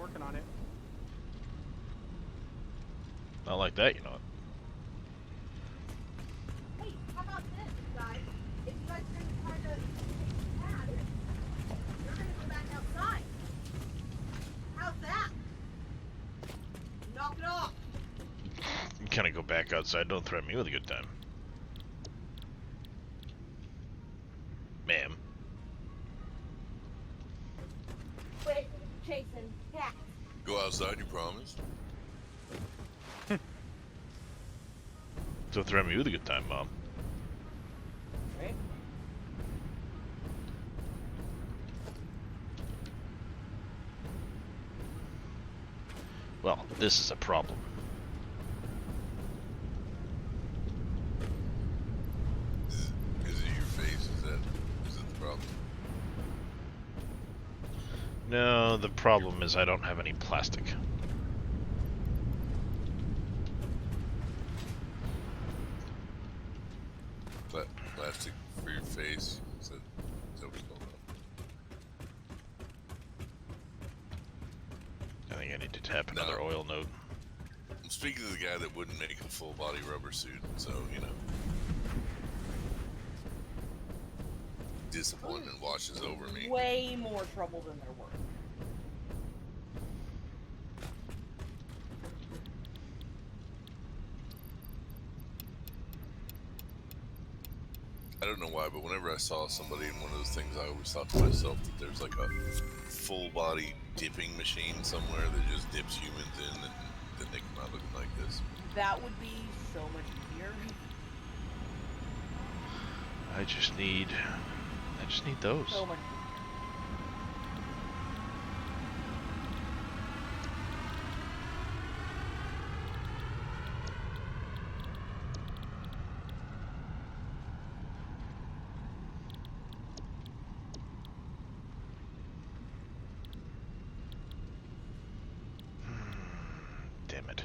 working on it. Not like that, you know. Hey, how about this, guys? If you guys are going to try to take the pad, you're going to go back outside. How's that? Knock it off. You kind of go back outside. Don't threaten me with a good time. Ma'am. Quit chasing cats. Go outside, you promise? Don't threaten me with a good time, Mom. Right? Well, this is a problem. Is it your face? Is it the problem? No, the problem is I don't have any plastic. Plastic for your face? Is that what it's called? I think I need to tap another oil node. I'm speaking to the guy that wouldn't make a full body rubber suit, so, you know. Disappointment washes over me. Way more trouble than they're worth. I don't know why, but whenever I saw somebody in one of those things, I always thought to myself that there's like a full body dipping machine somewhere that just dips humans in and then they come out looking like this. That would be so much easier. I just need those. So much. Damn it.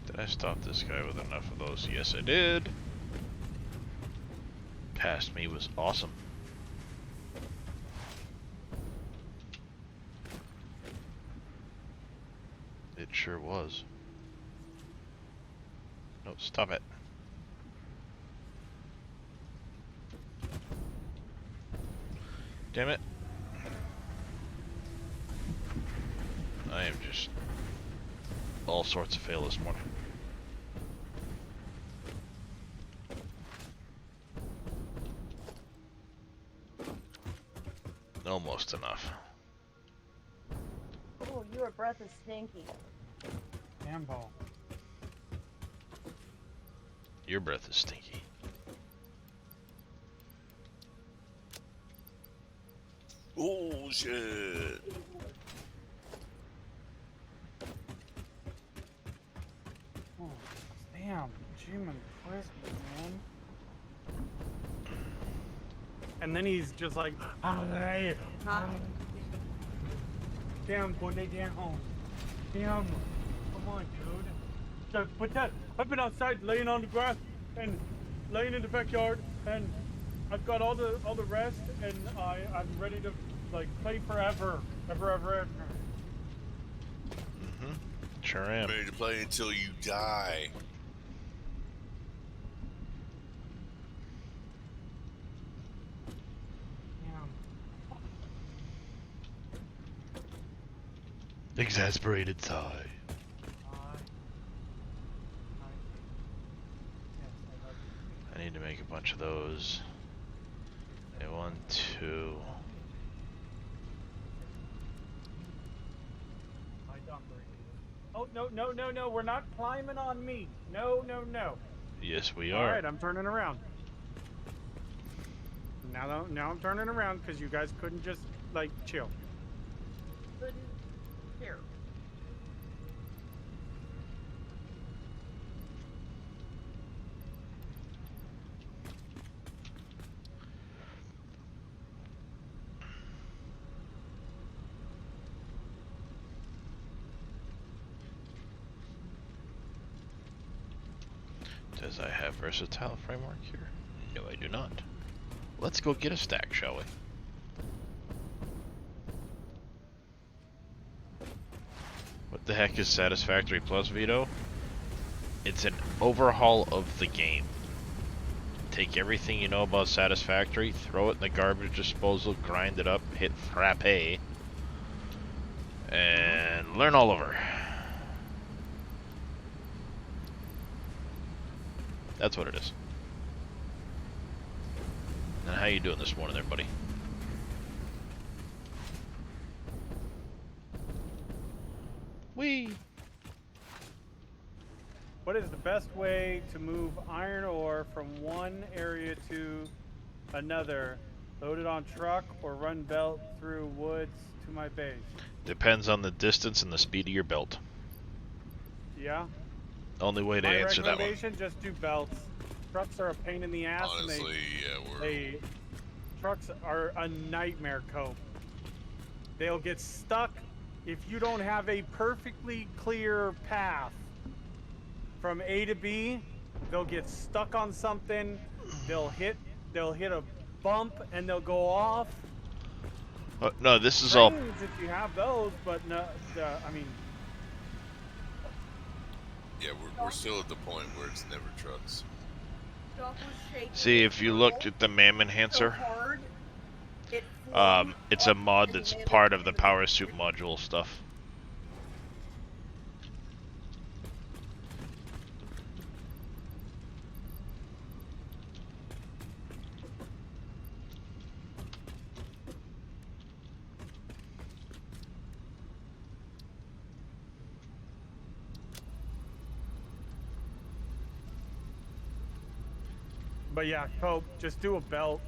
Did I stop this guy with enough of those? Yes, I did. Past me was awesome. It sure was. No, stop it. Damn it. I am just all sorts of fail this morning. Almost enough. Oh, your breath is stinky. Damn ball. Your breath is stinky. Oh shit! Oh, damn, Jim and Crispy, man. And then he's just like, hey, damn, put it down. Damn, come on, dude. So put that. I've been outside laying on the grass and laying in the backyard, and I've got all the rest, and I'm ready to like play forever, ever. Mm-hmm. Sure am. Ready to play until you die. Exasperated sigh. I need to make a bunch of those. Okay, 1, 2. Oh, no, we're not climbing on me. No. Yes, we All are. right, I'm turning around. Now I'm turning around because you guys couldn't just, like, chill. Here. Because I have versatile framework here. No, I do not. Let's go get a stack, shall we? What the heck is Satisfactory Plus, Vito? It's an overhaul of the game. Take everything you know about Satisfactory, throw it in the garbage disposal, grind it up, hit frappe, and learn all over. That's what it is. Now, how you doing this morning there, buddy? Whee! What is the best way to move iron ore from one area to another? Load it on truck or run belt through woods to my base? Depends on the distance and the speed of your belt. Yeah? Only way to My answer that one. recommendation, just do belts. Trucks are a pain in the ass. Honestly, yeah, Trucks are a nightmare cope. They'll get stuck if you don't have a perfectly clear path from A to B. They'll get stuck on something. They'll hit a bump and they'll go off. No, this is all. Trains, if you have those, but no, I mean. yeah, we're still at the point where it's never trucks. Stuff was shaking See, if you looked at the MAM so enhancer, hard, it flew it's a up mod and that's landed part of the in Power Suit module stuff. But yeah, cope. Just do a belt.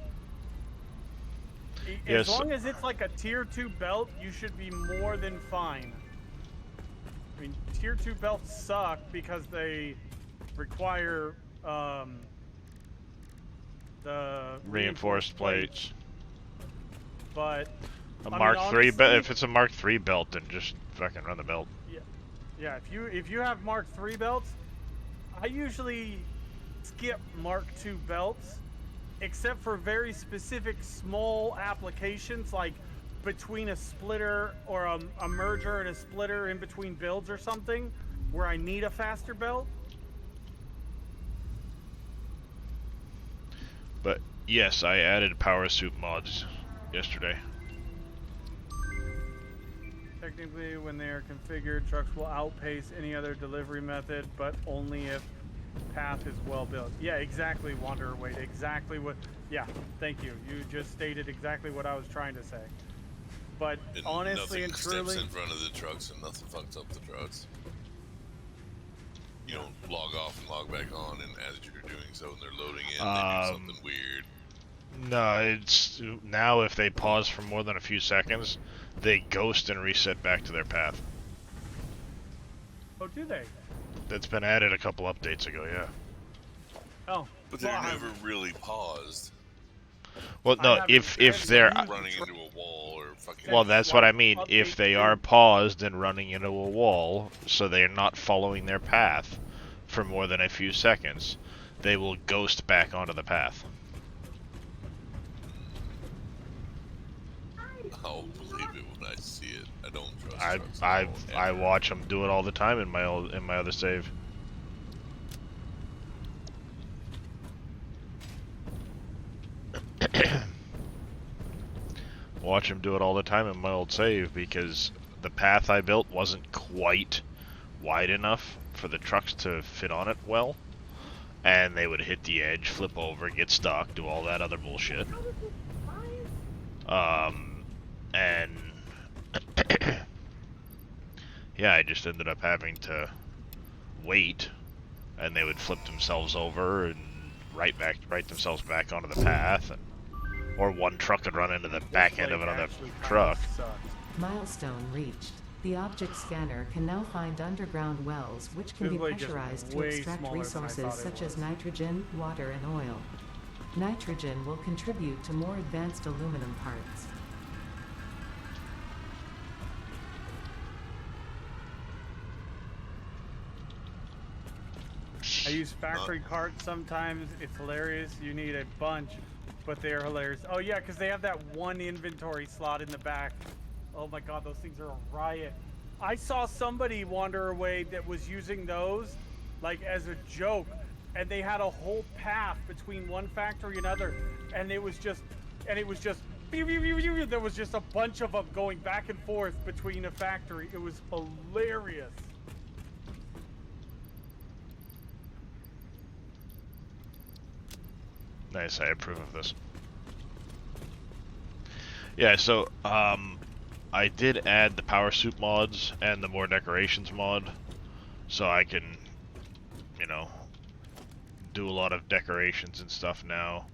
Yes. As long as it's like a tier 2 belt, you should be more than fine. I mean, tier 2 belts suck because they require the Reinforced plates. But A I mean, Mark III belt. honestly- If it's a Mark III belt, then just fucking run the belt. yeah, if you have Mark III belts, I usually skip Mark II belts, except for very specific small applications, like between a splitter or a merger and a splitter in between builds or something, where I need a faster belt. But yes, I added Power Suit mods yesterday. Technically, when they are configured, trucks will outpace any other delivery method, but only if path is well built. Yeah, exactly, Wanderer Wade. Exactly what. Yeah, thank you. You just stated exactly what I was trying to say. But And honestly nothing and steps truly, in front of the trucks and nothing fucks up the trucks. You don't log off and log back on, and as you're doing so, and they're loading in, they do something weird. No, it's now if they pause for more than a few seconds, they ghost and reset back to their path. oh, do they? That's been added a couple updates ago, yeah. Oh, But they're well, never really paused. Well, I no, haven't if tried they're to Running into a wall or fucking. well, that's what I mean. Update If they two. are paused and running into a wall, so they're not following their path for more than a few seconds, they will ghost back onto the path. I'll believe it when I see it. I don't trust I trucks at all, I ever. watch them do it all the time in my other save. Watch them do it all the time in my old save because the path I built wasn't quite wide enough for the trucks to fit on it well, and they would hit the edge, flip over, get stuck, do all that other bullshit. How does this fly? And yeah, I just ended up having to wait, and they would flip themselves over and right themselves back onto the path, or one truck would run into the back end of Like, another actually kinda truck. sucks. Milestone reached. The object scanner can now find underground wells which can be This lake is pressurized to way extract smaller than I resources thought it such as was. nitrogen, water, and oil. Nitrogen will contribute to more advanced aluminum parts. I use factory carts sometimes. It's hilarious. You need a bunch, but they are hilarious. Oh yeah, because they have that one inventory slot in the back. Oh my god, those things are a riot. I saw somebody wander away that was using those like as a joke, and they had a whole path between one factory and another, and it was just there was just a bunch of them going back and forth between a factory. It was hilarious. Nice, I approve of this. Yeah, so I did add the power suit mods and the more decorations mod, so I can, you know, do a lot of decorations and stuff now.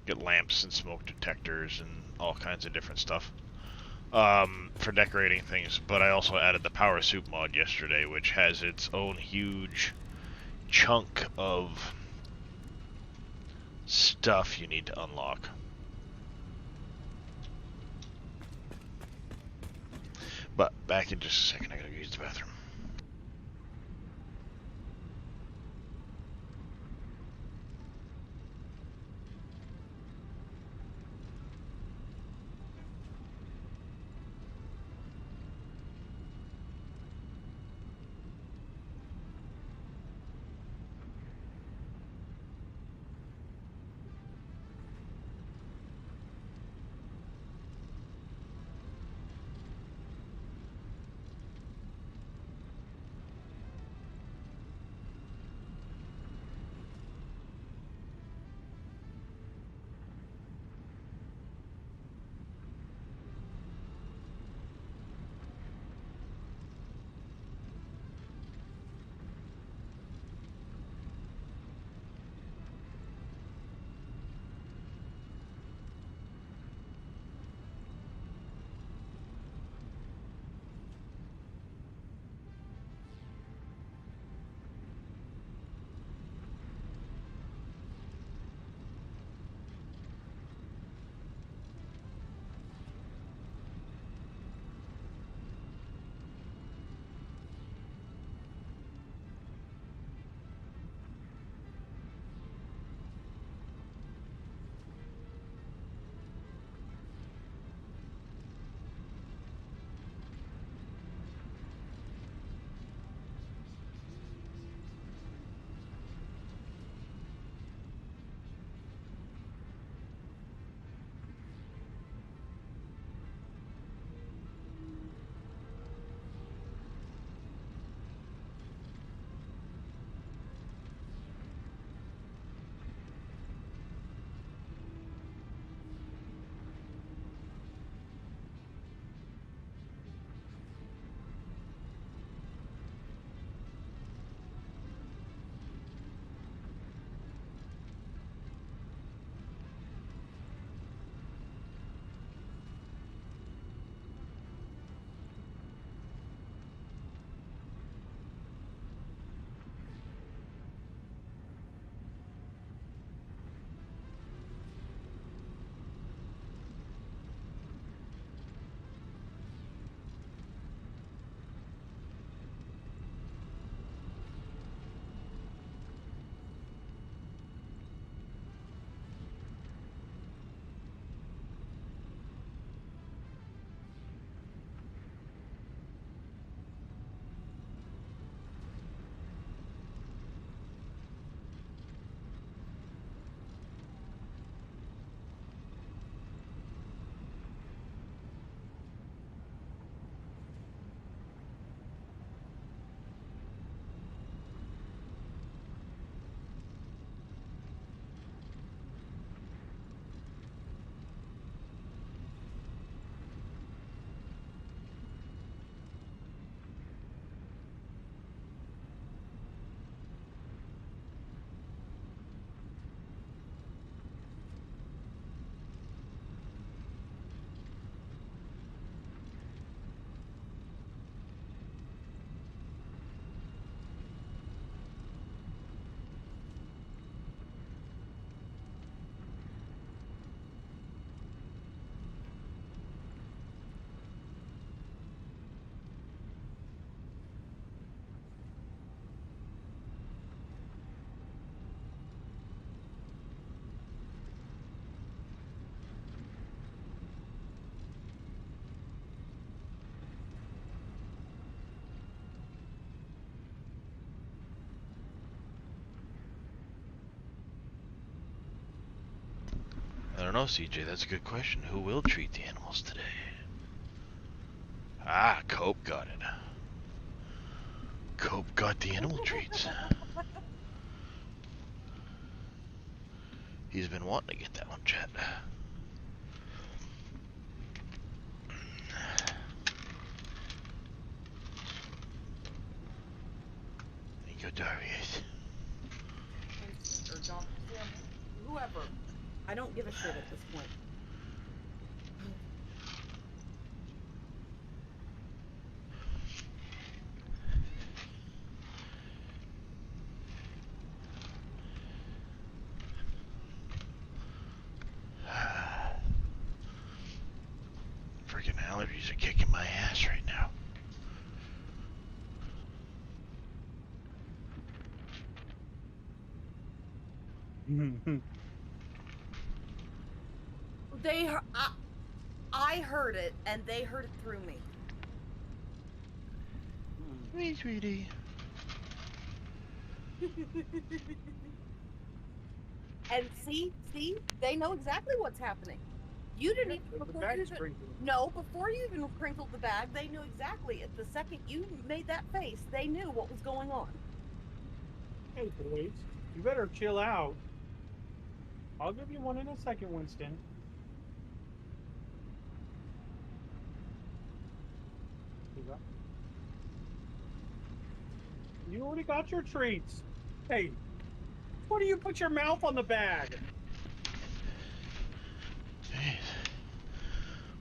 Get lamps and smoke detectors and all kinds of different stuff for decorating things. But I also added the power suit mod yesterday, which has its own huge chunk of stuff you need to unlock. But back in just a second, I gotta go use the bathroom. don't know, CJ. That's a good question. Who will treat the animals today? Ah, Cope got it. Cope got the animal treats. He's been wanting to get that one, chat. Thank you, Darius. Or John, whoever. I don't give a shit at this point. Freaking allergies are kicking my ass right now. I heard it, and they heard it through me. Me, sweetie. And see, they know exactly what's happening. You didn't even The before bag you sprinkled. no, before you even crinkled the bag, they knew exactly. At the second you made that face, they knew what was going on. Hey, boys, you better chill out. I'll give you one in a second, Winston. Here you go. You already got your treats. Hey, why do you put your mouth on the bag? Jeez.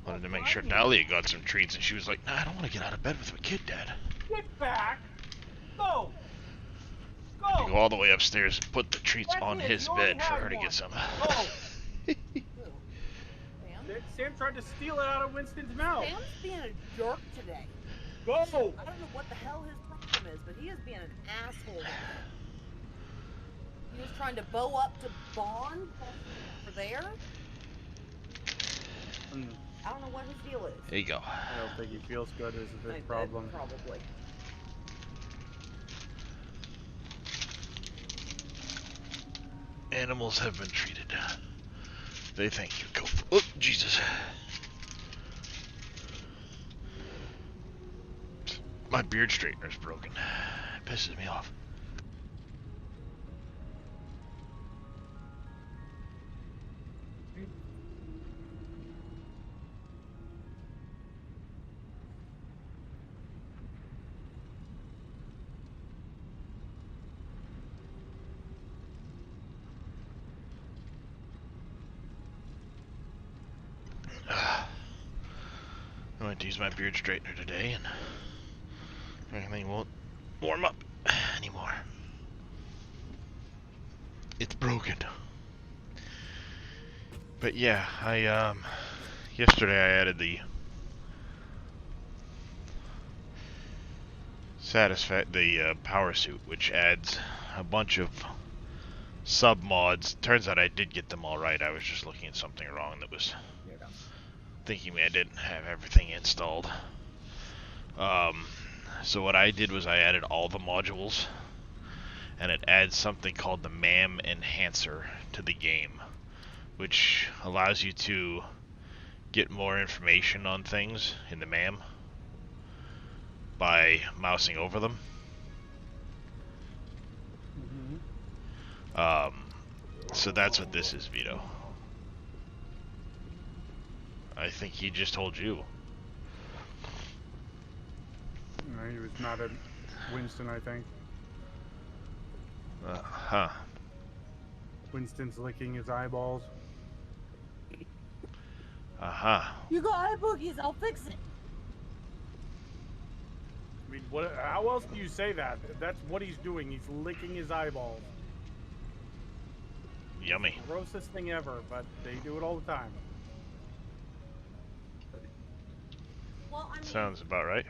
Wanted to make sure Dahlia got some treats, and she was like, "Nah, I don't want to get out of bed with a kid, Dad." Get back! Go! To Go! go all the way upstairs and put the treats That's on it, his you already bed for had her to one. get some. Go! Sam? Sam tried to steal it out of Winston's mouth. Sam's being a jerk today. Go! I don't know what the hell his problem is, but he is being an asshole today. He was trying to bow up to Bond over there. I don't know what his deal is. There you go. I don't think he feels good is the big problem. Probably. Animals have been treated. They thank you, Cope. Oh, Jesus. My beard straightener's broken. It pisses me off. I went to use my beard straightener today, and everything won't warm up anymore. It's broken. But yeah, I yesterday I added the power suit, which adds a bunch of sub mods. Turns out I did get them all right. I was just looking at something wrong that was thinking I didn't have everything installed. So what I did was I added all the modules, and it adds something called the MAM Enhancer to the game, which allows you to get more information on things in the MAM by mousing over them. So that's what this is, Vito. I think he just told you. No, he was not at Winston, I think. Huh. Winston's licking his eyeballs. Uh-huh. You got eye boogies, I'll fix it. I mean, what? How else do you say that? That's what he's doing. He's licking his eyeballs. Yummy. Grossest thing ever, but they do it all the time. Well, I mean, Sounds about right.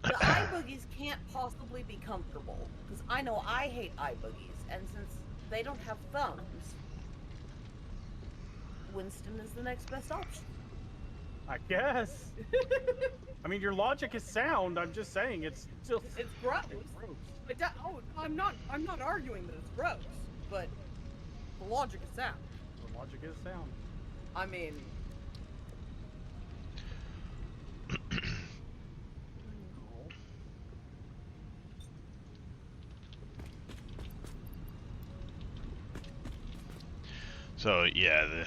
the eye boogies can't possibly be comfortable. Because I know I hate eye boogies, and since they don't have thumbs, Winston is the next best option. I guess. I mean, your logic is sound. I'm just saying it's still. It's gross. gross. I'm not arguing that it's gross, but the logic is sound. Watch it get sound. I mean, So yeah,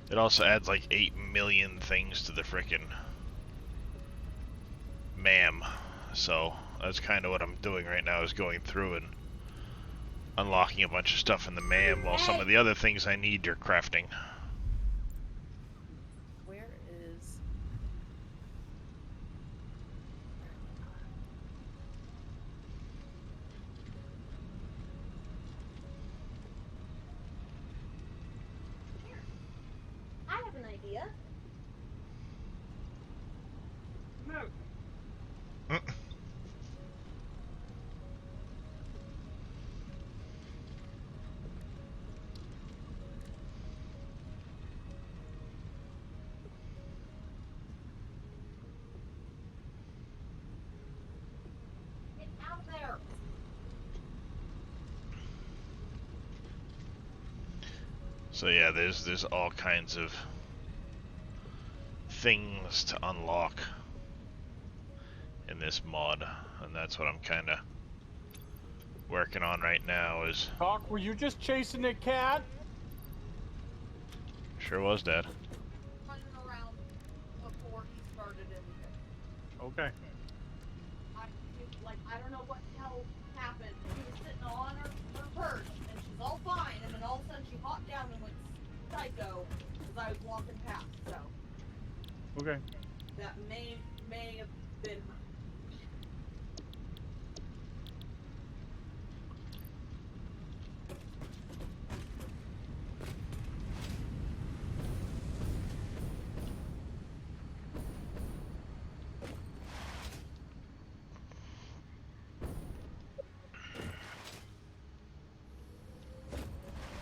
it also adds like 8 million things to the frickin' MAM. So that's kind of what I'm doing right now, is going through and unlocking a bunch of stuff in the MAM, while some of the other things I need are crafting. where is... I have an idea. No. Get out there. So yeah, there's all kinds of things to unlock in this mod, and that's what I'm kind of working on right now. Is Cock, were you just chasing the cat? sure was, Dad. Running around before he started anything. Okay. I don't know what the hell happened. She was sitting on her perch, and she's all fine, and then all of a sudden she hopped down and went psycho as I was walking past, so Okay. that may have been her.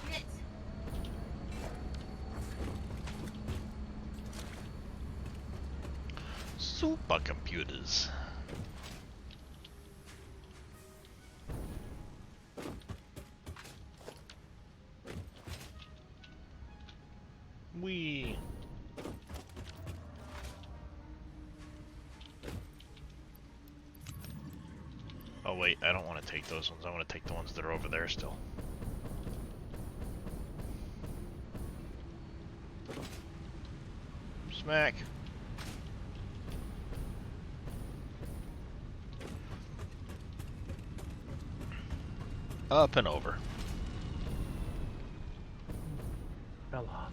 Shit. Supercomputers. We. Oh wait, I don't want to take those ones. I want to take the ones that are over there still. Smack. Up and over. Bella.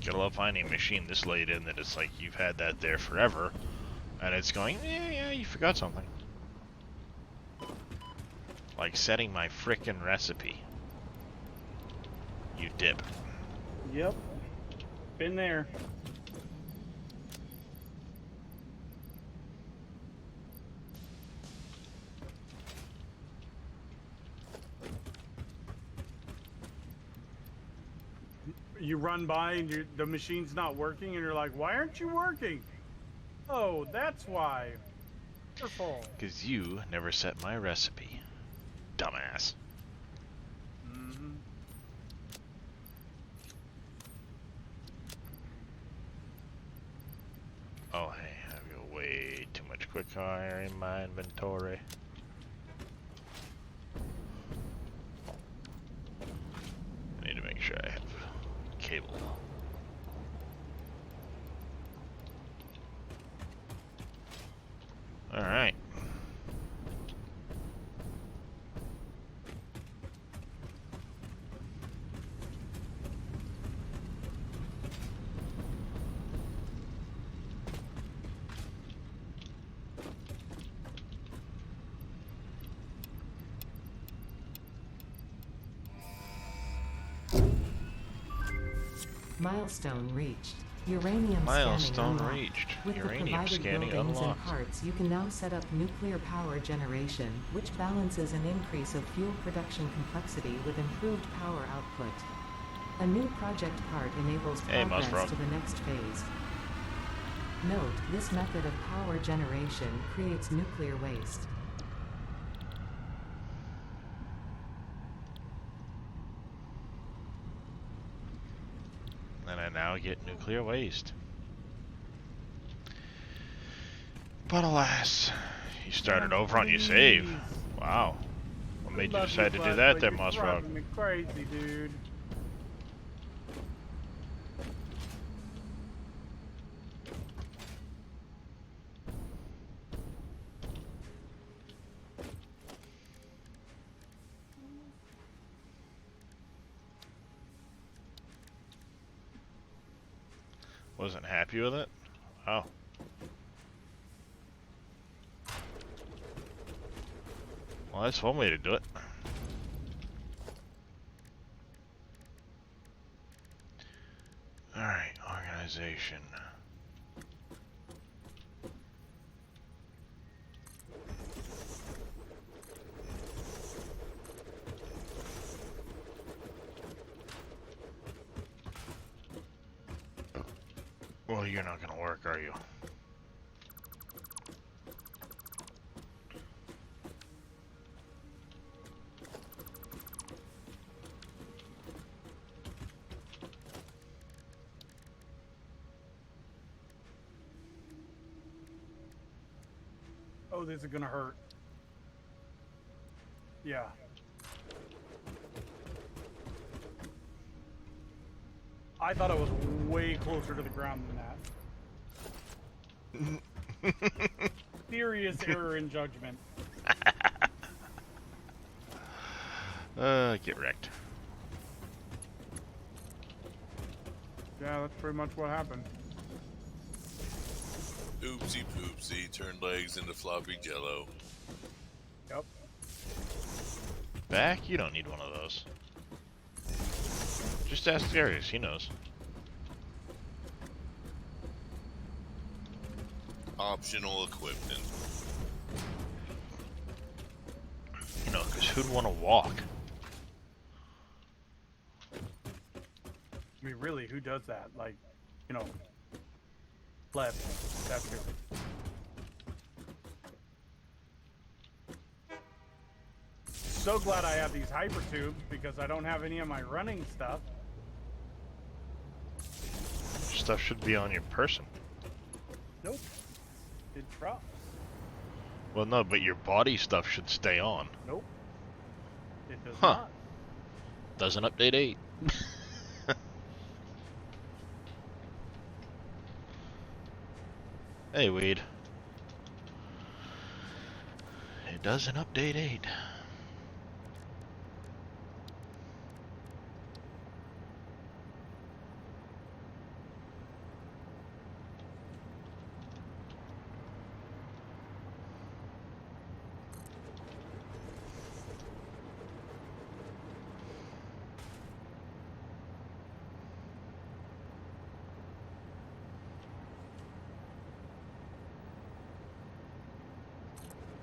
Gotta love finding a machine this late in that it's like you've had that there forever, and it's going, yeah, you forgot something. Like setting my frickin' recipe. You dip. Yep. Been there. You run by and the machine's not working, and you're like, why aren't you working? Oh, that's why. Wonderful. Because you never set my recipe. Dumbass. Mm-hmm. Oh, hey, I've got way too much quick fire in my inventory. I need to make sure I have cable. Alright. Milestone reached. Uranium Milestone scanning unlocked. reached. With Uranium the provided scanning buildings unlocked. and parts, you can now set up nuclear power generation, which balances an increase of fuel production complexity with improved power output. A new project part enables Hey, progress Musrock. to the next phase. Note, this method of power generation creates nuclear waste. And I now get nuclear waste. But alas, you started over on your save. Wow. What made you Love decide to do bud, that but there, you're Mossrock? driving me crazy, dude. Wasn't happy with it? Oh. Well, that's one way to do it. Alright, organization. Well, you're not gonna work, are you? Oh, this is gonna hurt. Yeah. I thought it was way closer to the ground than that. Serious error in judgment. Get wrecked. Yeah, that's pretty much what happened. Oopsie poopsie, turned legs into floppy jello. Yep. Back? You don't need one of those. Just ask Darius, he knows. Optional equipment. You know, because who'd want to walk? I mean, really, who does that? Like, you know, left. That's it. So glad I have these hyper tubes because I don't have any of my running stuff. Stuff should be on your person. Nope. It drops. Well, no, but your body stuff should stay on. Nope. It does Huh. not. Doesn't update 8. Hey, Weed. It doesn't update 8.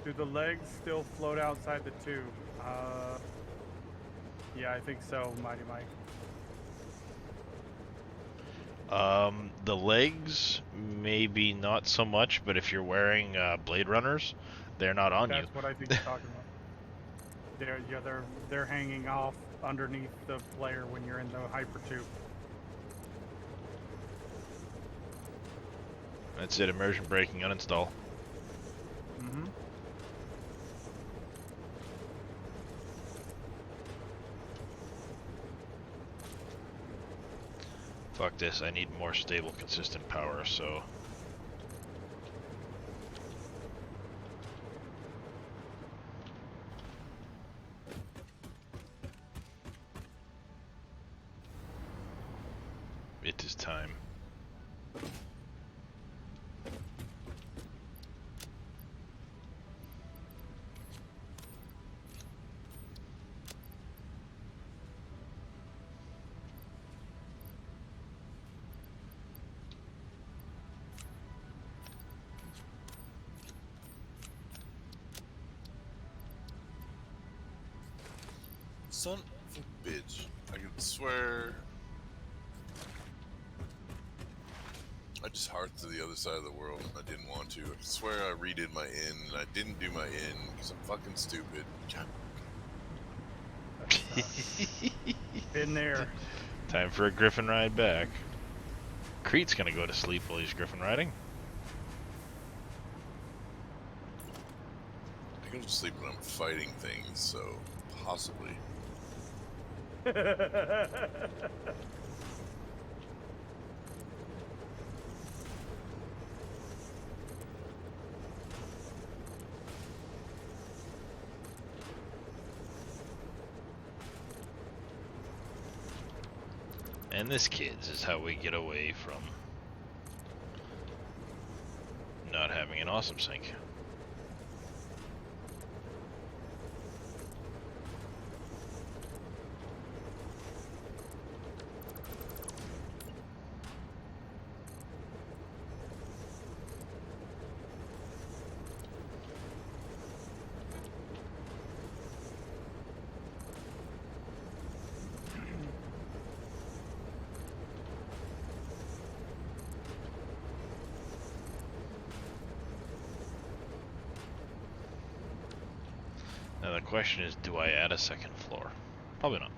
Do the legs still float outside the tube? Yeah, I think so, Mighty Mike. The legs, maybe not so much, but if you're wearing Blade Runners, they're not on you. That's what I think you're talking about. They're hanging off underneath the player when you're in the hyper tube. That's it, immersion breaking, uninstall. Fuck this, I need more stable, consistent power, so... It is time. Son of a bitch. I can swear. I just harked to the other side of the world and I didn't want to. I swear I redid my in and I didn't do my in because I'm fucking stupid. God. Been there. Time for a griffin ride back. Crete's gonna go to sleep while he's griffin riding. I go to sleep when I'm fighting things, so possibly. And this, kids, is how we get away from not having an awesome sync. Now the question is, do I add a second floor? Probably not.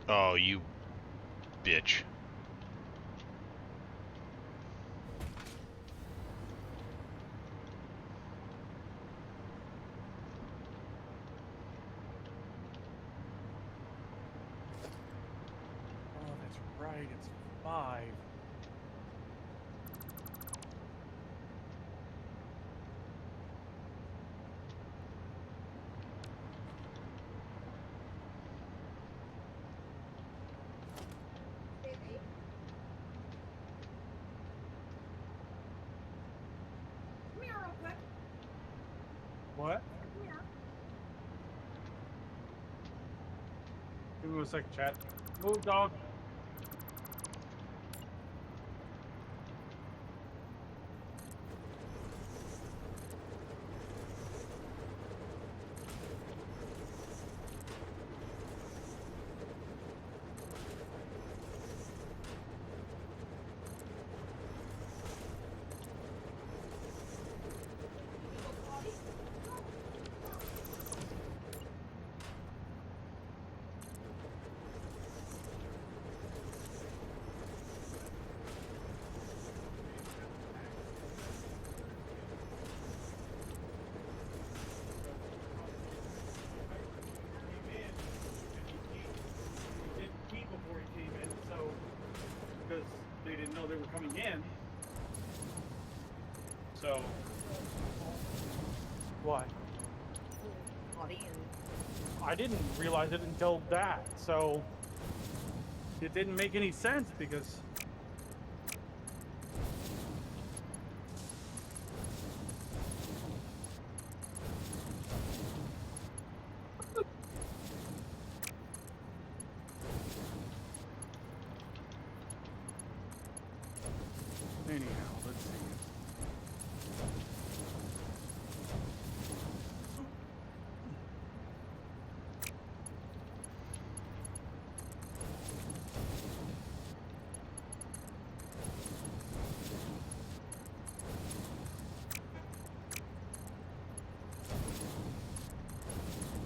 Oh, you bitch. Oh, that's right. It's 5. Baby? Come here real quick. What? Come here. Give me a second, chat. Move, dog. Because they didn't know they were coming in. So, what? Body and I didn't realize it until that. So, it didn't make any sense because Anyhow, let's see.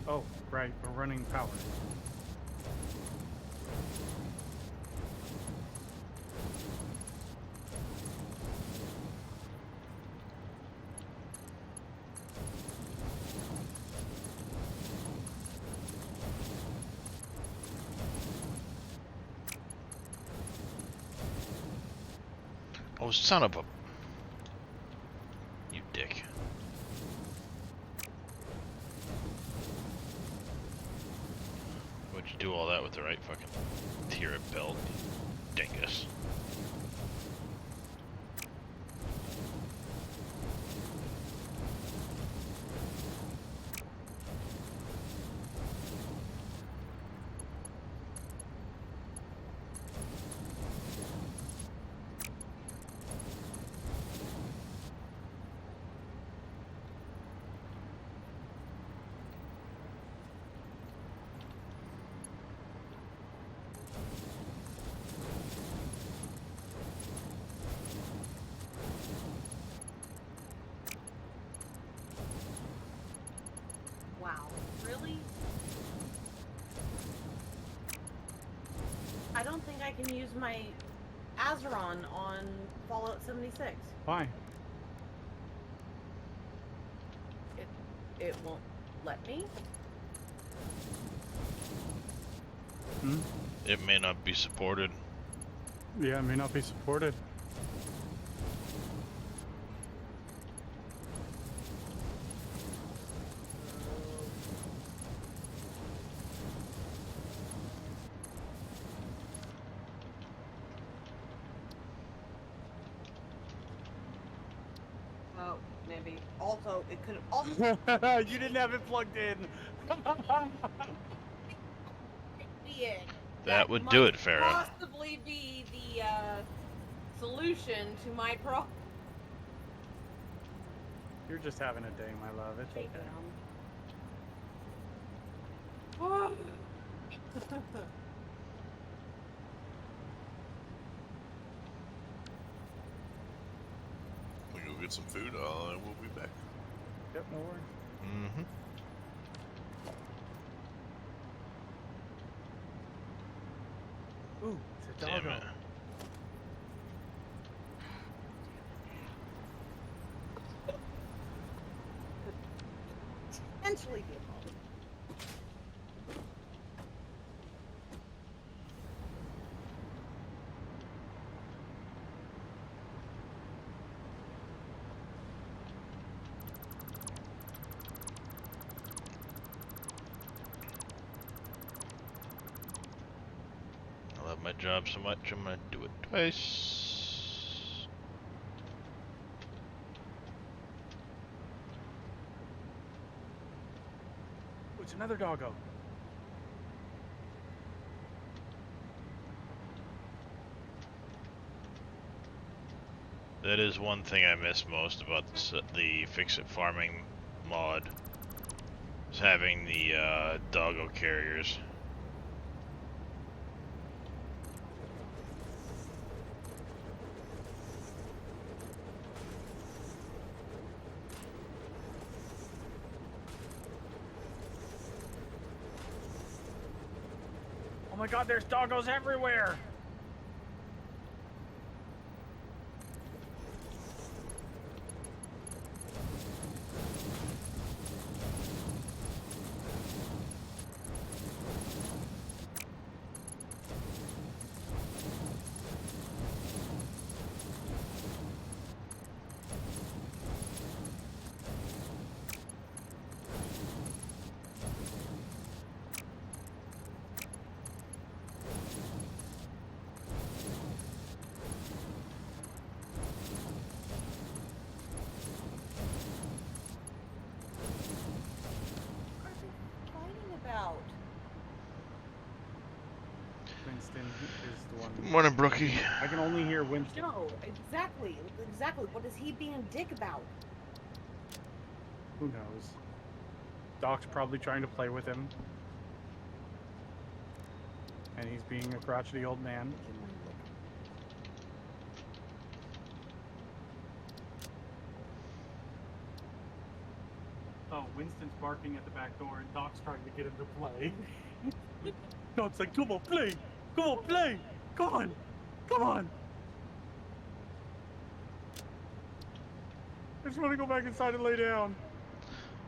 Oh, right, we're running power. Oh, son of a... You dick. Would you do all that with the right fucking tier of belt, you dingus? Wow. Really? I don't think I can use my Azeron on Fallout 76. Why? It won't let me. Hmm? It may not be supported. Yeah, it may not be supported. Oh, maybe. Also, it could also You didn't have it plugged in. be it. That would do might it, Farah. Possibly be the solution to my problem. You're just having a day, my love. It's okay. We go get some food. I will be back. Yep, no worries. Mm-hmm. Ooh, it's a Damn doggo. it. Potentially be a problem. I love my job so much, I'm gonna do it twice. Oh, it's another doggo. That is one thing I miss most about the Fix-It Farming mod, is having the doggo carriers. Oh my god, there's doggos everywhere! Winston is the one. Morning, Brookie. I can only hear Winston. No, exactly. What is he being a dick about? Who knows? Doc's probably trying to play with him. And he's being a crotchety old man. Oh, Winston's barking at the back door, and Doc's trying to get him to play. Doc's like, come on, play! Come on, play! Come on! Come on! I just want to go back inside and lay down.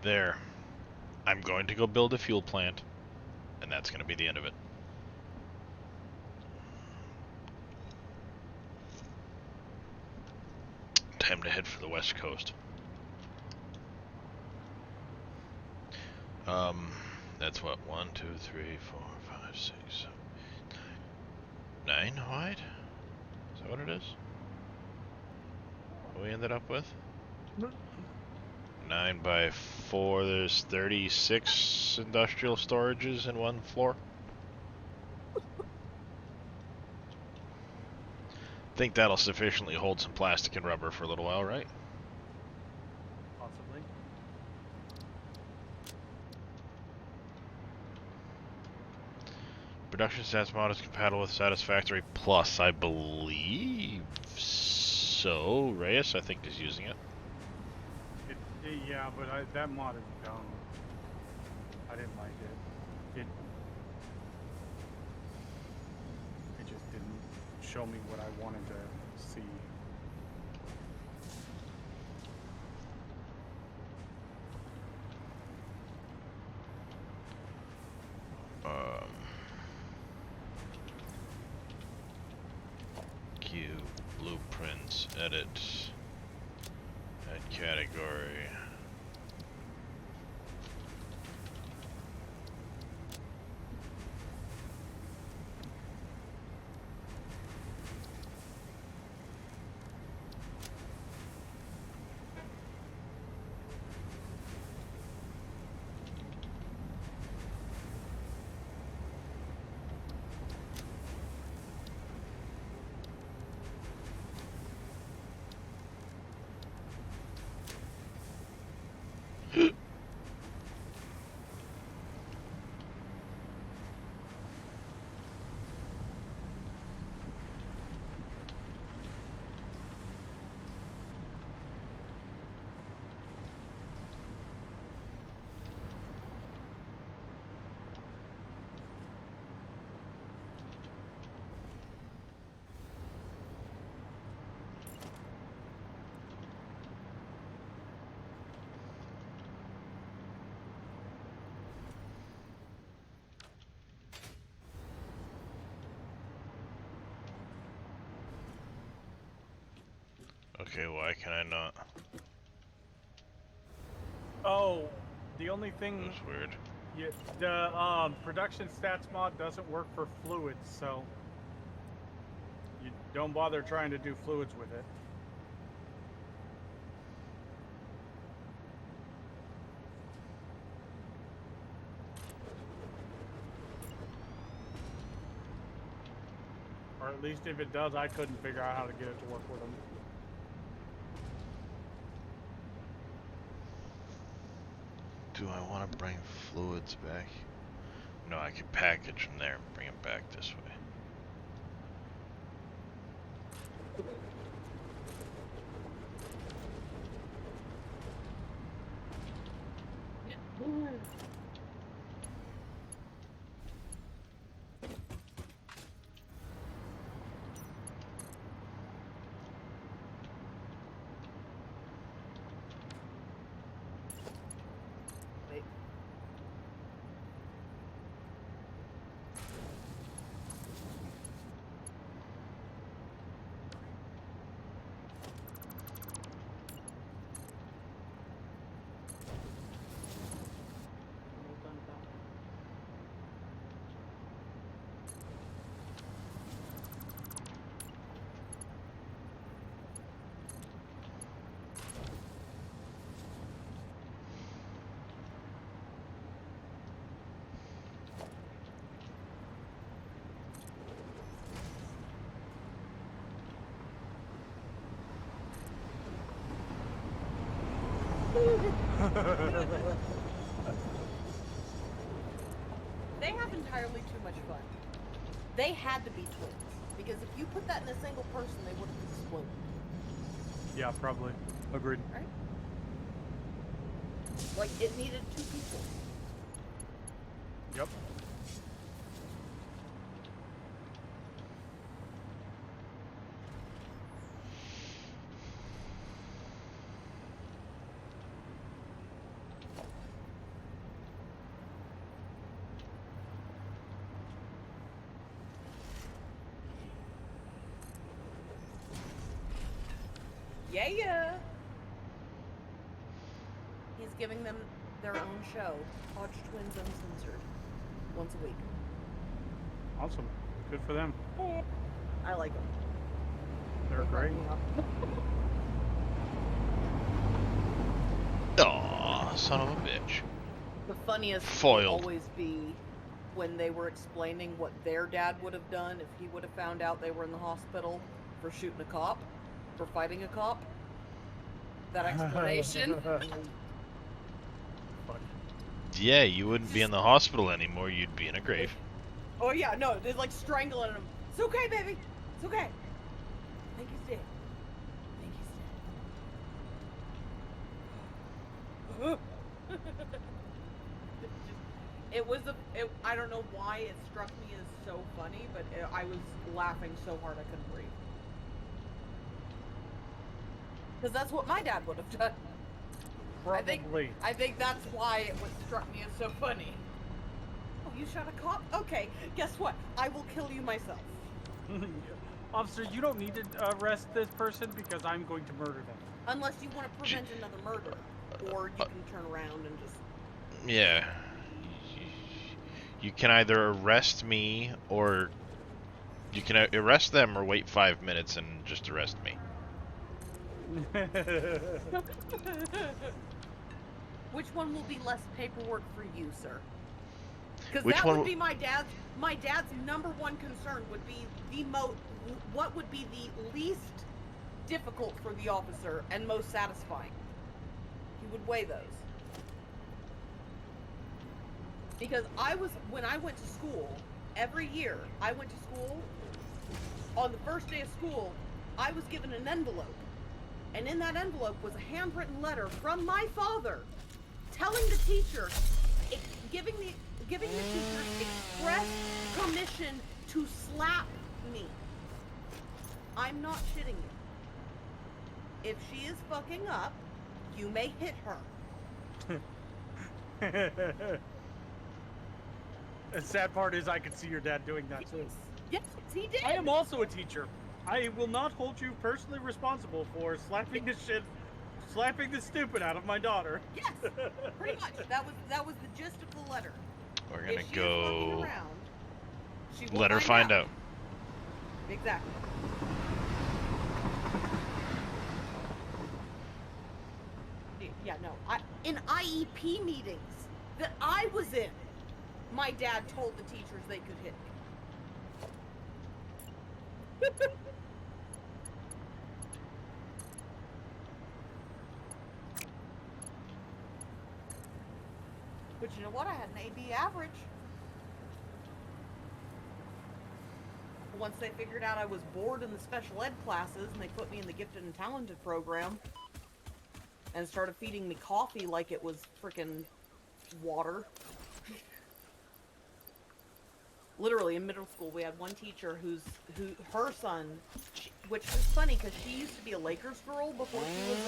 There. I'm going to go build a fuel plant, and that's going to be the end of it. Time to head for the west coast. That's what, 1, 2, 3, 4, 5, 6, 7, 8, 9 wide? Is that what it is? What we ended up with? 9 by 4, there's 36 industrial storages in one floor. Think that'll sufficiently hold some plastic and rubber for a little while, right? Possibly. Production stats mod is compatible with Satisfactory Plus, I believe so. Reyes, I think, is using it. Yeah, but that mod is dumb. I didn't like it. It just didn't show me what I wanted to see. Q, blueprints, edit, add category. Okay, why can I not? Oh, the only thing. That's weird. Yeah, the production stats mod doesn't work for fluids, so you don't bother trying to do fluids with it. Or at least if it does, I couldn't figure out how to get it to work with them. Do I want to bring fluids back? No, I can package them there and bring them back this way. They have entirely too much fun. They had to be twins. Because if you put that in a single person, they would have exploded. Yeah, probably. Agreed. Right? Like, it needed two people. Yep. Yeah. He's giving them their own show, Hodge Twins Uncensored, once a week. Awesome. Good for them. I like them. They're great. Aw, son of a bitch. The funniest Foiled. would always be when they were explaining what their dad would have done if he would have found out they were in the hospital for shooting a cop, for fighting a cop. That explanation. Yeah, you wouldn't be in the hospital anymore, you'd be in a grave. Oh yeah, no, they're like strangling him. It's okay, baby. It's okay. I think he's dead. I think he's dead. I don't know why it struck me as so funny, but I was laughing so hard I couldn't breathe. Because that's what my dad would have done. Probably. I think that's why it struck me as so funny. Oh, you shot a cop? Okay, guess what? I will kill you myself. Officer, you don't need to arrest this person because I'm going to murder them. Unless you want to prevent another murder. Or you can turn around and just... Yeah. You can either arrest me, or you can arrest them, or wait 5 minutes and just arrest me. Which one will be less paperwork for you, sir? Because Which that one would be my dad's number one concern would be what would be the least difficult for the officer and most satisfying. He would weigh those. Because when I went to school, every year I went to school, on the first day of school, I was given an envelope. And in that envelope was a handwritten letter from my father telling the teacher, giving the teacher express permission to slap me. I'm not shitting you. If she is fucking up, you may hit her. The sad part is I could see your dad doing that too. Yes, he did. I am also a teacher. I will not hold you personally responsible for slapping the stupid out of my daughter. Yes, pretty much. That was the gist of the letter. We're If gonna she is fucking go around, she will let her find out. Exactly. Yeah, no. In IEP meetings that I was in, my dad told the teachers they could hit me. But you know what? I had an AB average. Once they figured out I was bored in the special ed classes and they put me in the gifted and talented program and started feeding me coffee like it was freaking water. Literally in middle school, we had one teacher her son, which was funny because she used to be a Lakers girl before she was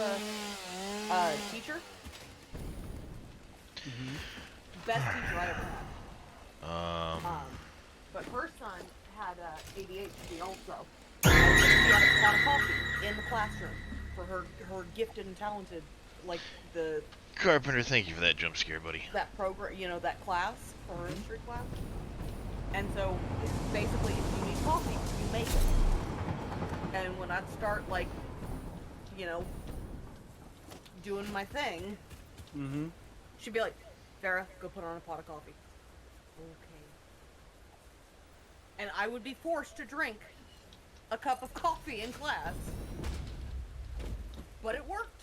a teacher. Mm-hmm. Best teacher I ever had. But her son had ADHD also. She had a pot of coffee in the classroom for her gifted and talented, like the Carpenter, thank you for that jump scare, buddy. that program, that class for her history class. And so basically, if you need coffee, you make it. And when I'd start doing my thing, Mm-hmm. she'd be like, "Farrah, go put on a pot of coffee." Okay. And I would be forced to drink a cup of coffee in class. But it worked.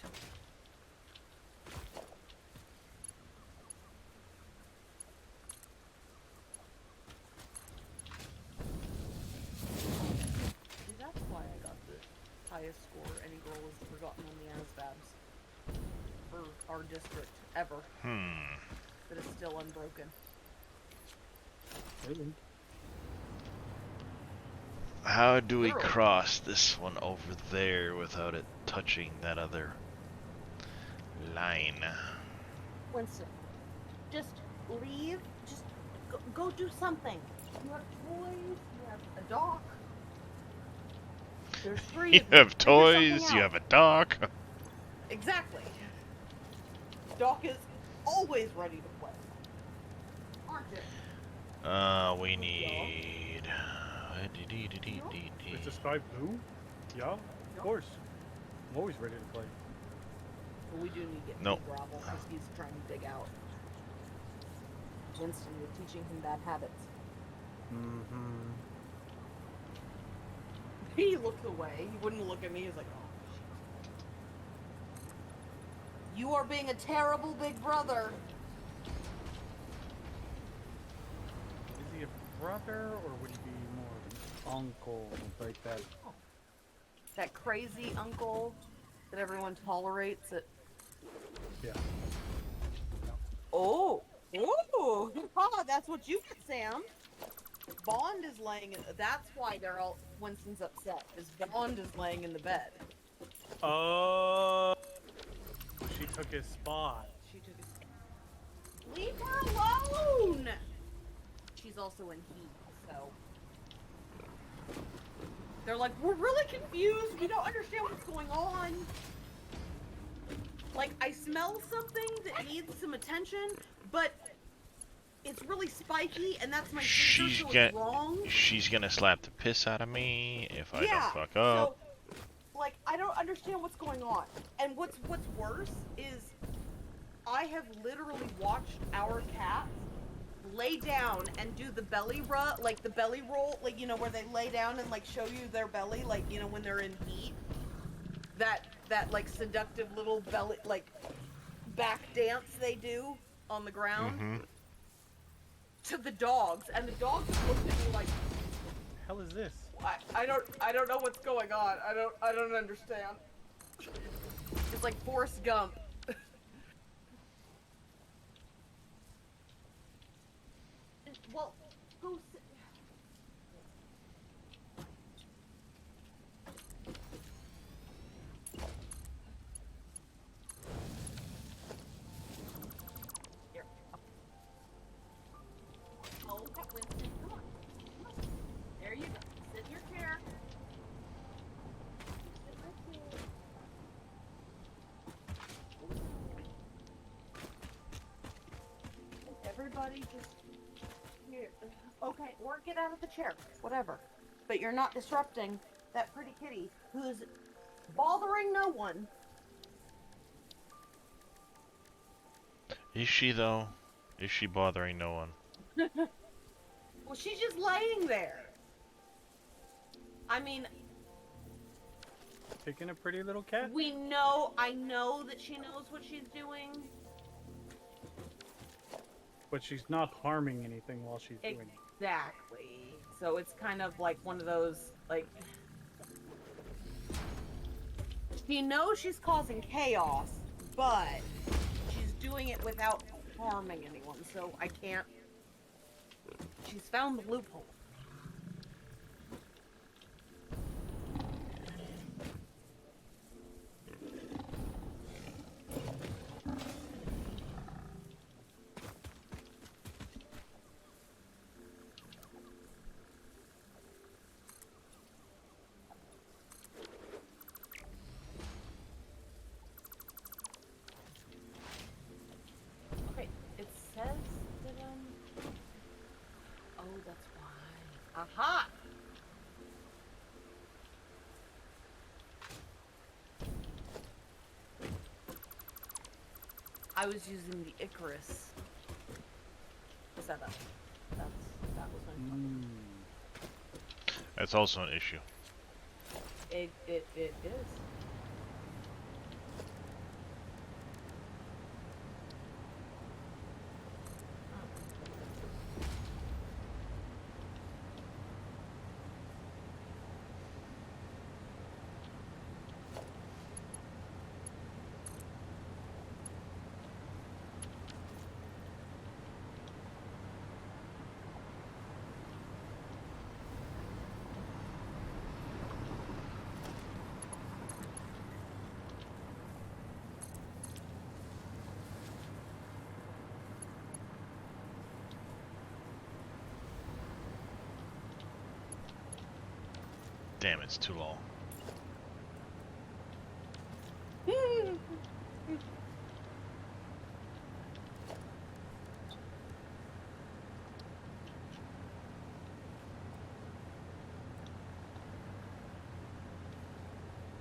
highest score any girl has ever gotten on the ASVABs for our district ever. That is still unbroken. Really? How do we Literally. cross this one over there without it touching that other line? Winston, just leave. Just go do something. You have toys. You have a dock. There's 3 You of you. have Figure something toys, you out. have a dock. Exactly. Doc is always ready to play. Aren't you? We need. Is the sky blue? Yeah, of course. I'm always ready to play. But we do need to get Nope. big gravel because he's trying to dig out. Winston, you're teaching him bad habits. Mm-hmm. He looked away. He wouldn't look at me. He's like, oh, shit. You are being a terrible big brother. Is he a brother or would he be more of an uncle like that? That crazy uncle that everyone tolerates it. Yeah. Oh, oh, that's what you get, Sam. Bond is laying in. That's why they're all. Winston's upset. Because Bond is laying in the bed. Oh, she took his spot. She took his. Leave her alone. She's also in heat, so they're like, we're really confused. We don't understand what's going on. Like, I smell something that needs some attention, but it's really spiky, and that's my sister, so it's wrong. She's gonna slap the piss out of me if I Yeah, don't fuck up. so, like, I don't understand what's going on. And what's worse is I have literally watched our cats lay down and do the belly rub, like the belly roll, like, you know, where they lay down and, like, show you their belly, like, you know, when they're in heat. That like, seductive little belly, like, back dance they do on the ground. To the dogs, and the dogs looked at me like, Hell is this? I don't know what's going on. I don't understand. It's like Forrest Gump. Well, go sit. Here. Oh, okay, Winston, come on. Come on. There you go. Sit in your chair. Sit right there. Everybody just here. Okay, or get out of the chair. Whatever. But you're not disrupting that pretty kitty who's bothering no one. Is she though? Is she bothering no one? Well, she's just laying there. I mean, Picking a pretty little cat? I know that she knows what she's doing. But she's not harming anything while she's doing it. Exactly. So it's kind of like one of those, like, she knows she's causing chaos, but she's doing it without harming anyone, so I can't. She's found the loophole. Okay, it says that, oh, that's why. Aha! I was using the Icarus setup. That was my fun. That's also an issue. It is. Damn, it's too long.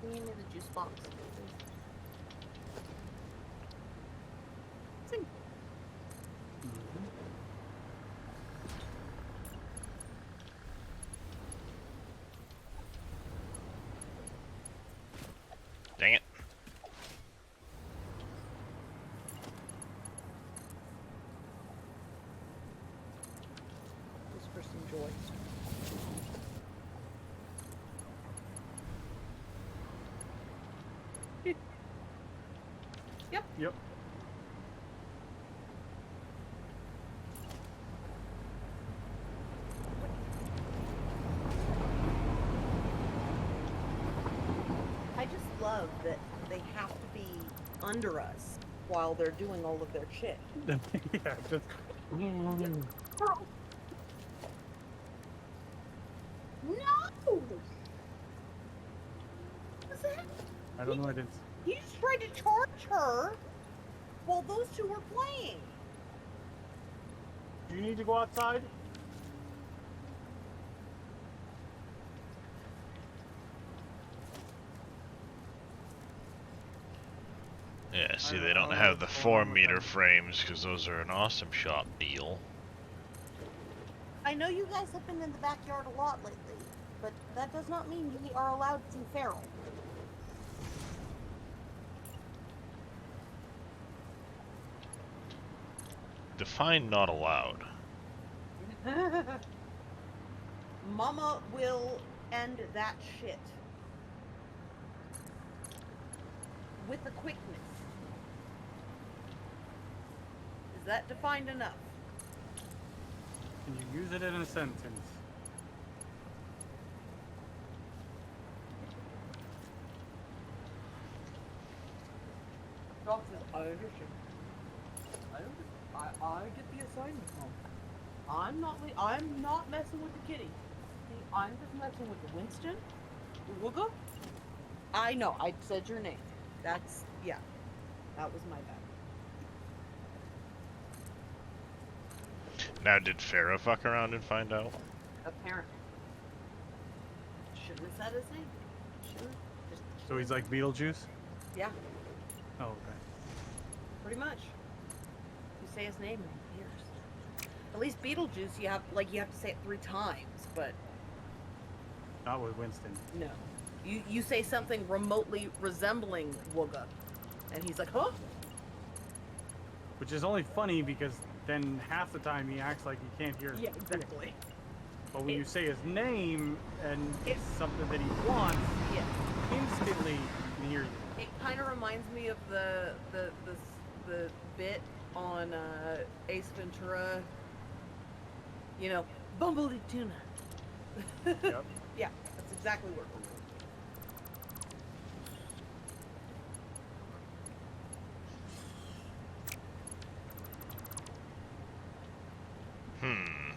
Give me the juice box. Sing. Dang it. Just for some joy. Yep. I just love that they have to be under us while they're doing all of their shit. Yeah, just. No! What's that? I don't know what it is. He just tried to charge her while those two were playing. Do you need to go outside? Yeah, see, I they don't don't know have the what's going on with 4-meter them. frames because those are an awesome shop deal. I know you guys have been in the backyard a lot lately, but that does not mean you are allowed to feral. Define not allowed. Mama will end that shit. With a quickness. Is that defined enough? Can you use it in a sentence? Doc says, I understand. I get the assignment, Mom. I'm not messing with the kitty. See, I'm just messing with the Winston. Wooga. I know, I said your name. That's, yeah. That was my bad. Now, did Farrah fuck around and find out? Apparently. Shouldn't have said his name. Shouldn't. Just, So he's like Beetlejuice? yeah, Oh, okay. pretty much. You say his name and he appears. At least Beetlejuice, you have to say it 3 times, but Not with Winston. no. You say something remotely resembling Wooga, and he's like, huh? Which is only funny because then half the time he acts like he can't hear. Yeah, exactly. But when you It- say his name and It- it's something that he wants, Yeah. instantly he can hear you. It kind of reminds me of the bit on Ace Ventura. You know, Bumblebee Tuna. Yep. Yeah, that's exactly what it reminds me. Hmm.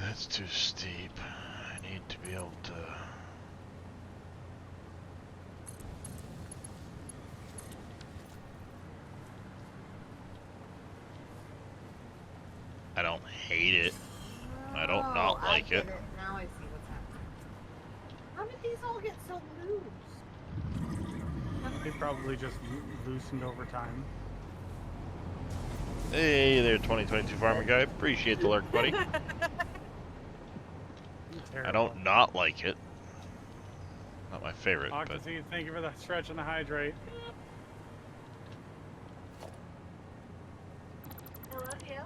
That's too steep. I need to be able to... I don't hate it. I don't not Oh, like I get it. Now I see what's happening. How did these all get so loose? They probably just loosened over time. Hey there, 2022 farmer guy. Appreciate the lurk, buddy. I don't not like it. Not my favorite, but Octane, thank you for the stretch and the hydrate. I love you.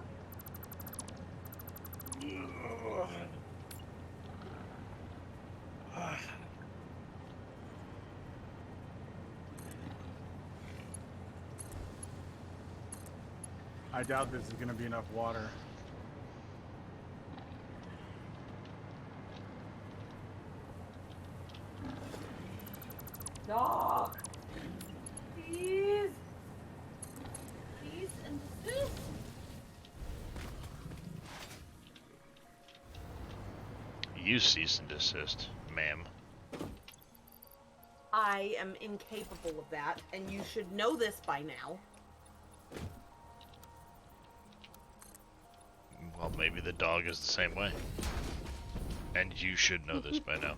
I doubt this is gonna be enough water. Dog. Please. Please and desist. You cease and desist, ma'am. I am incapable of that, and you should know this by now. Well, maybe the dog is the same way. And you should know this by now.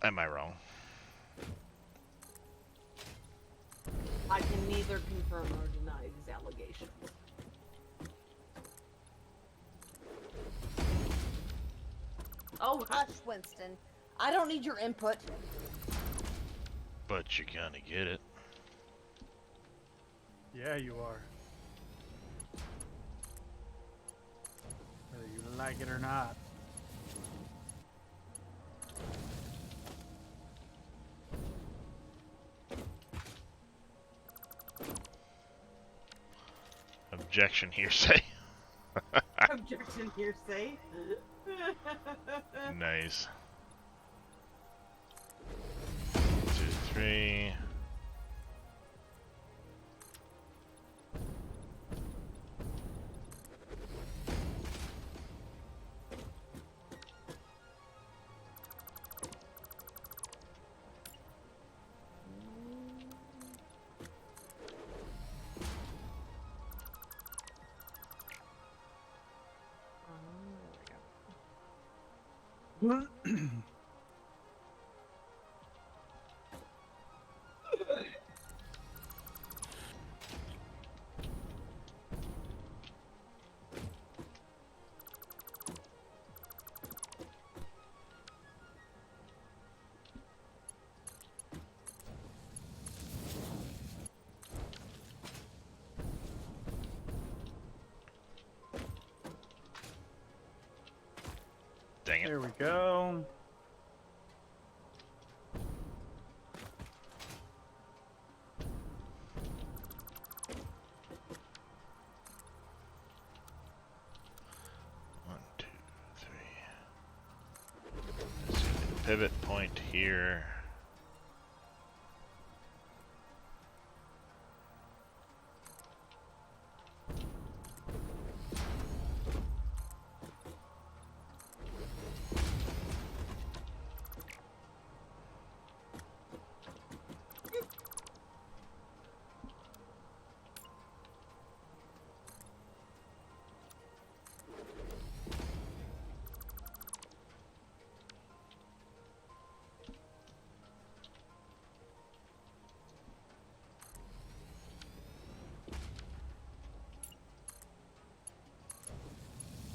Am I wrong? I can neither confirm or deny these allegations. Oh, hush, Winston. I don't need your input. But you're gonna get it. Yeah, you are. Whether you like it or not. Objection hearsay. Objection hearsay. Nice. 2, 3. Dang it. There we go. One, two, three. Let's see the pivot point here.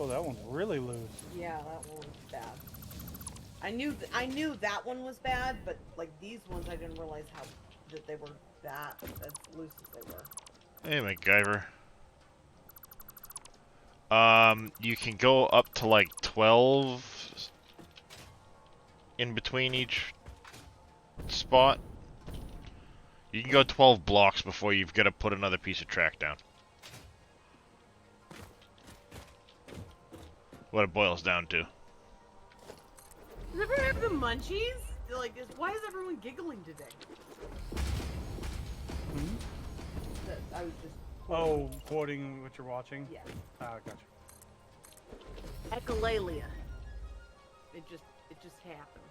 Oh, that one's really loose. Yeah, that one was bad. I knew that one was bad, but like these ones, I didn't realize that they were that as loose as they were. Hey, MacGyver. You can go up to like 12 in between each spot. You can go 12 blocks before you've got to put another piece of track down. What it boils down to. Does everyone have the munchies? Like, why is everyone giggling today? Hmm? I was just. Oh, quoting what you're watching? Yeah. Ah, gotcha. Echolalia. It just happens.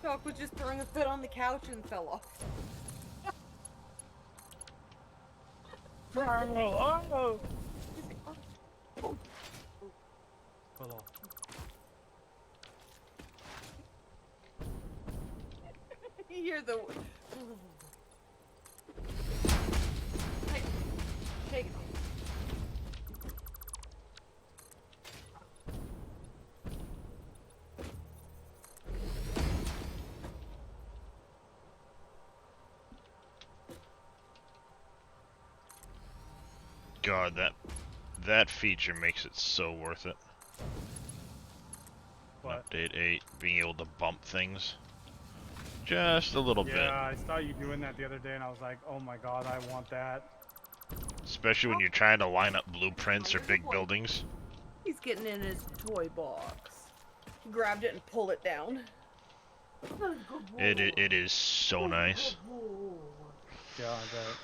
Doc was just throwing a fit on the couch and fell off. Oh! Fell off. You hear the. Hey, shake it off. God, that feature makes it so worth it. But Update 8, being able to bump things. Just a little bit. yeah, I saw you doing that the other day, and I was like, oh my god, I want that. Especially when you're trying to line up blueprints or big buildings. He's getting in his toy box. He grabbed it and pulled it down. It is so nice. Yeah, I bet.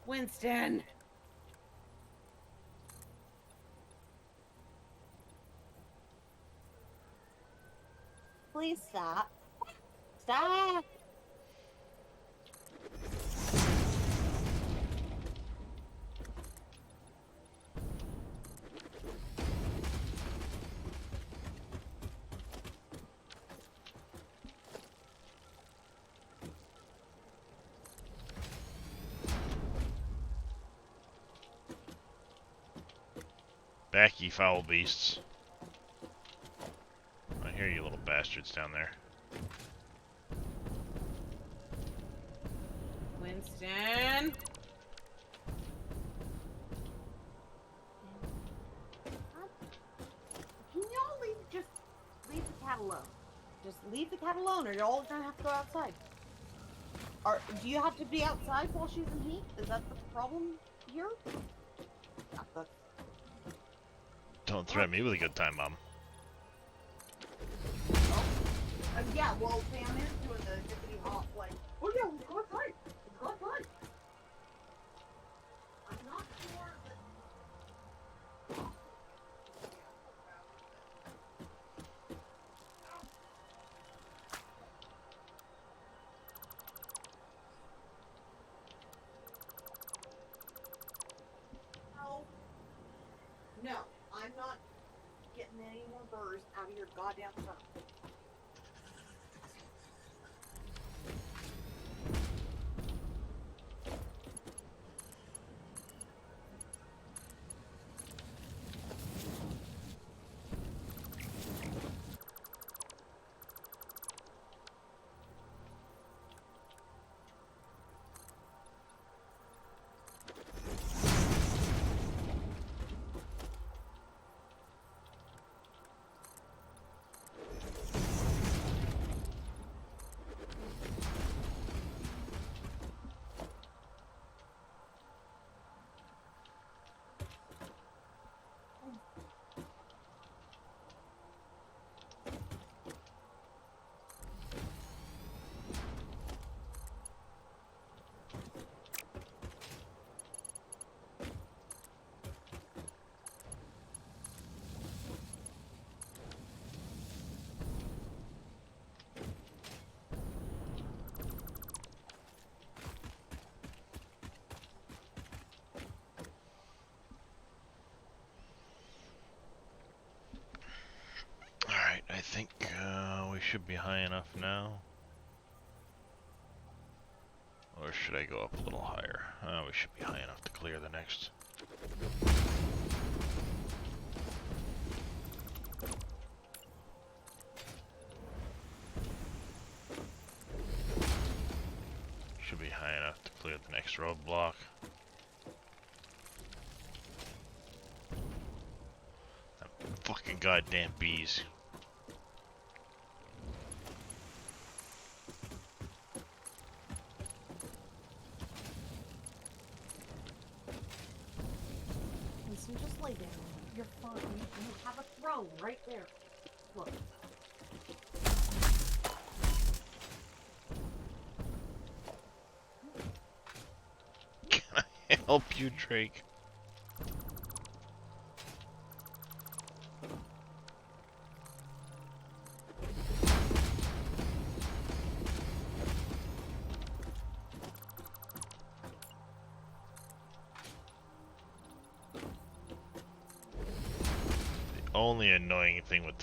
Winston. Please stop. Stop. Back, ye foul beasts. I hear you little bastards down there. Winston. Can y'all just leave the cat alone? Just leave the cat alone, or you're all gonna have to go outside. Do you have to be outside while she's in heat? Is that the problem here? Yeah, that's... Don't threaten me with a good time, Mom. Yeah, well, Sam is doing the hippity hop, like, oh yeah, let's go outside. Let's go outside. I'm not sure that... No, I'm not getting any more burrs out of your goddamn phone. Alright, I think we should be high enough now. Or should I go up a little higher? We should be high enough to clear the next. Should be high enough to clear the next roadblock. Them fucking goddamn bees. Listen, just lay down. You're fine. You have a throne right there. Look. Can I help you, Drake? Only annoying thing with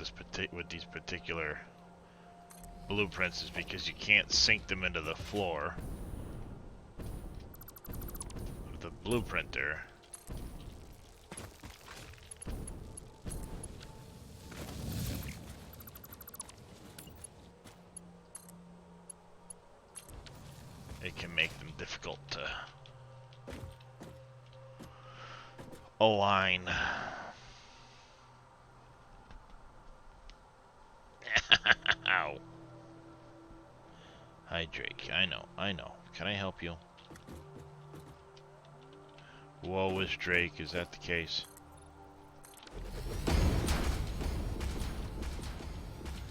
these particular blueprints is because you can't sink them into the floor with the blueprinter. it can make them difficult to align. Ow. Hi, Drake. I know. Can I help you? Woe is Drake. Is that the case?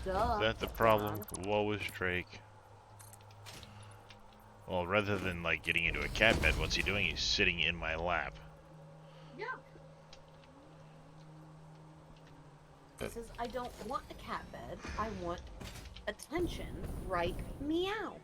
Duh. Is that the problem? Woe is Drake. Well, rather than like getting into a cat bed, what's he doing? He's sitting in my lap. Yeah. He says, I don't want a cat bed. I want attention. Right? Meow.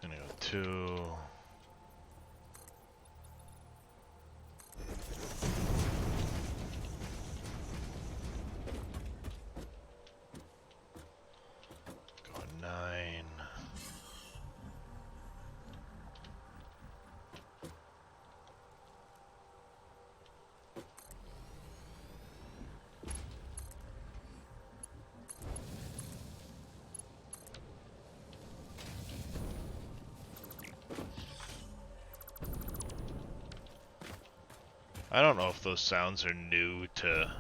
Gonna go 2. Go 9. I don't know if those sounds are new to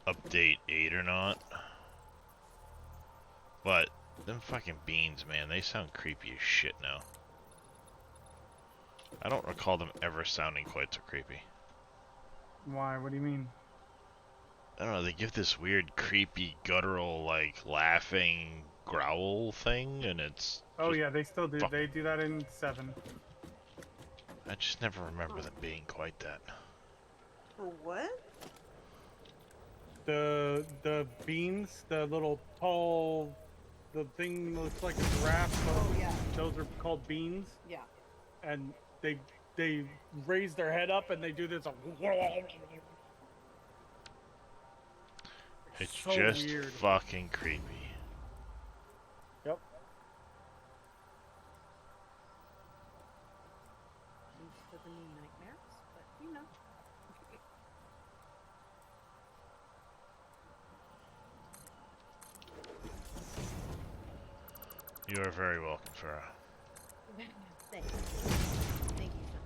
update 8 or not. But them fucking beans, man, they sound creepy as shit now. I don't recall them ever sounding quite so creepy. Why? What do you mean? I don't know, they give this weird creepy guttural like laughing growl thing and it's Oh just- yeah, they still do. fuck. They do that in 7. I just never remember them being quite that. For what? The beans, the little tall, the thing looks like a giraffe. But Oh yeah. those are called beans, Yeah. and they raise their head up and they do this. It's So just weird. fucking creepy. Yep. Used to the new nightmares, but you know. You are very welcome, Farah. Thanks. Thank you, son.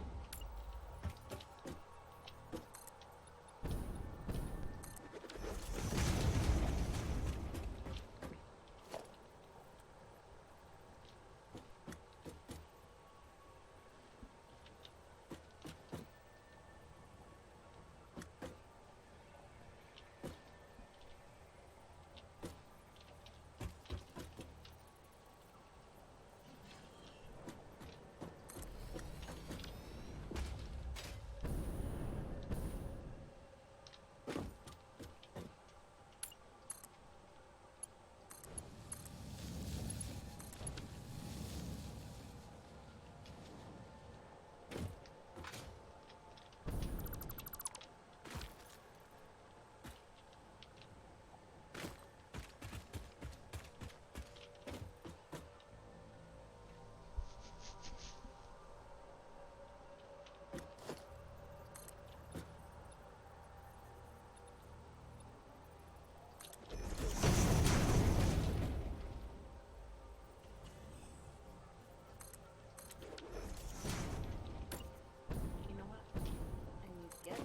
You know what? I need to get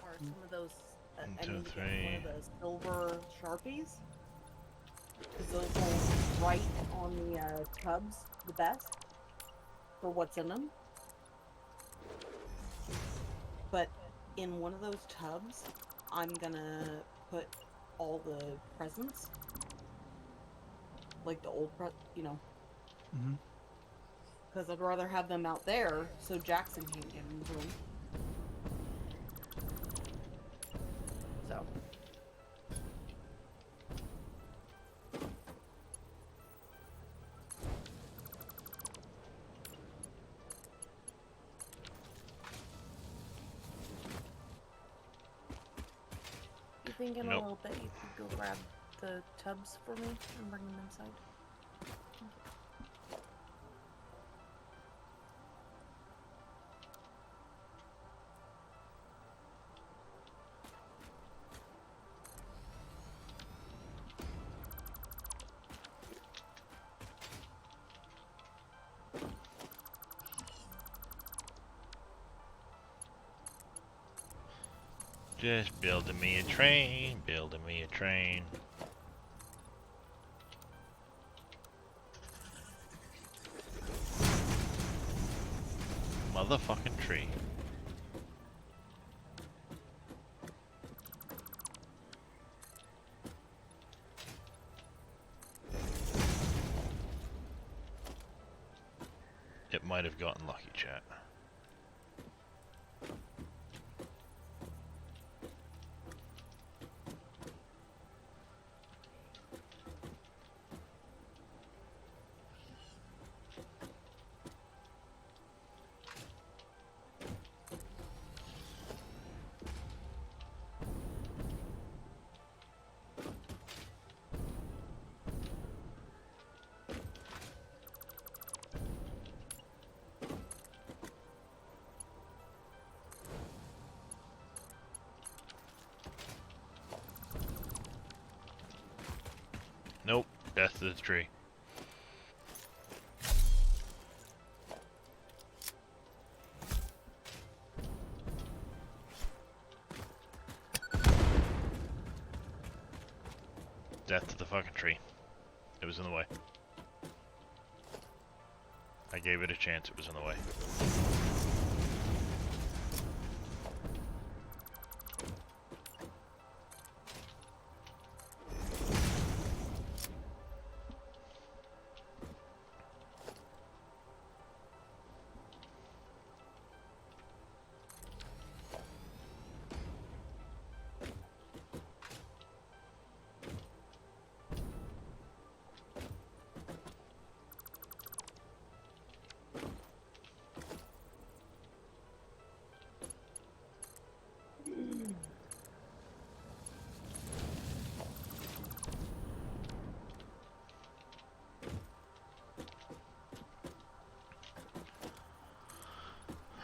are some of those. I 1, need 2, to get 3. one of those silver sharpies. Because those will write on the tubs the best for what's in them. But in one of those tubs, I'm gonna put all the presents, like the old you know. Mhm. Because I'd rather have them out there so Jackson can't get into them. So. think in a Nope. little bit you could go grab the tubs for me and bring them inside. Just building me a train, building me a train. Motherfucking tree. It might have gotten lucky, chat. Nope, death to the tree. Death to the fucking tree. It was in the way. I gave it a chance, it was in the way.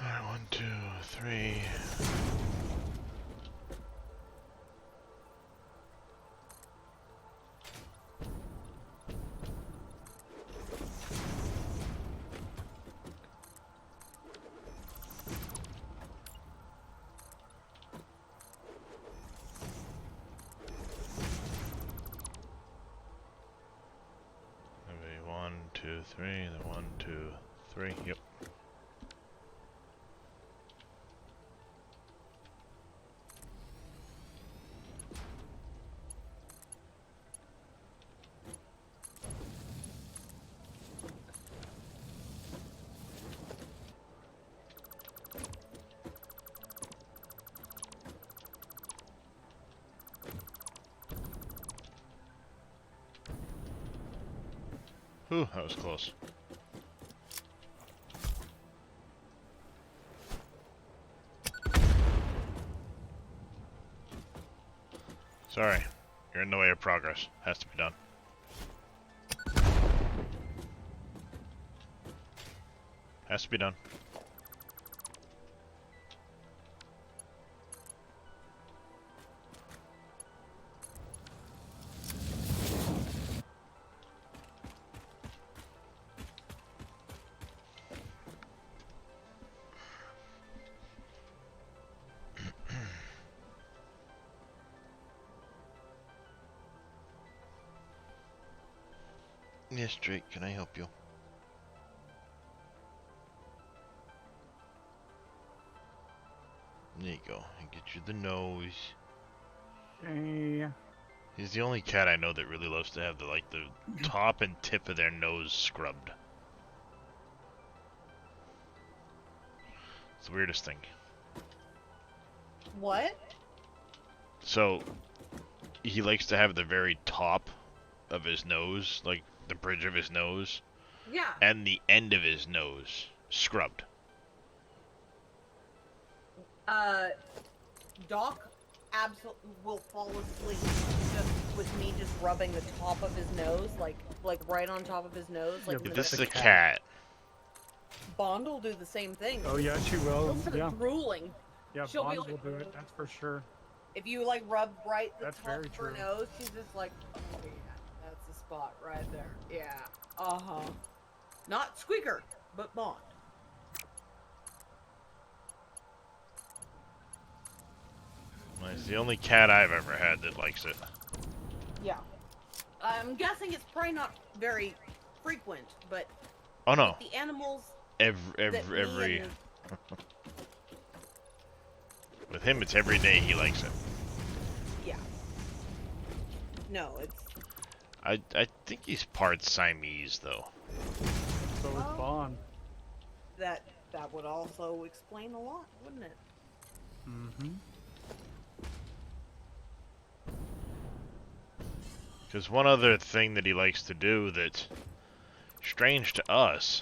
Alright, 1, 2, 3. Maybe 1, 2, 3, then 1, 2, 3. Yep. Whew, that was close. Sorry, you're in the way of progress. Has to be done. Has to be done. Yes, Drake, can I help you? There you go. And get you the nose. Hey. He's the only cat I know that really loves to have the top and tip of their nose scrubbed. It's the weirdest thing. What? So, he likes to have the very top of his nose, like the bridge of his nose, Yeah. and the end of his nose scrubbed. Doc absolutely will fall asleep just with me just rubbing the top of his nose, like right on top of his nose. Like Yeah, but This is that's a a cat. Bond will do the same thing. Oh yeah, she will. She'll start Yeah, drooling. yeah. she'll be Bonds will like- do it. That's for sure. If you like rub right the That's top very of her true. nose, she's just like, oh yeah, that's the spot right there. Yeah. Uh-huh. Not Squeaker, but Bond. Well, he's the only cat I've ever had that likes it. Yeah. I'm guessing it's probably not very frequent, but Oh no, the animals every that me every and- with him it's every day he likes it. yeah. No, it's I think he's part Siamese though. So is Oh. Bond. that would also explain a lot, wouldn't it? Mm-hmm. Because one other thing that he likes to do that's strange to us,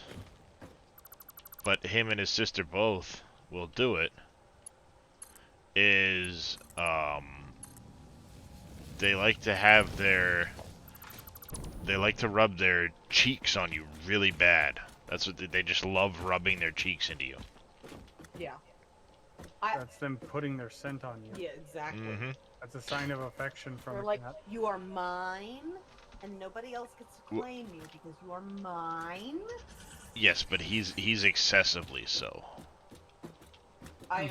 but him and his sister both will do it, is they like to have they like to rub their cheeks on you really bad. That's what they just love, rubbing their cheeks into you. Yeah. That's them putting their scent on you. Yeah, exactly. Mm-hmm. That's a sign of affection from They're a like, cat. you are mine, and nobody else gets to claim you because you are mine. Yes, but he's excessively so. Yeah.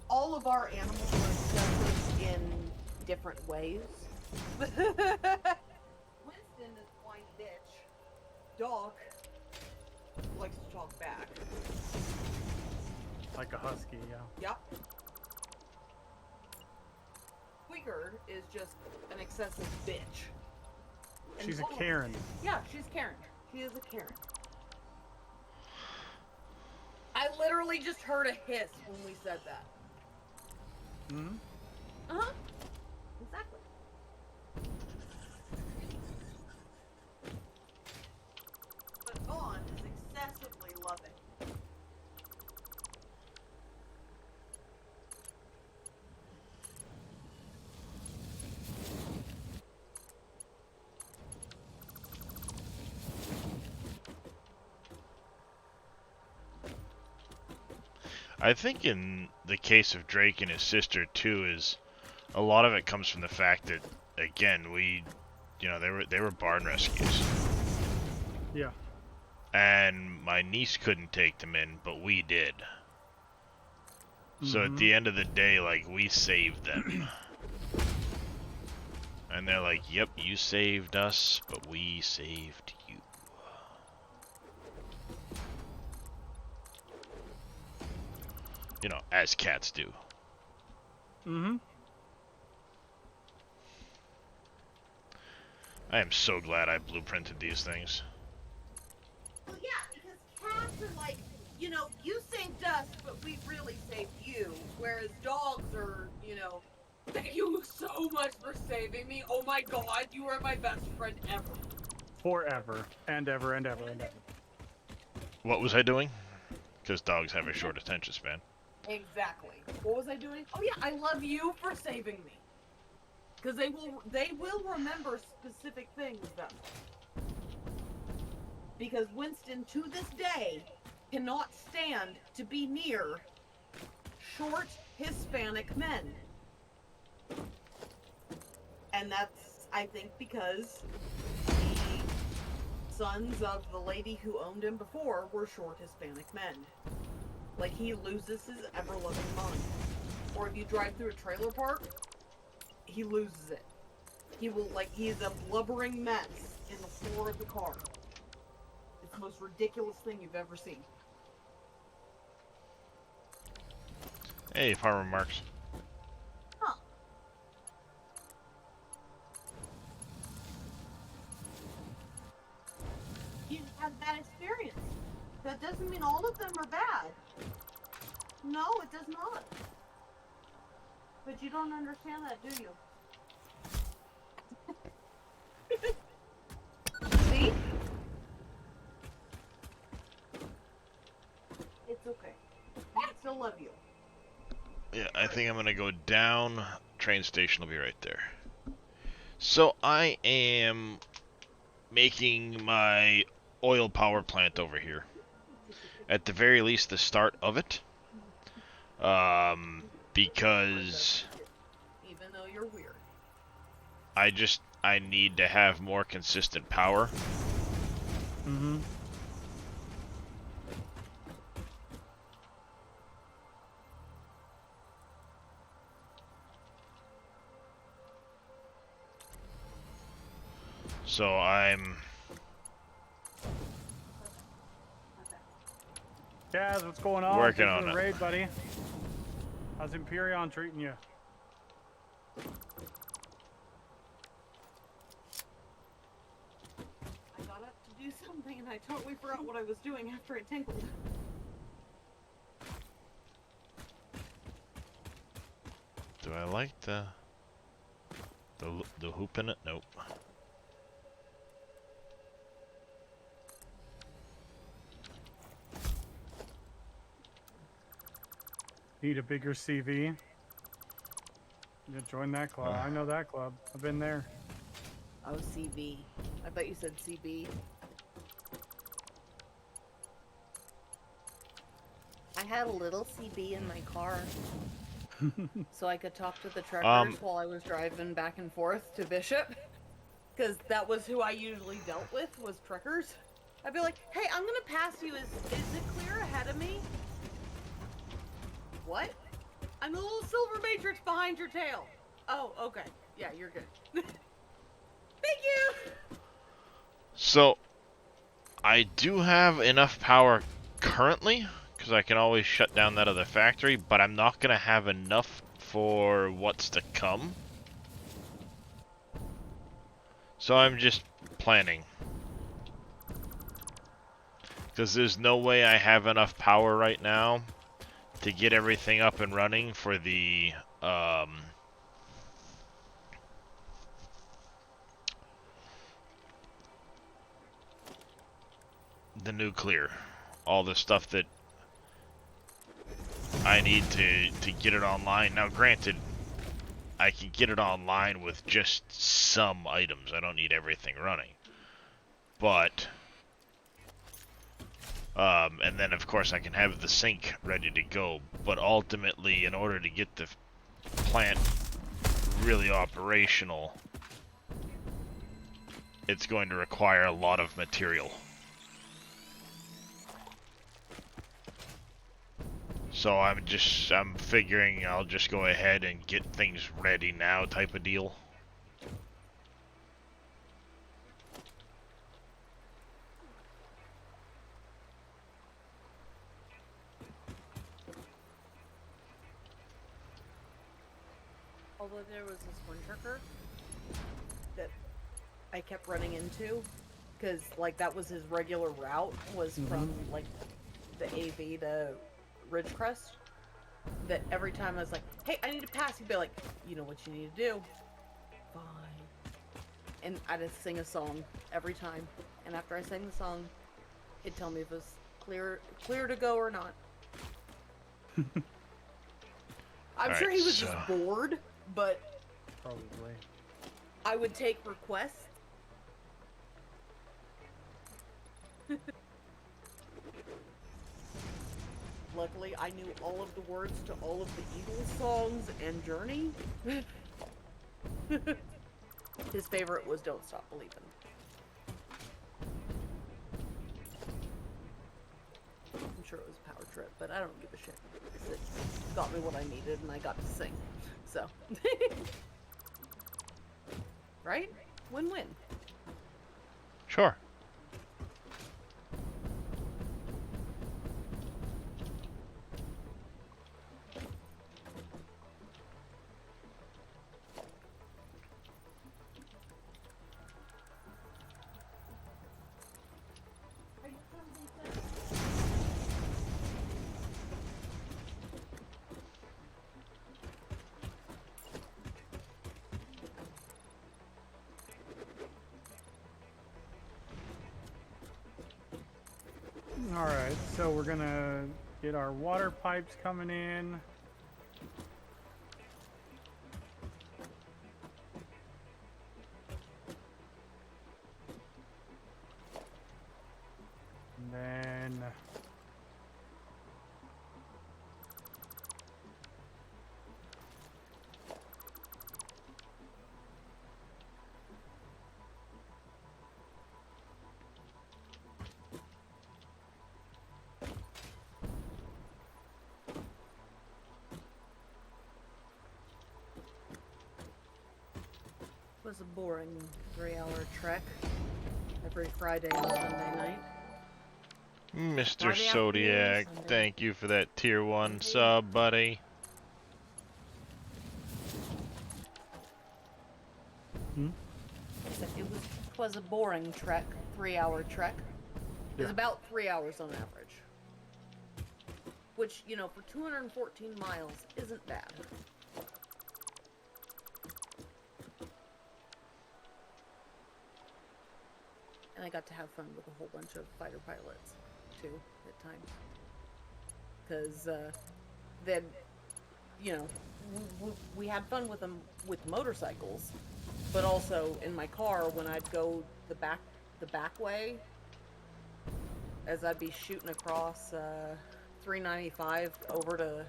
All of our animals are excessive in different ways. Winston is whiny bitch. Dog likes to talk back. Like a husky, yeah. Yep. Squeaker is just an excessive bitch. And She's a Bond- Karen. Yeah, she's Karen. She is a Karen. I literally just heard a hiss when we said that. Mm-hmm. Uh-huh. Exactly. But Vaughn is excessively loving. I think in the case of Drake and his sister too, is a lot of it comes from the fact that, again, they were barn rescues, Yeah. and my niece couldn't take them in, but we did. So at Mhm. the end of the day, like, we saved them. And they're like, yep, you saved us, but we saved you. You know, as cats do. Mm-hmm. I am so glad I blueprinted these things. Well, yeah, because cats are like, you know, you saved us, but we really saved you. Whereas dogs are, you know, thank you so much for saving me. Oh my god, you are my best friend ever. Forever. And ever and ever and ever. What was I doing? Because dogs have a short attention span. Exactly. What was I doing? Oh yeah, I love you for saving me. Because they will remember specific things though. Because Winston, to this day, cannot stand to be near short Hispanic men. And that's, I think, because the sons of the lady who owned him before were short Hispanic men. Like, he loses his ever-loving mind. Or if you drive through a trailer park, he loses it. He will, like, he's a blubbering mess in the floor of the car. It's the most ridiculous thing you've ever seen. Hey, Farmer Marks. Huh. You had bad experience. That doesn't mean all of them are bad. No, it does not. But you don't understand that, do you? See? It's okay. I still love you. Yeah, I think I'm gonna go down. Train station will be right there. So I am making my oil power plant over here. At the very least, the start of it. Because Even though you're weird. I need to have more consistent power. Mm-hmm. So I'm Kaz, what's going on? Working Thanks on for the it. raid, buddy. How's Imperion treating you? I got up to do something and I totally forgot what I was doing after it tinkled. Do I like the hoop in it? Nope. Need a bigger CV? Yeah, join that club. I know that club. I've been there. Oh, CB. I thought you said CB. I had a little CB in my car. So I could talk to the truckers while I was driving back and forth to Bishop. Because that was who I usually dealt with, was truckers. I'd be like, hey, I'm gonna pass you. Is it clear ahead of me? What? I'm the little silver matrix behind your tail. Oh, okay. Yeah, you're good. Thank you! So I do have enough power currently, because I can always shut down that other factory, but I'm not going to have enough for what's to come. So I'm just planning. Because there's no way I have enough power right now to get everything up and running for the nuclear. All the stuff that I need to get it online. Now granted, I can get it online with just some items. I don't need everything running. But and then of course I can have the sink ready to go. But ultimately, in order to get the plant really operational, it's going to require a lot of material. So I'm figuring I'll just go ahead and get things ready now type of deal. Although there was this one trucker that I kept running into, because like that was his regular route, was from like the AV to Ridgecrest. That every time I was like, hey, I need to pass, he'd be like, you know what you need to do? Fine. And I'd just sing a song every time. And after I sang the song, he'd tell me if it was clear to go or not. I'm sure he was just bored, but Probably. I would take requests. Luckily, I knew all of the words to all of the Eagles songs and Journey. His favorite was Don't Stop Believin'. I'm sure it was a power trip, but I don't give a shit. It got me what I needed and I got to sing. So. Right? Win-win. Sure. Alright, so we're gonna get our water pipes coming in. was a boring 3-hour trek every Friday and Sunday night. Mr. Friday afternoon, Zodiac, Sunday. thank you for that tier 1 sub, buddy. It was a boring trek, 3-hour trek. It was Yeah. about 3 hours on average. Which, you know, for 214 miles isn't bad. And I got to have fun with a whole bunch of fighter pilots, too, at times. Because, then, you know, we had fun with them with motorcycles, but also in my car when I'd go the back way, as I'd be shooting across 395 over to,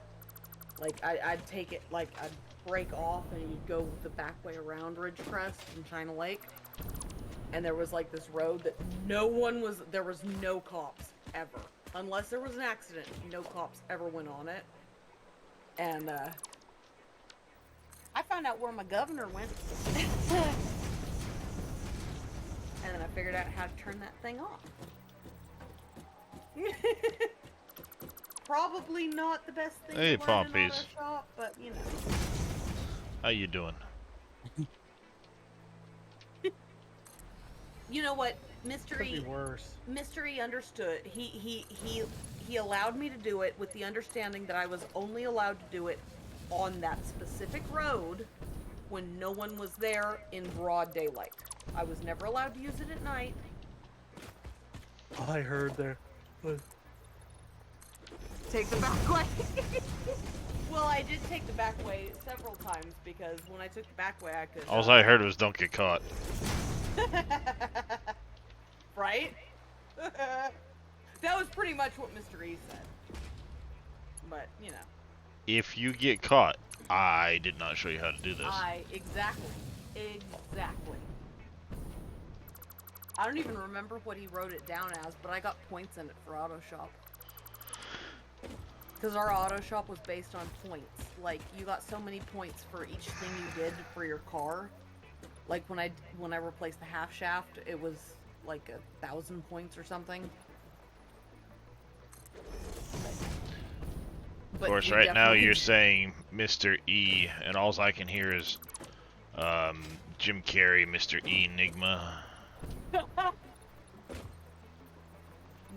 like, I'd take it, like, I'd break off and you'd go the back way around Ridgecrest and China Lake, and there was like this road that there was no cops ever, unless there was an accident. No cops ever went on it, and I found out where my governor went. And then I figured out how to turn that thing off. Probably not the best thing Hey, to learn in Pompies. auto shop, but you know. How you doing? You know what, Could be Mystery worse. Mystery understood. He allowed me to do it with the understanding that I was only allowed to do it on that specific road when no one was there in broad daylight. I was never allowed to use it at night. All I heard there was Take the back way. Well, I did take the back way several times because when I took the back way, I could. All I heard was don't get caught. Right? That was pretty much what Mr. E said. But, you know. If you get caught, I did not show you how to do this. Exactly. I don't even remember what he wrote it down as, but I got points in it for auto shop. Because our auto shop was based on points. Like, you got so many points for each thing you did for your car. Like, when I replaced the half shaft, it was like 1,000 points or something. Of course, right now you're saying Mr. E, and all I can hear is Jim Carrey, Mr. E Enigma.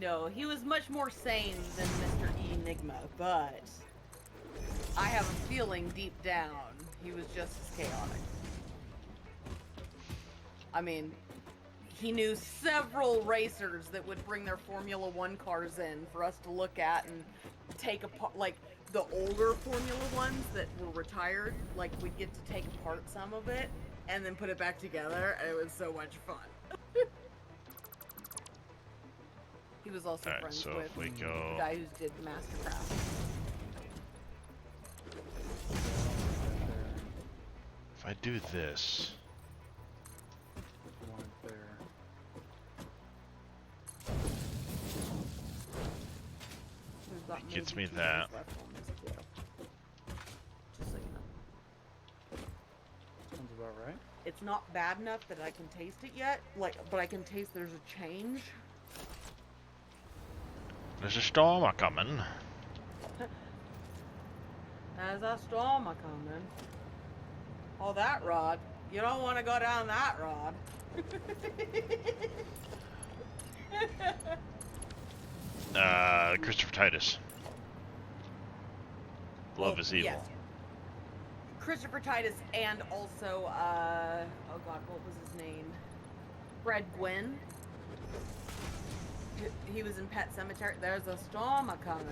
No, he was much more sane than Mr. E Enigma, but I have a feeling deep down he was just as chaotic. I mean, he knew several racers that would bring their Formula One cars in for us to look at and take apart, like the older Formula Ones that were retired, like we'd get to take apart some of it and then put it back together, and it was so much fun. He was also Alright, friends so with if we the go... guy who did Mastercraft. If I do this... one there. We've got It gets maybe me 2 that. days left on this queue. Just so you know. Sounds about right. It's not bad enough that I can taste it yet, but I can taste there's a change. There's a storm a-coming. There's a storm a-coming. Oh, that rod. You don't want to go down that rod. Christopher Titus. Love is evil. Yes. Christopher Titus and also, oh god, what was his name? Fred Gwynn. He was in Pet Cemetery. There's a storm a-coming.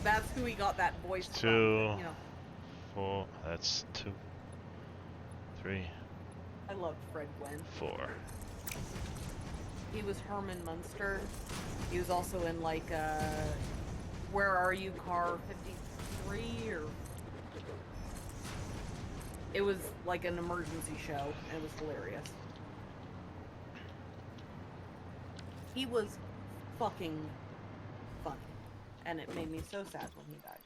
That's who he got that voice from. 2, You know, 4, that's 2, 3, I loved Fred Gwynn. 4. He was Herman Munster. He was also in like Where Are You, Car 53 or it was like an emergency show and it was hilarious. He was fucking funny and it made me so sad when he died.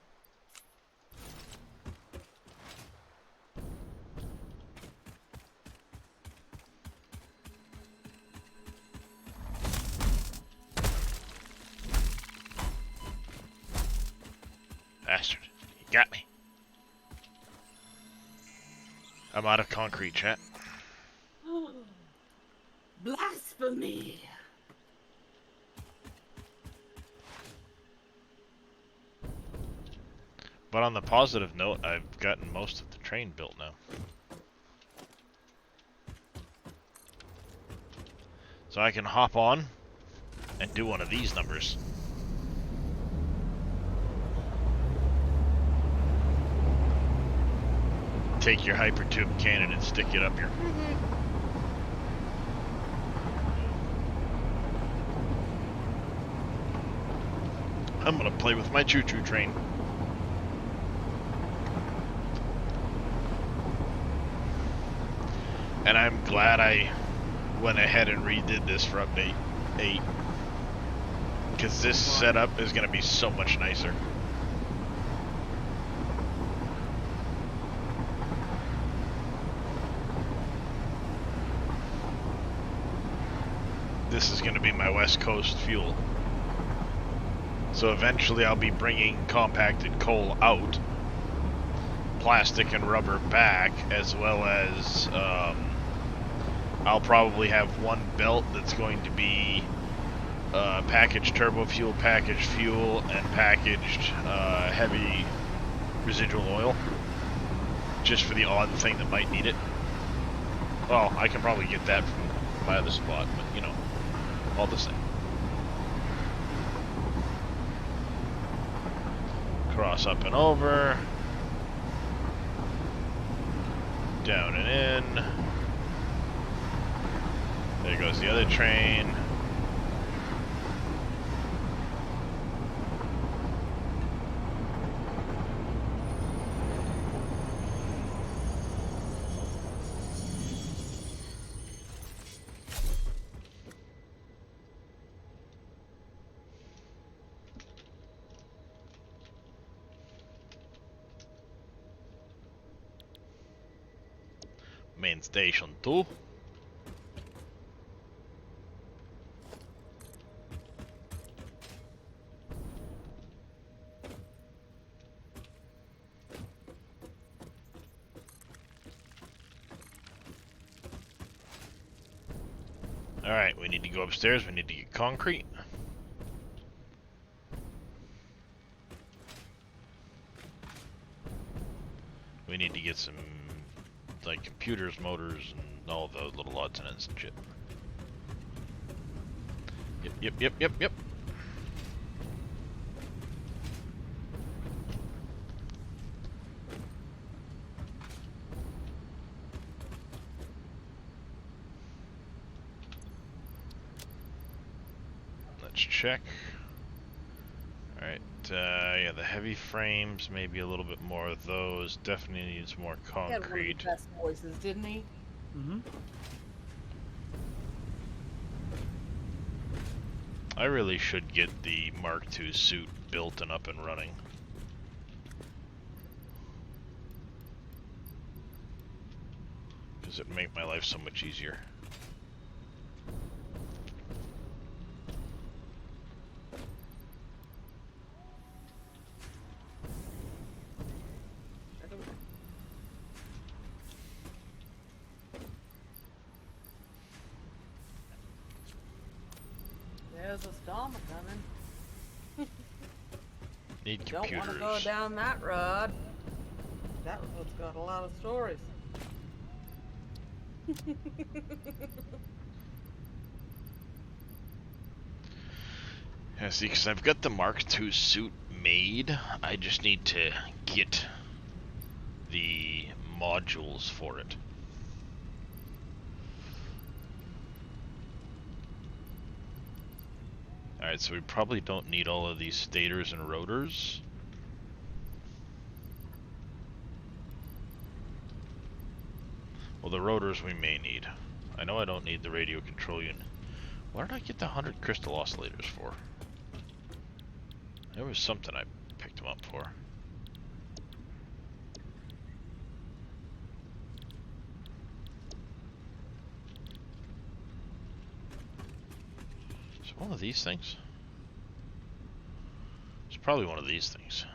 Got me. I'm out of concrete, chat. Blasphemy. But on the positive note, I've gotten most of the train built now. So I can hop on and do one of these numbers. Take your hypertube cannon and stick it up your... I'm gonna play with my choo-choo train. And I'm glad I went ahead and redid this for update 8. Because this setup is gonna be so much nicer. This is gonna be my West Coast fuel. So eventually I'll be bringing compacted coal out, plastic and rubber back, as well as I'll probably have one belt that's going to be packaged turbo fuel, packaged fuel, and packaged heavy residual oil, just for the odd thing that might need it. Well, I can probably get that from my other spot, but you know, all the same. Cross up and over, down and in. There goes the other train. Main station 2. Alright, we need to go upstairs, we need to get concrete. We need to get some, like, computers, motors, and all the little odds and ends and shit. Yep. Let's check. Alright, yeah, the heavy frames, maybe a little bit more of those. Definitely needs more He had one of the concrete. best voices, didn't he? Mm-hmm. I really should get the Mark II suit built and up and running. Because it'd make my life so much easier. There's a storm coming. Need Don't want computers. to go down that road. That road's got a lot of stories. Yeah, see, because I've got the Mark II suit made. I just need to get the modules for it. Alright, so we probably don't need all of these stators and rotors. Well, the rotors we may need. I know I don't need the radio control unit. What did I get the 100 crystal oscillators for? There was something I picked them up for. Is it one of these things? It's probably one of these things.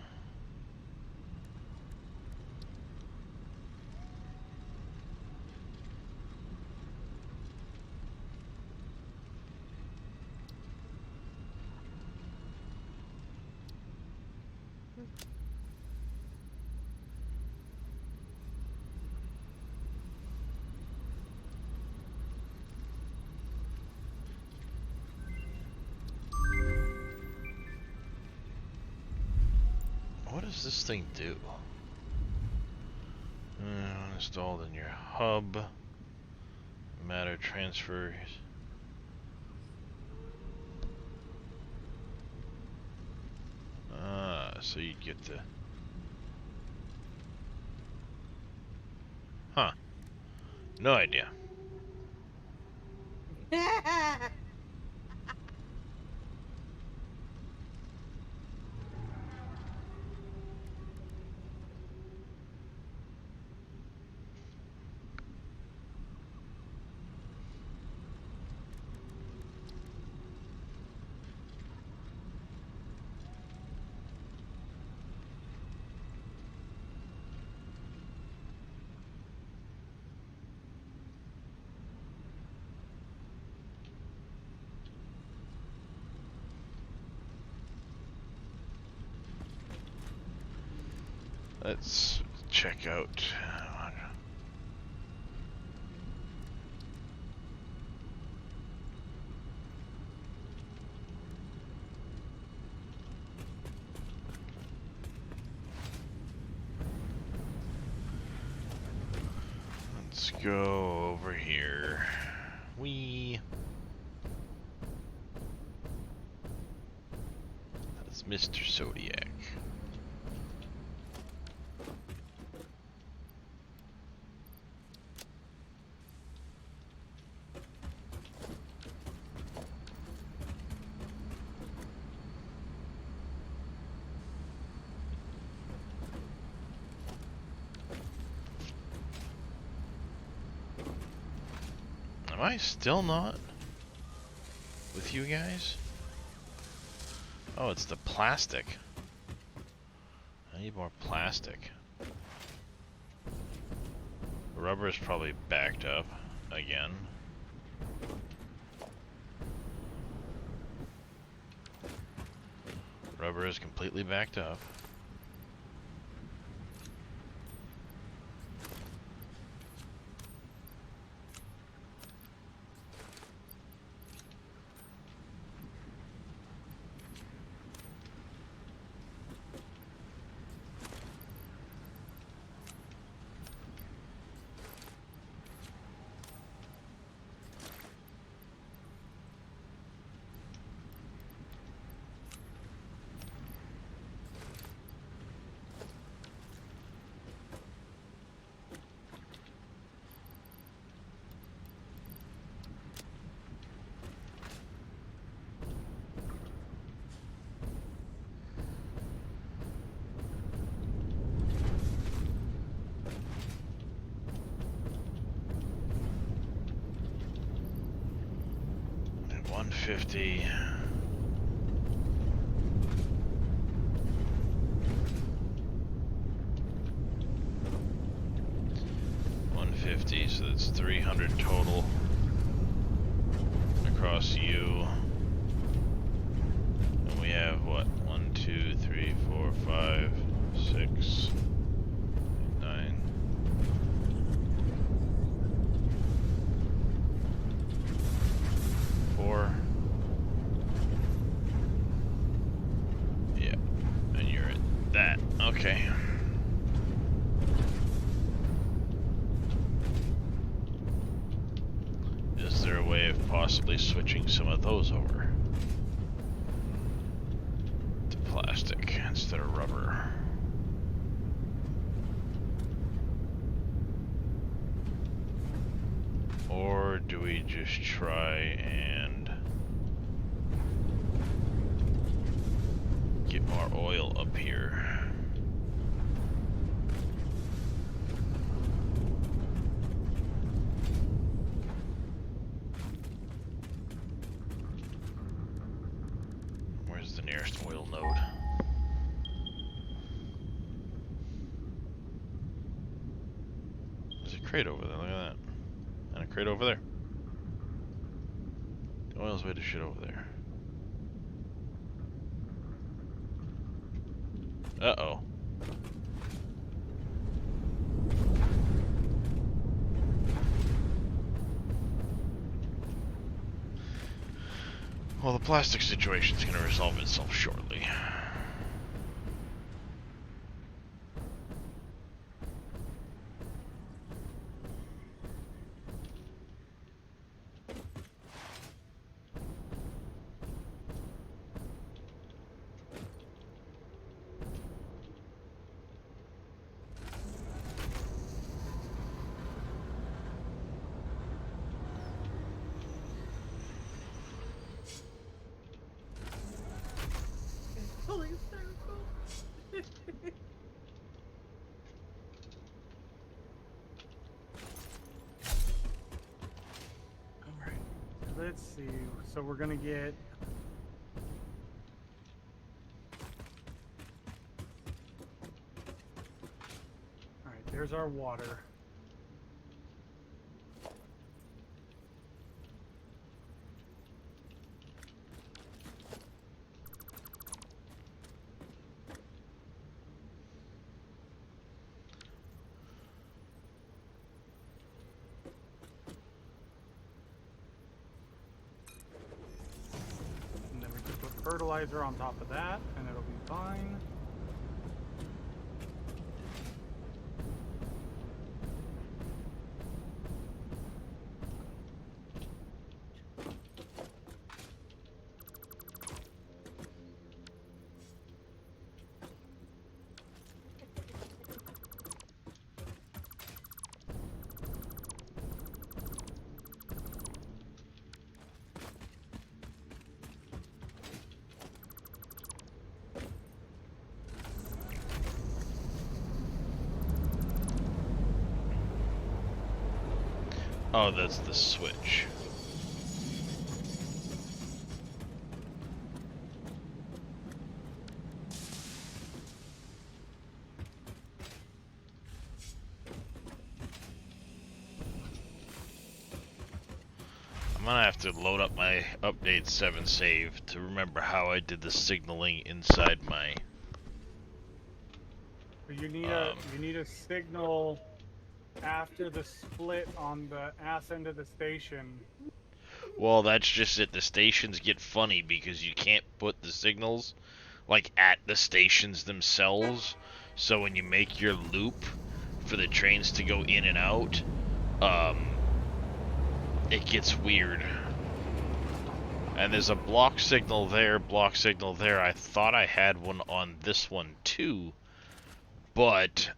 does this thing do? Installed in your hub. Matter transfers. So you get the... Huh. No idea. Let's check out. Let's go over here. That's Mr. Zodiac. Am I still not with you guys? Oh, it's the plastic. I need more plastic. The rubber is probably backed up again. Rubber is completely backed up. At 150. So that's 300 total across you. And we have what? 1, 2, 3, 4, 5, 6, 9. Yeah, and you're at that. Okay. Is there a way of possibly switching some of those over to plastic instead of rubber? Or do we just try and get more oil up here? Where's the nearest oil node? There's a crate over there, look at that. And a crate over there. The oil's way to shit over there. Uh-oh. Well, the plastic situation's gonna resolve itself shortly. let's see. So we're gonna get. All right, there's our water. And then we can put fertilizer on top of that, and it'll be fine. Oh, that's the switch. I'm gonna have to load up my update 7 save to remember how I did the signaling inside my. You need a signal after the split on the ass end of the station. Well, that's just it. The stations get funny because you can't put the signals like at the stations themselves. So when you make your loop for the trains to go in and out, it gets weird. And there's a block signal there, block signal there. I thought I had one on this one too, but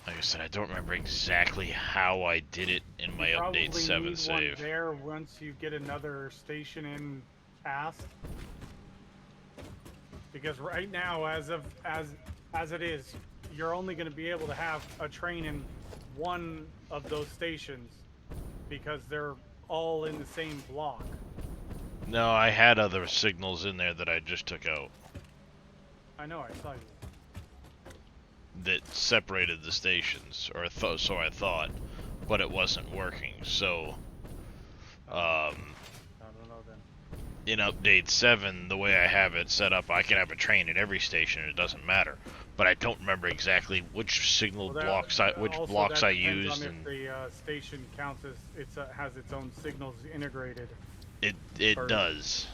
like I said, I don't remember exactly how I did it in my Probably update 7 need save. one there once you get another station in past. Because right now, as it is, you're only going to be able to have a train in one of those stations because they're all in the same block. No, I had other signals in there that I just took out I know, I saw you. that separated the stations, or so I thought, but it wasn't working. So, I don't know then. in update 7, the way I have it set up, I can have a train at every station. It doesn't matter. But I don't remember exactly which signal Well, that- blocks which also blocks that I depends used, on and if the station counts as has its own signals integrated. it or- does.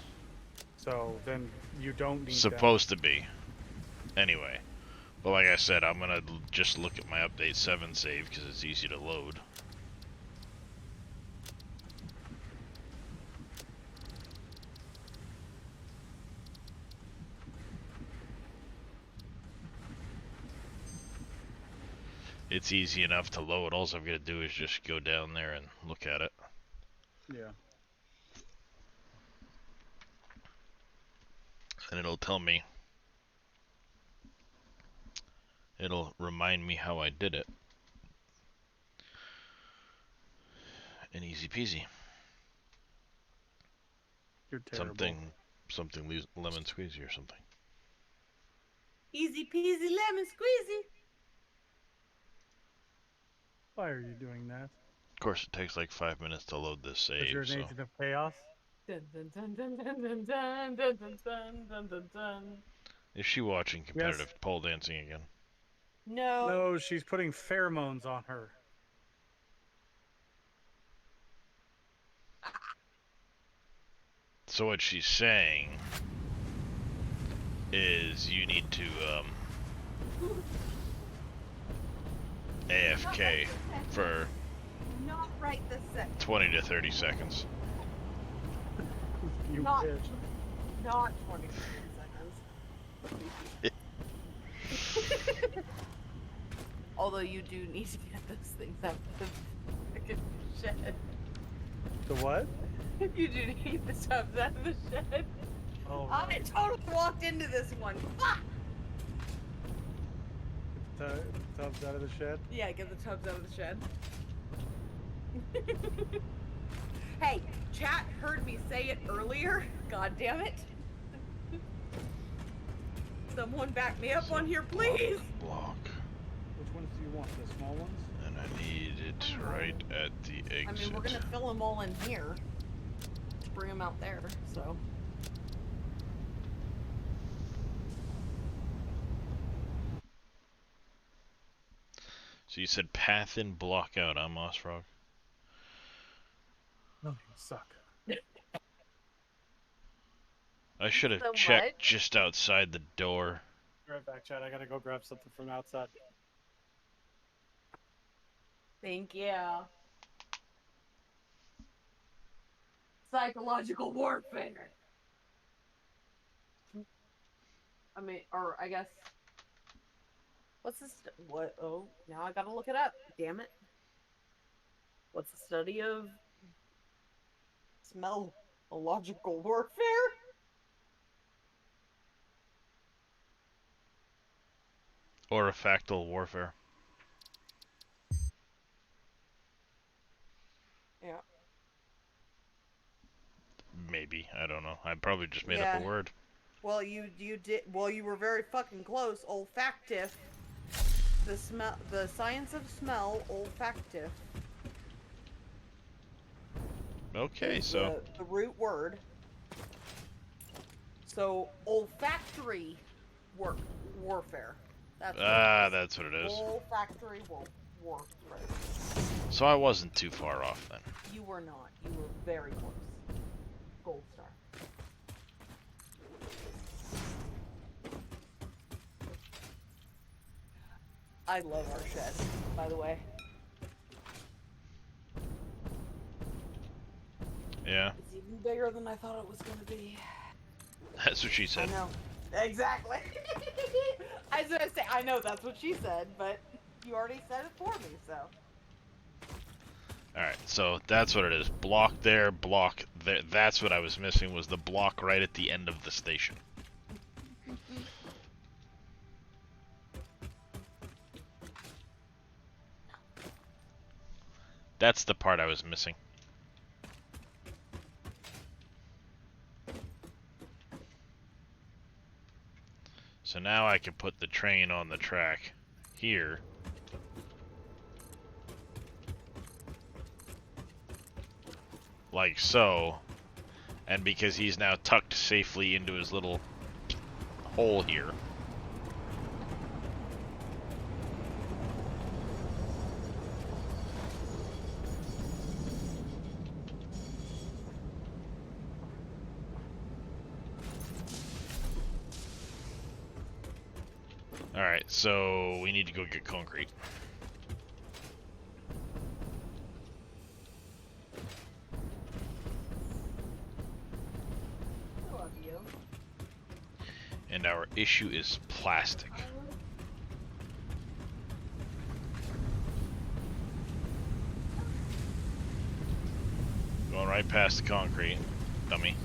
So then you don't need Supposed to be. Anyway, but like I said, I'm gonna just look at my update 7 save because it's easy to load. It's easy enough to load. All I've got to do is just go down there and look at it. that. Yeah. And it'll tell me. It'll remind me how I did it. And easy peasy. You're terrible. Something lemon squeezy or something. Easy peasy lemon squeezy. Why are you doing that? Of course, it takes like 5 minutes to load this Because save, you're an so. agent of chaos? Dun dun dun dun dun dun dun dun dun dun dun dun dun. Is she watching competitive pole dancing again? No. No, she's putting pheromones on her. So what she's saying is you need to AFK for Not right this second. 20 to 30 seconds. You Not- bitch. Not 20 seconds. Although you do need to get those things out of the freaking shed. The what? You do need the tubs out of the shed. Oh, I totally walked into this one. Fuck! the tubs out of the shed. Yeah, get the tubs out of the shed. Hey, chat heard me say it earlier. God damn it. Someone back me up on here, please. Block. Which ones do you want? The small ones? And I need it right at the exit. I mean, we're gonna fill them all in here. Bring them out there, so. So you said path in, block out, huh, Moss Frog? No, you suck. I should have So checked what? just outside the door. Be right back, Chad. I gotta go grab something from outside. Thank you. Psychological warfare. I mean, or I guess. What's this? What? Oh, now I gotta look it up. Damn it. What's the study of smell-logical warfare? Or a fractal warfare. Yeah. Maybe. I don't know. I probably just made up Yeah. a word. Well, you did. Well, you were very fucking close. Olfactive. The science of smell. Olfactive. Okay, is so. the root word. So olfactory warfare. That's what it is. That's what it is. Olfactory warfare. So I wasn't too far off then. You were not. You were very close. Gold star. I love our shed, by the way. Yeah, It's even bigger than I thought it was gonna be. that's what she said. I know. Exactly. I was gonna say, I know that's what she said, but you already said it for me, so. Alright, so that's what it is. Block there, block there. That's what I was missing, was the block right at the end of the station. That's the part I was missing. So now I can put the train on the track here. Like so. And because he's now tucked safely into his little hole here. Alright, so we need to go get concrete. I love you. And our issue is plastic. Going right past the concrete, dummy.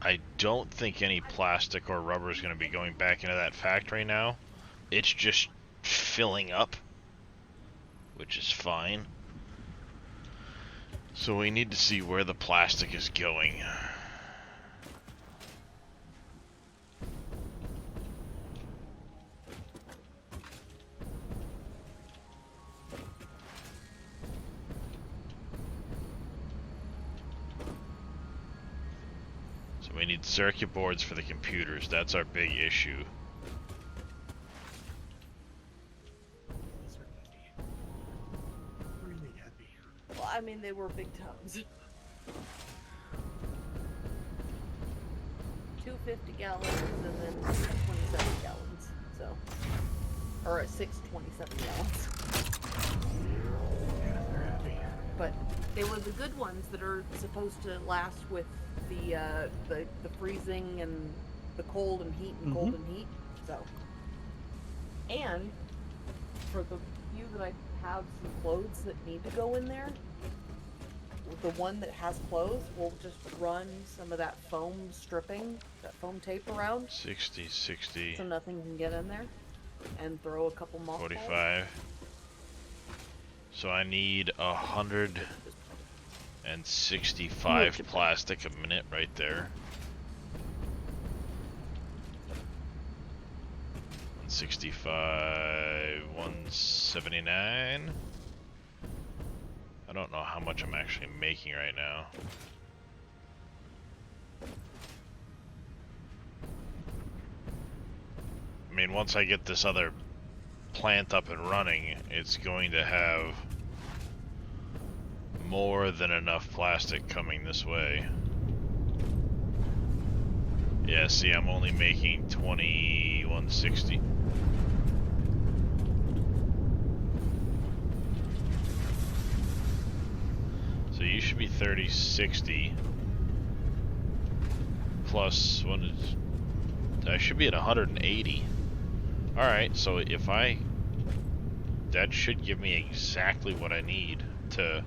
I don't think any plastic or rubber is going to be going back into that factory now. It's just filling up, which is fine. So we need to see where the plastic is going. So we need circuit boards for the computers. That's our big issue. These are heavy. Really heavy. Well, I mean, they were big tubs. 250 gallons and then 27 gallons, so. Or a 627 gallons. Yeah, they're heavy. But they were the good ones that are supposed to last with the freezing and the cold and heat and cold and heat. So, and for the few that I have some clothes that need to go in there, the one that has clothes will just run some of that foam stripping, that foam tape around, 60, 60, so nothing can get in there, and throw a couple mothballs. 45. So I need 165 plastic a minute right there. 165, 179. I don't know how much I'm actually making right now. I mean, once I get this other plant up and running, it's going to have more than enough plastic coming this way. Yeah, see, I'm only making 2160. So you should be 3060 plus one is, I should be at 180. Alright, so if that should give me exactly what I need to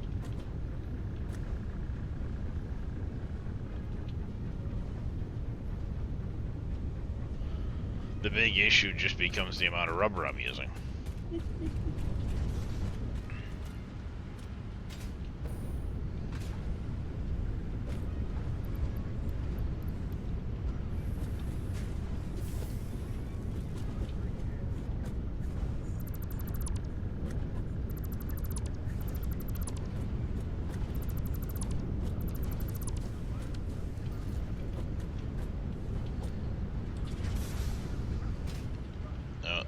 the big issue just becomes the amount of rubber I'm using.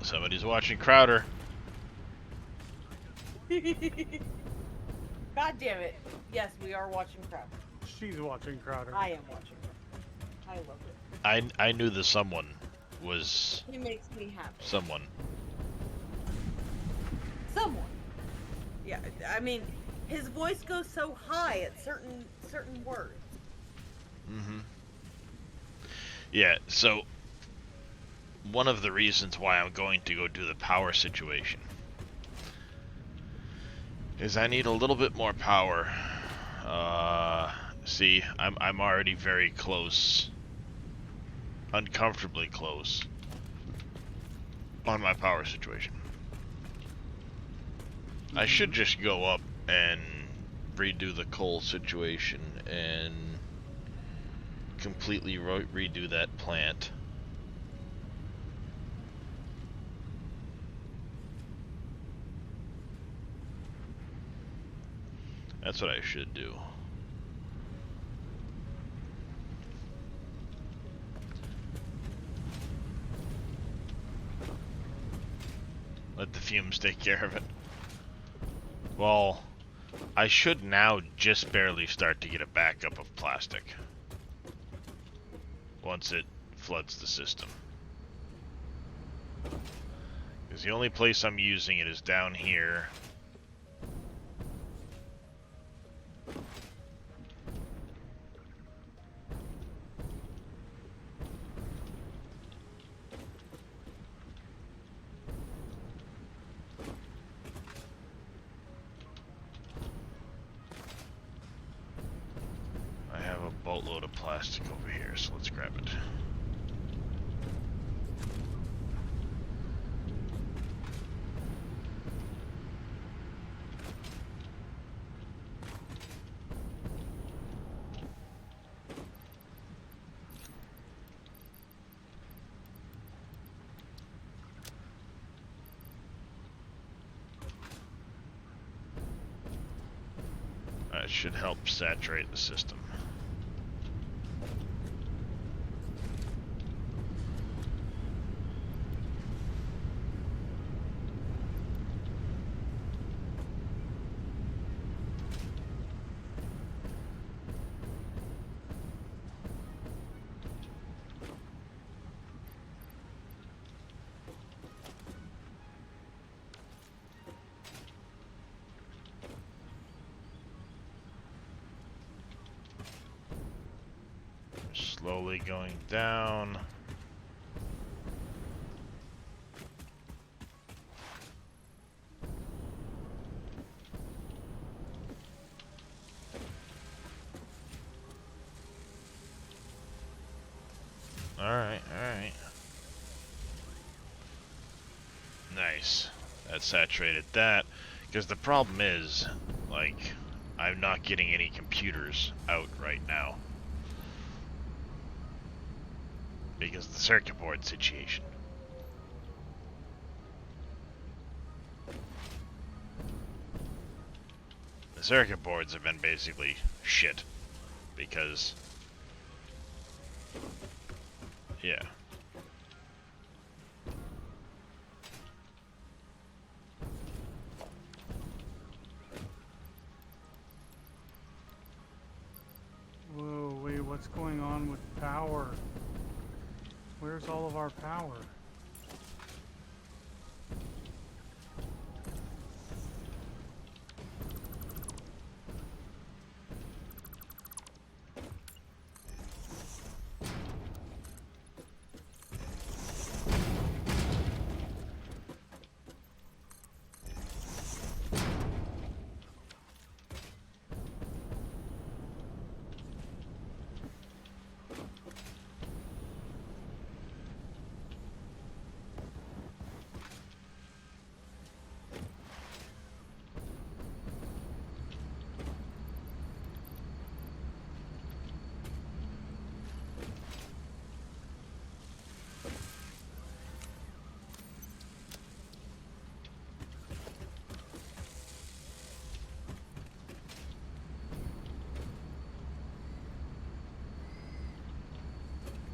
Somebody's watching Crowder. God damn it. Yes, we are watching Crowder. She's watching Crowder. I am watching Crowder. I love it. I knew the someone was He makes me happy. someone. Someone. Yeah, I mean, his voice goes so high at certain words. Mm-hmm. Yeah, so one of the reasons why I'm going to go do the power situation is I need a little bit more power. See, I'm already very close, uncomfortably close on my power situation. I should just go up and redo the coal situation and completely redo that plant. That's what I should do. Let the fumes take care of it. Well, I should now just barely start to get a backup of plastic once it floods the system. Because the only place I'm using it is down here. I have a boatload of plastic over here, so let's grab it. That should help saturate the system. slowly going down. Alright, alright. Nice. That saturated that. Because the problem is, like, I'm not getting any computers out right now. Because of the circuit board situation. The circuit boards have been basically shit. Because... yeah. Whoa, wait, what's going on with power? Where's all of our power?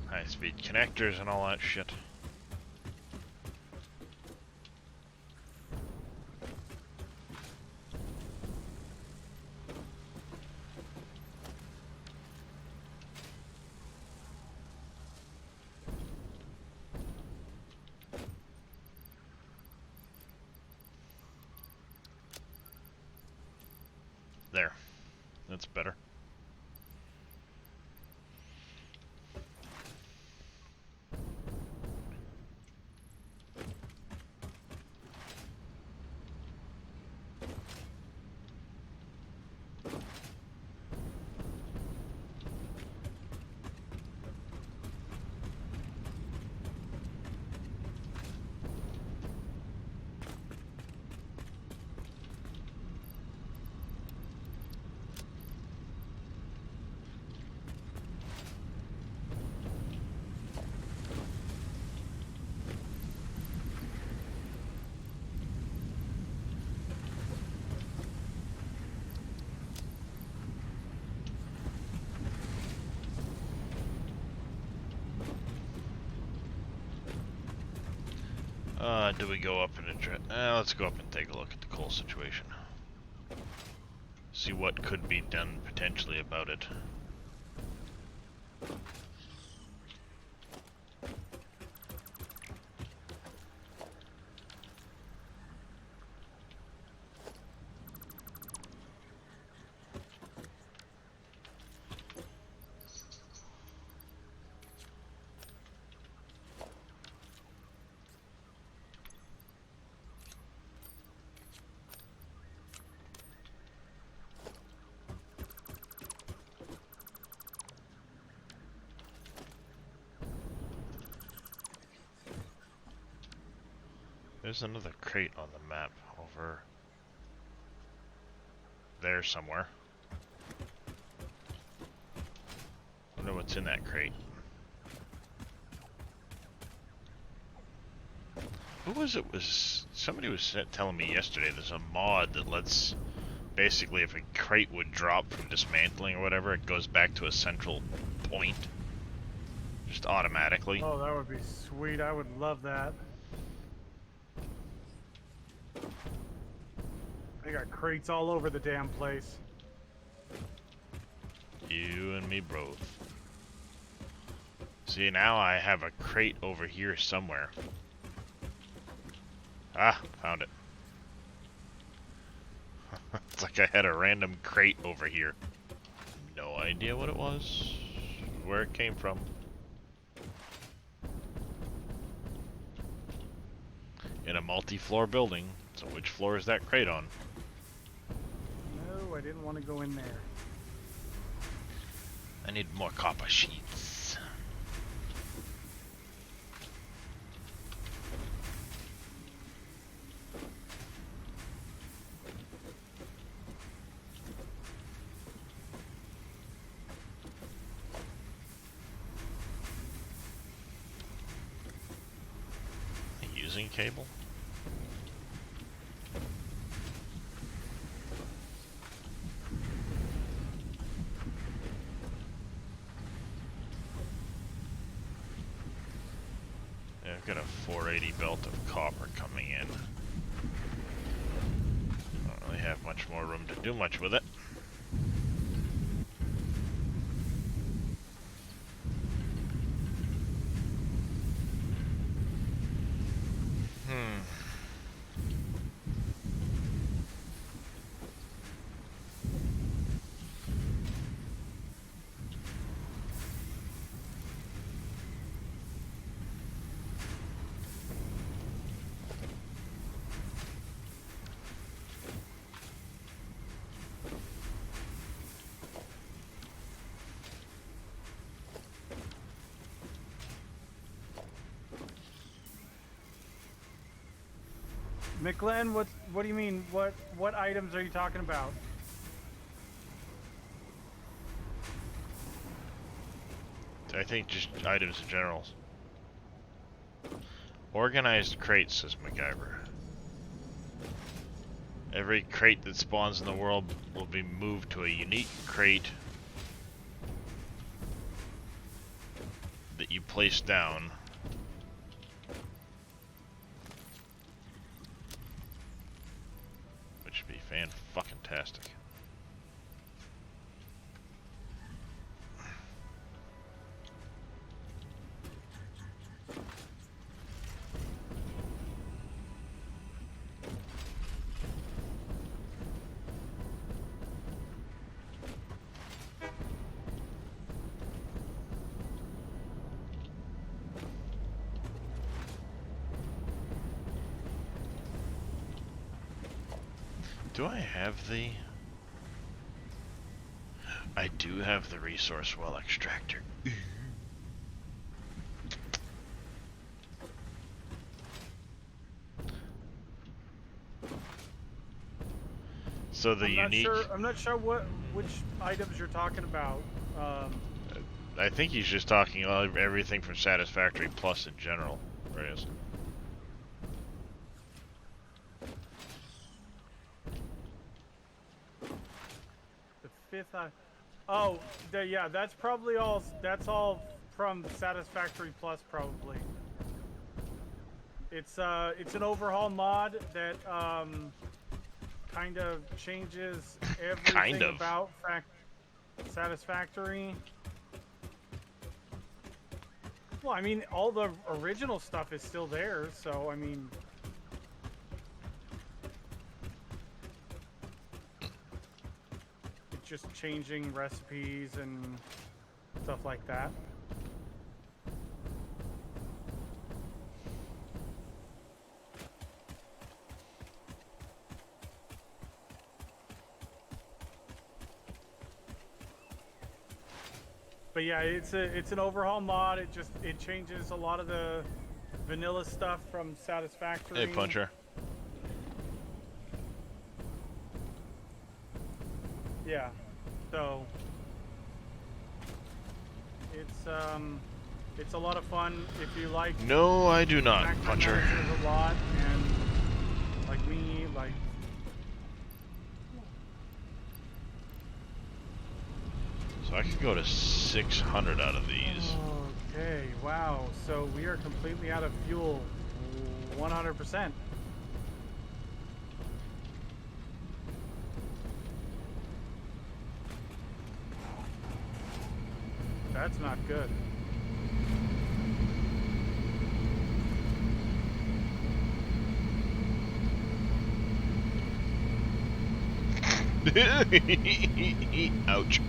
High-speed connectors and all that shit. There. That's better. Do we go up and address... let's go up and take a look at the coal situation. See what could be done potentially about it. There's another crate on the map over there somewhere. Wonder what's in that crate. Who was it? Somebody was telling me yesterday there's a mod that lets basically if a crate would drop from dismantling or whatever, it goes back to a central point just automatically. Oh, that would be sweet. I would love that. They got crates all over the damn place. You and me both. See, now I have a crate over here somewhere. Ah, found it. It's like I had a random crate over here. No idea what it was. where it came from. In a multi-floor building. So which floor is that crate on? No, I didn't want to go in there. I need more copper sheets. Using cable? Yeah, I've got a 480 belt of copper coming in. Don't really have much more room to do much with it. McGlenn, what do you mean? What items are you talking about? I think just items in general. Organized crates, says MacGyver. Every crate that spawns in the world will be moved to a unique crate that you place down. Which would be fan-fucking-tastic. Do I have the... I do have the resource well extractor. So the unique... I'm not sure which items you're talking about. I think he's just talking about everything from Satisfactory Plus in general. Where is it? Fifth oh, yeah, that's probably all. That's all from Satisfactory Plus, probably. It's an overhaul mod that kind of changes everything about Satisfactory. Well, I mean, all the original stuff is still there, so I mean. Just changing recipes and stuff like that. But yeah, it's an overhaul mod. It changes a lot of the vanilla stuff from Satisfactory. Hey, Puncher. Yeah, so it's a lot of fun if you like. No, I do not, Puncher. A lot, and like me, like. So I could go to 600 out of these. Okay, wow. So we are completely out of fuel, 100%. That's not good. Ouch.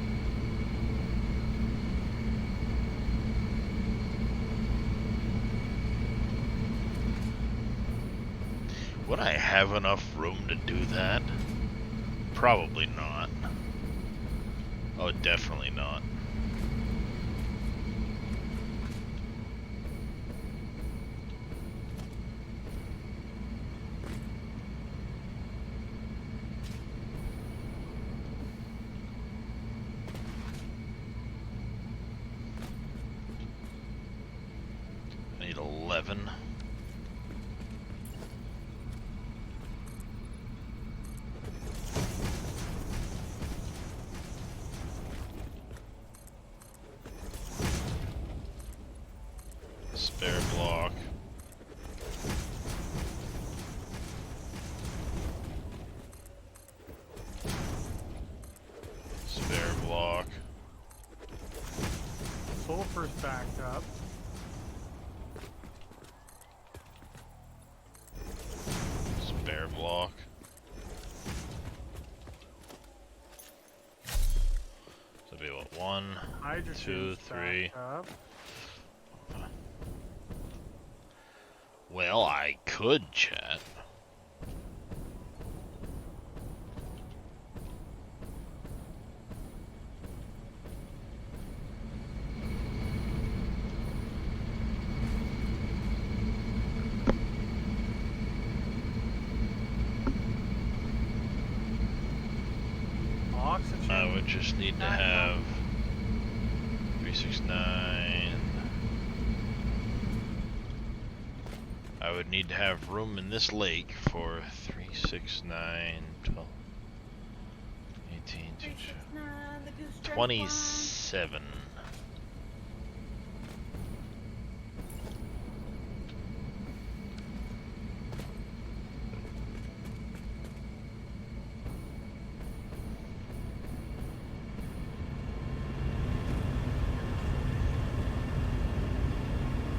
have enough room to do that? Probably not. Oh, definitely not. I need 11. Spare block. Spare block. Sulfur's backed up. Spare block. So be what? 1, Hydrogen's 2, 3. backed up. Well, I could chat. Oxygen. I would just need to have 369. I would need to have room in this lake for 369, 12, 18, 369, the goose dragon 27.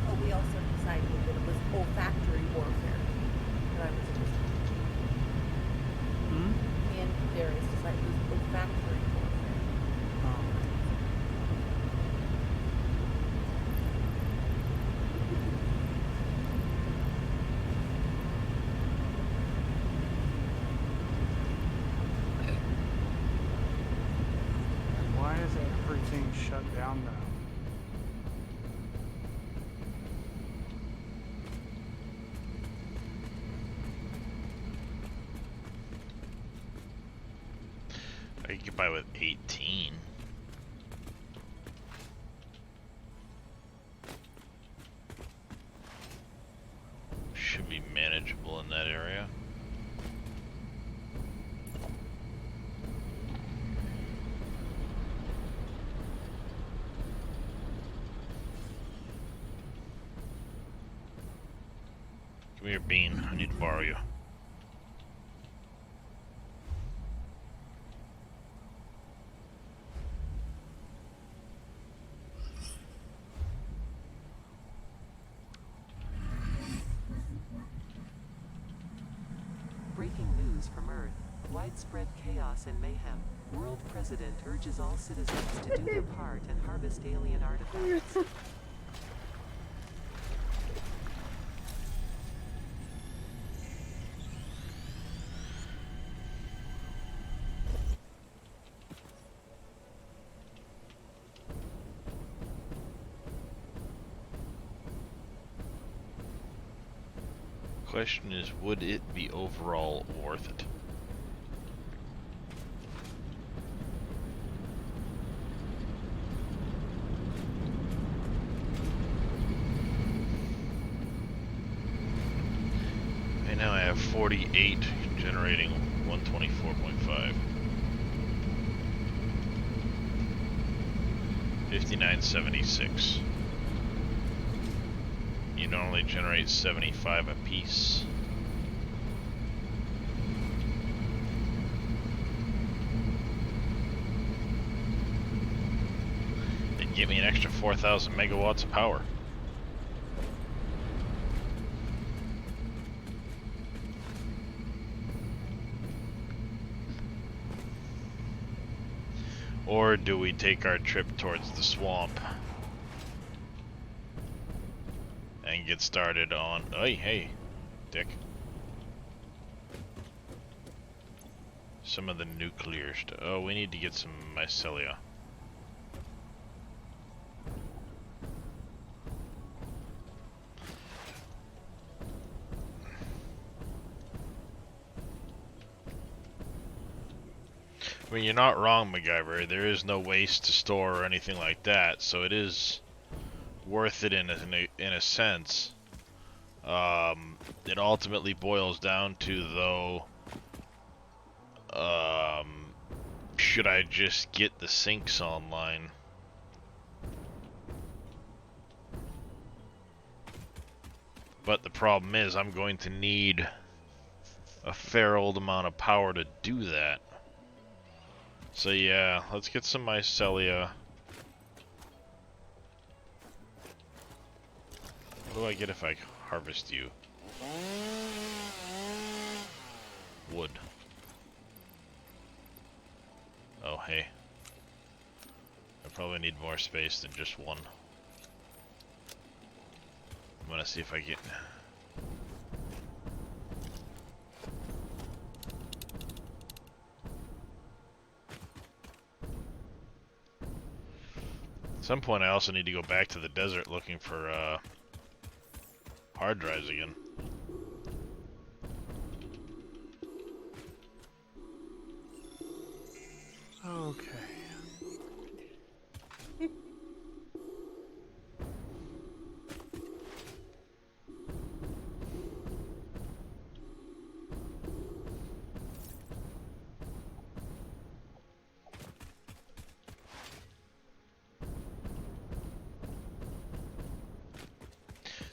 Oh, we also decided that it was olfactory warfare that I was interested Hmm? in. And Darius decided it was olfactory warfare. Oh. Why is everything shut down now? I could get by with 18. Should be manageable in that area. Give me your bean. I need to borrow you. Breaking news from Earth. Widespread chaos and mayhem. World President urges all citizens to do their part and harvest alien artifacts. Question is, would it be overall worth it? Right now I have 48 generating 124.5. 5976. You normally generate 75 apiece. They'd give me an extra 4,000 megawatts of power. Or do we take our trip towards the swamp and get started on... Hey, hey, Dick. some of the nuclear stuff. Oh, we need to get some mycelia. I mean, you're not wrong, MacGyver. There is no waste to store or anything like that, so it is worth it in a sense. It ultimately boils down to, though, should I just get the sinks online? But the problem is, I'm going to need a fair old amount of power to do that. So yeah, let's get some mycelia. What do I get if I harvest you? Wood. Oh, hey. I probably need more space than just one. I'm gonna see if I get... At some point I also need to go back to the desert looking for hard drives again. Okay.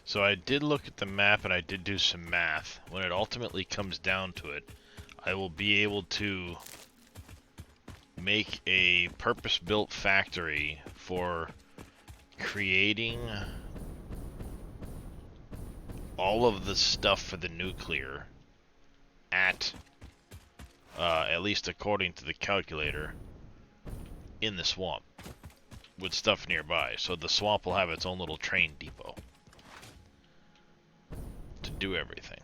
So I did look at the map and I did do some math. When it ultimately comes down to it, I will be able to make a purpose-built factory for creating all of the stuff for the nuclear at least according to the calculator, in the swamp with stuff nearby. So the swamp will have its own little train depot to do everything.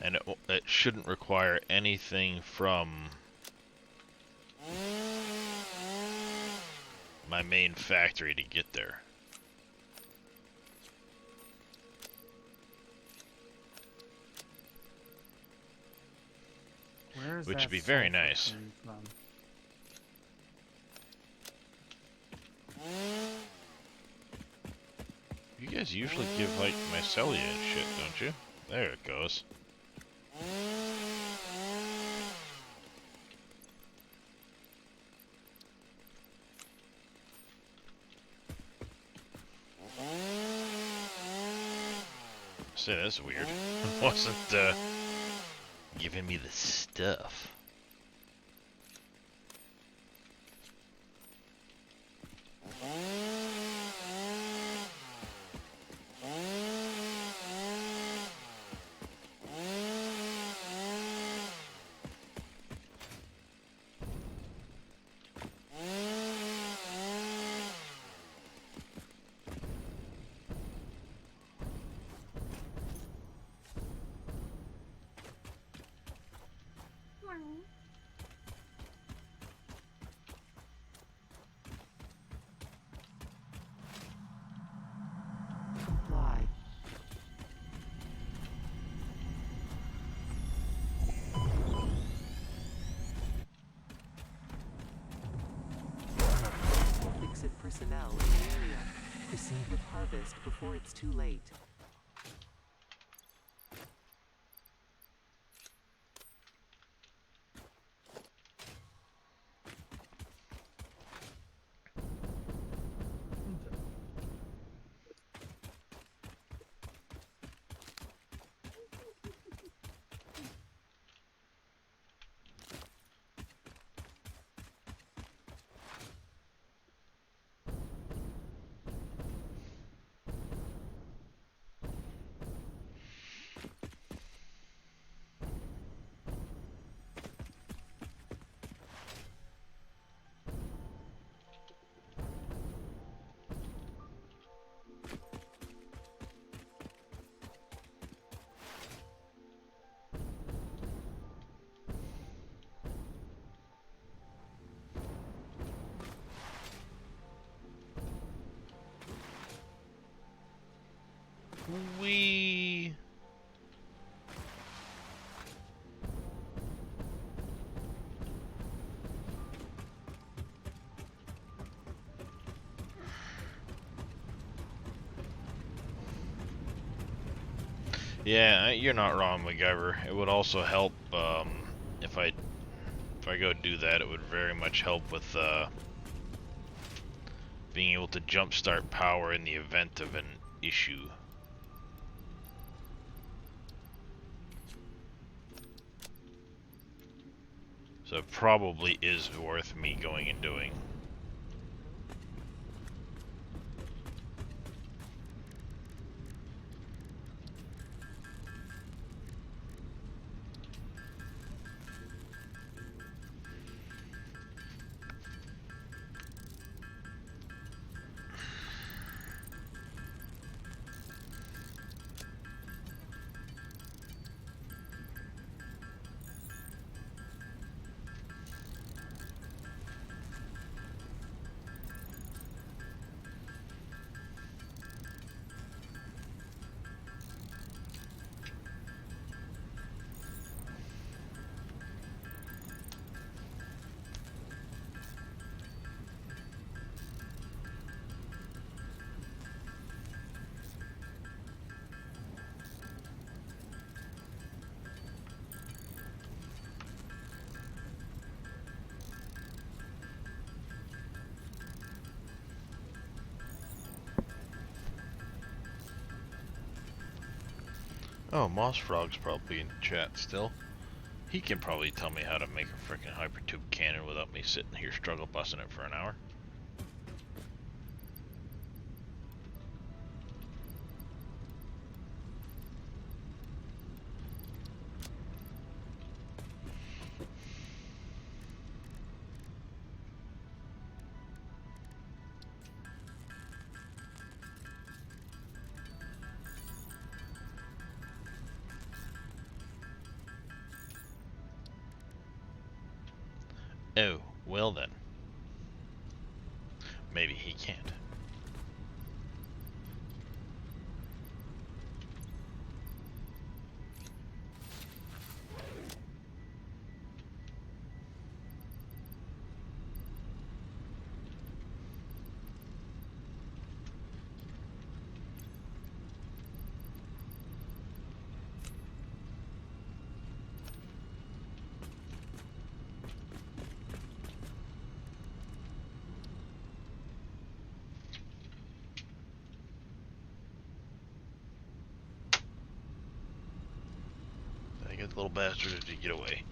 And it shouldn't require anything from my main factory to get there. Where is Which that would be very sulfur nice. coming from? You guys usually give like mycelia and shit, don't you? There it goes. Say, that's weird. It wasn't giving me the stuff. Comply. Fix-it personnel in the area. Proceed with harvest before it's too late. We. Yeah, you're not wrong, MacGyver. It would also help if I go do that. It would very much help with being able to jumpstart power in the event of an issue. So it probably is worth me going and doing. Oh, Moss Frog's probably in chat still. He can probably tell me how to make a freaking hypertube cannon without me sitting here struggle busting it for an hour. Oh, well then. Maybe he can't. Get the little bastard to get away.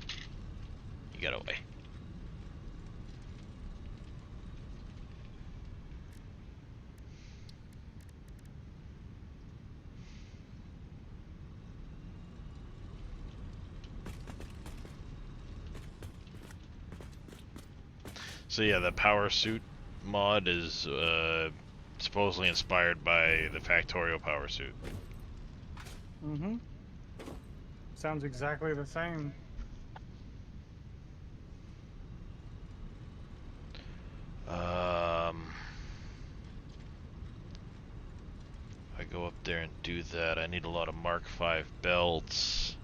He got away. So yeah, the power suit mod is supposedly inspired by the Factorio power suit. Mm-hmm. Sounds exactly the same. If I go up there and do that, I need a lot of Mark V belts.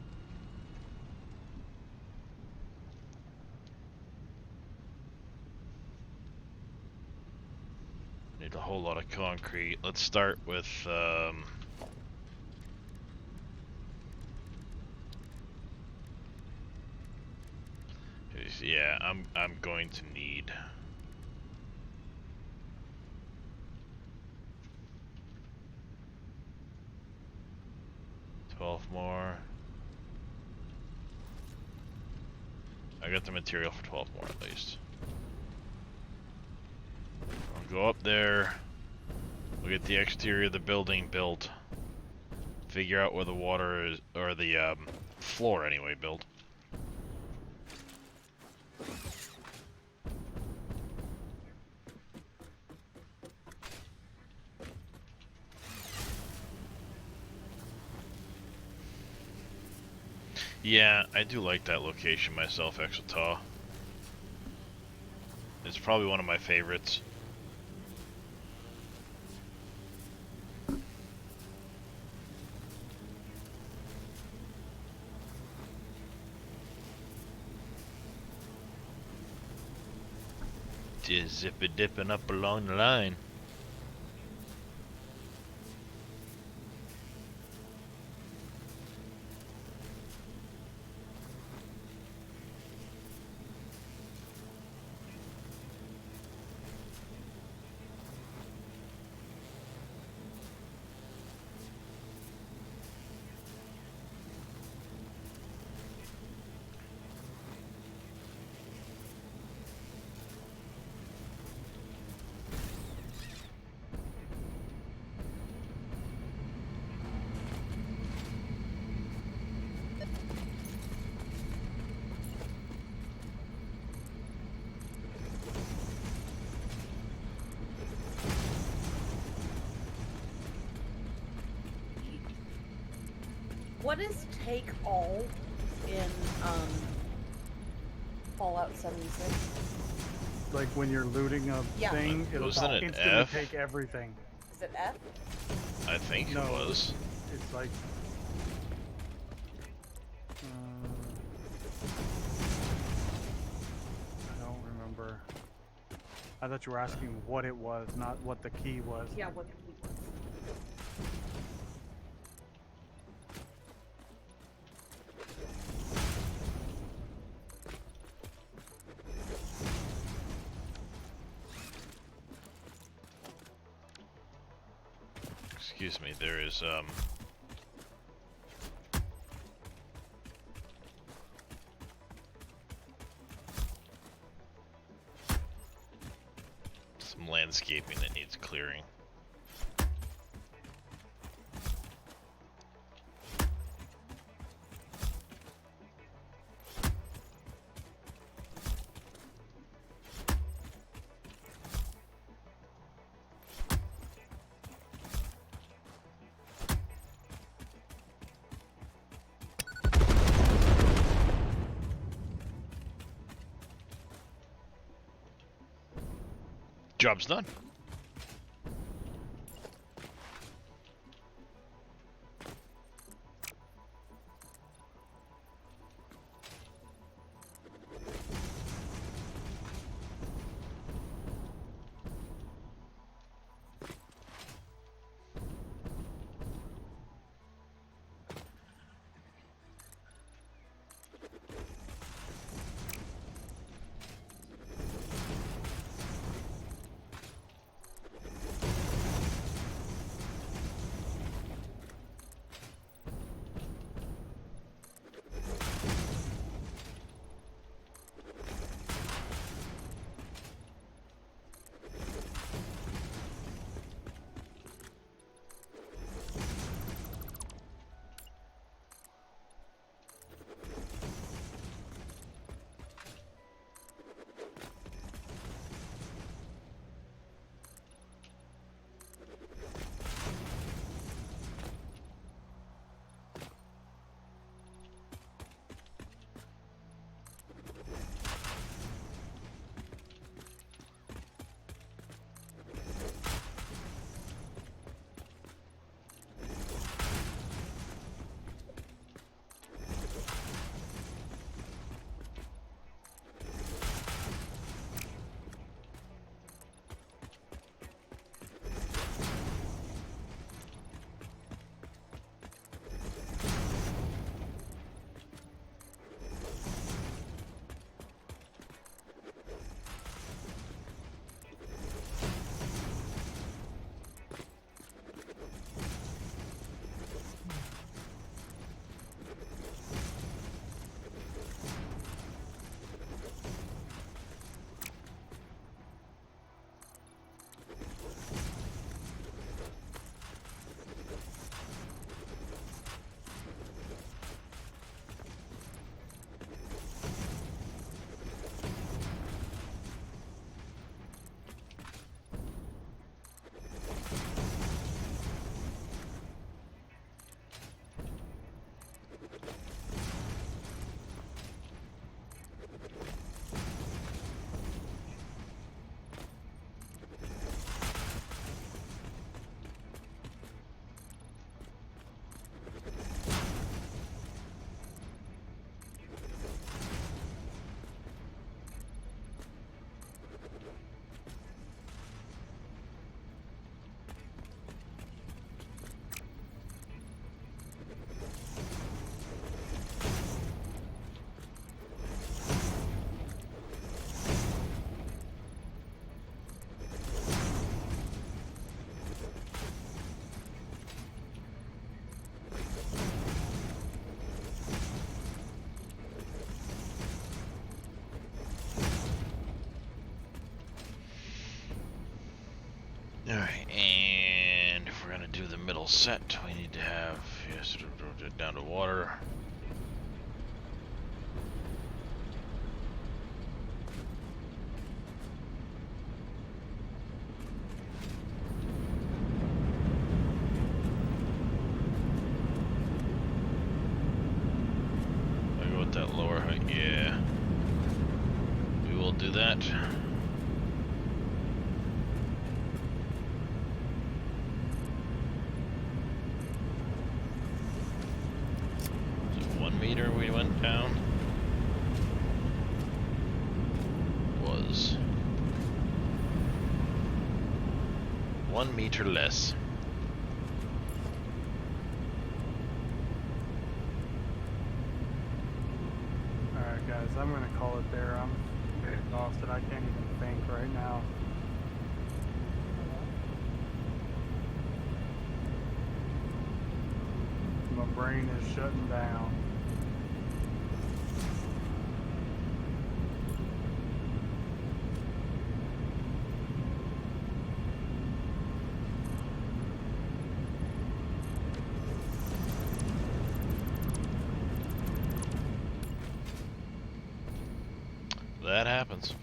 Need a whole lot of concrete. Let's start with yeah, I'm going to need 12 more. I got the material for 12 more at least. I'll go up there. We'll get the exterior of the building built. Figure out where the water is, or the floor anyway, built. Yeah, I do like that location myself, Exotaw. It's probably one of my favorites. Just zip it dipping up along the line. What is take all in Fallout 76? Like when you're looting a Yeah. thing, it'll Wasn't it instantly F? take everything. Is it F? I think No. it was. It's like. I don't remember. I thought you were asking what it was, not what the key was. Yeah, what the key was. Excuse me, there is some landscaping that needs clearing. Job's done. all set. We need to have, yes, down to water. I go with that lower height, yeah. We will do that. Was it 1 meter we went down? Was 1 meter less. Alright guys, I'm gonna call it there. I'm exhausted. I can't even think right now. My brain is shutting down. That happens.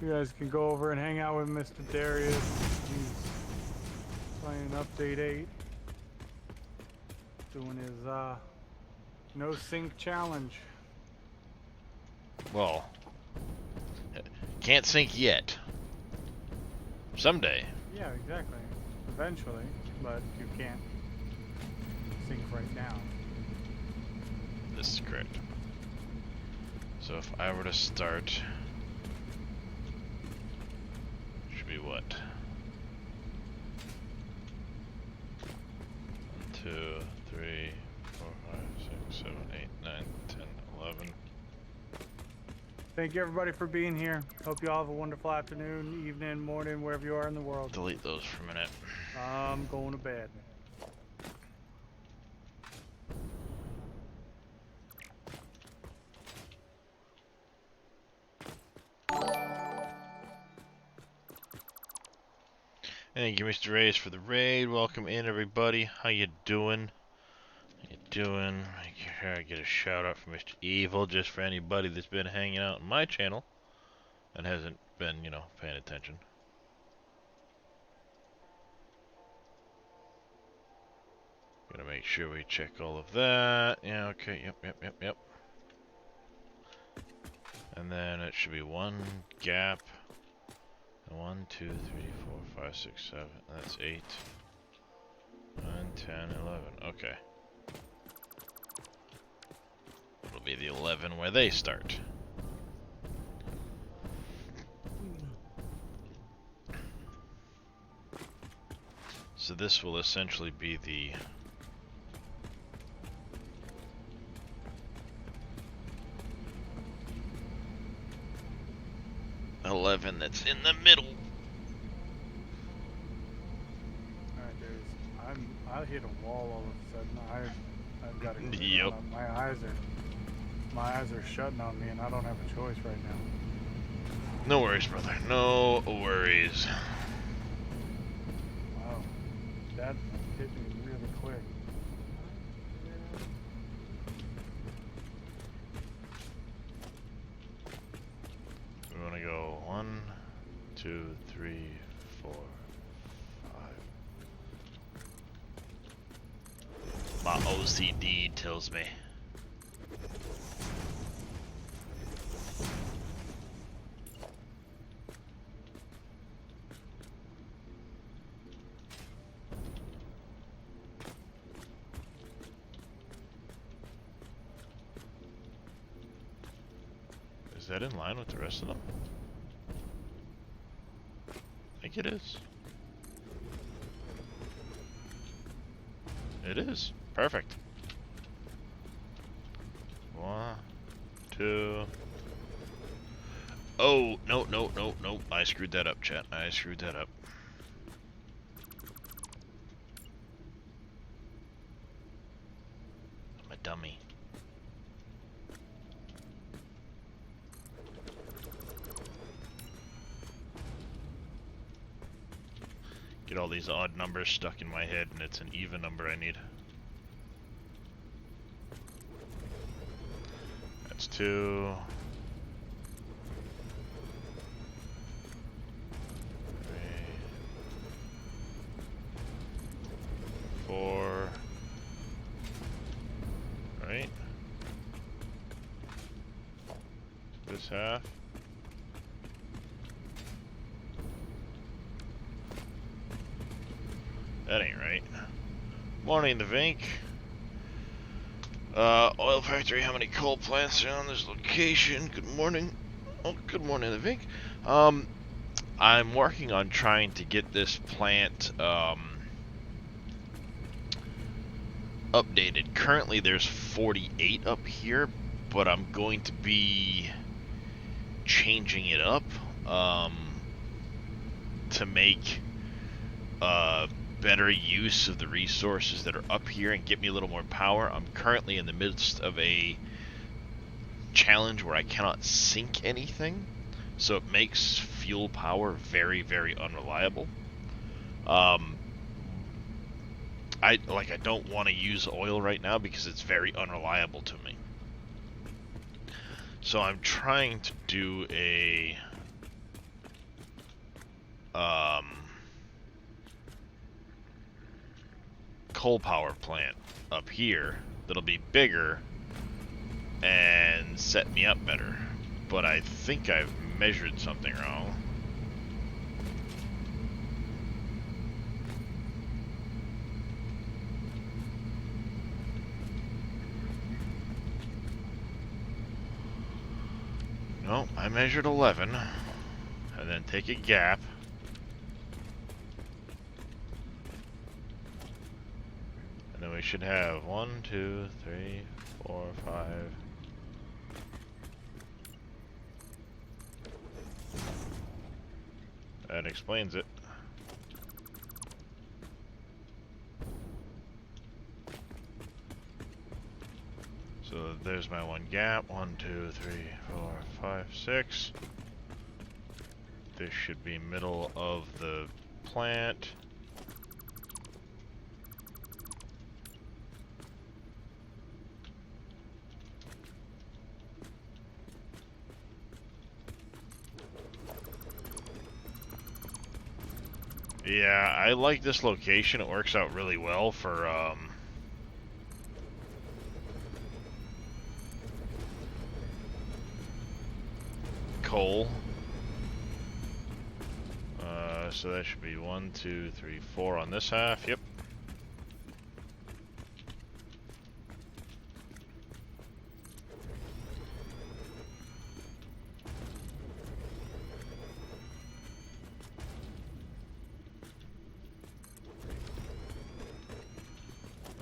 You guys can go over and hang out with Mr. Darius. He's playing Update 8. Doing his no sync challenge. Well, can't sync yet. Someday. Yeah, exactly. Eventually, but you can't sync right now. This is correct. So if I were to start, should be what? 1, 2, 3, 4, 5, 6, 7, 8, 9, 10, 11. Thank you everybody for being here. Hope you all have a wonderful afternoon, evening, morning, wherever you are in the world. Delete those for a minute. I'm going to bed. Thank you, Mr. Reyes, for the raid. Welcome in, everybody. How you doing? How you doing? Here I get a shout out from Mr. Evil, just for anybody that's been hanging out on my channel and hasn't been, you know, paying attention. Gotta make sure we check all of that. Yeah, okay, yep. And then it should be 1 gap. 1, 2, 3, 4, 5, 6, 7. That's 8. 9, 10, 11. Okay. It'll be the 11 where they start. So this will essentially be the #11 that's in the middle. Alright, I hit a wall all of a sudden. I've got to go. Yep. My eyes are shutting on me, and I don't have a choice right now. No worries, brother. No worries. Wow, that hit me really quick. We want to go 1, 2, 3, 4, 5. My OCD tells me. Is that in line with the rest of them? I think it is. It is. Perfect. 1, 2. Oh, no. I screwed that up, chat. I screwed that up. I'm a dummy. Get all these odd numbers stuck in my head, and it's an even number I need. That's 2. 3. 4. Right. This half. That ain't right. Morning, the Vink. Oil factory, how many coal plants are on this location? Good morning. Oh, good morning, the Vink. I'm working on trying to get this plant, updated. Currently, there's 48 up here, but I'm going to be changing it up, to make, better use of the resources that are up here and get me a little more power. I'm currently in the midst of a challenge where I cannot sink anything, so it makes fuel power very, very unreliable. I don't want to use oil right now because it's very unreliable to me. So I'm trying to do a coal power plant up here that'll be bigger and set me up better. But I think I've measured something wrong. No, I measured 11 and then take a gap. And then we should have 1, 2, 3, 4, 5. That explains it. So there's my one gap. 1, 2, 3, 4, 5, 6. This should be middle of the plant. Yeah, I like this location. It works out really well for coal. So that should be 1, 2, 3, 4 on this half. Yep.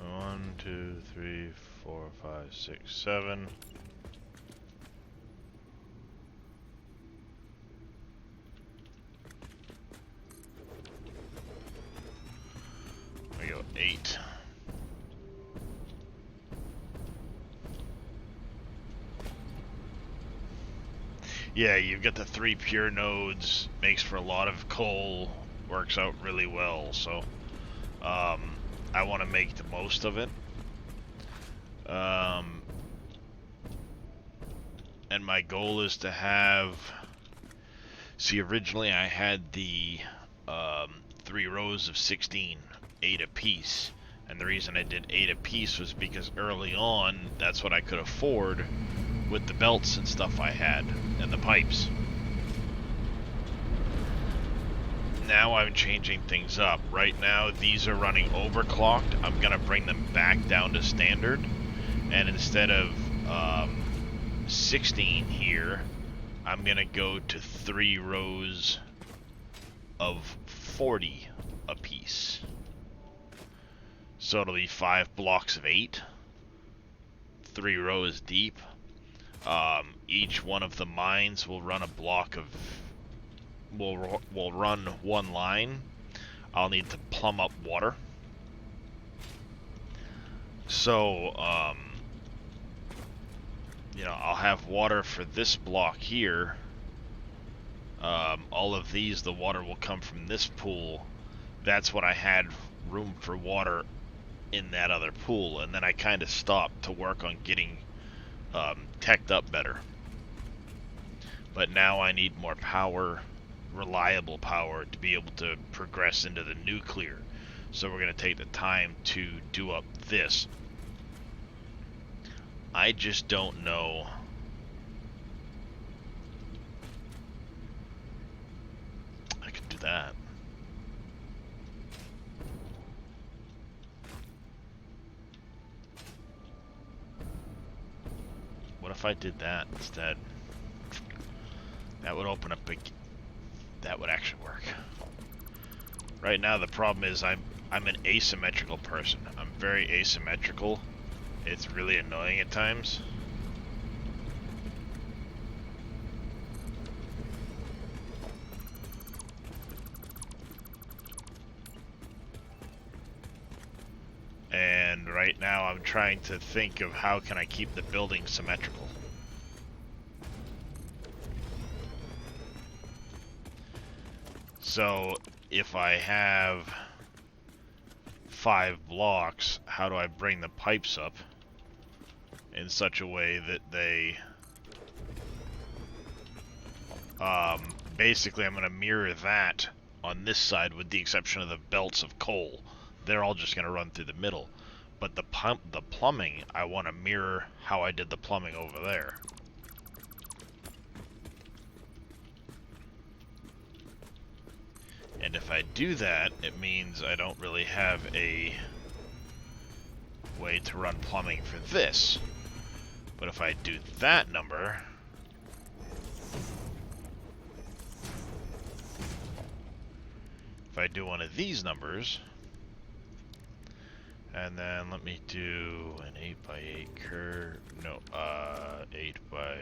One, 2, 3, 4, 5, 6, 7. We go 8. Yeah, you've got the 3 pure nodes, makes for a lot of coal, works out really well, so I want to make the most of it. And my goal is to have, see, originally I had the 3 rows of 16, 8 apiece, and the reason I did 8 apiece was because early on that's what I could afford with the belts and stuff I had and the pipes. Now I'm changing things up. Right now these are running overclocked. I'm gonna bring them back down to standard, and instead of 16 here, I'm gonna go to 3 rows of 40 apiece. So it'll be 5 blocks of 8, 3 rows deep. Each one of the mines will run a block of, will run 1 line. I'll need to plumb up water. So, you know, I'll have water for this block here. All of these, the water will come from this pool that's when I had room for water in that other pool, and then I kind of stopped to work on getting teched up better. But now I need more power, reliable power, to be able to progress into the nuclear. So we're going to take the time to do up this. I just don't know. I could do that. What if I did that instead? That would open up a... That would actually work. Right now the problem is I'm an asymmetrical person. I'm very asymmetrical. It's really annoying at times. And right now I'm trying to think of how can I keep the building symmetrical. So if I have 5 blocks, how do I bring the pipes up in such a way that they basically I'm going to mirror that on this side with the exception of the belts of coal. They're all just going to run through the middle. But the plumbing, I want to mirror how I did the plumbing over there. And if I do that, it means I don't really have a way to run plumbing for this. But if I do that number, if I do one of these numbers, and then let me do an 8x8 curve, no, 8 by...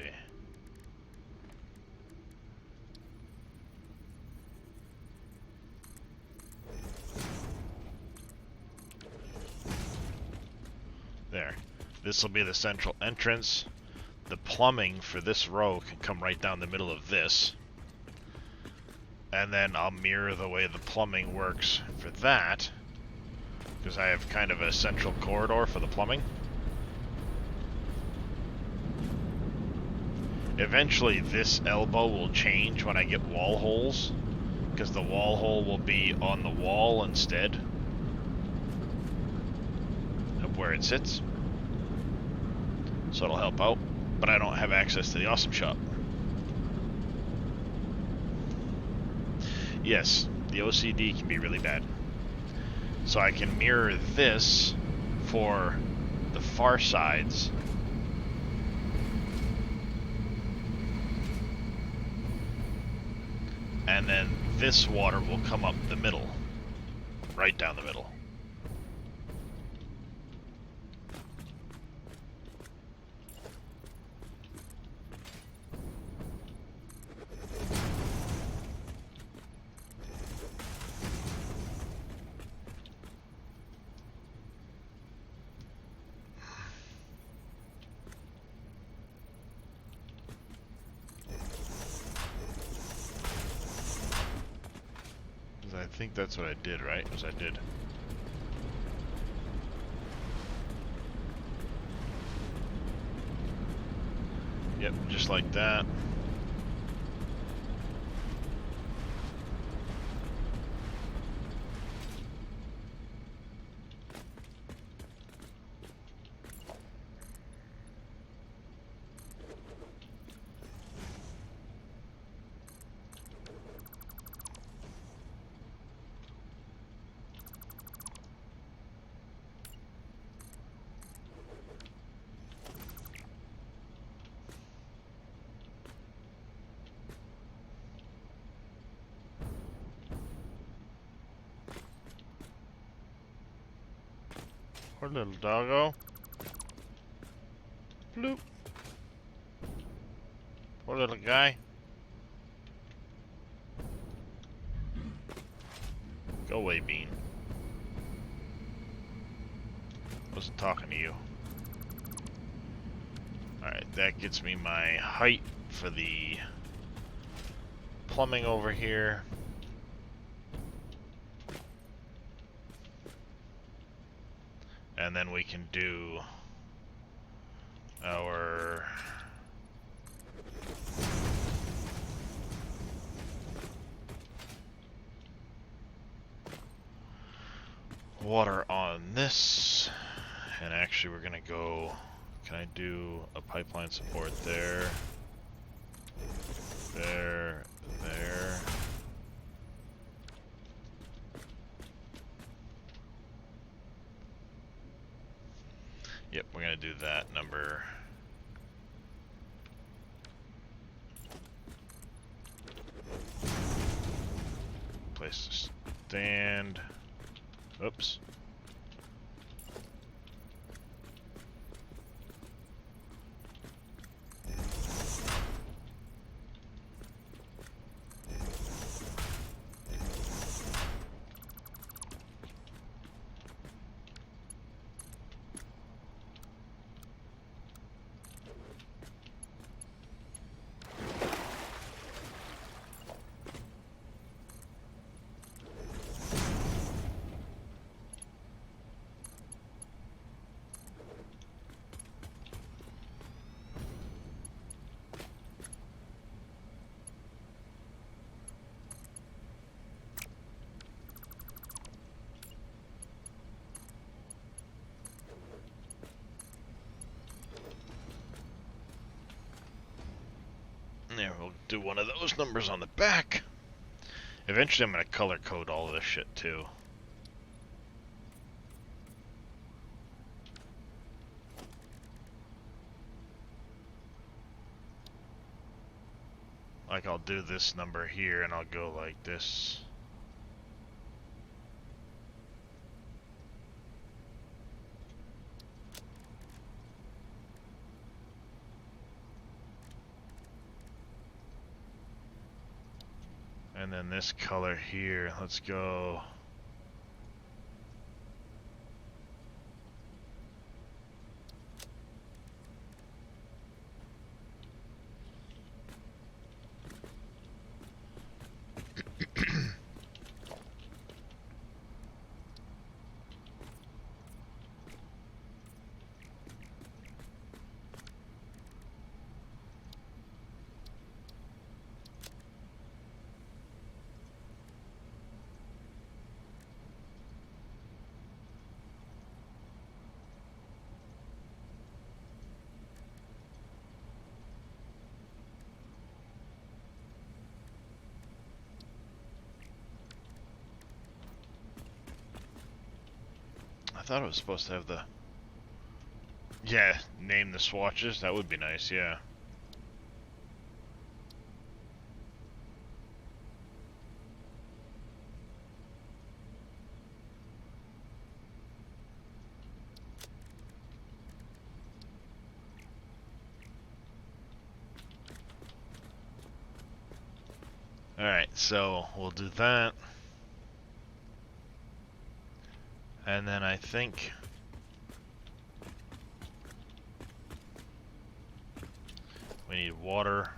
There. This will be the central entrance. The plumbing for this row can come right down the middle of this. And then I'll mirror the way the plumbing works for that, because I have kind of a central corridor for the plumbing. Eventually this elbow will change when I get wall holes, because the wall hole will be on the wall instead of where it sits. So it'll help out, but I don't have access to the awesome shop. Yes, the OCD can be really bad. So I can mirror this for the far sides. And then this water will come up the middle, right down the middle. I think that's what I did, right? Was I did. Yep, just like that. Poor little doggo. Bloop. Poor little guy. Go away, Bean. Wasn't talking to you. Alright, that gets me my height for the plumbing over here. And then we can do our water on this. And actually we're gonna go, can I do a pipeline support there, there, there. Yep, we're gonna do that number. Place to stand. Oops. There, we'll do one of those numbers on the back. Eventually I'm going to color code all of this shit too. Like I'll do this number here and I'll go like this. And then this color here, let's go. I thought it was supposed to have the... Yeah, name the swatches. That would be nice, yeah. Alright, so we'll do that. And then I think we need water.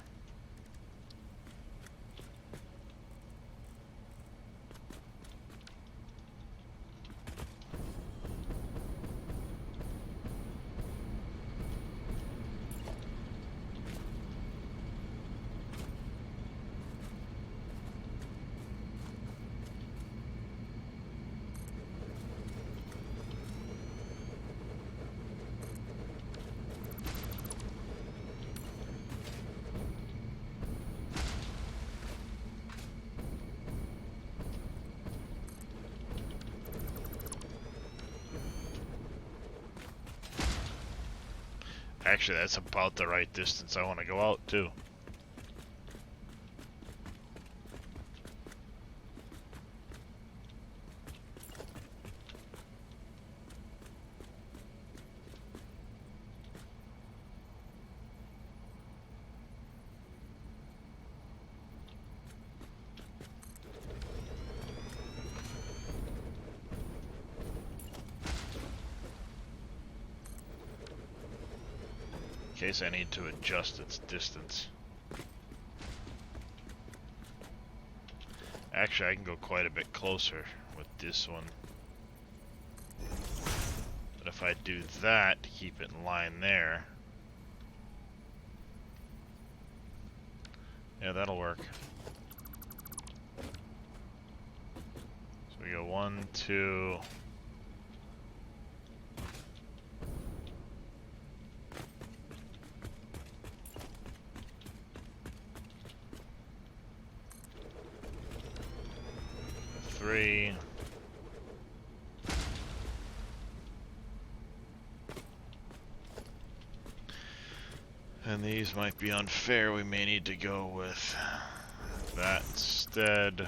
Actually, that's about the right distance I want to go out too. In case I need to adjust its distance. Actually, I can go quite a bit closer with this one. But if I do that to keep it in line there, yeah, that'll work. So we go 1, 2. Three. And these might be unfair. We may need to go with that instead.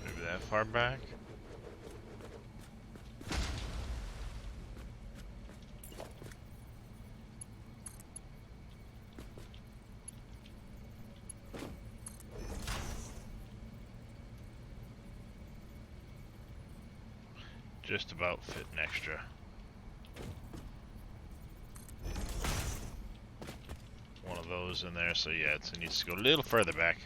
Maybe that far back. Just about fit an extra. One of those in there, so yeah, it needs to go a little further back.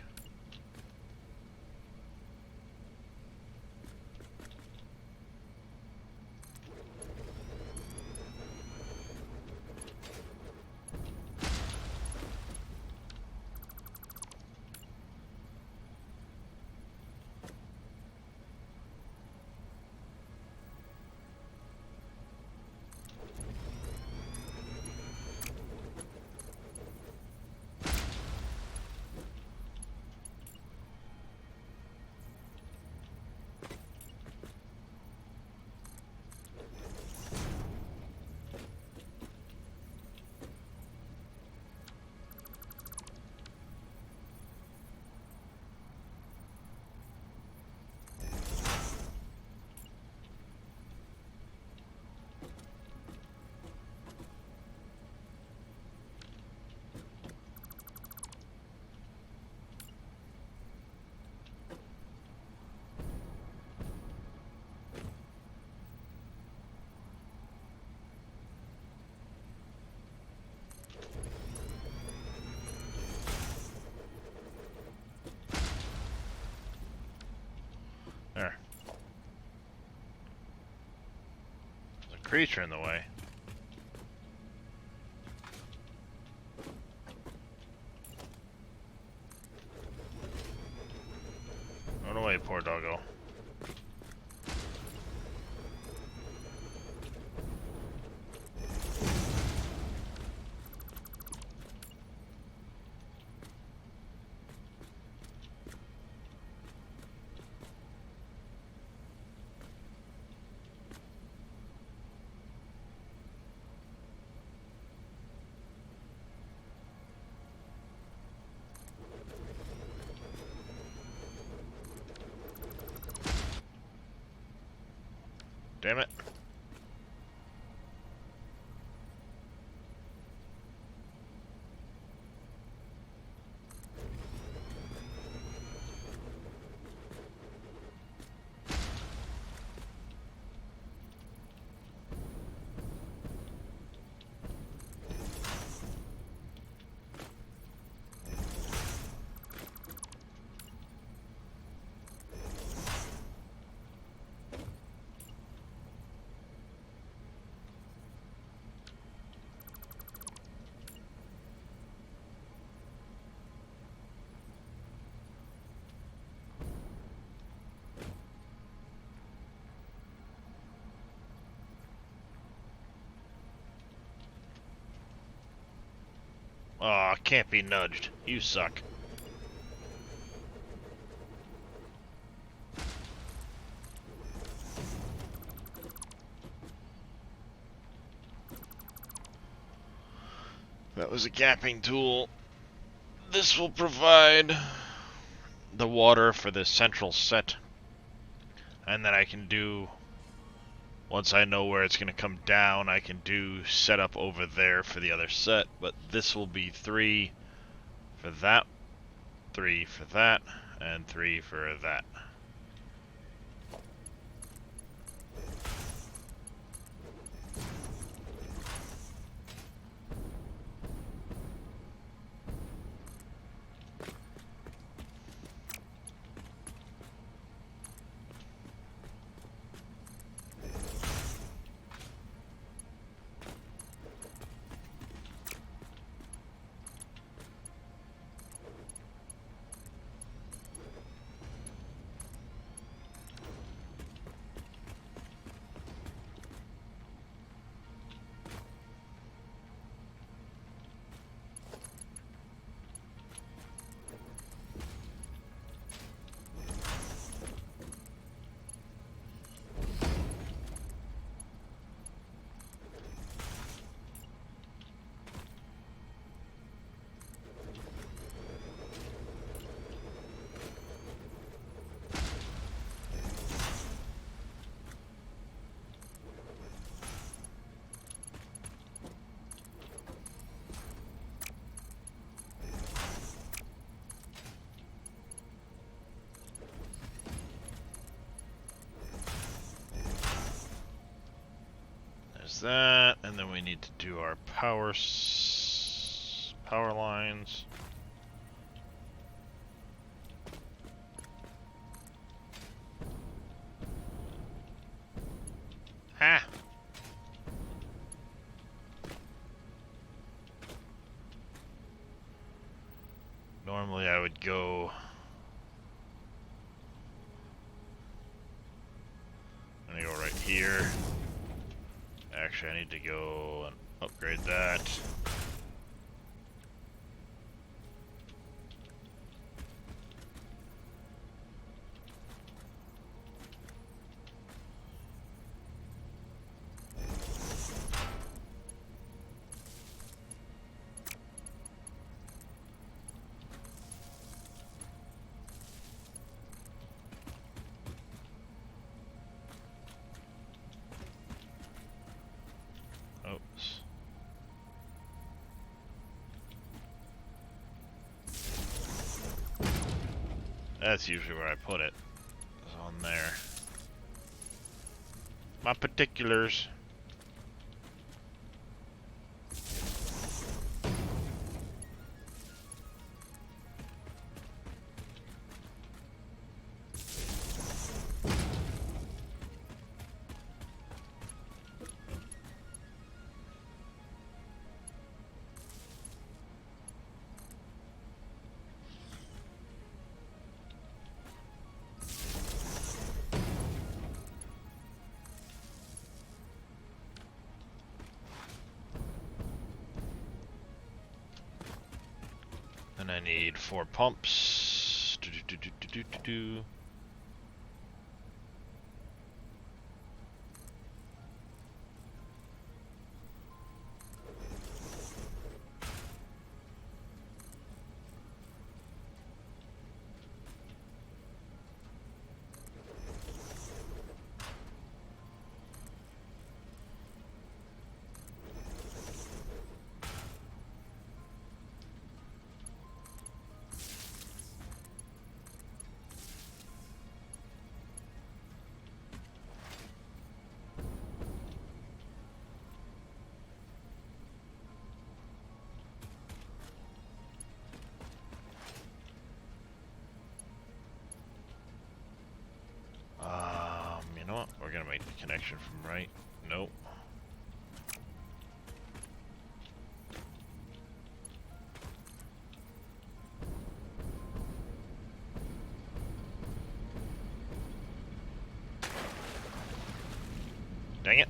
There. There's a creature in the way. Run away, poor doggo. Damn it. Aw, can't be nudged. You suck. That was a gapping tool. This will provide the water for the central set. And then I can do, once I know where it's going to come down, I can do setup over there for the other set. But this will be 3 for that, 3 for that, and 3 for that. That, and then we need to do our power lines. Ha! Normally I would go. I'm gonna go right here. Actually, I need to go and upgrade that. Oops. That's usually where I put it. It's on there. My particulars. And I need 4 pumps. Do. You know what? We're gonna make the connection from right. Nope. Dang it.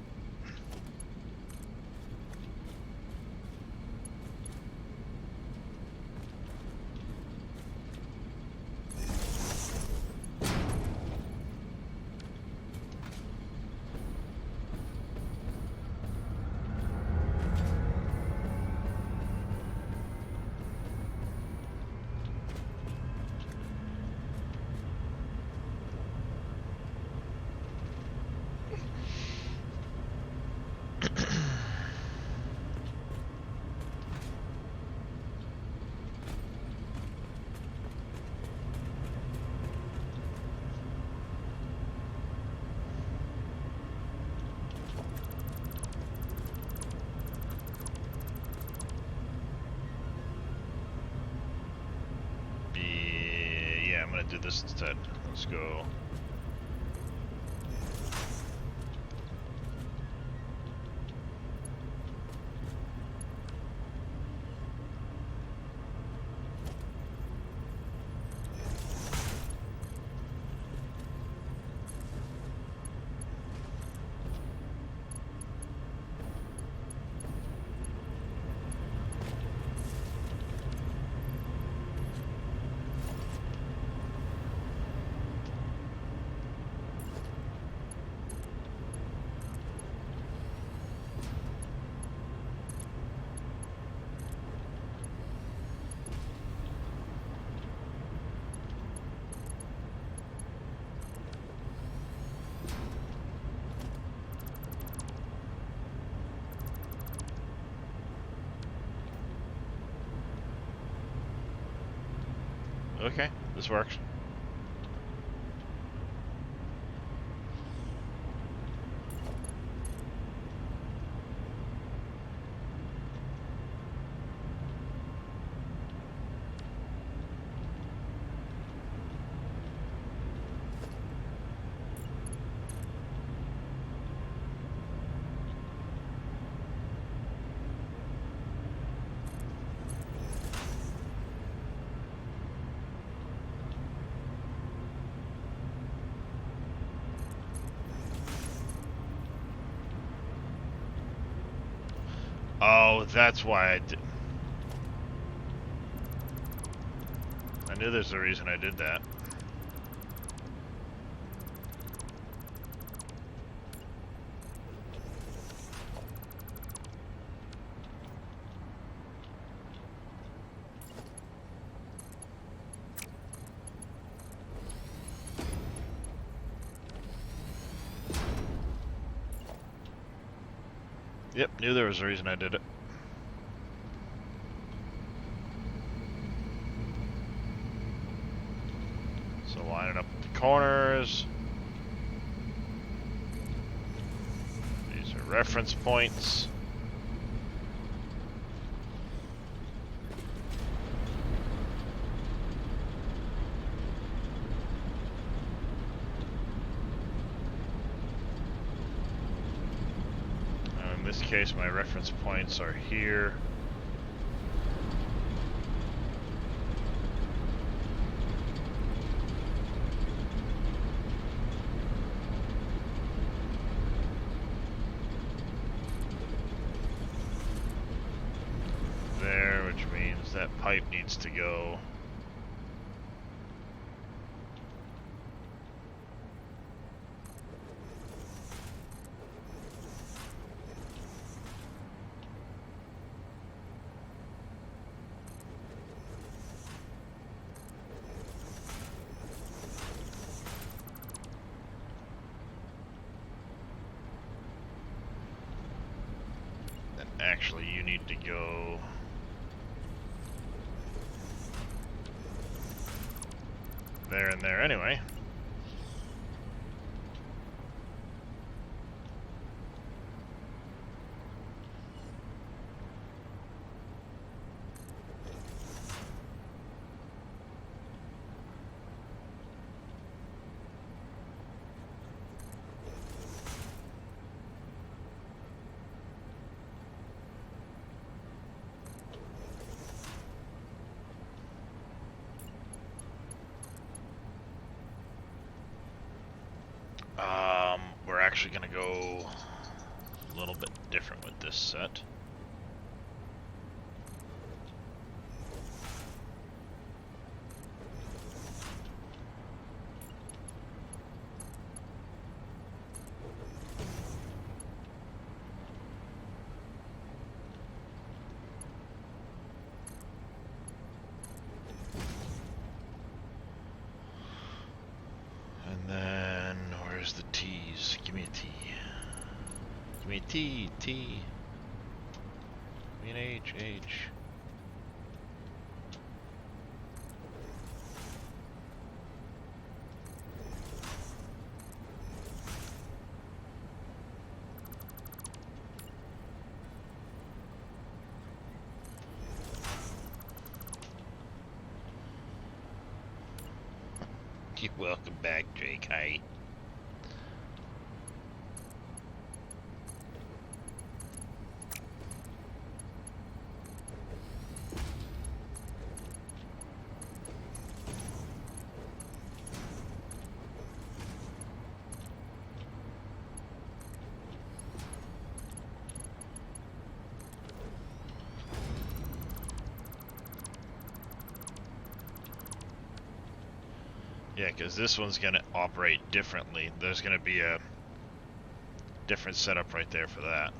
do this instead. Let's go. Okay, this works. Oh, that's why I did. I knew there's a reason I did that. Yep, knew there was a reason I did it. So lining up the corners. These are reference points. In this case, my reference points are here. There, which means that pipe needs to go. Actually, you need to go there and there anyway. We're actually going to go a little bit different with this set. And then, where's the T's? Give me a T. Give me a T, T. Give me an H, H. You're welcome back, Drake. Hi. Yeah, because this one's going to operate differently. There's going to be a different setup right there for that.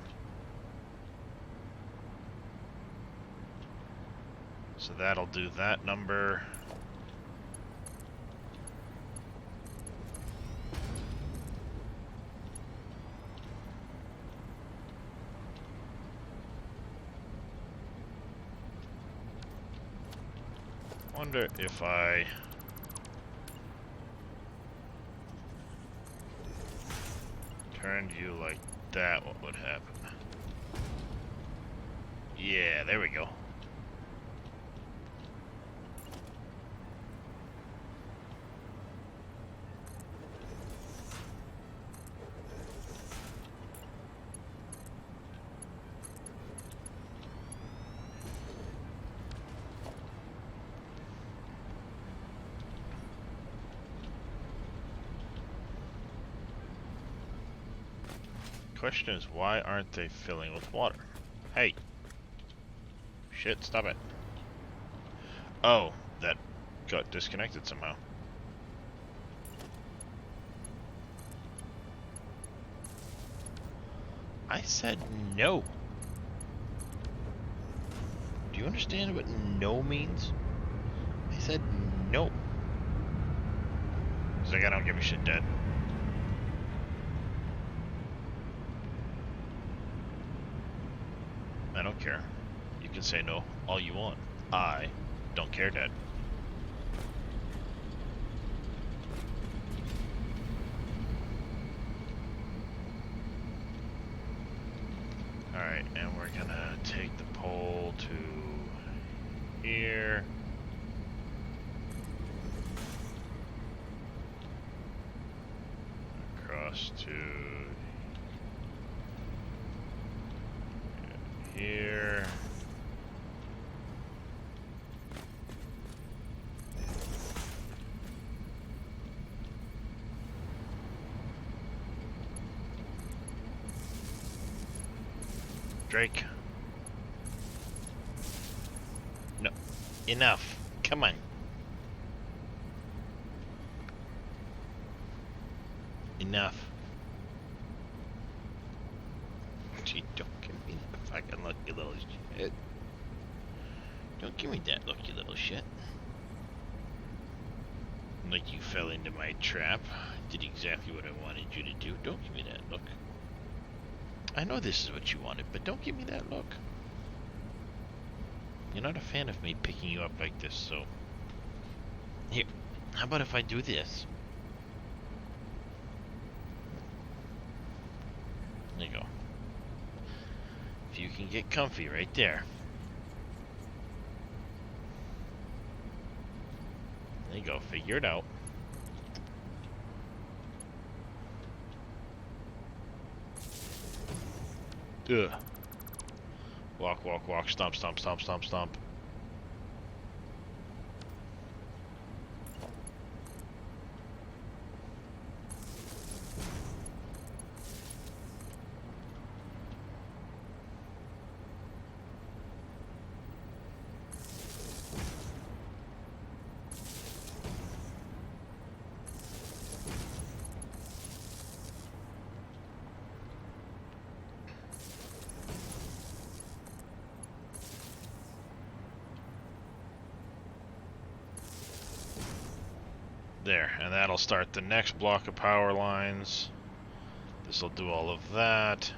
So that'll do that number. Wonder if I turned you like that, what would happen? Yeah, there we go. Question is, why aren't they filling with water? Hey. Shit, stop it. Oh, that got disconnected somehow. I said no. Do you understand what no means? I said no. He's like, I don't give a shit, Dad. I don't care. You can say no all you want. I don't care, Dad. Alright, and we're gonna take the pole to here. Across to here. Drake. No. Enough. Come on. Enough. Gee, don't give me that fucking lucky little shit. Don't give me that lucky little shit. Like you fell into my trap. Did exactly what I wanted you to do. Don't give me that look. I know this is what you wanted, but don't give me that look. You're not a fan of me picking you up like this, so... Here, how about if I do this? There you go. If you can get comfy right there. There you go, figure it out. Ugh. Walk, walk, walk, stomp, stomp, stomp, stomp, stomp. There, and that'll start the next block of power lines. This will do all of that.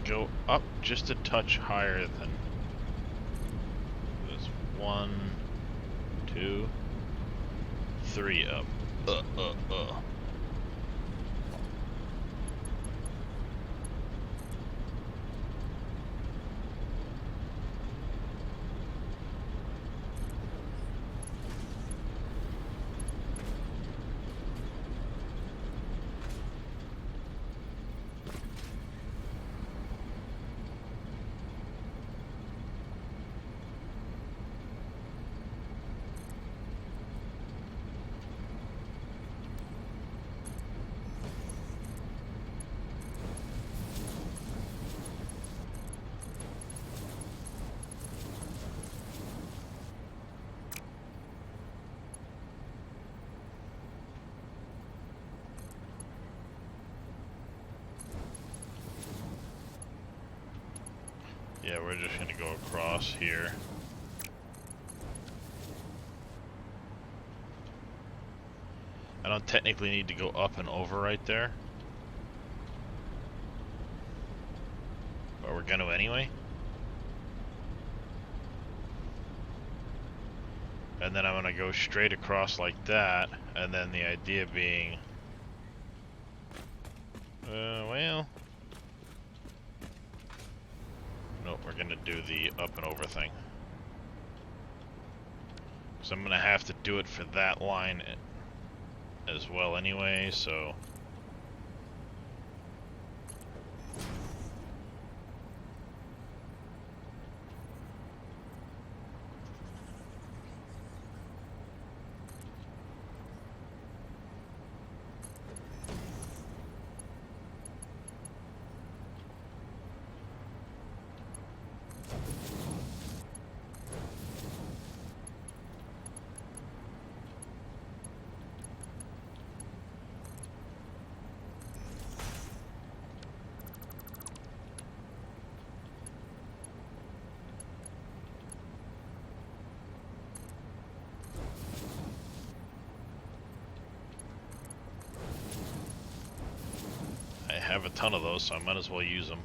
go up just a touch higher than this. 1, 2, 3 up. Yeah, we're just gonna go across here. I don't technically need to go up and over right there, but we're gonna anyway. And then I'm gonna go straight across like that, and then the idea being, well, nope, we're gonna do the up and over thing. So I'm gonna have to do it for that line as well anyway, so. I have a ton of those, so I might as well use them.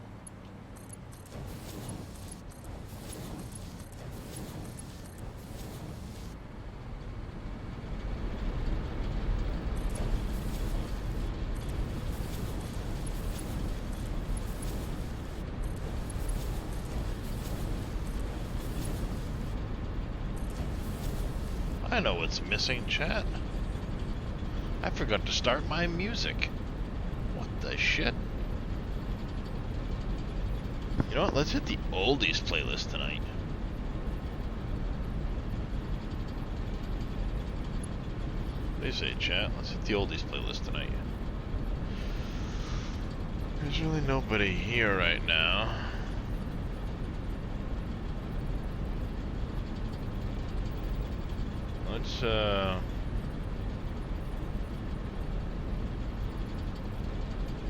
I know what's missing, chat. I forgot to start my music. What the shit? You know what? Let's hit the oldies playlist tonight. What do you say, chat? Let's hit the oldies playlist tonight. There's really nobody here right now. Let's, I'm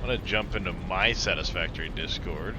gonna jump into my Satisfactory Discord.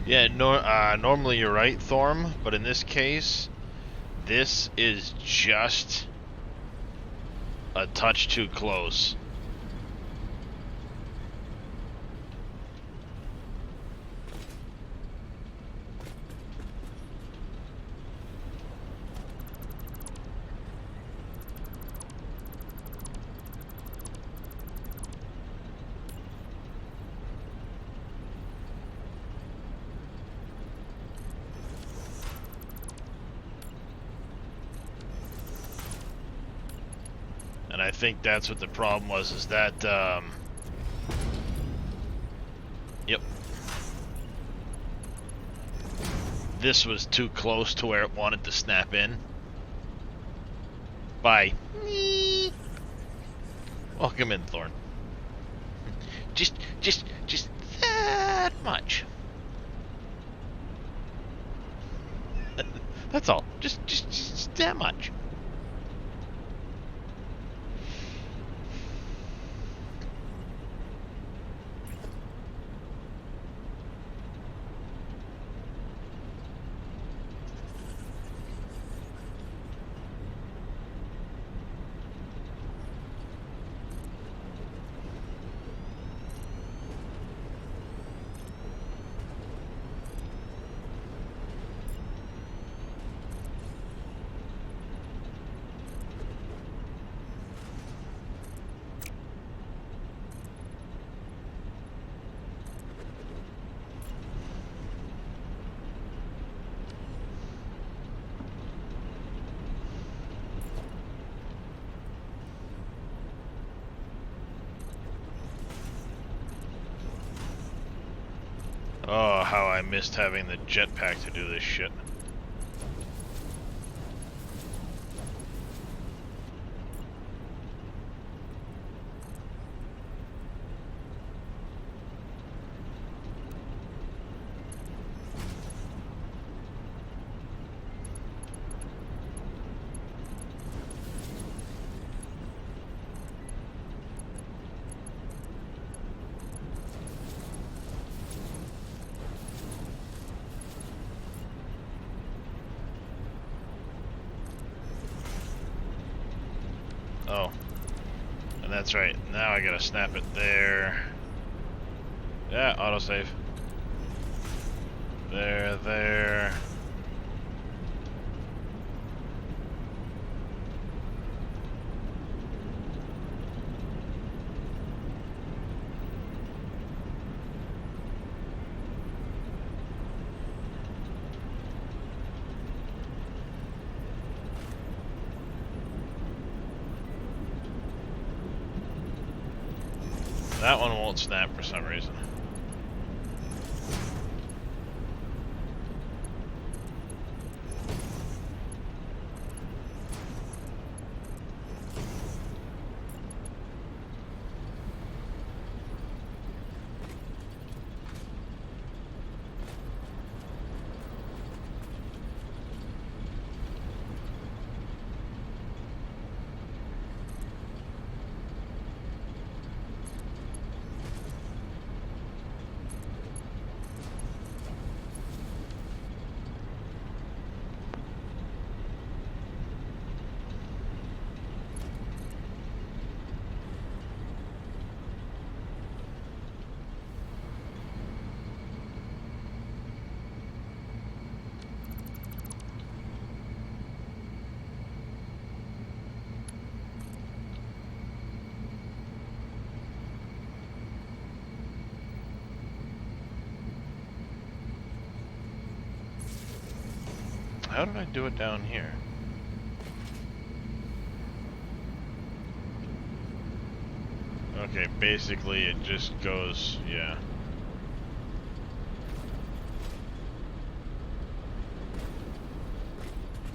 Yeah, normally you're right, Thorm, but in this case, this is just a touch too close. And I think that's what the problem was, is that, yep. This was too close to where it wanted to snap in. Bye. Welcome in, Thorn. Just that much. That's all. Just that much. Oh, how I missed having the jetpack to do this shit. Oh. And that's right. Now I gotta snap it there. Yeah, autosave. There. That one won't snap for some reason. How did I do it down here? Okay, basically it just goes, yeah.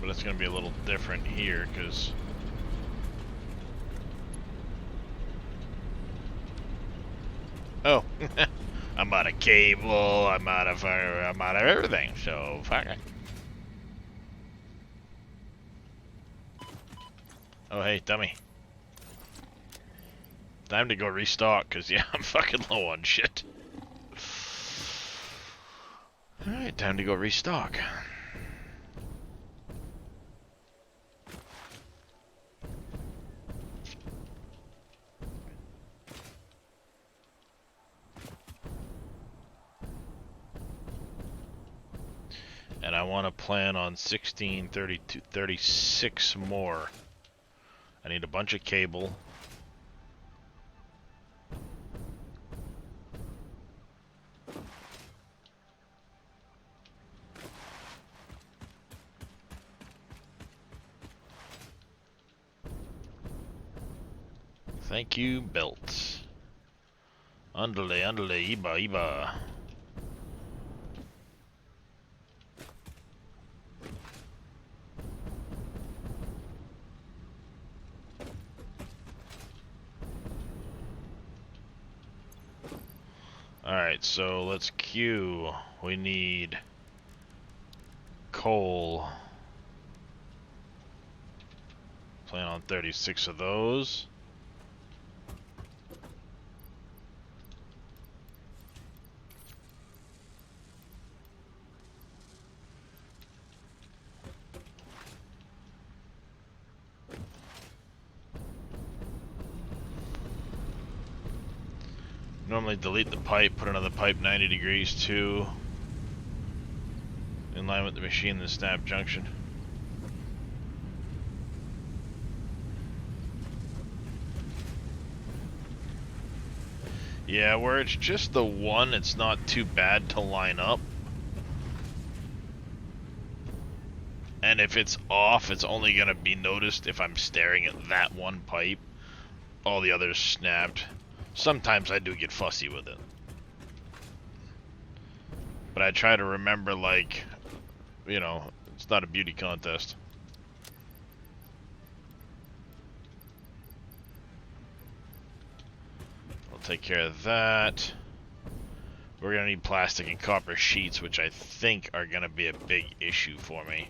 But it's gonna be a little different here, because oh, I'm out of cable, I'm out of everything, so fuck it. Oh, hey, dummy. Time to go restock, because, yeah, I'm fucking low on shit. Alright, time to go restock. And I want to plan on 16, 32, 36 more. I need a bunch of cable. Thank you, belts. Andale, andale, iba, iba. Alright, so let's queue. We need coal. Plan on 36 of those. Normally delete the pipe, put another pipe 90 degrees too. In line with the machine, the snap junction. Yeah, where it's just the one, it's not too bad to line up. And if it's off, it's only gonna be noticed if I'm staring at that one pipe. All the others snapped. Sometimes I do get fussy with it. But I try to remember, like, you know, it's not a beauty contest. I'll take care of that. We're gonna need plastic and copper sheets, which I think are gonna be a big issue for me.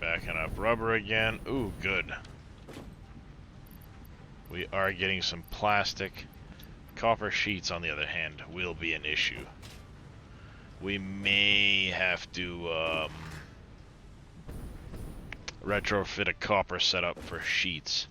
Backing up rubber again. Ooh, good. We are getting some plastic. Copper sheets, on the other hand, will be an issue. We may have to retrofit a copper setup for sheets.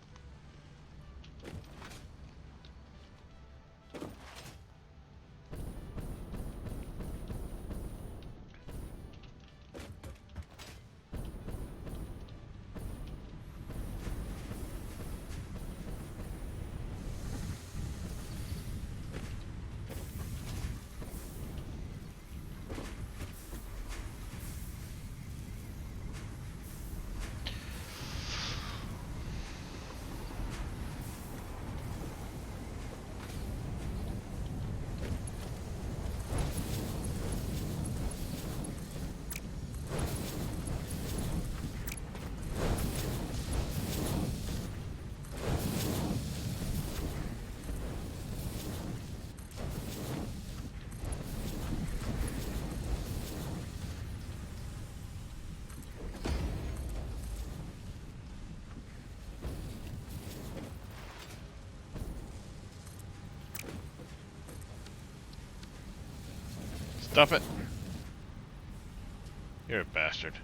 Stuff it. You're a bastard.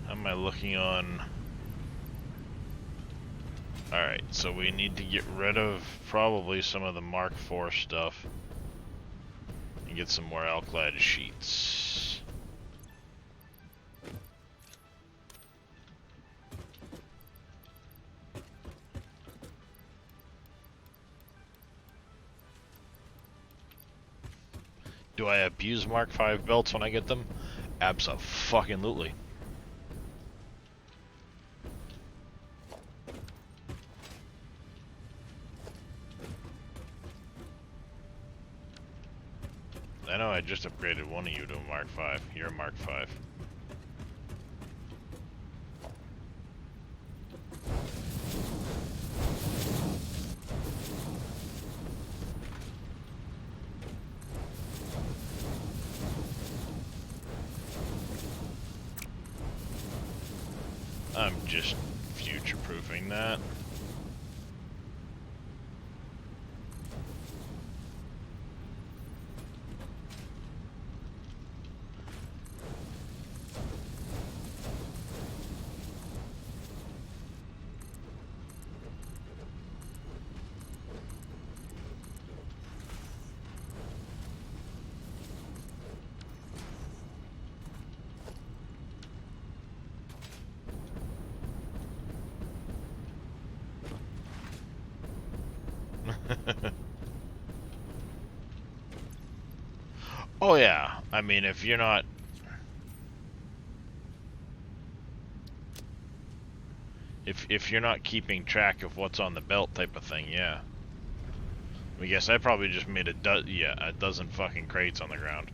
How am I looking on? Alright, so we need to get rid of probably some of the Mark IV stuff and get some more alkyd sheets. Do I abuse Mark V belts when I get them? Abso-fucking-lutely. I just upgraded one of you to a Mark 5. You're a Mark 5. I'm just future-proofing that. Oh yeah, I mean if you're not if you're not keeping track of what's on the belt type of thing, yeah. I guess I probably just made a dozen fucking crates on the ground.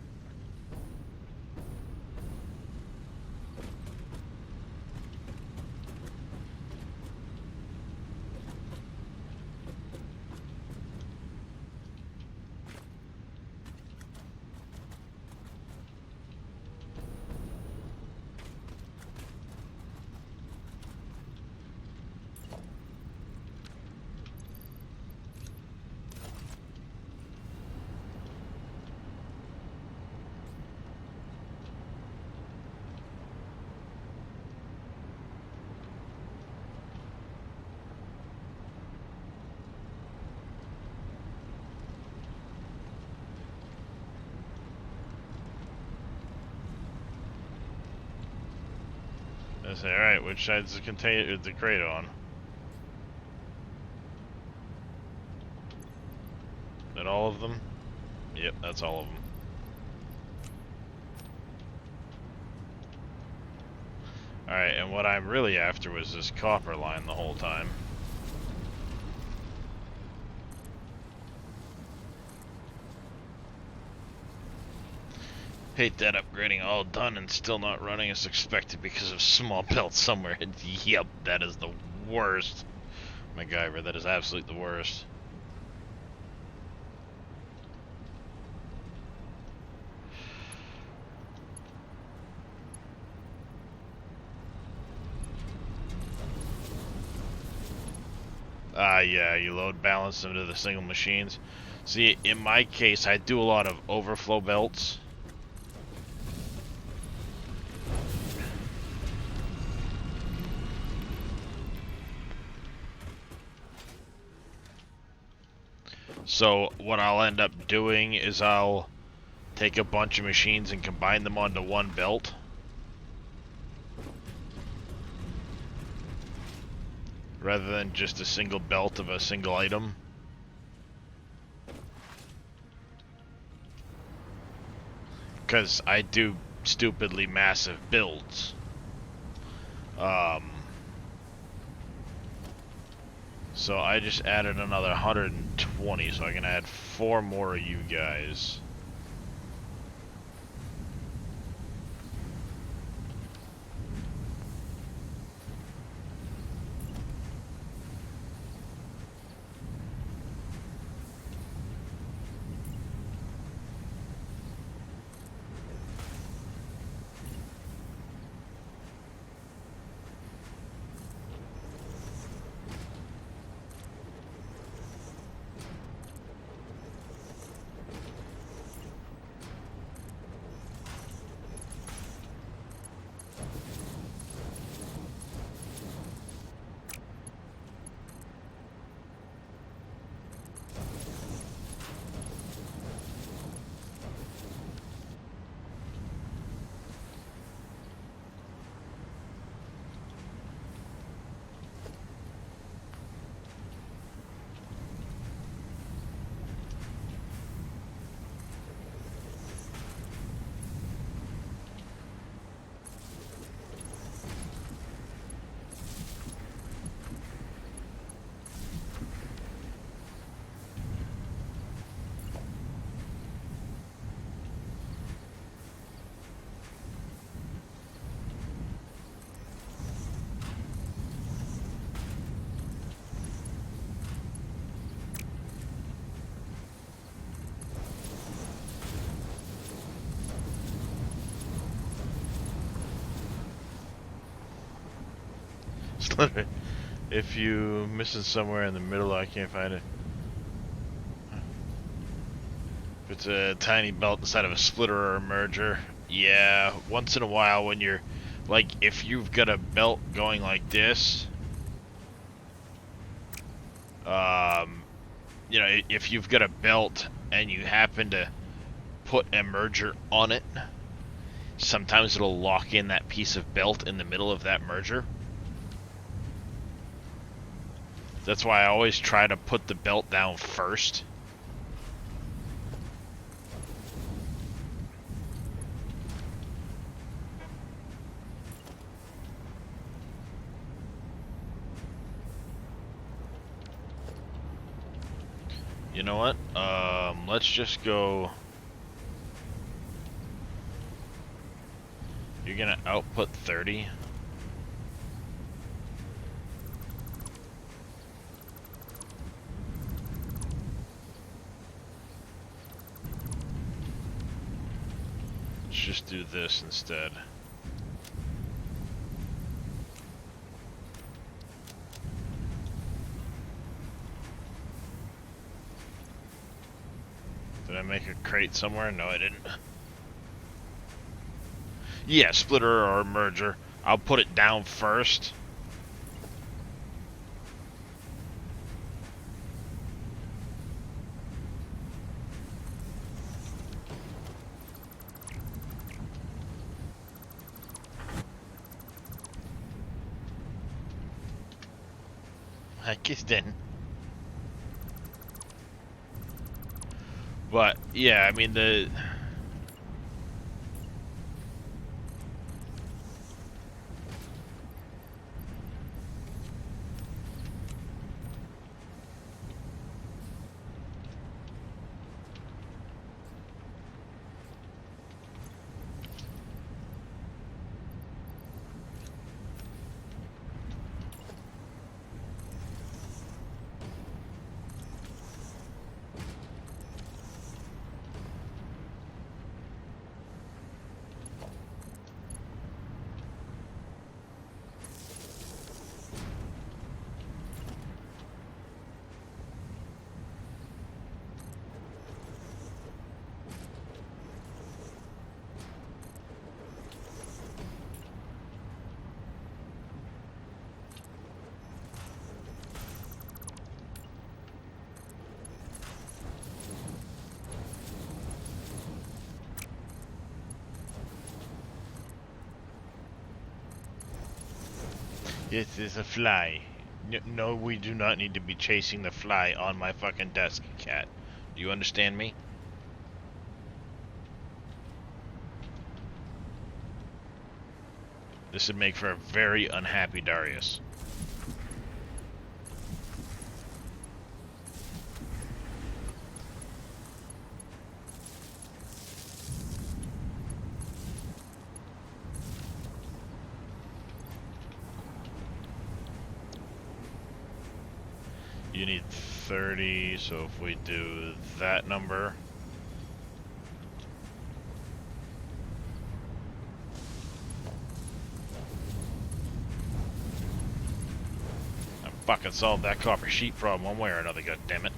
I say, alright, which side's the container, the crate on? That all of them? Yep, that's all of them. Alright, and what I'm really after was this copper line the whole time. Hate that upgrading all done and still not running as expected because of small belts somewhere. Yep, that is the worst. MacGyver, that is absolutely the worst. Yeah, you load balance them to the single machines. See, in my case, I do a lot of overflow belts. So what I'll end up doing is I'll take a bunch of machines and combine them onto one belt. Rather than just a single belt of a single item. Because I do stupidly massive builds. So I just added another 120, so I can add 4 more of you guys. Slitter. If you missing somewhere in the middle, I can't find it. If it's a tiny belt inside of a splitter or a merger, yeah, once in a while when you're, like, if you've got a belt going like this, you know, if you've got a belt and you happen to put a merger on it, sometimes it'll lock in that piece of belt in the middle of that merger. That's why I always try to put the belt down first. You know what? Let's just go. You're gonna output 30. Let's just do this instead. Did I make a crate somewhere? No, I didn't. Yeah, splitter or merger. I'll put it down first. I guess then. But yeah, I mean the. This is a fly. No, we do not need to be chasing the fly on my fucking desk, cat. Do you understand me? This would make for a very unhappy Darius. You need 30, so if we do that number. I fucking solved that copper sheet problem one way or another, goddammit.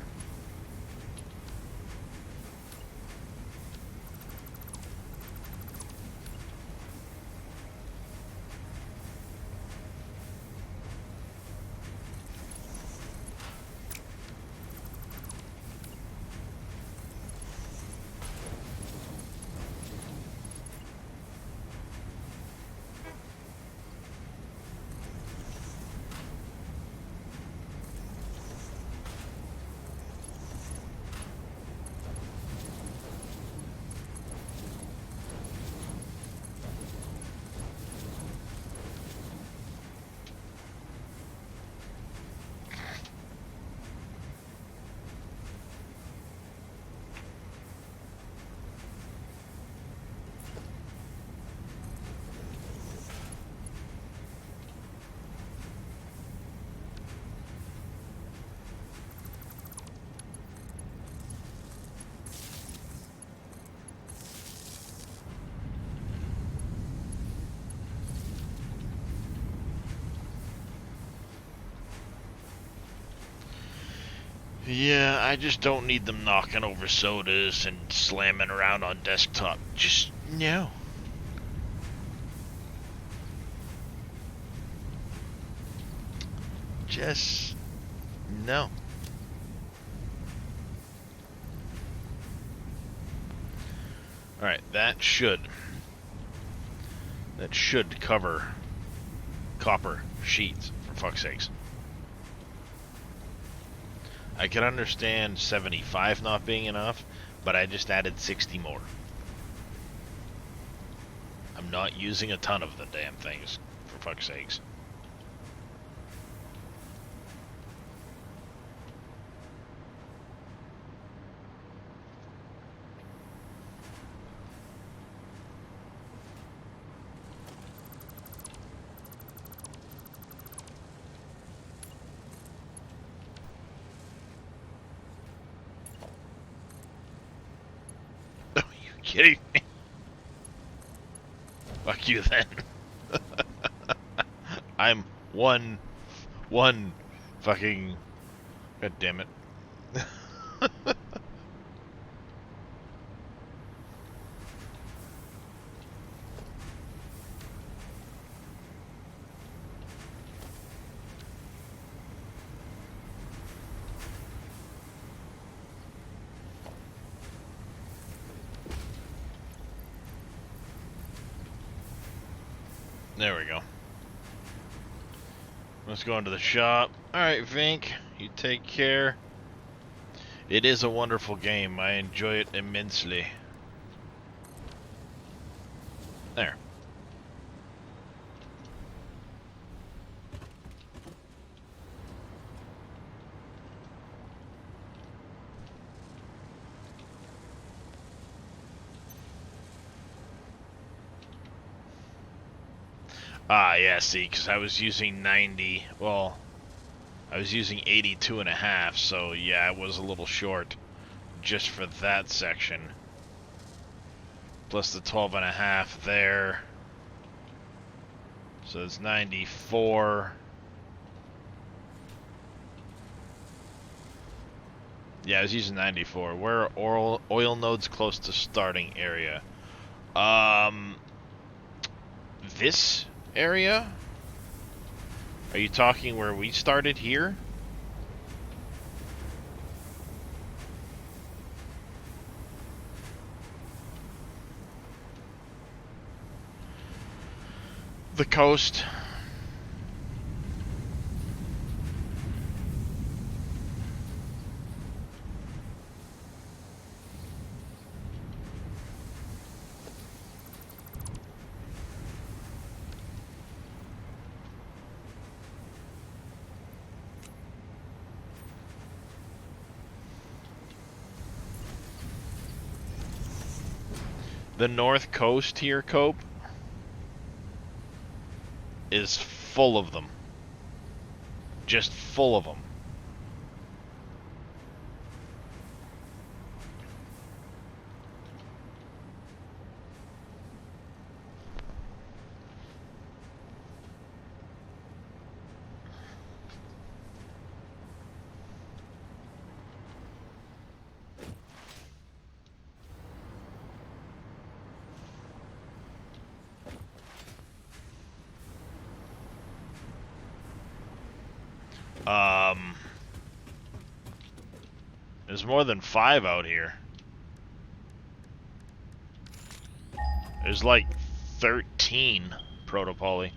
Yeah, I just don't need them knocking over sodas and slamming around on desktop. Just no. Just no. Alright, that should cover copper sheets, for fuck's sakes. I can understand 75 not being enough, but I just added 60 more. I'm not using a ton of the damn things, for fuck's sakes. Are you kidding me? Fuck you then. I'm one fucking... God damn it. There we go. Let's go into the shop. Alright, Vink, you take care. It is a wonderful game. I enjoy it immensely. There. Ah, yeah, see, because I was using 90, well, I was using 82.5, so yeah, I was a little short just for that section. Plus the 12.5 there. So it's 94. Yeah, I was using 94. Where are oil nodes close to starting area? This area? Are you talking where we started here? The coast. The north coast here, Cope, is full of them. Just full of them. There's more than 5 out here. There's like 13 protopoly.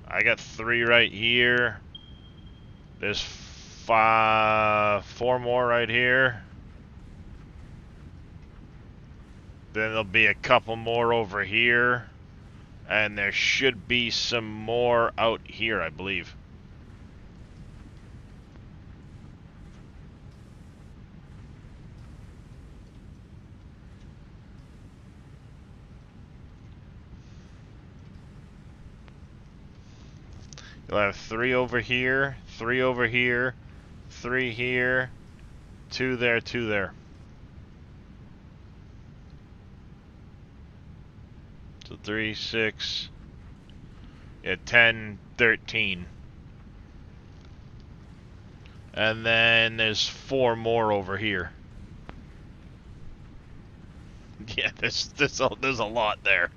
I got 3 right here. There's 4 more right here. Then there'll be a couple more over here. And there should be some more out here, I believe. You'll have 3 over here, 3 over here, 3 here, 2 there, 2 there. So 3, 6, yeah, 10, 13. And then there's 4 more over here. Yeah, there's a lot there.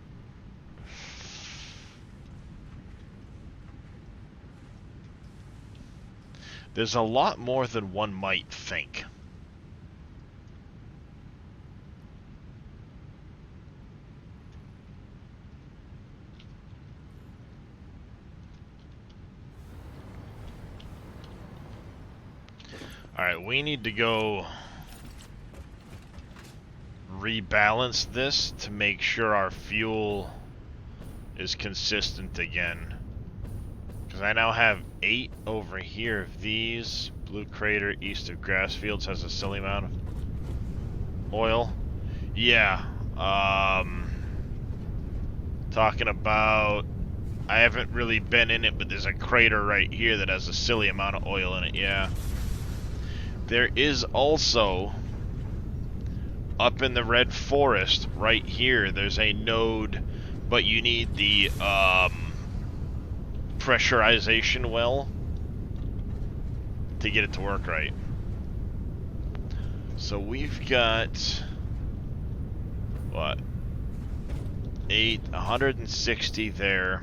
There's a lot more than one might think. Alright, we need to go rebalance this to make sure our fuel is consistent again. Because I now have 8 over here of these. Blue Crater east of Grassfields has a silly amount of oil. Yeah. Talking about... I haven't really been in it, but there's a crater right here that has a silly amount of oil in it, yeah. There is also, up in the Red Forest, right here, there's a node, but you need the pressurization well to get it to work right. So we've got, what, 160 there,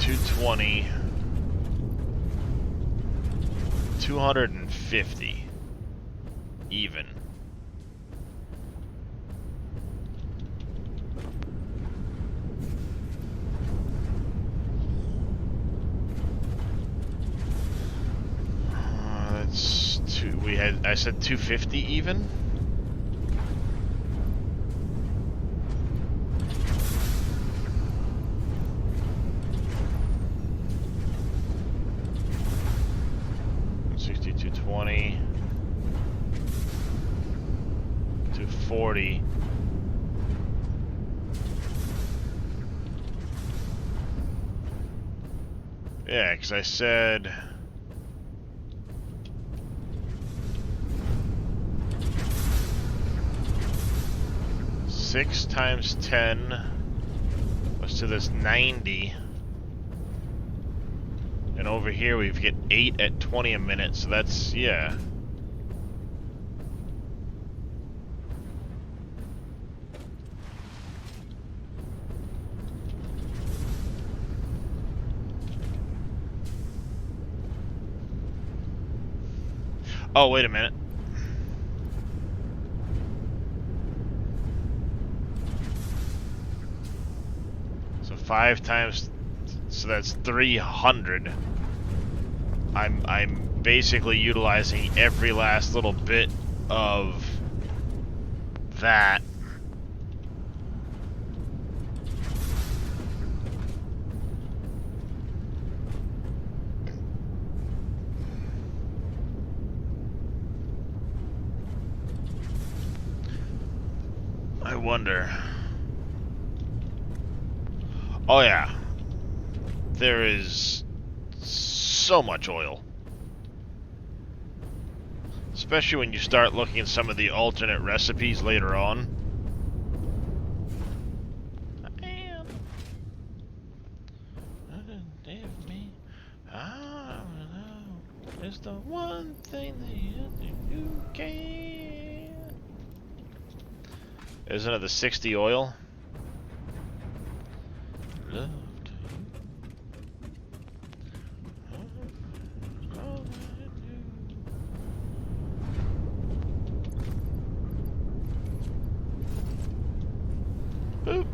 220, 250 even. That's two. I said 250 even. $220, $240. Yeah, because I said 6 times 10 was to this 90. And over here we've got 8 at 20 a minute, so that's, yeah. Oh, wait a minute. So 5 times, so that's 300. I'm basically utilizing every last little bit of that. I wonder. Oh yeah. There is so much oil. Especially when you start looking at some of the alternate recipes later on. It's the one thing that you can. There's another 60 oil. Love to you. All I do. Boop.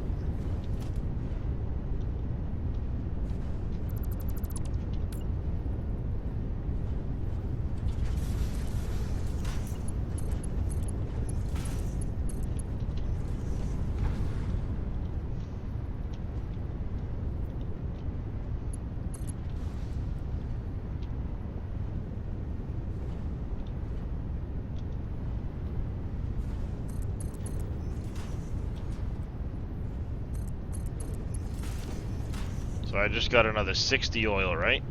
So I just got another 60 oil, right?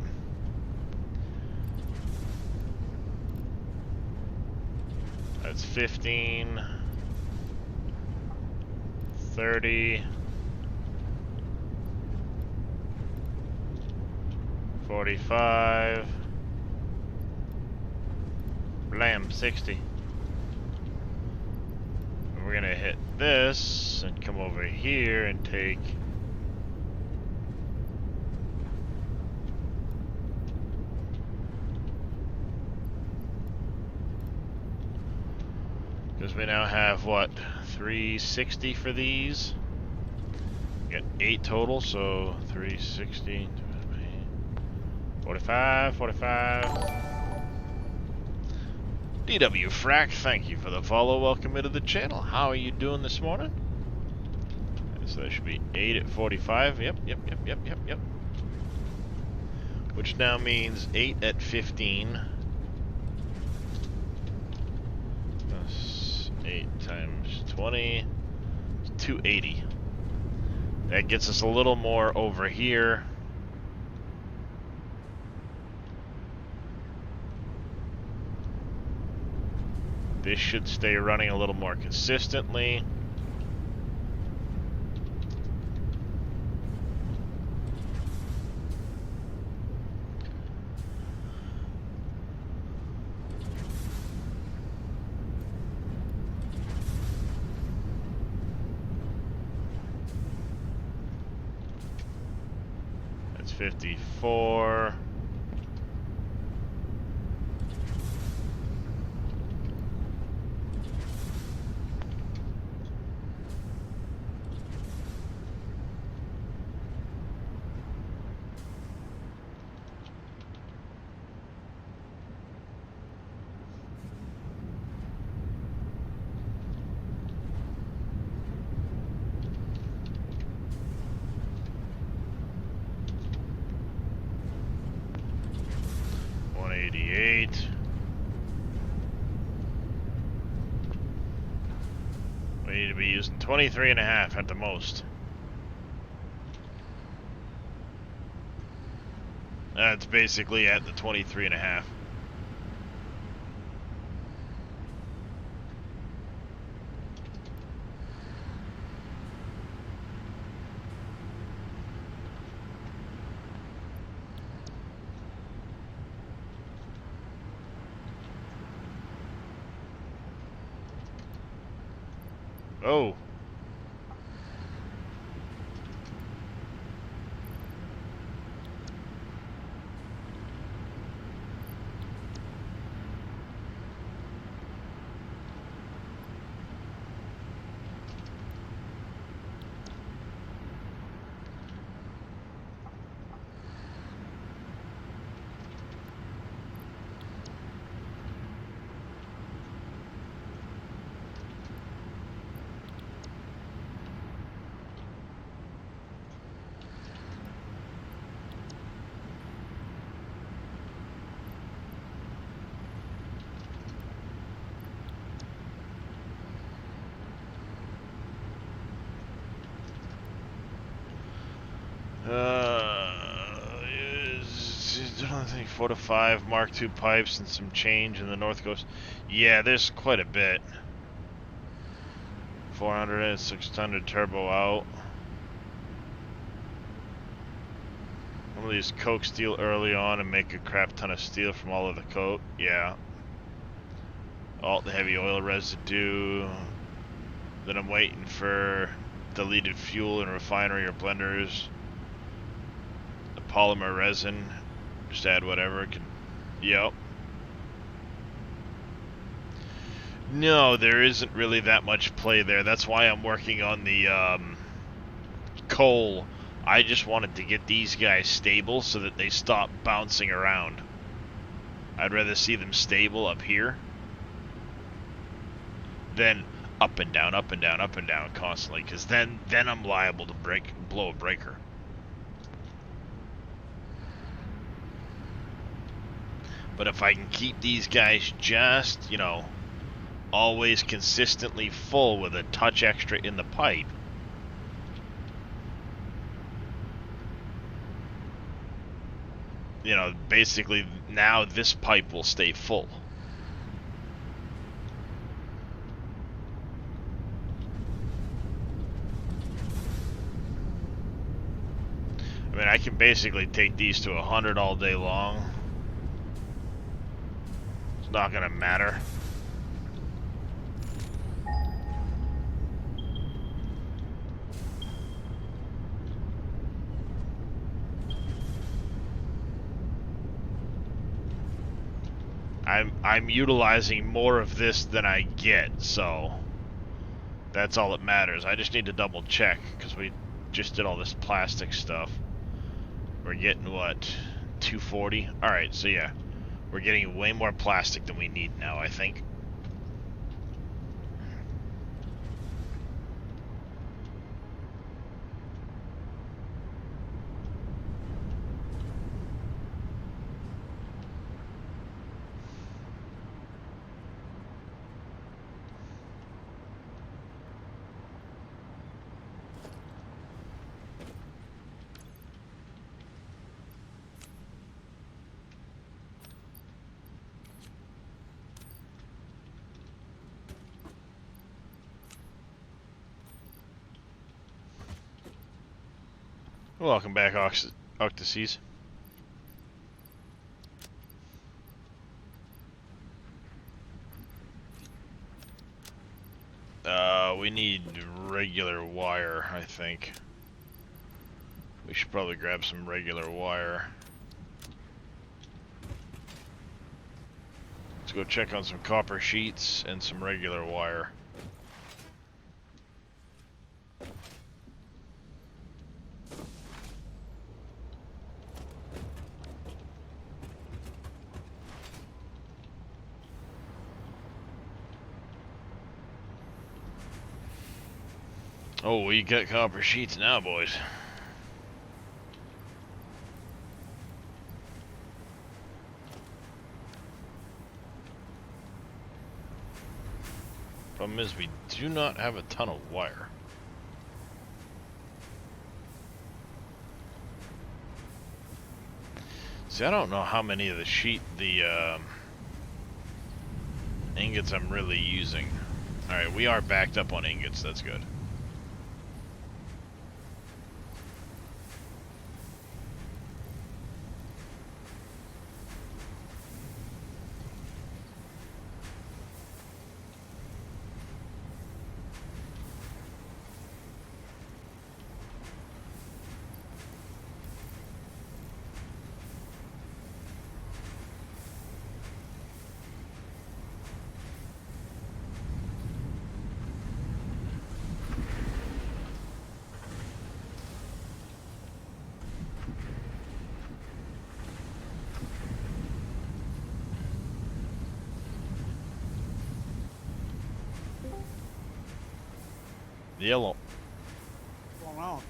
That's 15, 30, 45. Blam, 60. And we're gonna hit this and come over here and take... Because we now have, what, 360 for these? We got 8 total, so 360, 45, 45. DW Frack, thank you for the follow. Welcome into the channel. How are you doing this morning? So that should be 8 at 45. Yep. Which now means 8 at 15. 8 times 20, 280. That gets us a little more over here. This should stay running a little more consistently. That's 54. We need to be using 23.5 at the most. That's basically at the 23.5. Oh. I think 4 to 5 Mark II pipes and some change in the North Coast. Yeah, there's quite a bit. 400 and 600 turbo out. I'm gonna use coke steel early on and make a crap ton of steel from all of the coke. Yeah. All the heavy oil residue. Then I'm waiting for deleted fuel in refinery or blenders. The polymer resin. Just add whatever. Yep. No, there isn't really that much play there. That's why I'm working on the coal. I just wanted to get these guys stable so that they stop bouncing around. I'd rather see them stable up here than up and down, up and down, up and down constantly, because then I'm liable to blow a breaker. But if I can keep these guys just, you know, always consistently full with a touch extra in the pipe, you know, basically now this pipe will stay full. I mean, I can basically take these to 100 all day long. It's not gonna matter. I'm utilizing more of this than I get, so that's all that matters. I just need to double check because we just did all this plastic stuff. We're getting what, 240? All right, so yeah, we're getting way more plastic than we need now, I think. Welcome back, Octaseas. We need regular wire, I think. We should probably grab some regular wire. Let's go check on some copper sheets and some regular wire. Oh, we got copper sheets now, boys. Problem is, we do not have a ton of wire. See, I don't know how many of the ingots I'm really using. Alright, we are backed up on ingots, that's good. Yellow. What's going on?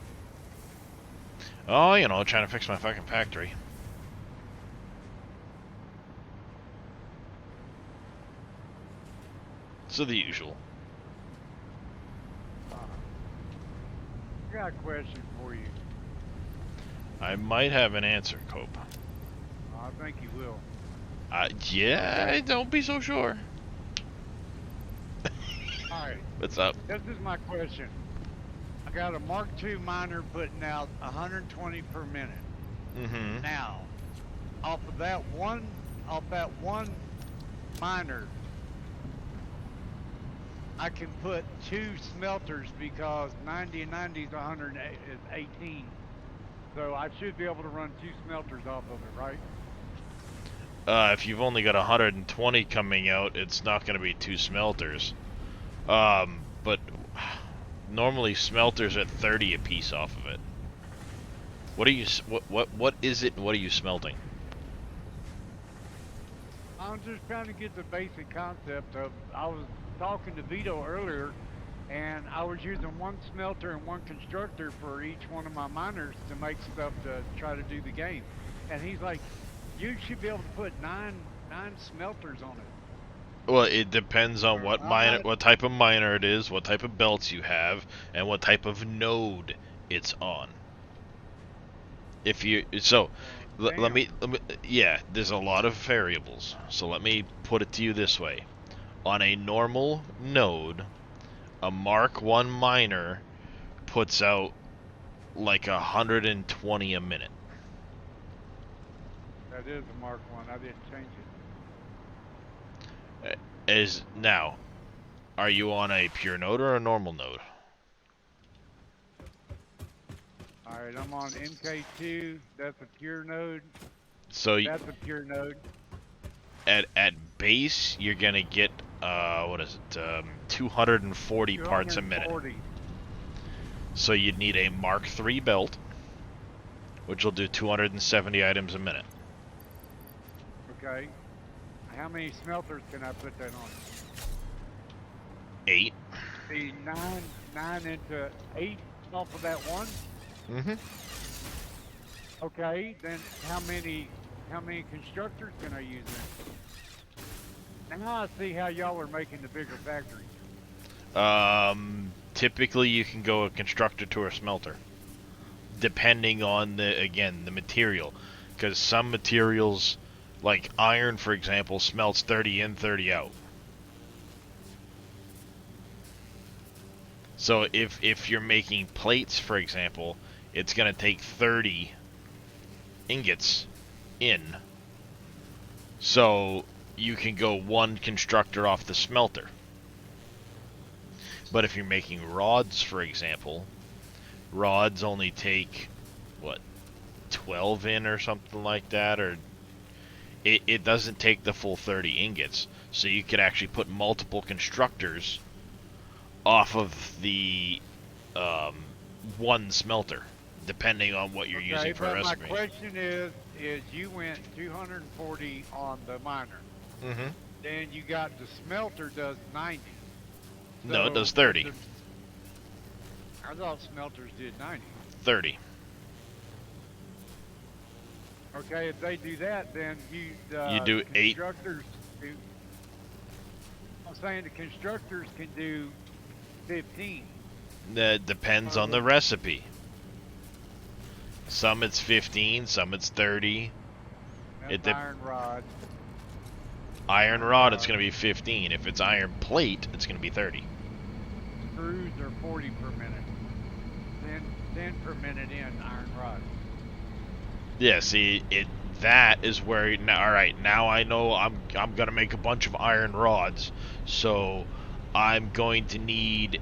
Oh, you know, trying to fix my fucking factory. So the usual. I got a question for you. I might have an answer, Cope. I think you will. Yeah, don't be so sure. Alright, What's up? this is my question. I got a Mark II miner putting out 120 per minute. Mm-hmm. Now, off that one miner, I can put 2 smelters because 90 and 90 is 118. So I should be able to run 2 smelters off of it, right? If you've only got 120 coming out, it's not going to be 2 smelters. But normally smelters at 30 a piece off of it. What are you? What is it? And what are you smelting? I'm just trying to get the basic concept of. I was talking to Vito earlier, and I was using 1 smelter and 1 constructor for each one of my miners to make stuff to try to do the game. And he's like, "You should be able to put nine smelters on it." Well, it depends on what type of miner it is, what type of belts you have, and what type of node it's on. If you let me yeah, there's a lot of variables. So let me put it to you this way: on a normal node, a Mark I miner puts out like 120 a minute. That is a Mark 1. I didn't change it. Is now, are you on a pure node or a normal node? Alright, I'm on MK2. That's a pure node. So That's a pure node. at base, you're gonna get what is it? 240 parts a minute. 240. So you'd need a Mark III belt, which will do 270 items a minute. Okay. How many smelters can I put that on? 8. The 9 into 8 off of that one? Mm-hmm. Okay, then how many constructors can I use then? Now I see how y'all are making the bigger factories. Typically you can go a constructor to a smelter, depending on the material, because some materials, like iron for example, smelts 30 in, 30 out. So if you're making plates, for example, it's gonna take 30 ingots in. So you can go one constructor off the smelter. But if you're making rods, for example, rods only take, what, 12 in or something like that, or it doesn't take the full 30 ingots. So you could actually put multiple constructors off of the one smelter, depending on what you're using for a but recipe. my question is you went 240 on the miner. Mm-hmm. Then you got the smelter does 90. No, it So does 30. I thought smelters did 90. 30. Okay, if they do that, then You do 8. constructors do. I'm saying the constructors can do 15. That depends on the recipe. Some it's 15, some it's 30. That's It iron rod. Iron rod, it's going to be 15. If it's iron plate, it's going to be 30. Screws are 40 per minute. 10 per minute in iron rod. Yeah, see, that is where now. All right, now I know I'm going to make a bunch of iron rods, so I'm going to need,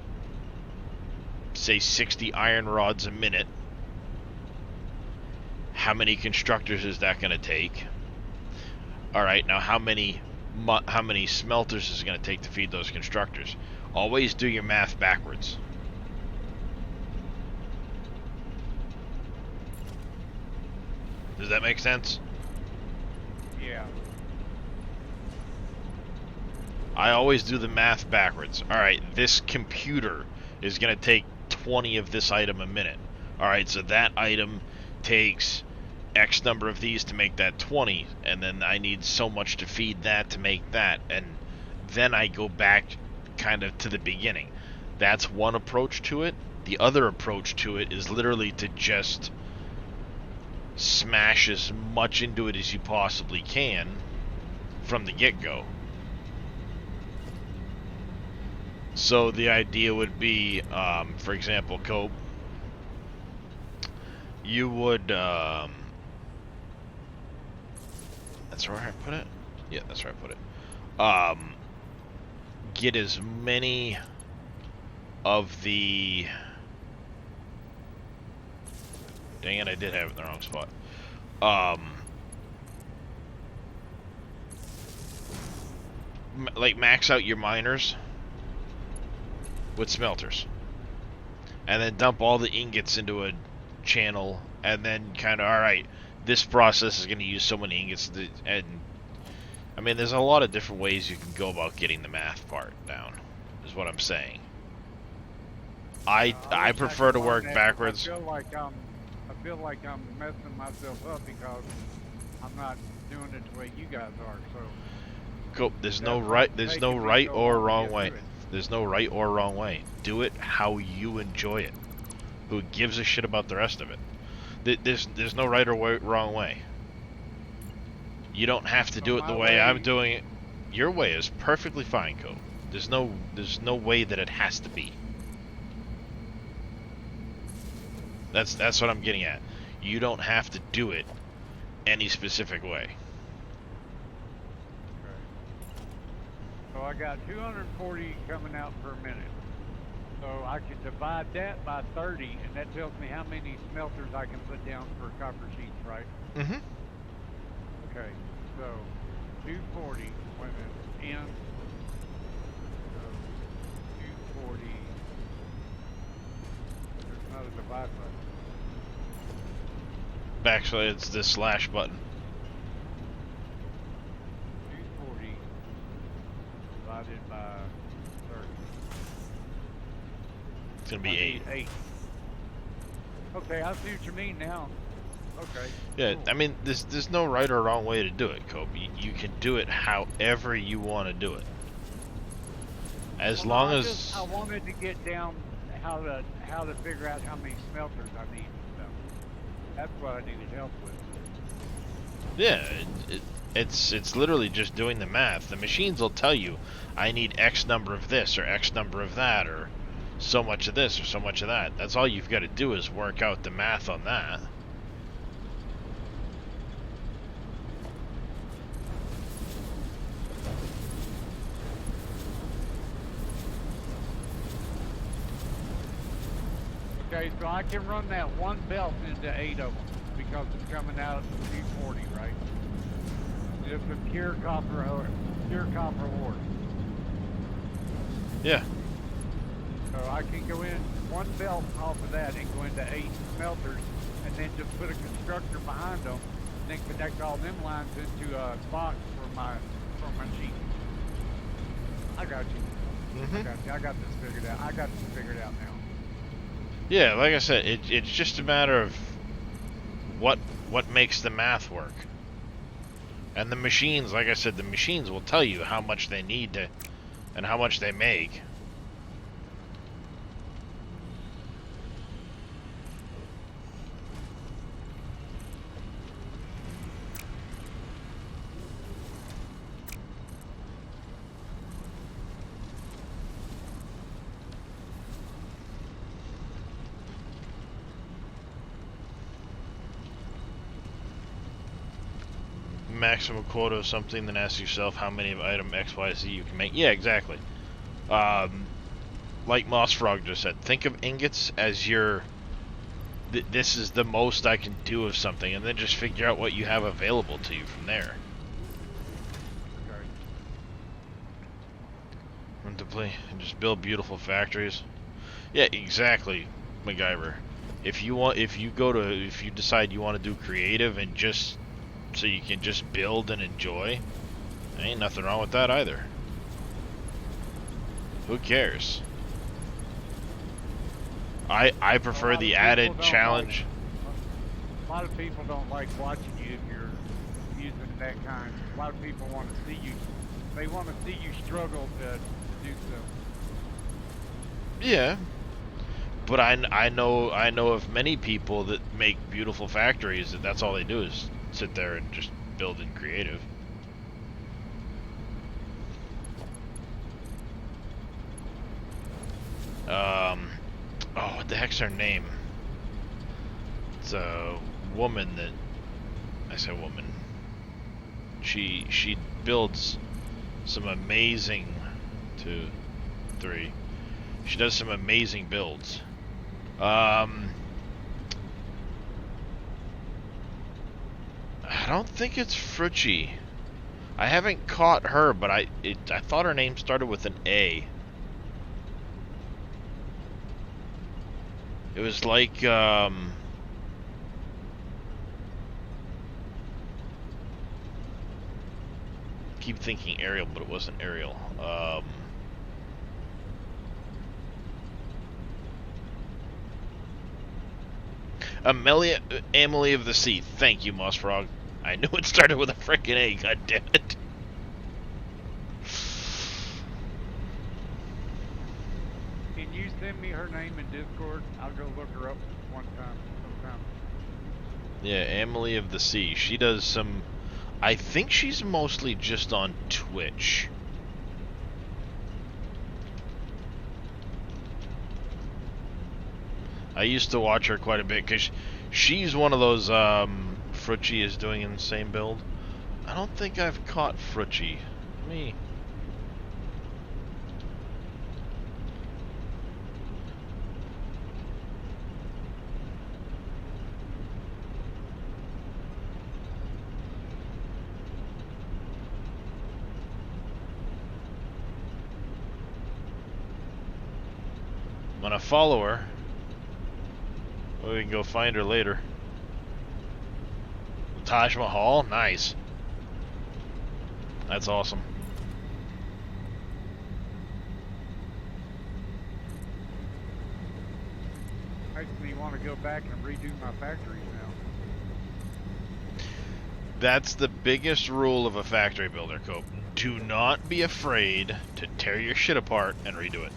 say, 60 iron rods a minute. How many constructors is that going to take? All right, now how many smelters is it going to take to feed those constructors? Always do your math backwards. Does that make sense? Yeah. I always do the math backwards. All right, this computer is going to take 20 of this item a minute. All right, so that item takes X number of these to make that 20, and then I need so much to feed that to make that, and then I go back kind of to the beginning. That's one approach to it. The other approach to it is literally to just smash as much into it as you possibly can from the get-go. So the idea would be, for example, Cope, you would, that's where I put it? Yeah, that's where I put it. Get as many of the, dang it, I did have it in the wrong spot. Like max out your miners with smelters, and then dump all the ingots into a channel, and then kind of, all right, this process is going to use so many ingots, and I mean, there's a lot of different ways you can go about getting the math part down, is what I'm saying. I prefer to work backwards. I feel like I'm messing myself up because I'm not doing it the way you guys are. So Cope, there's no right or wrong way. There's no right or wrong way. Do it how you enjoy it. Who gives a shit about the rest of it? There's no right or wrong way. You don't have to do it the way I'm doing it. Your way is perfectly fine, Cope. There's no way that it has to be. That's what I'm getting at. You don't have to do it any specific way. So I got 240 coming out per minute. So I can divide that by 30, and that tells me how many smelters I can put down for copper sheets, right? Mm-hmm. Okay, so 240 when it's in. So 240. There's not a divide button. Actually, it's the slash button. 240 divided by 30. It's gonna be I 8. need 8. Okay, I see what you mean now. Okay. Yeah, cool. I mean, there's no right or wrong way to do it, Kobe. You can do it however you want to do it. As Well, long no, as I wanted to get down how to figure out how many smelters I need and stuff. That's what I needed help with. yeah, it's literally just doing the math. The machines will tell you, I need X number of this or X number of that or so much of this or so much of that. That's all you've got to do is work out the math on that. Okay, so I can run that one belt into 8 of them because it's coming out of 240, right? Just a pure copper ore. Yeah. So I can go in one belt off of that and go into 8 smelters, and then just put a constructor behind them, and then connect all them lines into a box for my sheet. I got you. Mm-hmm. I got this figured out. I got this figured out now. Yeah, like I said, it's just a matter of what makes the math work. And the machines, like I said, the machines will tell you how much they need to and how much they make. Maximum quota of something, then ask yourself how many of item XYZ you can make. Yeah, exactly. Like Moss Frog just said, think of ingots as your this is the most I can do of something, and then just figure out what you have available to you from there. Okay. And to play and just build beautiful factories. Yeah, exactly, MacGyver. If you decide you want to do creative and just so you can just build and enjoy, there ain't nothing wrong with that either. Who cares? I prefer the added challenge. A lot of people don't like watching you if you're using that kind. A lot of people want to see you. They want to see you struggle to do so. Yeah, but I know of many people that make beautiful factories that's all they do is sit there and just build in creative. Oh, what the heck's her name? It's a woman that I say woman. She builds some amazing 2, 3. She does some amazing builds. I don't think it's Frucci. I haven't caught her, but I thought her name started with an A. It was like keep thinking Ariel, but it wasn't Ariel. Amelie of the Sea. Thank you, Moss Frog. I knew it started with a frickin' A, god damn it. Can you send me her name in Discord? I'll go look her up sometime. Yeah, Amelie of the Sea. She does some... I think she's mostly just on Twitch. I used to watch her quite a bit because she's one of those Frucci is doing in the same build. I don't think I've caught Frucci. Me. I'm gonna follow her. Well, we can go find her later. The Taj Mahal? Nice. That's awesome. Makes me want to go back and redo my factories now. That's the biggest rule of a factory builder, Cope. Do not be afraid to tear your shit apart and redo it.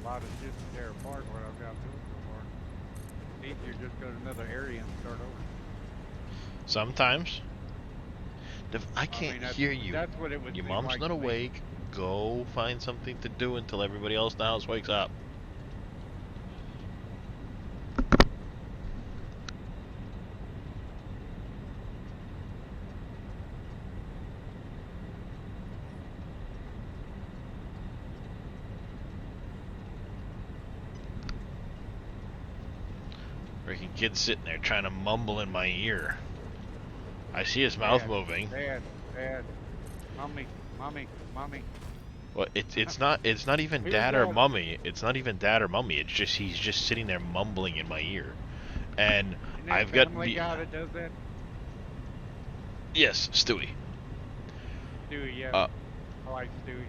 A lot of shit to tear apart what I've got doing so far. Easier just go to another area and start over. Sometimes. I can't that's- hear you. That's what it would Your seem mom's like not to me. awake. Go find something to do until everybody else in the house wakes up. Freaking kid sitting there trying to mumble in my ear. I see his mouth Dad, moving. Dad, mommy, mommy, mommy. Well, it's not even Here's dad or Dad. mummy. It's not even dad or mummy. It's just he's just sitting there mumbling in my ear, and Isn't that I've got Family the Guy that does that? yes, Stewie. Stewie, yeah. Uh, I like Stewie.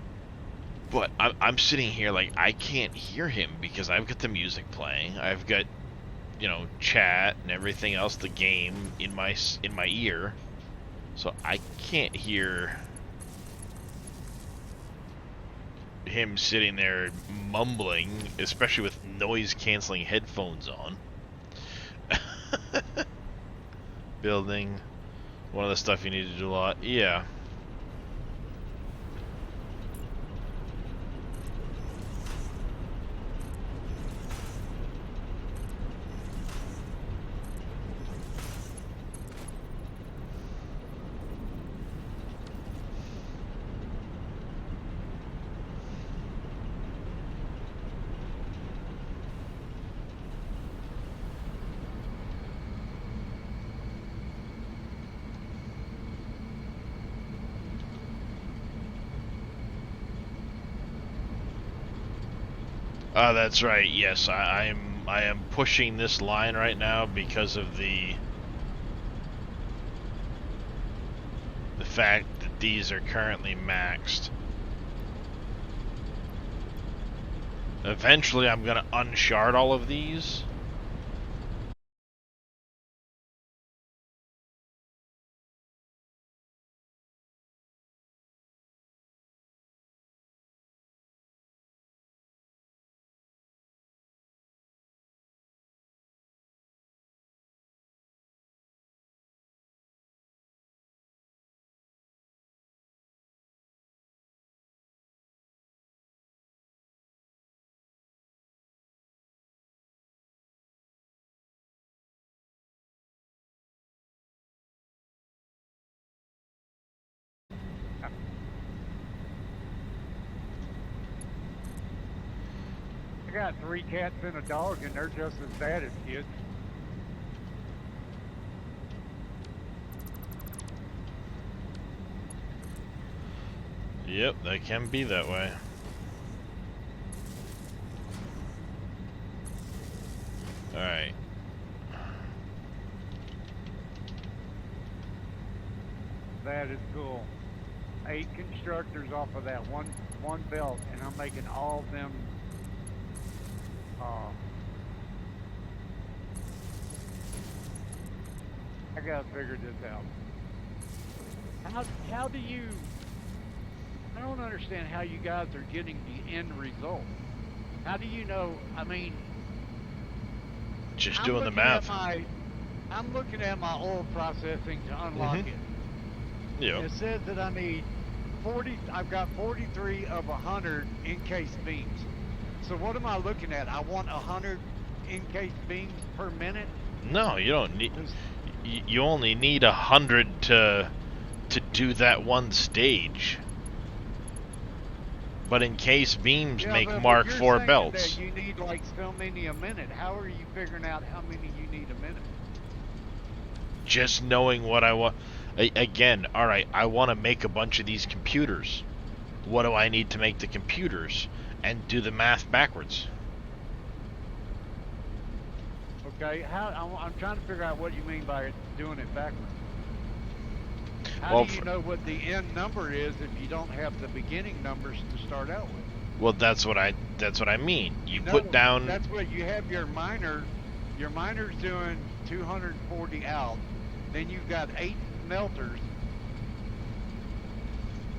But I'm sitting here like I can't hear him because I've got the music playing. I've got, you know, chat and everything else, the game in my ear, so I can't hear him sitting there mumbling, especially with noise canceling headphones on. Building, one of the stuff you need to do a lot. Yeah. That's right. Yes, I am pushing this line right now because of the fact that these are currently maxed. Eventually, I'm gonna unshard all of these. I got 3 cats and a dog, and they're just as bad as kids. Yep, they can be that way. Alright. That is cool. 8 constructors off of that one belt, and I'm making all of them. I gotta figure this out. How do you? I don't understand how you guys are getting the end result. How do you know? I mean, Just I'm doing the looking math. I'm looking at my oil processing to unlock Mhm. it. Yep. It says that I need I've got 43 of 100 encased beams. So what am I looking at? I want 100 encased beams per minute. No, you don't need. You only need 100 to do that one stage. But encased beams Yeah, make but Mark you're IV saying belts. that you need like so many a minute. How are you figuring out how many you need a minute? Just knowing what I want. Again, alright, I want to make a bunch of these computers. What do I need to make the computers? And do the math backwards. Okay, I'm trying to figure out what you mean by doing it backwards. How Well, do you know what the end number is if you don't have the beginning numbers to start out with? Well, that's what I mean. You No, put down. That's what you have your miner. Your miner's doing 240 out. Then you've got 8 smelters.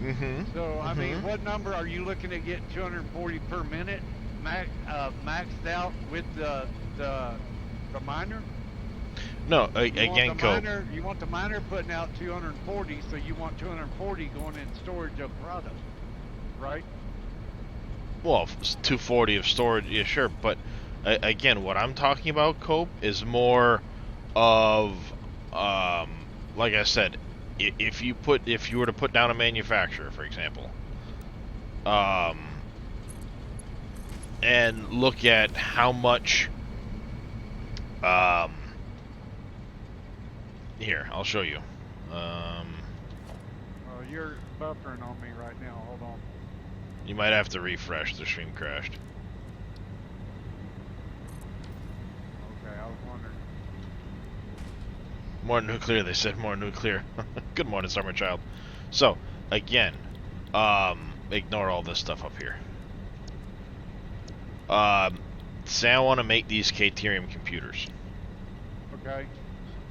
Mm-hmm. So I mean, what number are you looking at getting 240 per minute maxed out with the miner? No, You again, want the Cope. miner, you want the miner putting out 240, so you want 240 going in storage of product, right? Well, 240 of storage, yeah, sure. But again, what I'm talking about, Cope, is more of, like I said, if you were to put down a manufacturer, for example, and look at how much, here, I'll show you. You're buffering on me right now. Hold on. You might have to refresh. The stream crashed. Okay, I was wondering. More nuclear, they said more nuclear. Good morning, Summer Child. So, again, ignore all this stuff up here. Say I want to make these Caterium computers. Okay.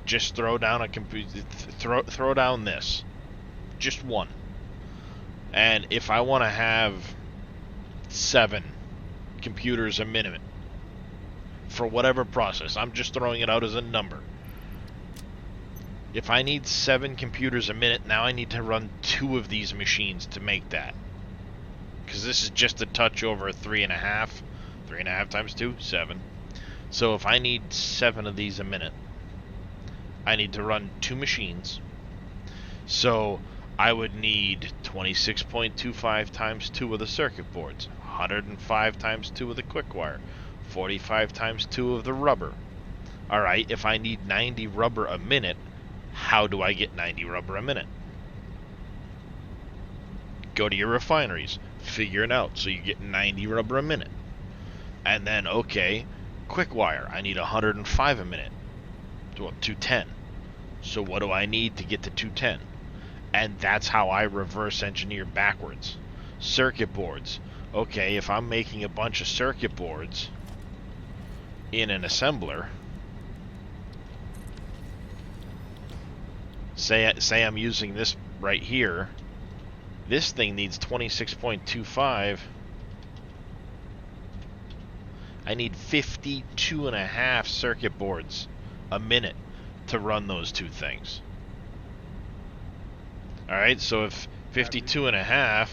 Just throw down a computer, throw down this. Just one. And if I want to have 7 computers a minute for whatever process, I'm just throwing it out as a number. If I need 7 computers a minute, now I need to run 2 of these machines to make that. Because this is just a touch over 3.5. 3.5 times 2, 7. So if I need 7 of these a minute, I need to run 2 machines. So I would need 26.25 times 2 of the circuit boards, 105 times 2 of the quick wire, 45 times 2 of the rubber. Alright, if I need 90 rubber a minute, how do I get 90 rubber a minute? Go to your refineries, figure it out, so you get 90 rubber a minute. And then, okay, quick wire, I need 105 a minute. Well, 210. So what do I need to get to 210? And that's how I reverse engineer backwards. Circuit boards. Okay, if I'm making a bunch of circuit boards in an assembler, say I'm using this right here, this thing needs 26.25. I need 52.5 circuit boards a minute to run those 2 things. Alright, so if 52.5,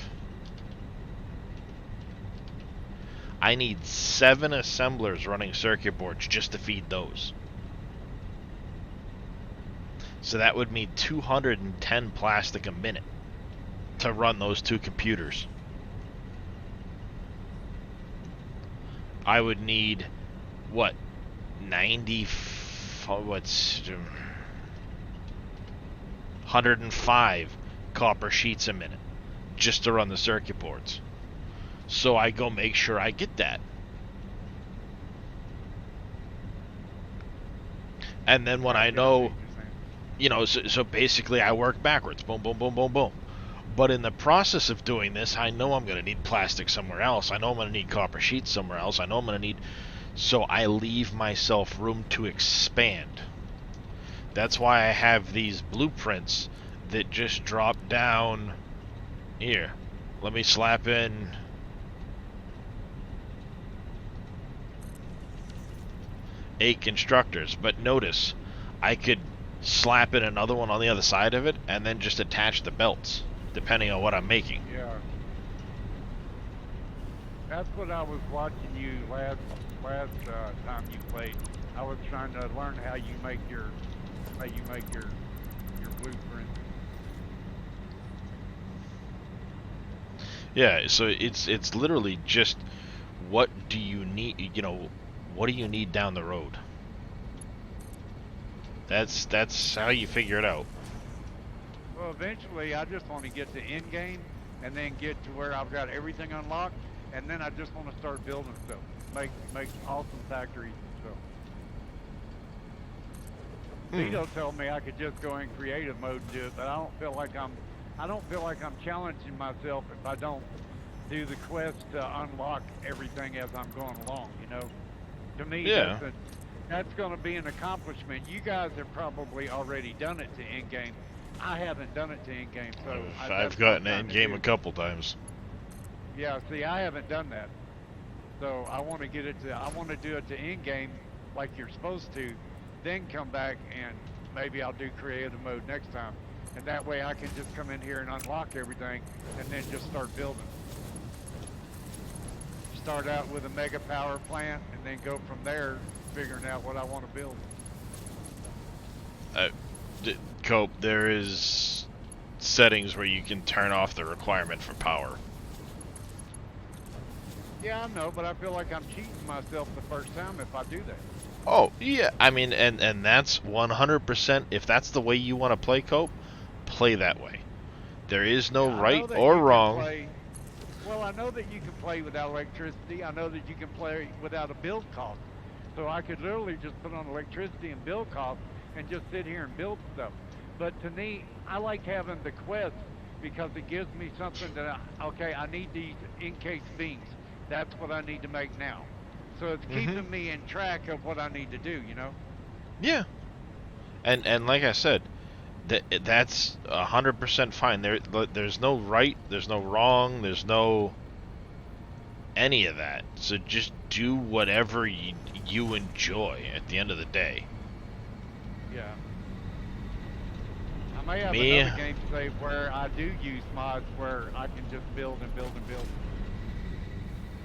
I need 7 assemblers running circuit boards just to feed those. So that would mean 210 plastic a minute to run those 2 computers. I would need, what, 105 copper sheets a minute just to run the circuit boards. So I go make sure I get that. And then when I know, you know, so basically I work backwards. Boom, boom, boom, boom, boom. But in the process of doing this, I know I'm going to need plastic somewhere else. I know I'm going to need copper sheets somewhere else. I know I'm going to need... So I leave myself room to expand. That's why I have these blueprints that just drop down here. Let me slap in... 8 constructors. But notice, I could slap in another one on the other side of it and then just attach the belts. depending on what I'm making. Yeah. That's what I was watching you last time you played. I was trying to learn how you make your blueprint. Yeah, so it's literally just what do you need, you know, what do you need down the road? That's how you figure it out. Well, eventually, I just want to get to end game, and then get to where I've got everything unlocked, and then I just want to start building stuff, make awesome factories and stuff. Vito told me I could just go in creative mode and do it, but I don't feel like I'm challenging myself if I don't do the quest to unlock everything as I'm going along. You know, to me, Yeah. that's going to be an accomplishment. You guys have probably already done it to end game. I haven't done it to end game, so I've gotten to end game a couple times. Yeah, see, I haven't done that, so I want to get it to. I want to do it to end game like you're supposed to, then come back and maybe I'll do creative mode next time, and that way I can just come in here and unlock everything, and then just start building. Start out with a mega power plant, and then go from there, figuring out what I want to build. Cope, there is settings where you can turn off the requirement for power. Yeah, I know, but I feel like I'm cheating myself the first time if I do that. Oh, yeah, I mean, and that's 100%, if that's the way you want to play, Cope, play that way. There is no right or wrong. Well, I know that you can play without electricity. I know that you can play without a build cost. So I could literally just put on electricity and build cost and just sit here and build stuff. But to me, I like having the quest because it gives me something that, I need these encased beams. That's what I need to make now. So it's keeping me in track of what I need to do, you know? Yeah. And like I said, that's 100% fine. There's no right, there's no wrong, there's no any of that. So just do whatever you enjoy at the end of the day. Yeah. I may have another game save where I do use mods where I can just build and build and build.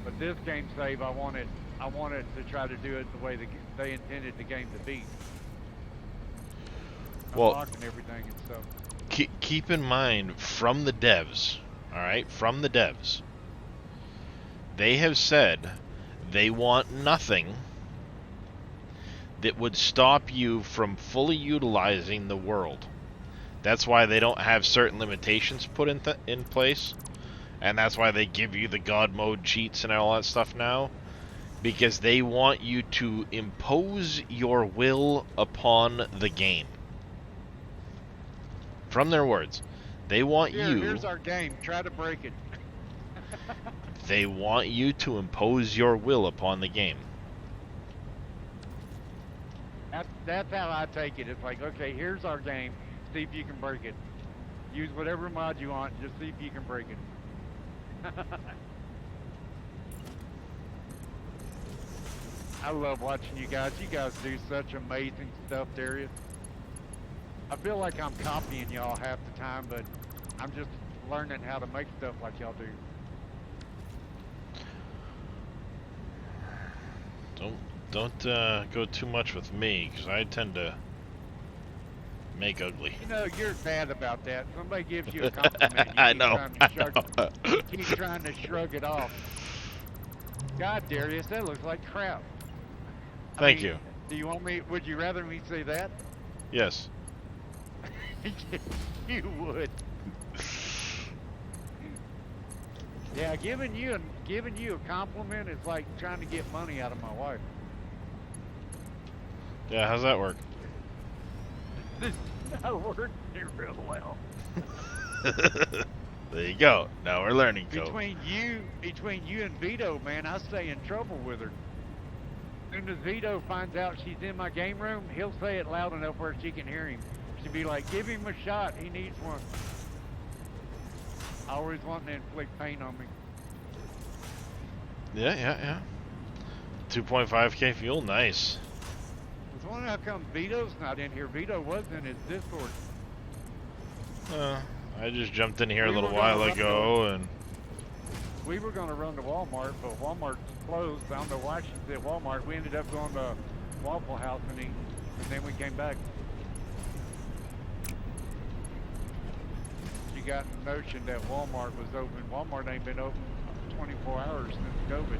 But this game save, I wanted to try to do it the way they intended the game to be. Well, Unlocking everything and stuff. Keep in mind, from the devs, alright, from the devs, they have said they want nothing that would stop you from fully utilizing the world. That's why they don't have certain limitations put in place, and that's why they give you the God mode cheats and all that stuff now, because they want you to impose your will upon the game. From their words, they want Here's our game. Try to break it. They want you to impose your will upon the game. That's how I take it. It's like, okay, here's our game. See if you can break it. Use whatever mod you want. Just see if you can break it. I love watching you guys. You guys do such amazing stuff, Darius. I feel like I'm copying y'all half the time, but I'm just learning how to make stuff like y'all do. Don't go too much with me, because I tend to make ugly. You know, you're bad about that. Somebody gives you a compliment, you I know. keep trying to shrug it off. God, Darius, that looks like crap. Thank you. Do you want me? Would you rather me say that? Yes. You would. Yeah, giving you a compliment is like trying to get money out of my wife. Yeah, how's that work? That worked real well. There you go. Now we're learning, Cope. Between you and Vito, man, I stay in trouble with her. As soon as Vito finds out she's in my game room, he'll say it loud enough where she can hear him. She'll be like, "Give him a shot. He needs one." Always wanting to inflict pain on me. Yeah. 2.5k fuel, nice. I was wondering how come Vito's not in here. Vito was in his Discord. I just jumped in here a We little were while gonna run ago, and We were going to run to Walmart, but Walmart's closed. I don't know why she's at Walmart. We ended up going to Waffle House and eating, and then we came back. She got the notion that Walmart was open. Walmart ain't been open 24 hours since COVID.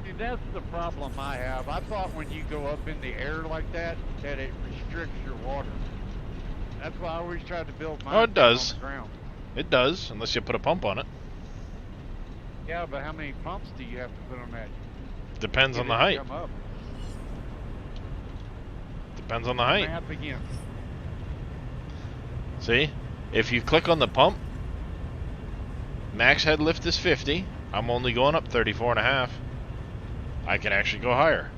See, that's the problem I have. I thought when you go up in the air like that it restricts your water. That's why I always tried to build mine Oh, it does. on the ground. it does, unless you put a pump on it. Yeah, but how many pumps do you have to put on that? Depends on Get the it to height. come up. Depends on the height. Math again. See? If you click on the pump, max head lift is 50. I'm only going up 34.5. I can actually go higher.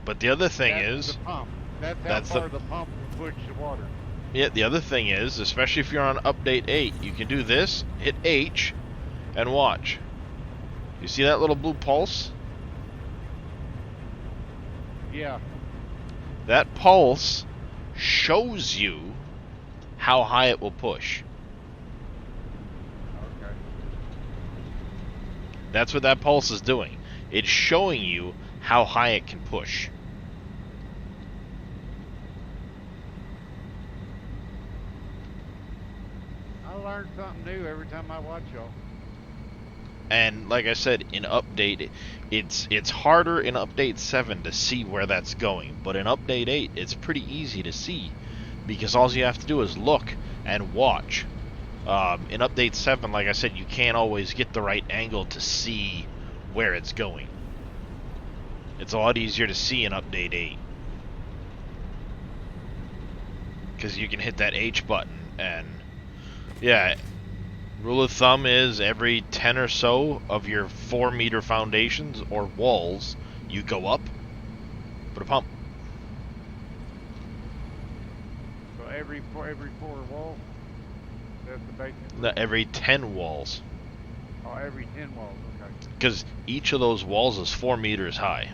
But the other thing That's is, the pump. That's how that's far the pump will push the water. yeah, the other thing is, especially if you're on update 8, you can do this, hit H, and watch. You see that little blue pulse? Yeah. That pulse shows you how high it will push. Okay. That's what that pulse is doing. It's showing you how high it can push. I learn something new every time I watch y'all. And like I said, in update, it's harder in update 7 to see where that's going, but in update 8, it's pretty easy to see because all you have to do is look and watch. In update 7, like I said, you can't always get the right angle to see where it's going. It's a lot easier to see in update 8 because you can hit that H button, and yeah. Rule of thumb is every 10 or so of your 4-meter foundations or walls, you go up, put a pump. So every four walls, that's the basic. No, every 10 walls, Oh, every 10 walls. Okay. because each of those walls is 4 meters high.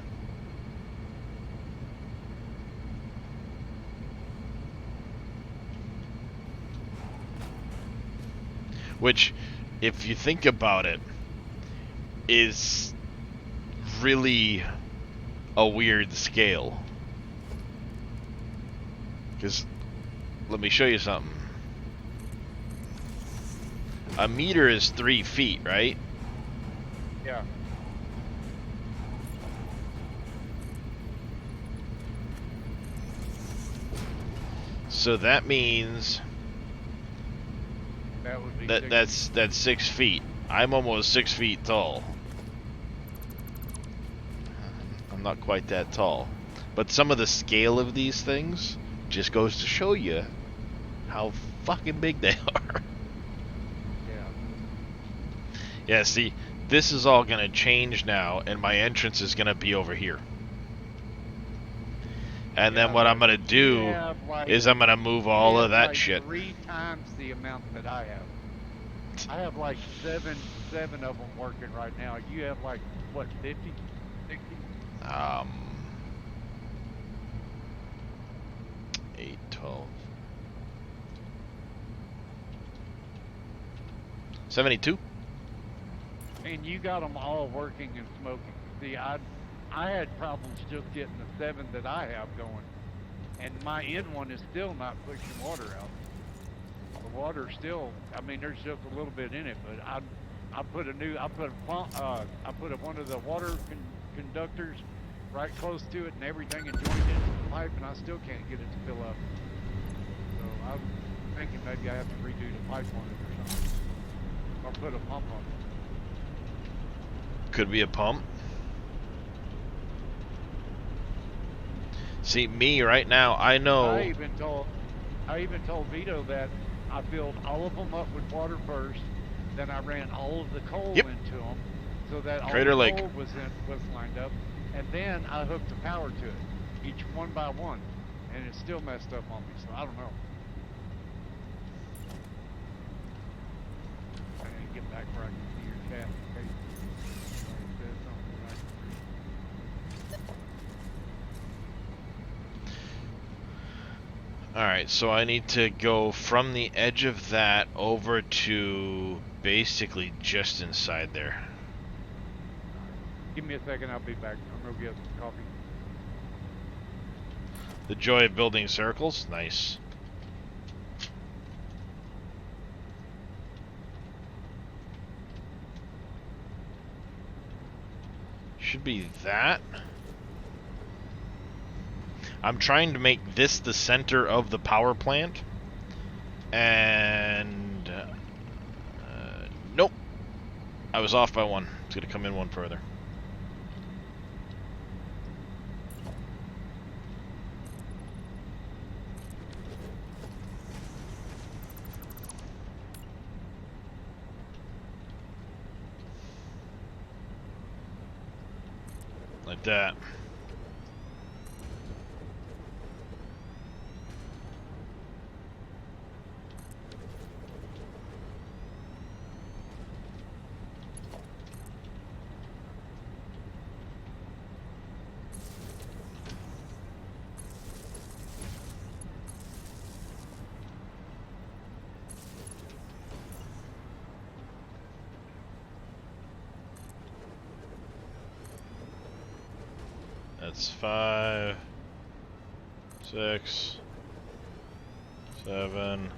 Which, if you think about it, is really a weird scale. Because, let me show you something. A meter is 3 feet, right? Yeah. So that means That would be that's 6 feet. I'm almost 6 feet tall. I'm not quite that tall. But some of the scale of these things just goes to show you how fucking big they are. Yeah. Yeah, see, this is all gonna change now, and my entrance is gonna be over here. And then what I'm gonna do is I'm gonna move all of that like shit. 3 times the amount that I have. I have like seven of them working right now. You have like what, 50, 60? 8, 12, 72. And you got them all working and smoking. See, I had problems just getting the 7 that I have going, and my end one is still not pushing water out. The water still, I mean, there's just a little bit in it, but I put a pump, I put one of the water conductors right close to it and everything, and joined into the pipe, and I still can't get it to fill up. So I'm thinking maybe I have to redo the pipe on it or something, or put a pump on it. Could be a pump. See, me right now, I know. I even told Vito that I filled all of them up with water first, then I ran all of the coal Yep. into them, so that all Crater the Lake. coal was lined up, and then I hooked the power to it, each one by one, and it still messed up on me. So I don't know. get back where I can see your chat in case somebody says something that I can read. Alright, so I need to go from the edge of that over to basically just inside there. Give me a second, I'll be back. I'm gonna get some coffee. The joy of building circles? Nice. Should be that. I'm trying to make this the center of the power plant. And... nope. I was off by one. It's going to come in one further. Like that. That's 5, 6, 7.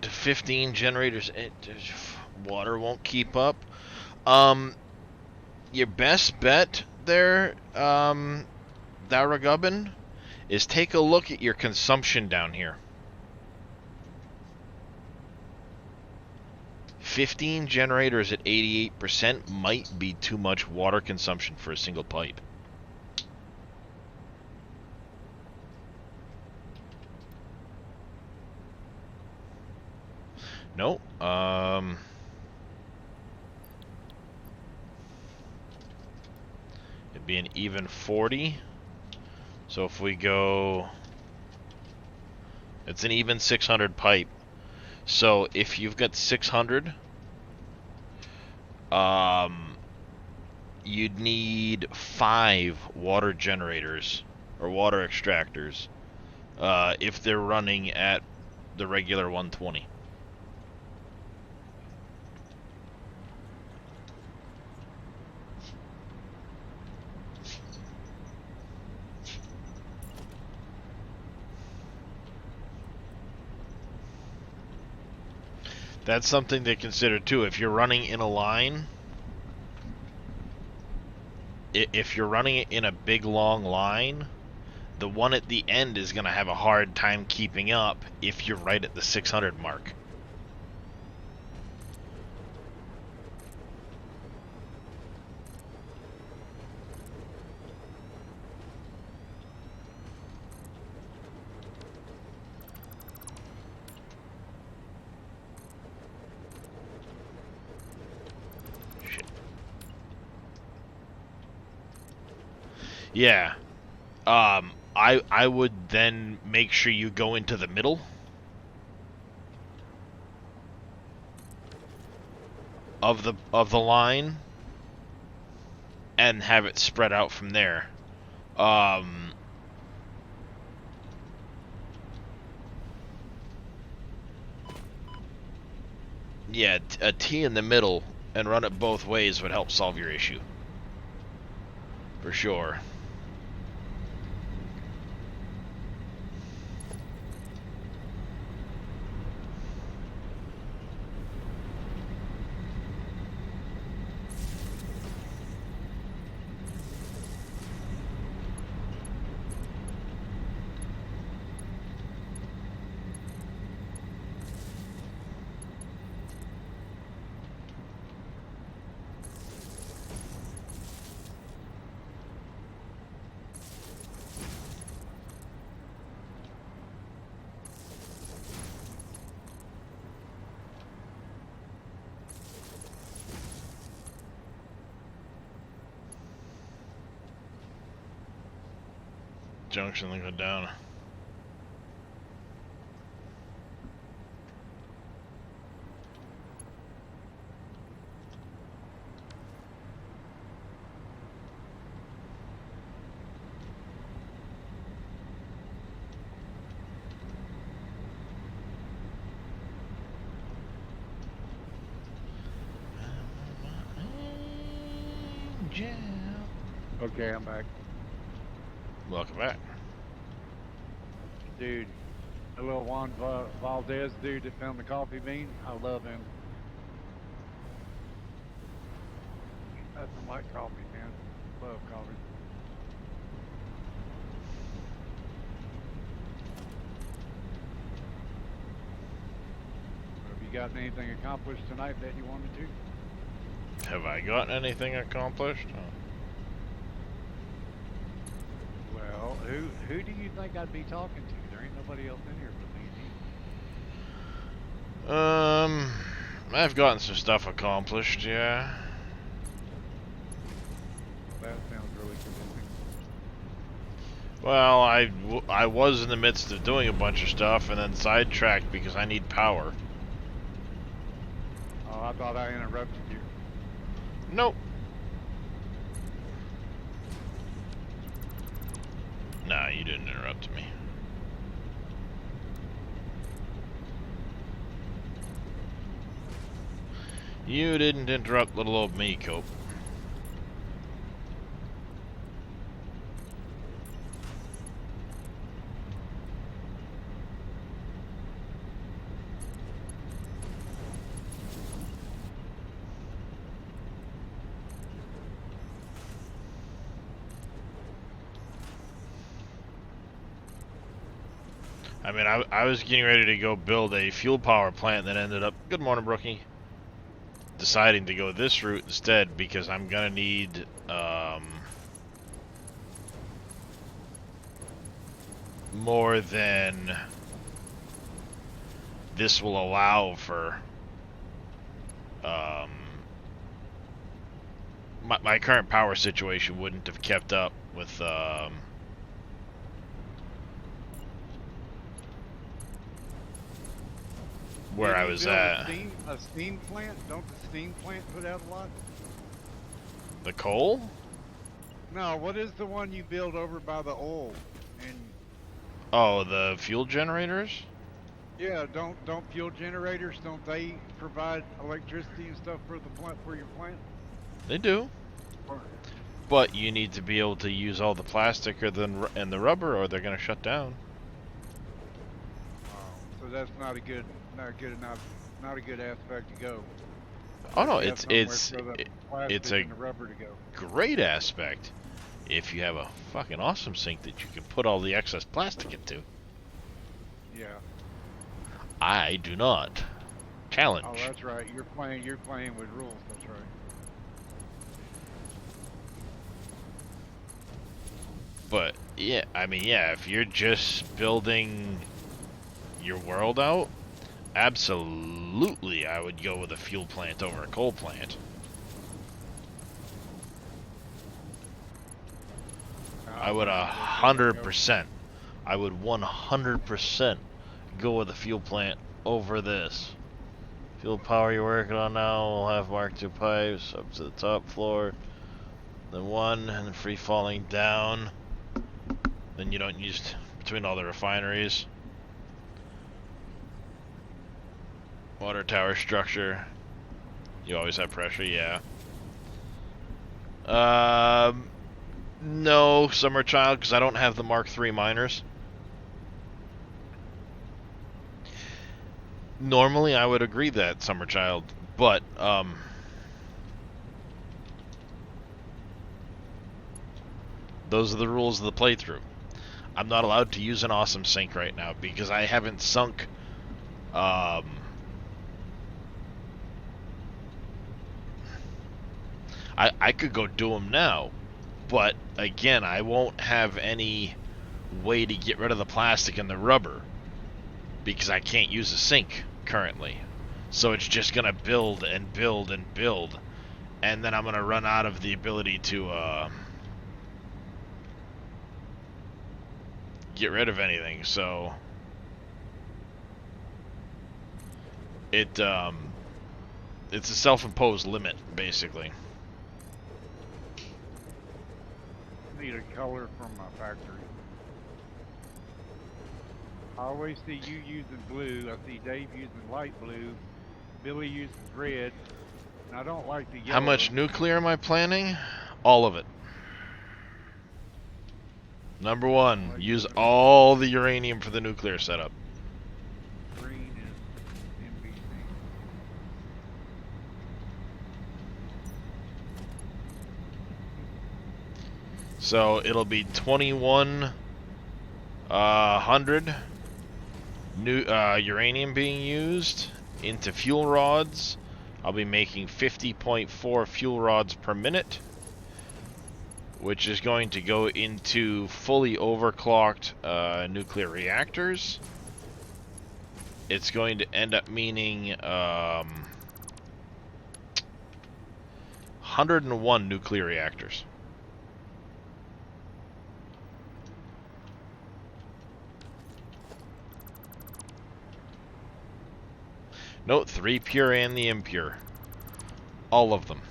To 15 generators, water won't keep up. Your best bet there, Daragubin, is take a look at your consumption down here. 15 generators at 88% might be too much water consumption for a single pipe. No, it'd be an even 40. So if we go, it's an even 600 pipe. So if you've got 600, you'd need 5 water generators or water extractors if they're running at the regular 120. That's something to consider too. If you're running in a line, if you're running it in a big long line, the one at the end is going to have a hard time keeping up if you're right at the 600 mark. Yeah, I would then make sure you go into the middle of the line and have it spread out from there. Yeah, a T in the middle and run it both ways would help solve your issue. For sure. junction and go down. Okay, I'm back. Welcome back. Dude, the little Juan Valdez dude that found the coffee bean, I love him. That's some white coffee, man. Love coffee. Have you gotten anything accomplished tonight that you wanted to? Have I gotten anything accomplished? Well, who do you think I'd be talking to? There ain't nobody else in here but me and you. I've gotten some stuff accomplished, yeah. That sounds really convincing. Well, I was in the midst of doing a bunch of stuff and then sidetracked because I need power. Oh, I thought I interrupted you. Nope. Nah, you didn't interrupt me. You didn't interrupt little old me, Cope. I mean, I was getting ready to go build a fuel power plant that ended up, good morning, Brookie, deciding to go this route instead because I'm gonna need more than this will allow for my current power situation wouldn't have kept up with where I was at. A steam plant? Don't the steam plant put out a lot? The coal? No, what is the one you build over by the oil? And Oh, the fuel generators? yeah, don't fuel generators, don't they provide electricity and stuff for the plant, for your plant? They do. Or, But you need to be able to use all the plastic and the rubber or they're going to shut down. so that's not a good aspect to go. Oh no, You have it's somewhere for the plastic it's a and the rubber to go. great aspect if you have a fucking awesome sink that you can put all the excess plastic into. Yeah. I do not. Challenge. Oh, that's right. You're playing with rules. That's right. But yeah, I mean, yeah, if you're just building your world out, absolutely I would go with a fuel plant over a coal plant. I would 100%. I would 100% go with a fuel plant over this. Fuel power you're working on now will have Mark II pipes up to the top floor. Then one, and then free falling down. Then you don't use between all the refineries. Water tower structure. You always have pressure, yeah. No, Summer Child, because I don't have the Mark III miners. Normally, I would agree that Summer Child, but those are the rules of the playthrough. I'm not allowed to use an awesome sink right now because I haven't sunk I could go do them now, but again, I won't have any way to get rid of the plastic and the rubber because I can't use a sink currently. So it's just gonna build and build and build, and then I'm gonna run out of the ability to get rid of anything, so it's a self-imposed limit, basically. Need a color from my factory. I always see you using blue. I see Dave using light blue. Billy uses red. And I don't like the yellow. How much nuclear am I planning? All of it. Number one, use all the uranium for the nuclear setup. Green is NBC. So it'll be 2100 new uranium being used into fuel rods. I'll be making 50.4 fuel rods per minute, which is going to go into fully overclocked nuclear reactors. It's going to end up meaning 101 nuclear reactors. Note 3 pure and the impure. All of them.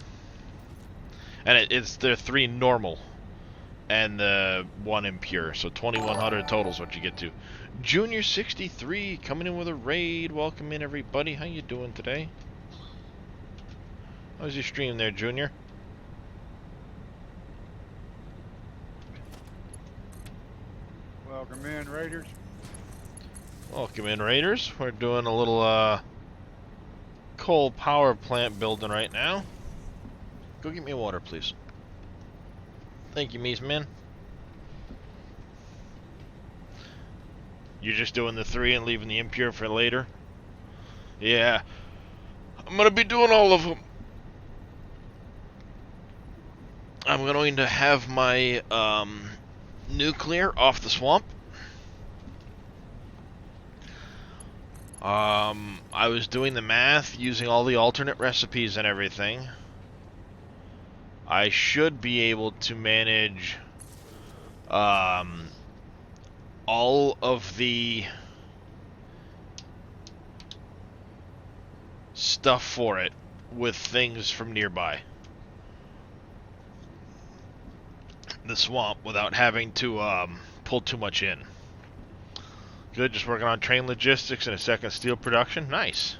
And they're 3 normal and the 1 impure. So 2100 total is what you get to. Junior 63 coming in with a raid. Welcome in, everybody. How you doing today? How's your stream there, Junior? Welcome in, Raiders. Welcome in, Raiders. We're doing a little coal power plant building right now. Go get me water, please. Thank you, Mies Man. You're just doing the 3 and leaving the impure for later? Yeah. I'm gonna be doing all of them. I'm going to have my nuclear off the swamp. I was doing the math using all the alternate recipes and everything. I should be able to manage all of the stuff for it with things from nearby the swamp without having to pull too much in. Good, just working on train logistics and a second steel production. Nice.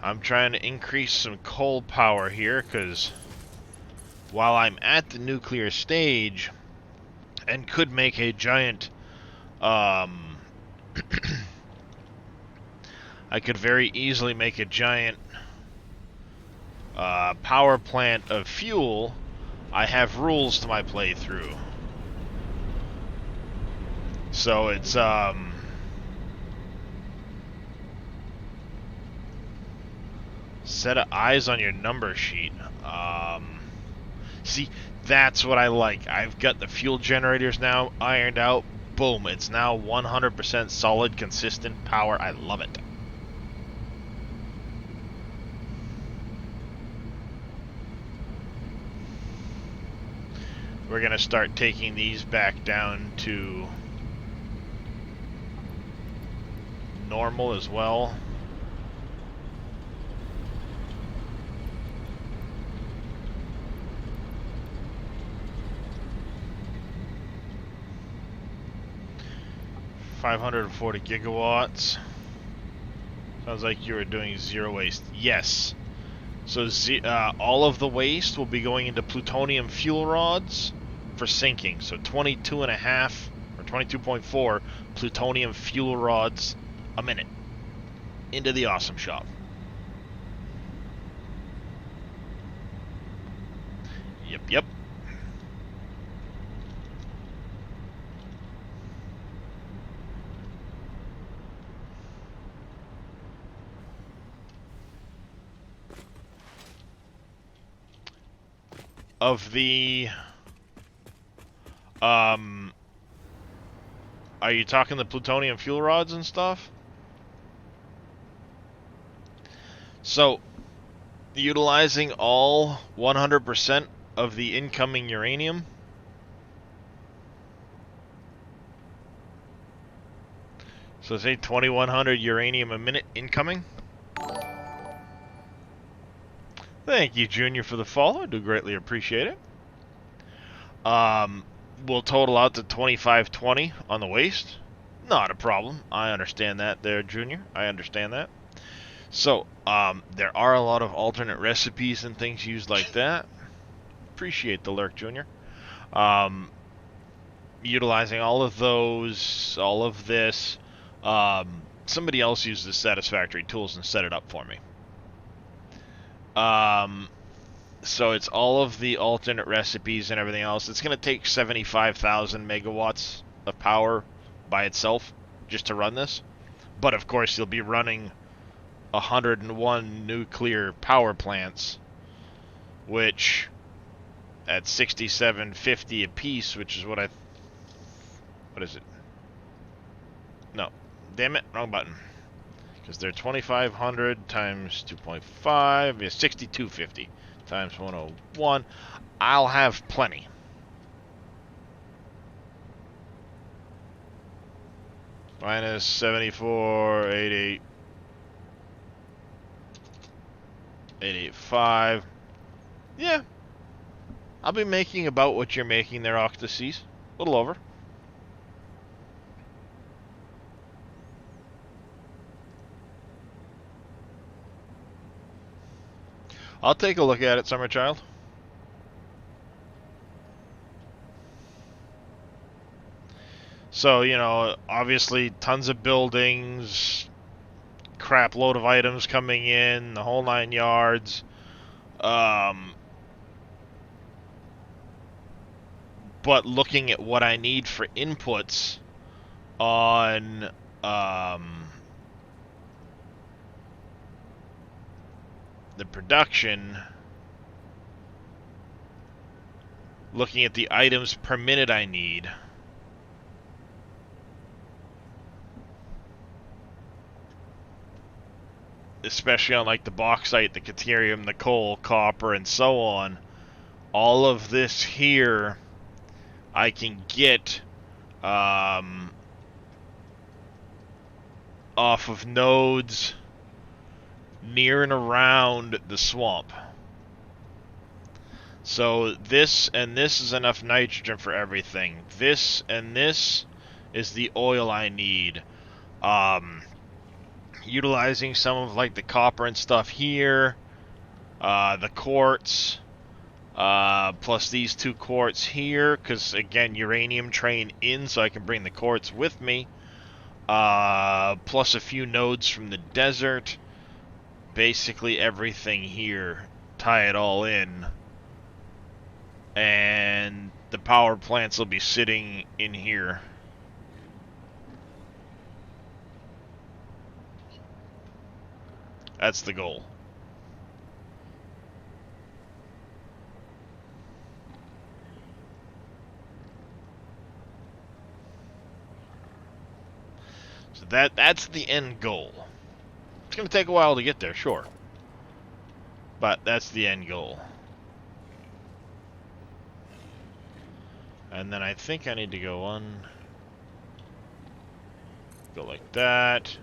I'm trying to increase some coal power here because while I'm at the nuclear stage and could make a giant I could very easily make a giant power plant of fuel. I have rules to my playthrough. So it's set of eyes on your number sheet. See, that's what I like. I've got the fuel generators now ironed out. Boom, it's now 100% solid, consistent power. I love it. We're gonna start taking these back down to normal as well. $540 gigawatts. Sounds like you were doing zero waste. Yes. So all of the waste will be going into plutonium fuel rods for sinking. So 22.5 or 22.4 plutonium fuel rods a minute into the awesome shop. Yep. Of the are you talking the plutonium fuel rods and stuff? So utilizing all 100% of the incoming uranium. So say 2,100 uranium a minute incoming. Thank you, Junior, for the follow. I do greatly appreciate it. We'll total out to 2,520 on the waste. Not a problem. I understand that there, Junior. I understand that. So, there are a lot of alternate recipes and things used like that. Appreciate the lurk, Junior. Utilizing all of those, all of this. Somebody else used the Satisfactory tools and set it up for me. So it's all of the alternate recipes and everything else. It's going to take 75,000 megawatts of power by itself just to run this. But of course, you'll be running 101 nuclear power plants, which at 6750 a piece, which is what is it? No, damn it, wrong button. Because they're 2,500 times 2.5 is 6,250 times 101. I'll have plenty. Minus 74, 88, 885. Yeah. I'll be making about what you're making there, Octaseas. A little over. I'll take a look at it, Summerchild. So, you know, obviously tons of buildings, crap load of items coming in, the whole 9 yards. But looking at what I need for inputs on the production, looking at the items per minute I need, especially on like the bauxite, the caterium, the coal, copper, and so on, all of this here I can get off of nodes near and around the swamp. So this and this is enough nitrogen for everything. This and this is the oil I need. Utilizing some of like the copper and stuff here, the quartz, plus these 2 quartz here, because again, uranium train in, so I can bring the quartz with me, plus a few nodes from the desert. Basically everything here, tie it all in, and the power plants will be sitting in here. That's the goal. So that's the end goal. It's going to take a while to get there, sure. But that's the end goal. And then I think I need to go on. Go like that.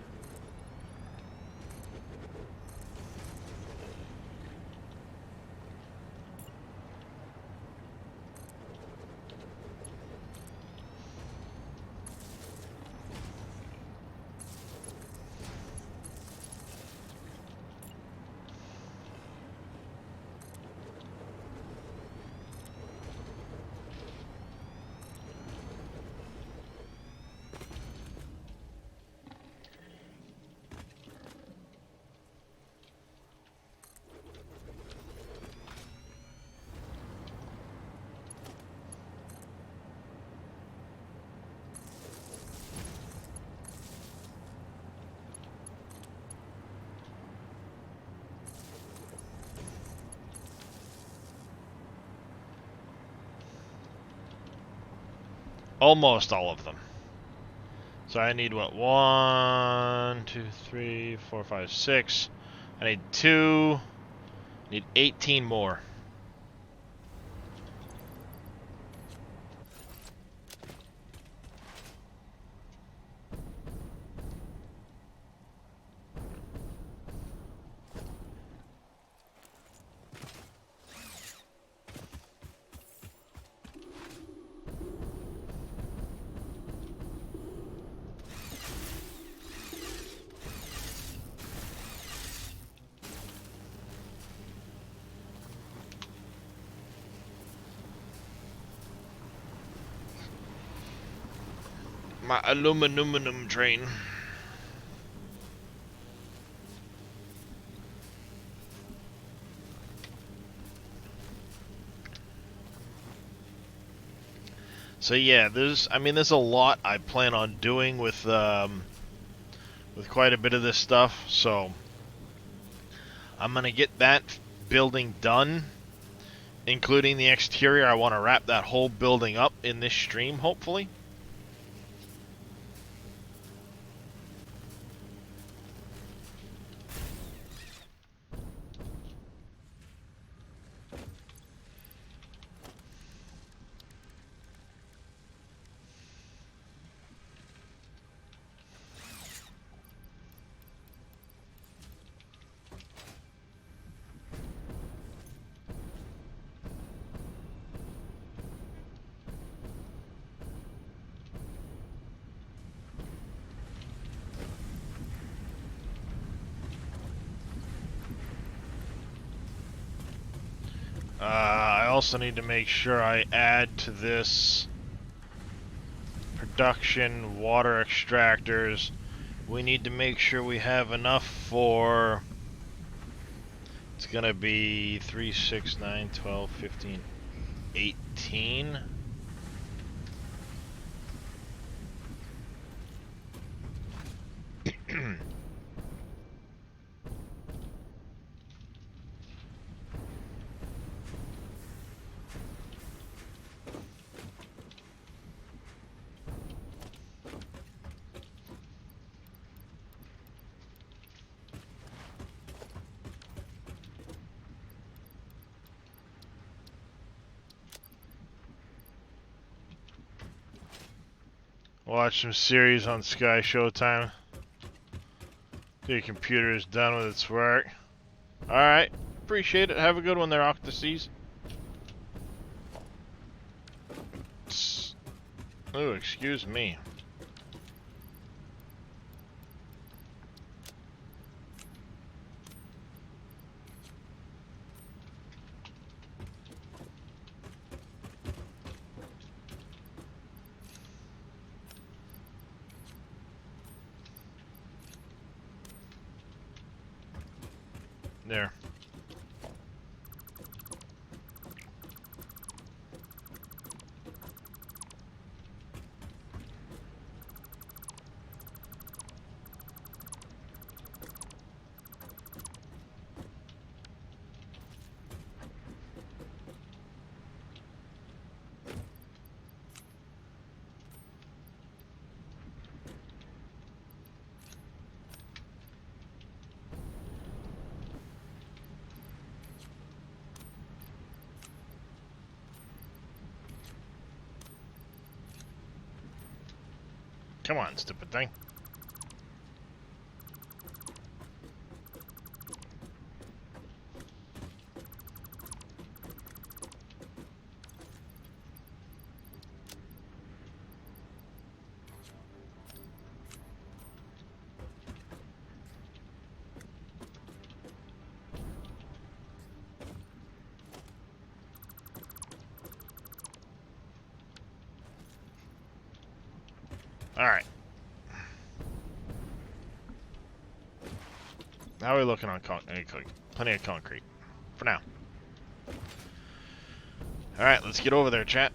Almost all of them. So I need what? 1, 2, 3, 4, 5, 6. I need 2. I need 18 more. My aluminum train. So yeah, there's a lot I plan on doing with quite a bit of this stuff. So I'm gonna get that building done, including the exterior. I want to wrap that whole building up in this stream, hopefully. I also need to make sure I add to this production water extractors. We need to make sure we have enough for, it's gonna be 3, 6, 9, 12, 15, 18. Watch some series on Sky Showtime. Your computer is done with its work. Alright, appreciate it. Have a good one there, Octaseas. Oh, excuse me. There. Come on, stupid thing. All right. How are we looking on plenty of concrete for now? All right, let's get over there, chat.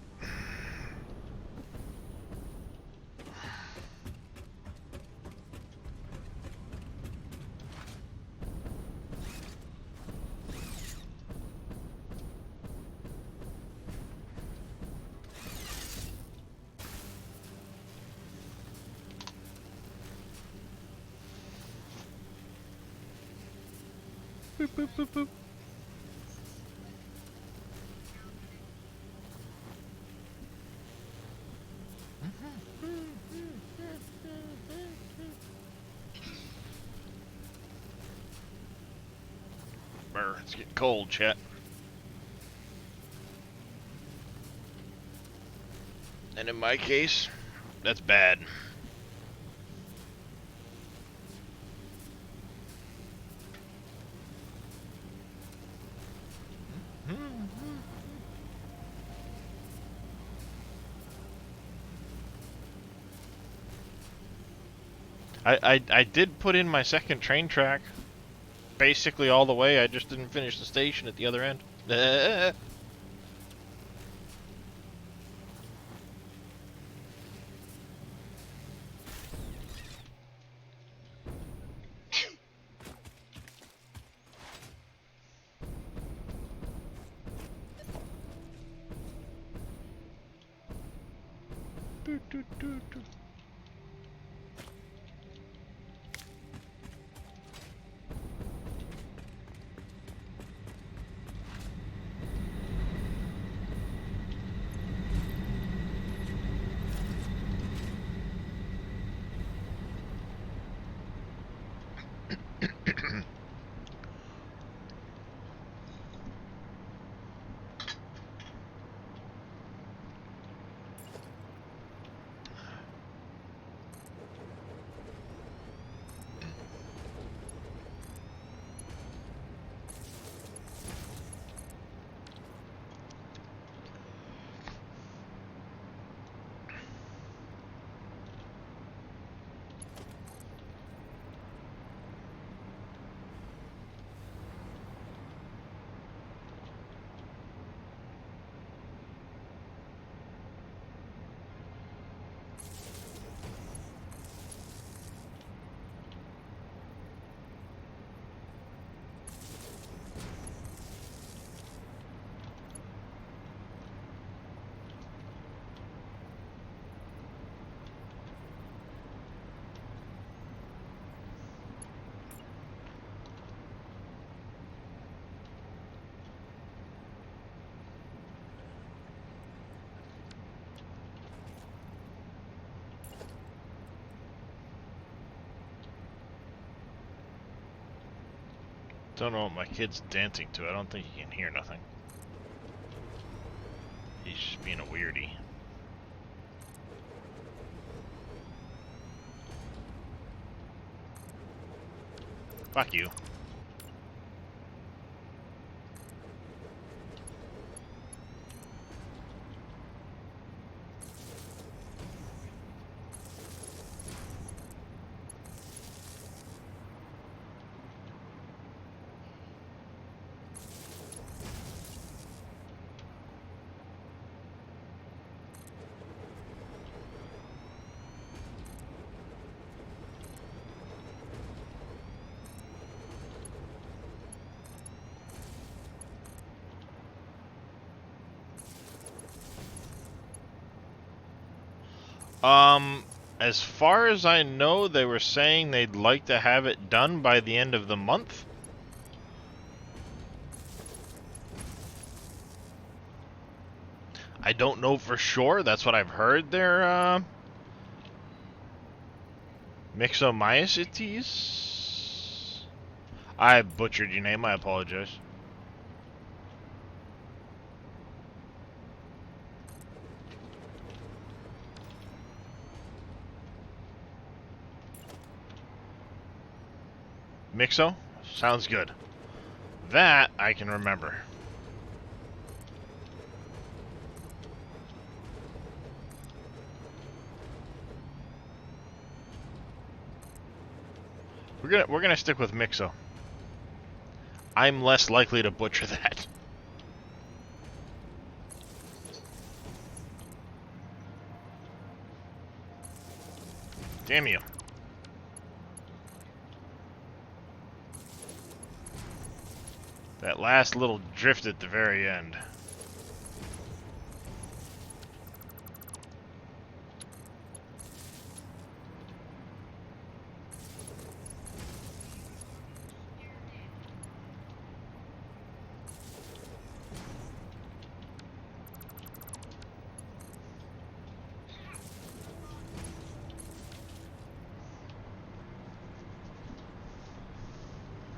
Boop, boop, boop, boop. Brr, it's getting cold, chat. And in my case, that's bad. I did put in my second train track. Basically all the way, I just didn't finish the station at the other end. Don't know what my kid's dancing to. I don't think he can hear nothing. He's just being a weirdie. Fuck you. As far as I know, they were saying they'd like to have it done by the end of the month. I don't know for sure. That's what I've heard there, Myxomycetes? I butchered your name, I apologize. Mixo? Sounds good. That I can remember. We're gonna stick with Mixo. I'm less likely to butcher that. Damn you. That last little drift at the very end.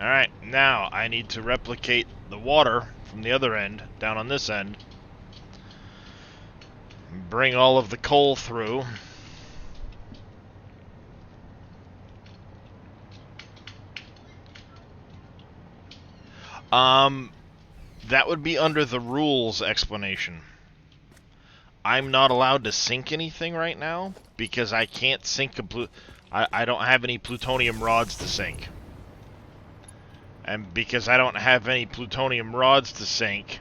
Alright, now I need to replicate the water from the other end, down on this end. Bring all of the coal through. That would be under the rules explanation. I'm not allowed to sink anything right now, because I can't sink I don't have any plutonium rods to sink. And because I don't have any plutonium rods to sink,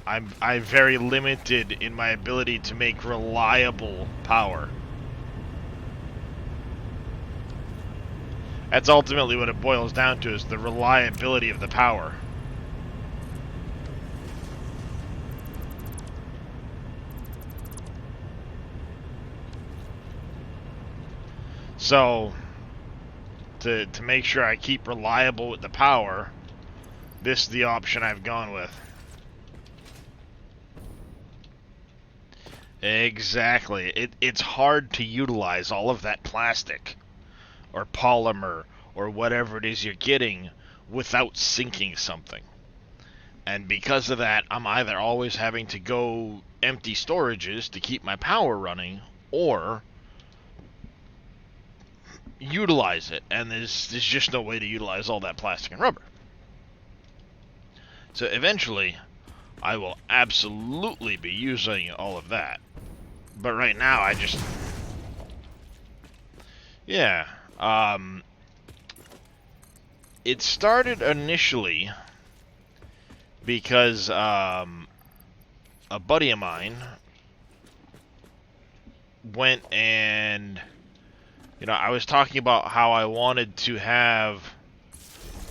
I'm very limited in my ability to make reliable power. That's ultimately what it boils down to, is the reliability of the power. So, to make sure I keep reliable with the power, this is the option I've gone with. Exactly. It's hard to utilize all of that plastic or polymer or whatever it is you're getting without sinking something. And because of that, I'm either always having to go empty storages to keep my power running, or utilize it, and there's just no way to utilize all that plastic and rubber. So eventually, I will absolutely be using all of that. But right now, I just... Yeah. It started initially because a buddy of mine went and... You know, I was talking about how I wanted to have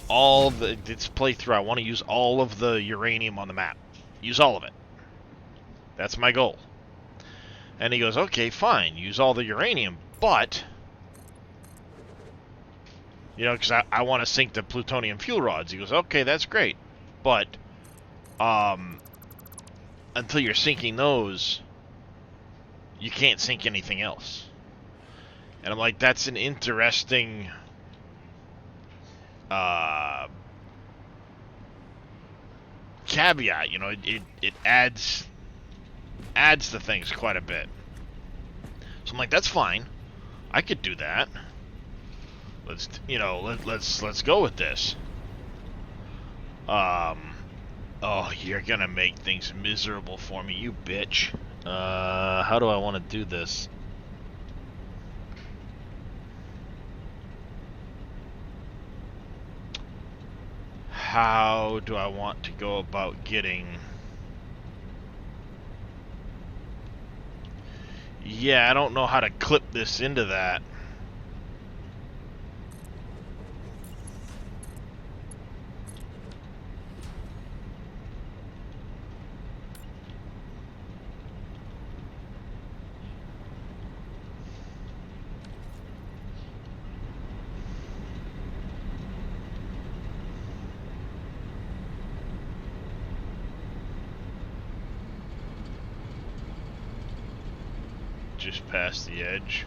all the... This playthrough, I want to use all of the uranium on the map. Use all of it. That's my goal. And he goes, okay, fine, use all the uranium, but... You know, because I want to sink the plutonium fuel rods. He goes, okay, that's great, but... until you're sinking those, you can't sink anything else. And I'm like, that's an interesting... caveat, you know, it adds to things quite a bit. So I'm like, that's fine, I could do that. Let's go with this. Oh, you're gonna make things miserable for me, you bitch. How do I want to do this? How do I want to go about getting... Yeah, I don't know how to clip this into that. Just past the edge.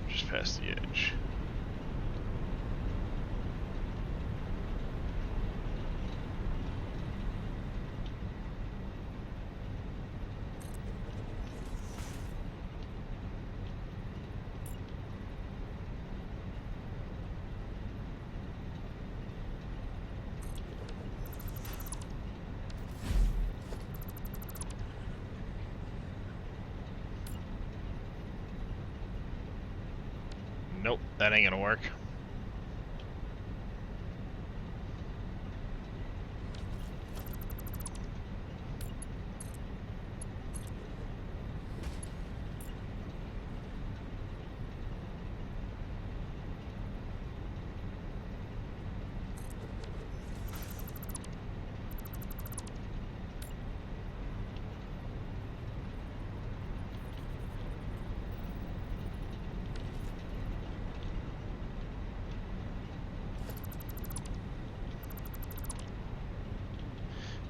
Just past the edge. Nope, that ain't gonna work.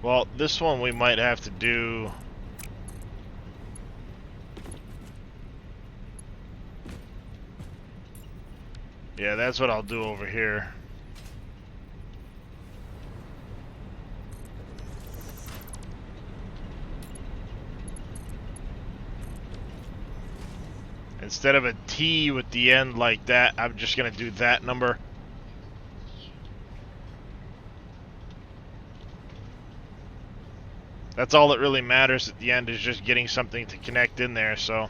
Well, this one we might have to do... Yeah, that's what I'll do over here. Instead of a T with the end like that, I'm just gonna do that number. That's all that really matters at the end, is just getting something to connect in there, so...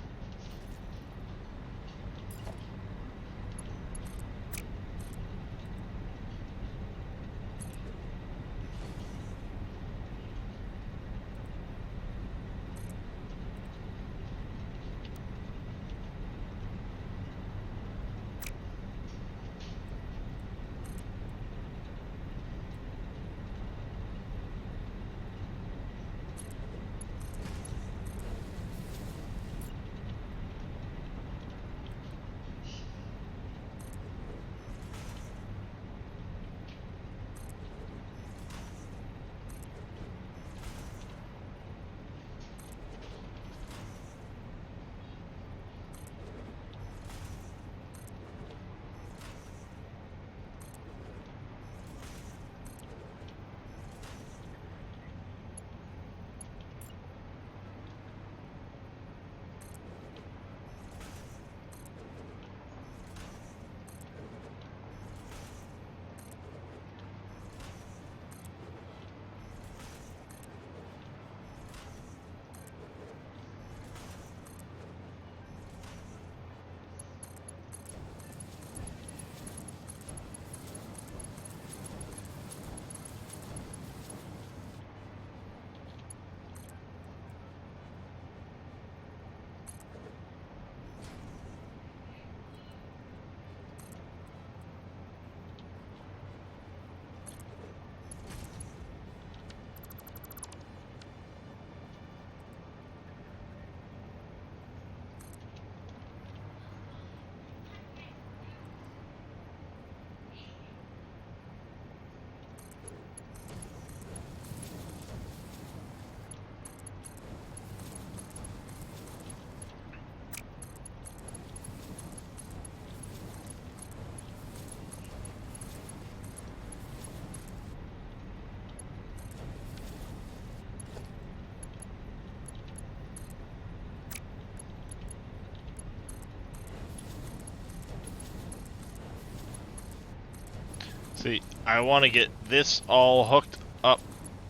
See, I want to get this all hooked up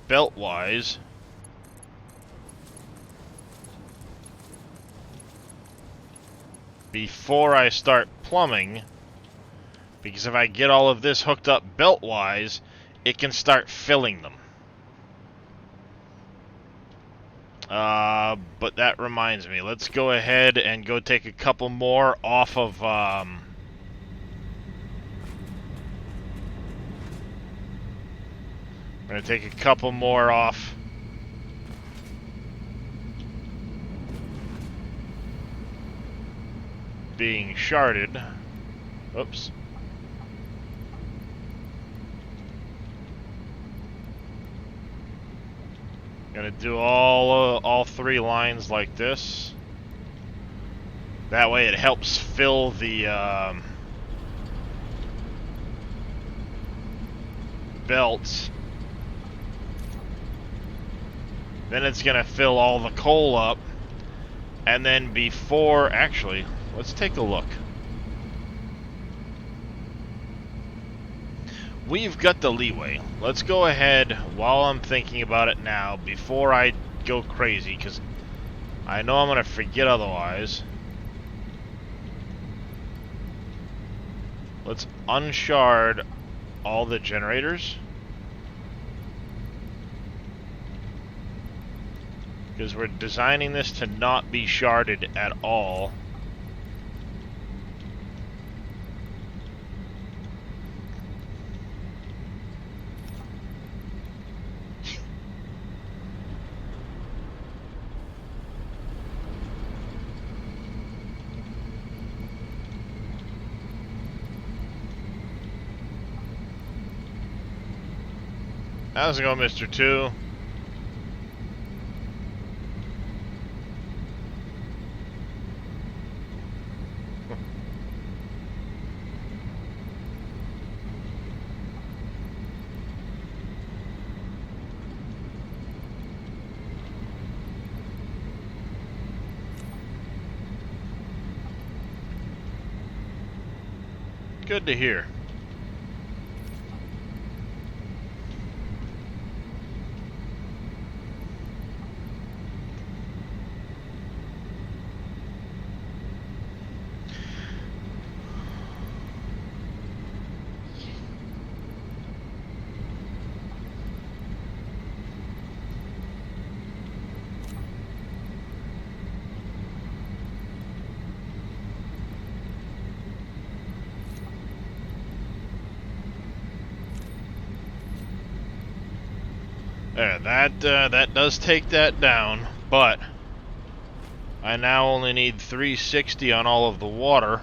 belt-wise. Before I start plumbing. Because if I get all of this hooked up belt-wise, it can start filling them. But that reminds me, let's go ahead and go take a couple more off of, I'm gonna take a couple more off. Being sharded. Oops. Gonna do all three lines like this. That way it helps fill the belts. Then it's gonna fill all the coal up. And then before, actually, let's take a look. We've got the leeway. Let's go ahead while I'm thinking about it now, before I go crazy, because I know I'm going to forget otherwise. Let's unshard all the generators. Because we're designing this to not be sharded at all. How's it going, Mr. 2? Good to hear. That does take that down, but I now only need 360 on all of the water.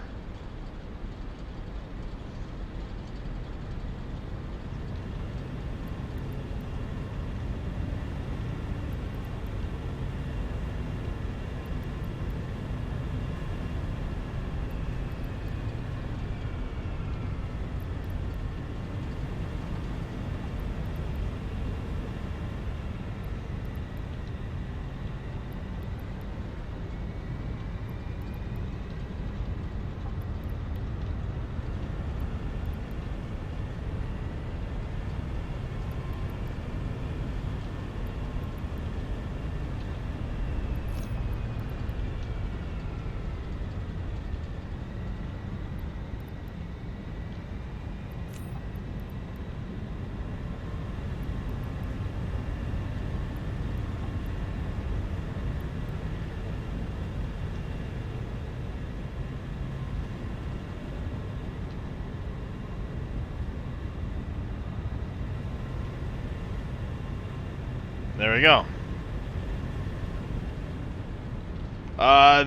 There we go.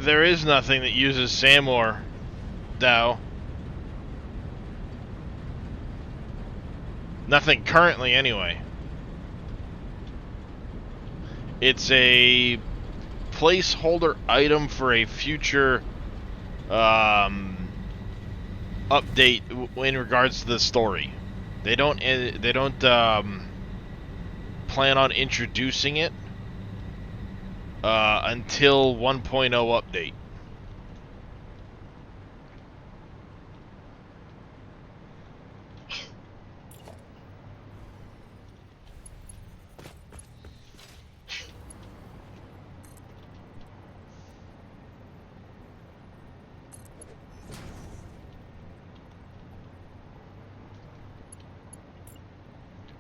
There is nothing that uses Samor, Dow. Nothing currently, anyway. It's a placeholder item for a future update in regards to the story. They don't plan on introducing it until 1.0 update.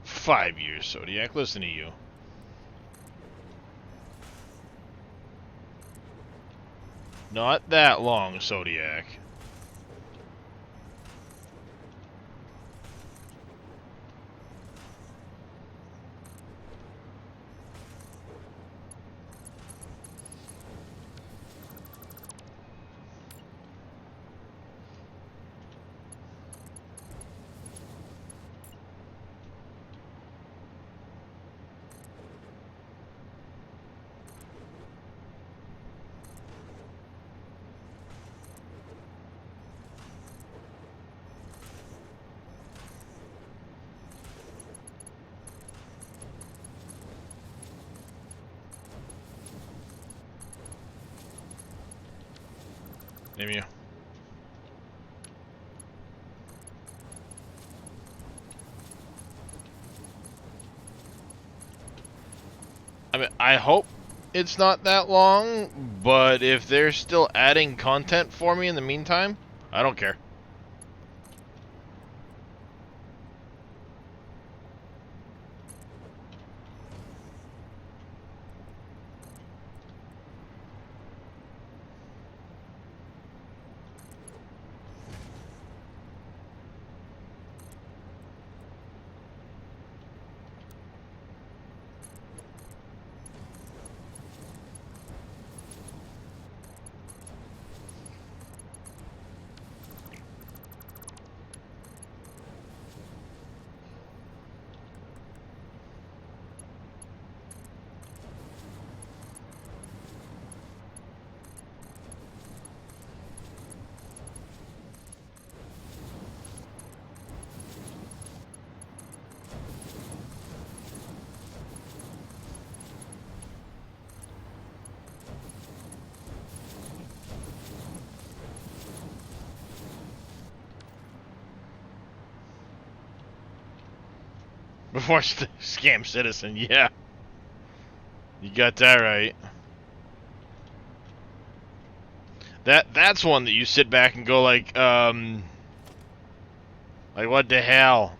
"5 years, Zodiac. Listen to you. Not that long, Zodiac." Name you. I mean, I hope it's not that long, but if they're still adding content for me in the meantime, I don't care. Before scam citizen, yeah. You got that right. That's one that you sit back and go like what the hell?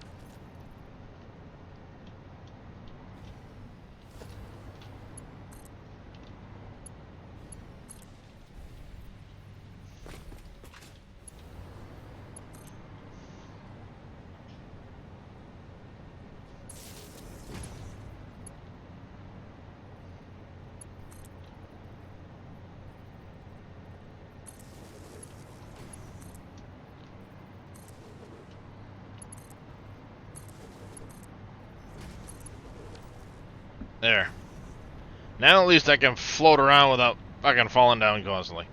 There. Now at least I can float around without fucking falling down constantly.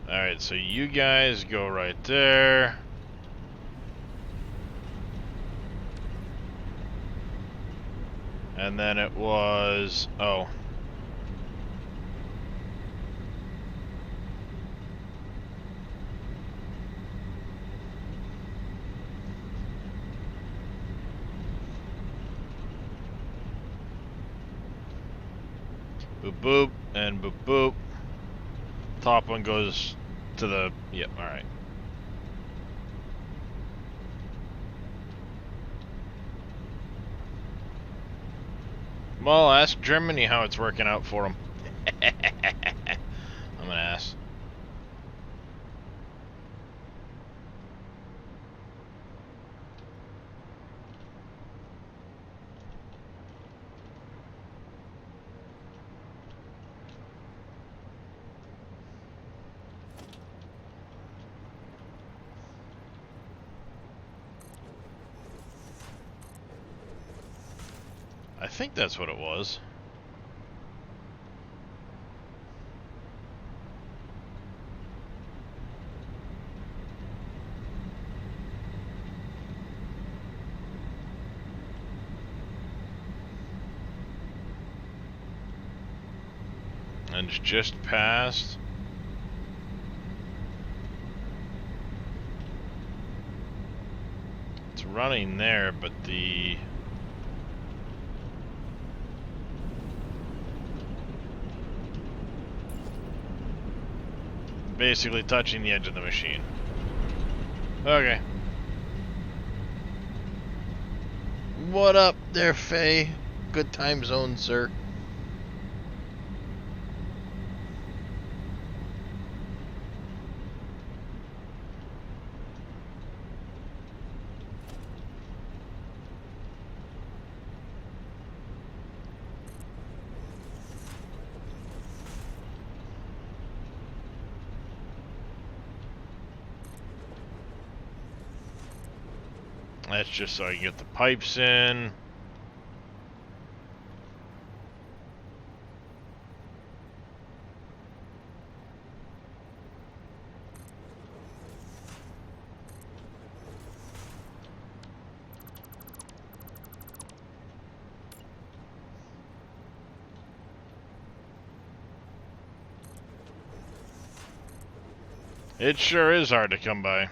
Alright, so you guys go right there. And then it was... oh. Boop boop and boop boop. Top one goes to the... yep, alright. Well, ask Germany how it's working out for them. I'm an ass. I think that's what it was. And it's just passed. It's running there, but the... basically touching the edge of the machine. Okay. What up there, Faye? Good time zone, sir. That's just so I can get the pipes in. It sure is hard to come by.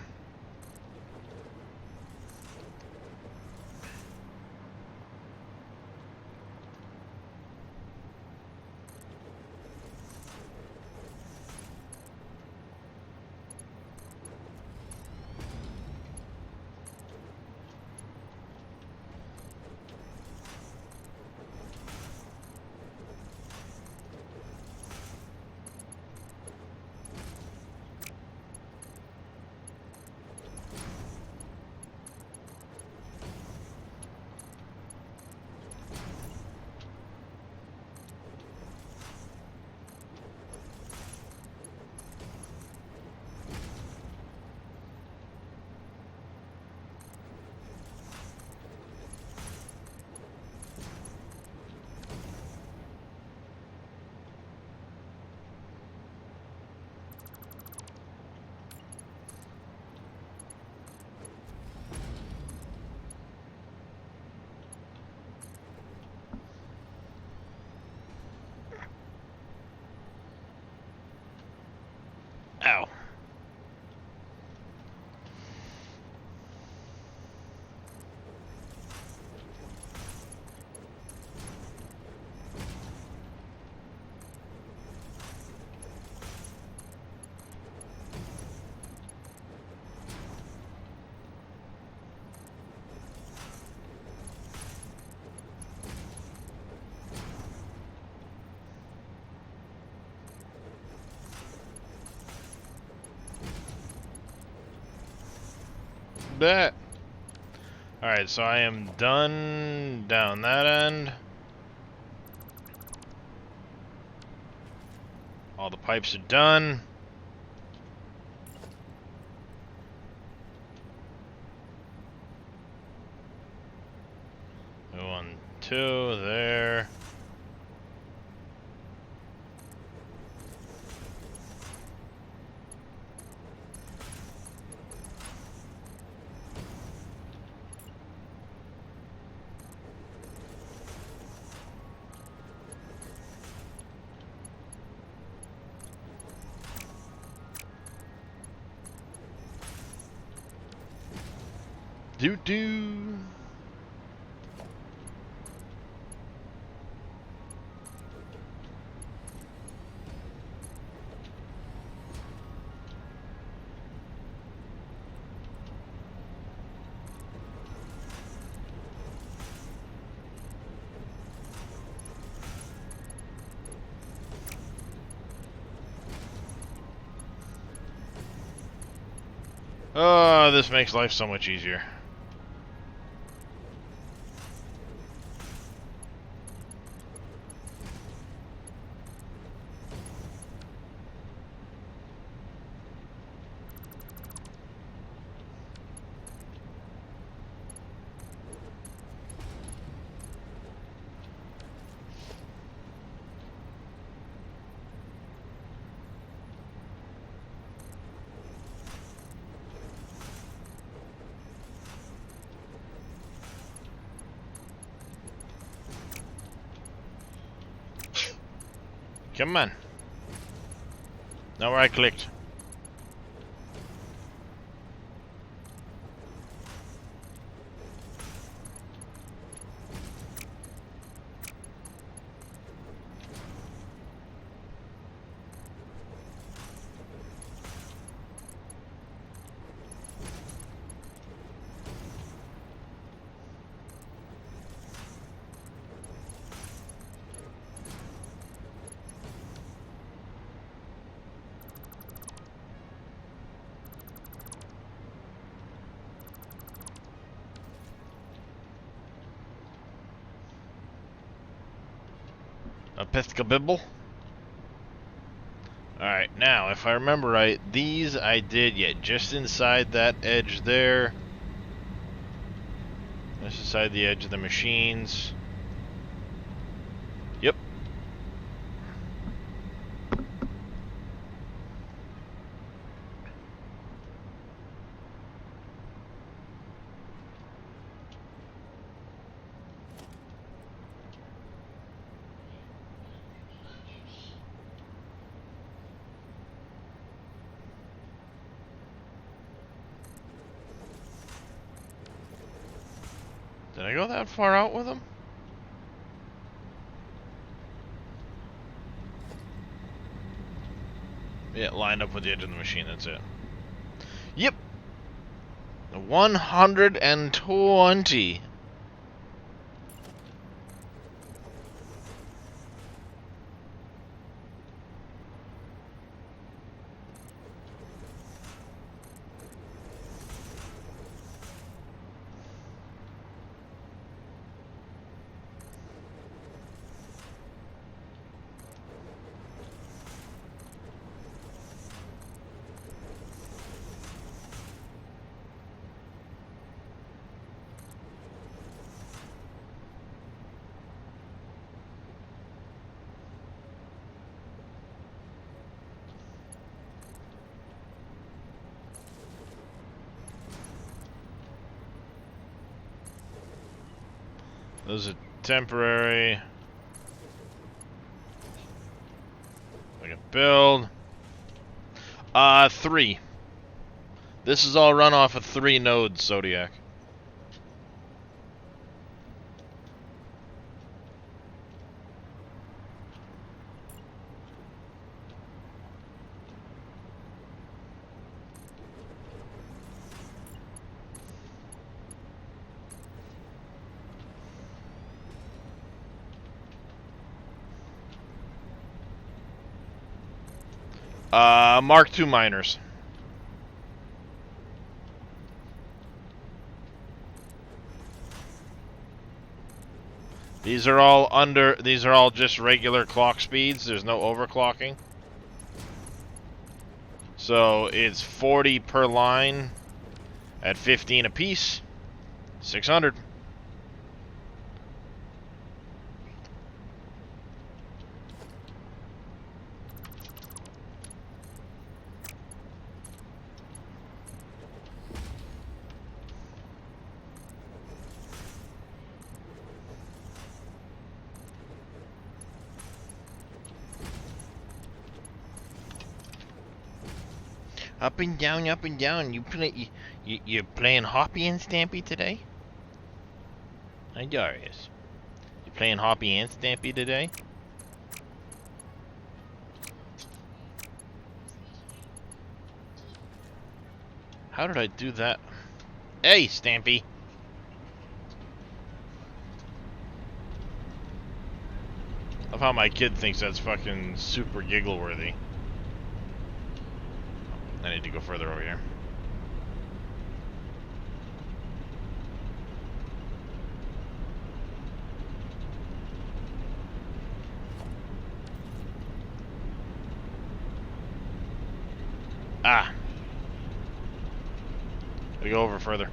Ow. Bet. Alright, so I am done down that end. All the pipes are done. 2 there. Do. Oh, this makes life so much easier. Come on. Now where I clicked. Episcopal. Alright, now, if I remember right, these I did yet just inside that edge there. Just inside the edge of the machines. Yep. Did I go that far out with them? Yeah, lined up with the edge of the machine, that's it. Yep! 120. Those are temporary. I can build. 3. This is all run off of 3 nodes, Zodiac. Mark II miners. These are all just regular clock speeds. There's no overclocking. So it's 40 per line at 15 apiece. 600. Up and down, up and down. You're playing Hoppy and Stampy today? Hi, Darius. You playing Hoppy and Stampy today? How did I do that? Hey, Stampy! Love how my kid thinks that's fucking super giggle worthy. I need to go further over here. Ah! We go over further.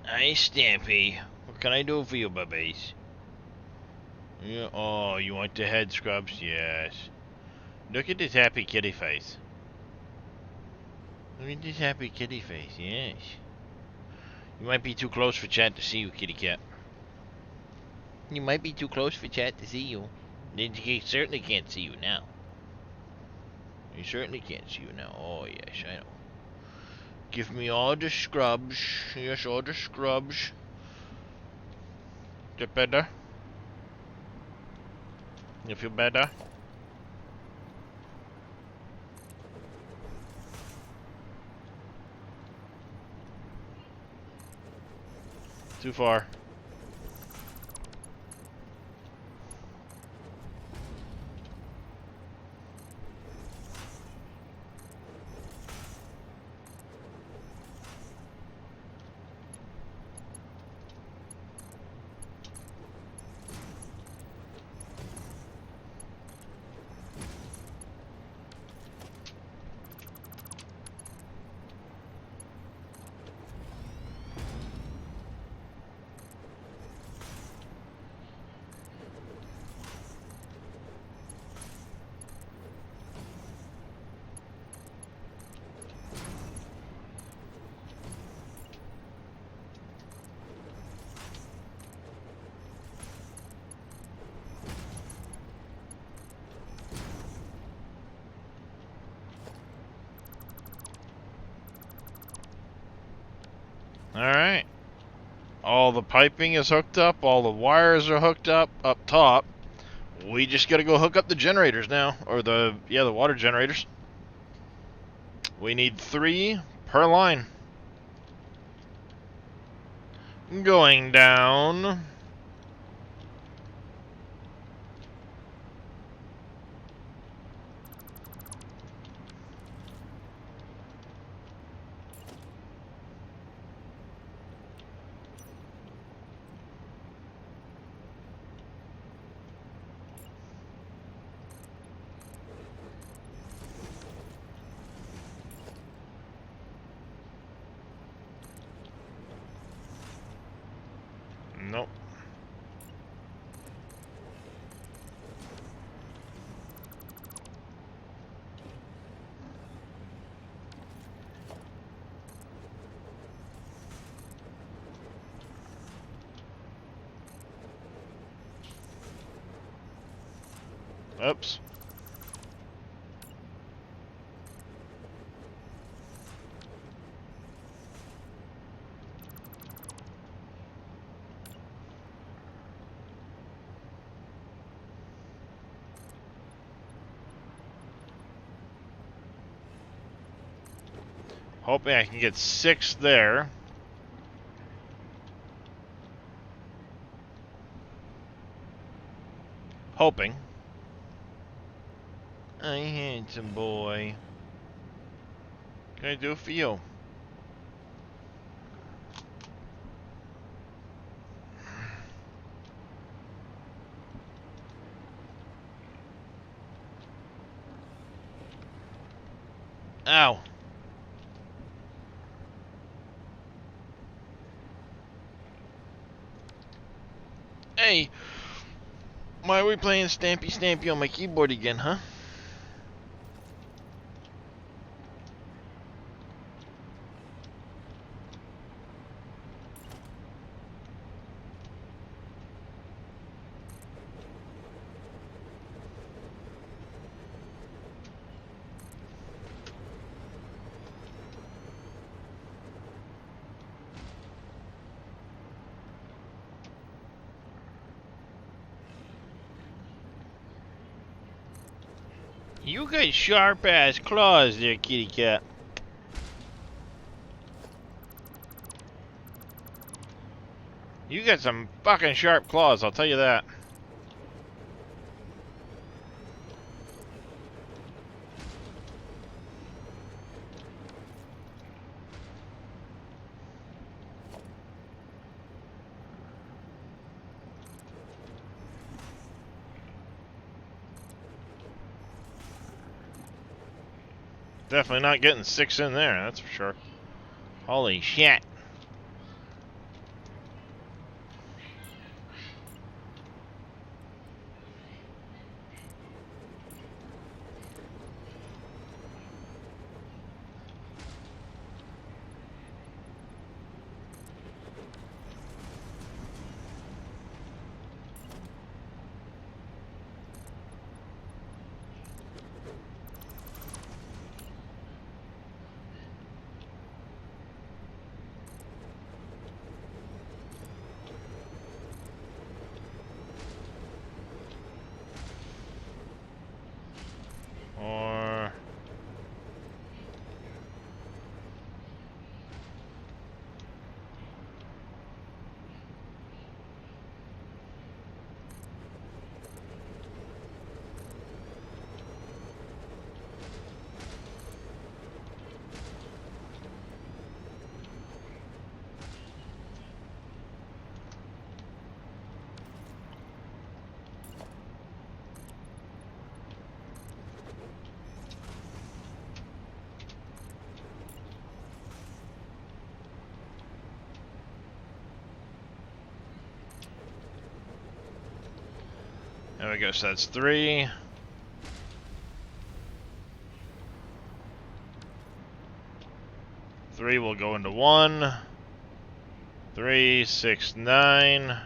Hi, Stampy. What can I do for you, babies? Yeah, oh, you want the head scrubs? Yes. Look at this happy kitty face. Look at this happy kitty face, yes. You might be too close for chat to see you, kitty cat. You might be too close for chat to see you. You certainly can't see you now. You certainly can't see you now. Oh, yes, I know. Give me all the scrubs. Yes, all the scrubs. Get better? You feel better? Too far. Alright. All the piping is hooked up, all the wires are hooked up top. We just gotta go hook up the generators now. Or the water generators. We need 3 per line. Going down. Nope. Oops. Hoping I can get 6 there. Hoping. I handsome boy. What can I do for you? Ow. Hey, why are we playing Stampy Stampy on my keyboard again, huh? You got sharp ass claws there, kitty cat. You got some fucking sharp claws, I'll tell you that. Definitely not getting 6 in there, that's for sure. Holy shit. Or... There we go, so that's 3. Three will go into 1. 3, 6, 9.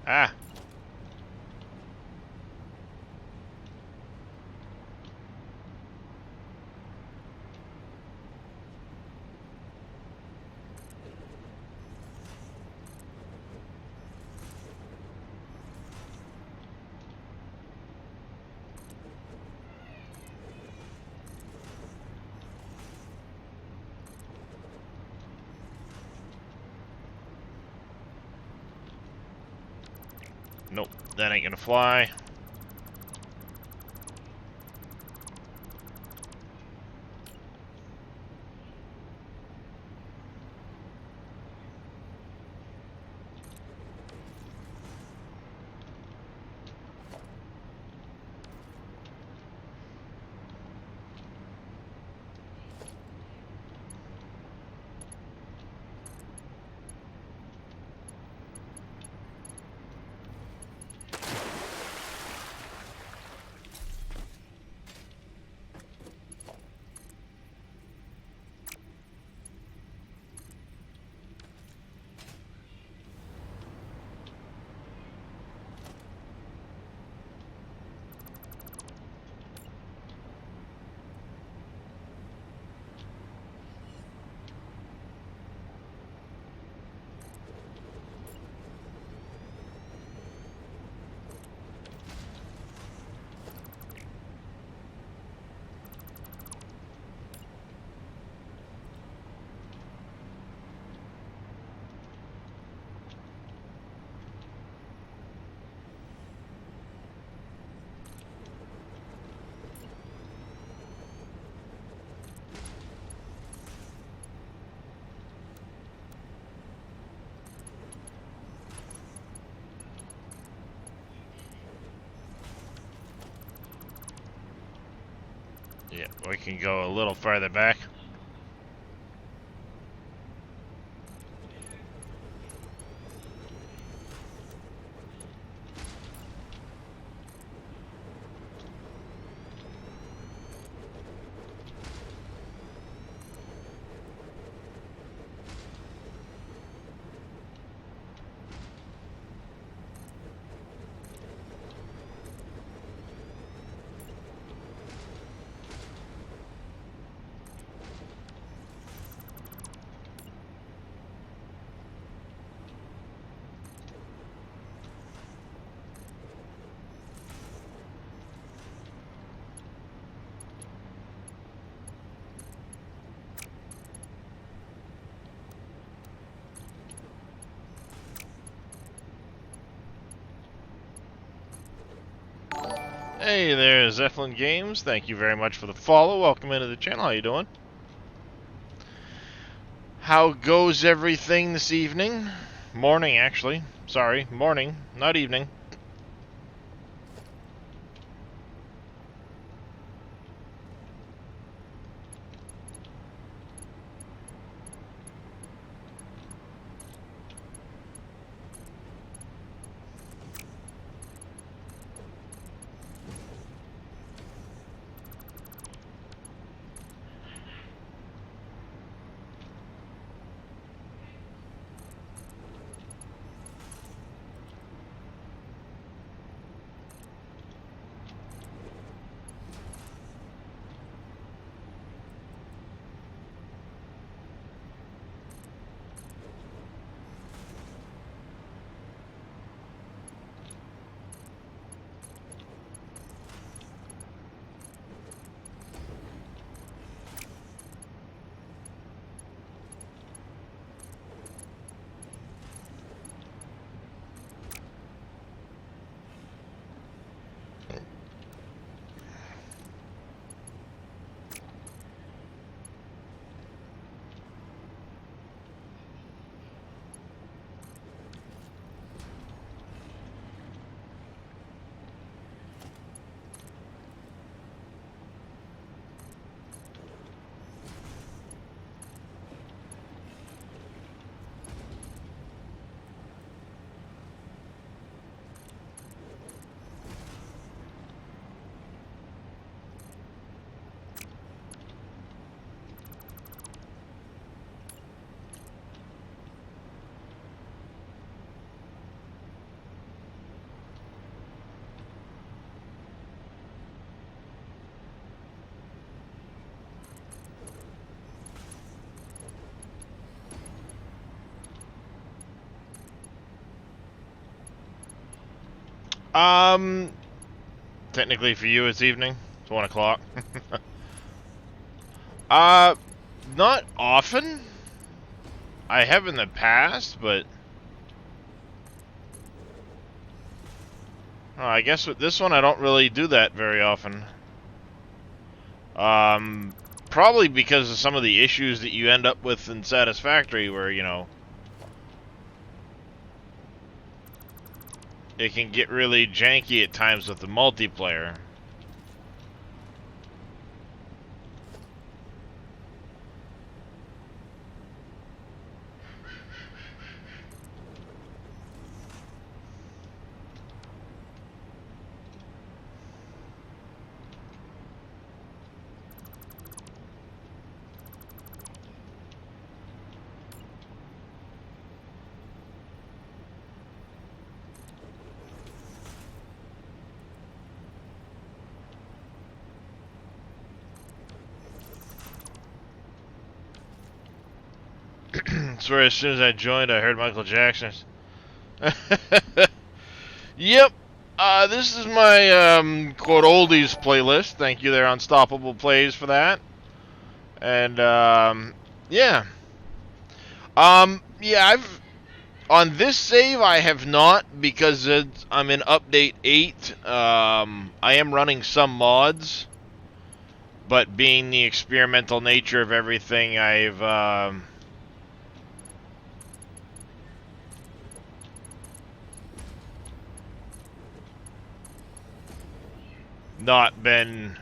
Ah. Nope, that ain't gonna fly. Yeah, we can go a little farther back. Hey there, Zeppelin Games. Thank you very much for the follow. Welcome into the channel. How you doing? How goes everything this evening? Morning, actually. Sorry, morning, not evening. Technically for you it's evening. It's 1 o'clock. Not often. I have in the past, but I guess with this one I don't really do that very often. Probably because of some of the issues that you end up with in Satisfactory where, you know, it can get really janky at times with the multiplayer. Swear as soon as I joined I heard Michael Jackson. Yep. This is my quote oldies playlist. Thank you there, Unstoppable Plays, for that. And yeah. Yeah, I've on this save I have not, because I'm in update 8. I am running some mods, but being the experimental nature of everything, I've not been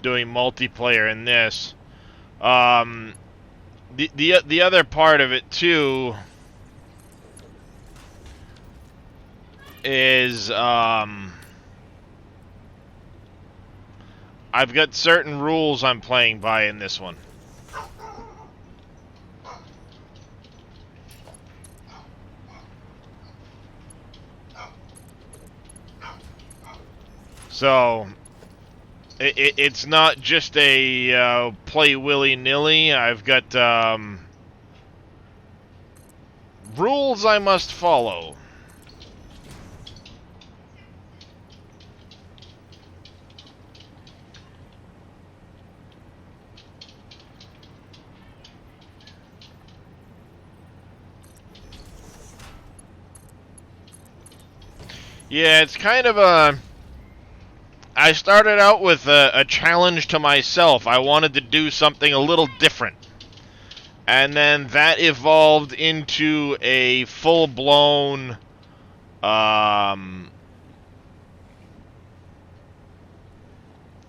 doing multiplayer in this. The other part of it too is I've got certain rules I'm playing by in this one. So it's not just a play willy-nilly. I've got rules I must follow. Yeah, it's kind of a... I started out with a challenge to myself. I wanted to do something a little different. And then that evolved into a full-blown...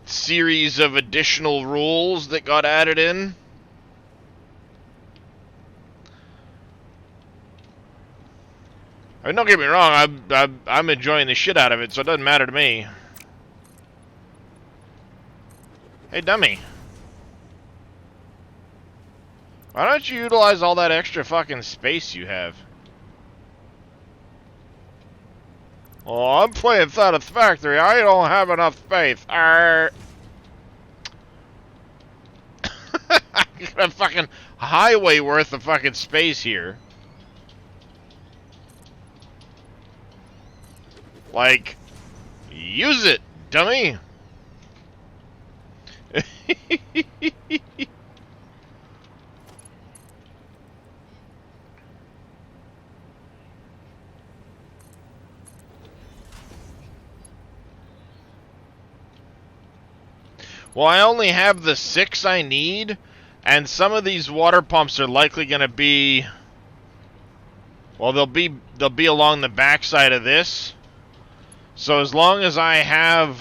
series of additional rules that got added in. I mean, don't get me wrong, I'm enjoying the shit out of it, so it doesn't matter to me. Hey, dummy. Why don't you utilize all that extra fucking space you have? Oh, I'm playing Satisfactory. I don't have enough space. I got a fucking highway worth of fucking space here. Like, use it, dummy. Well, I only have the 6 I need, and some of these water pumps are likely going to be... Well, they'll be along the backside of this. So as long as I have...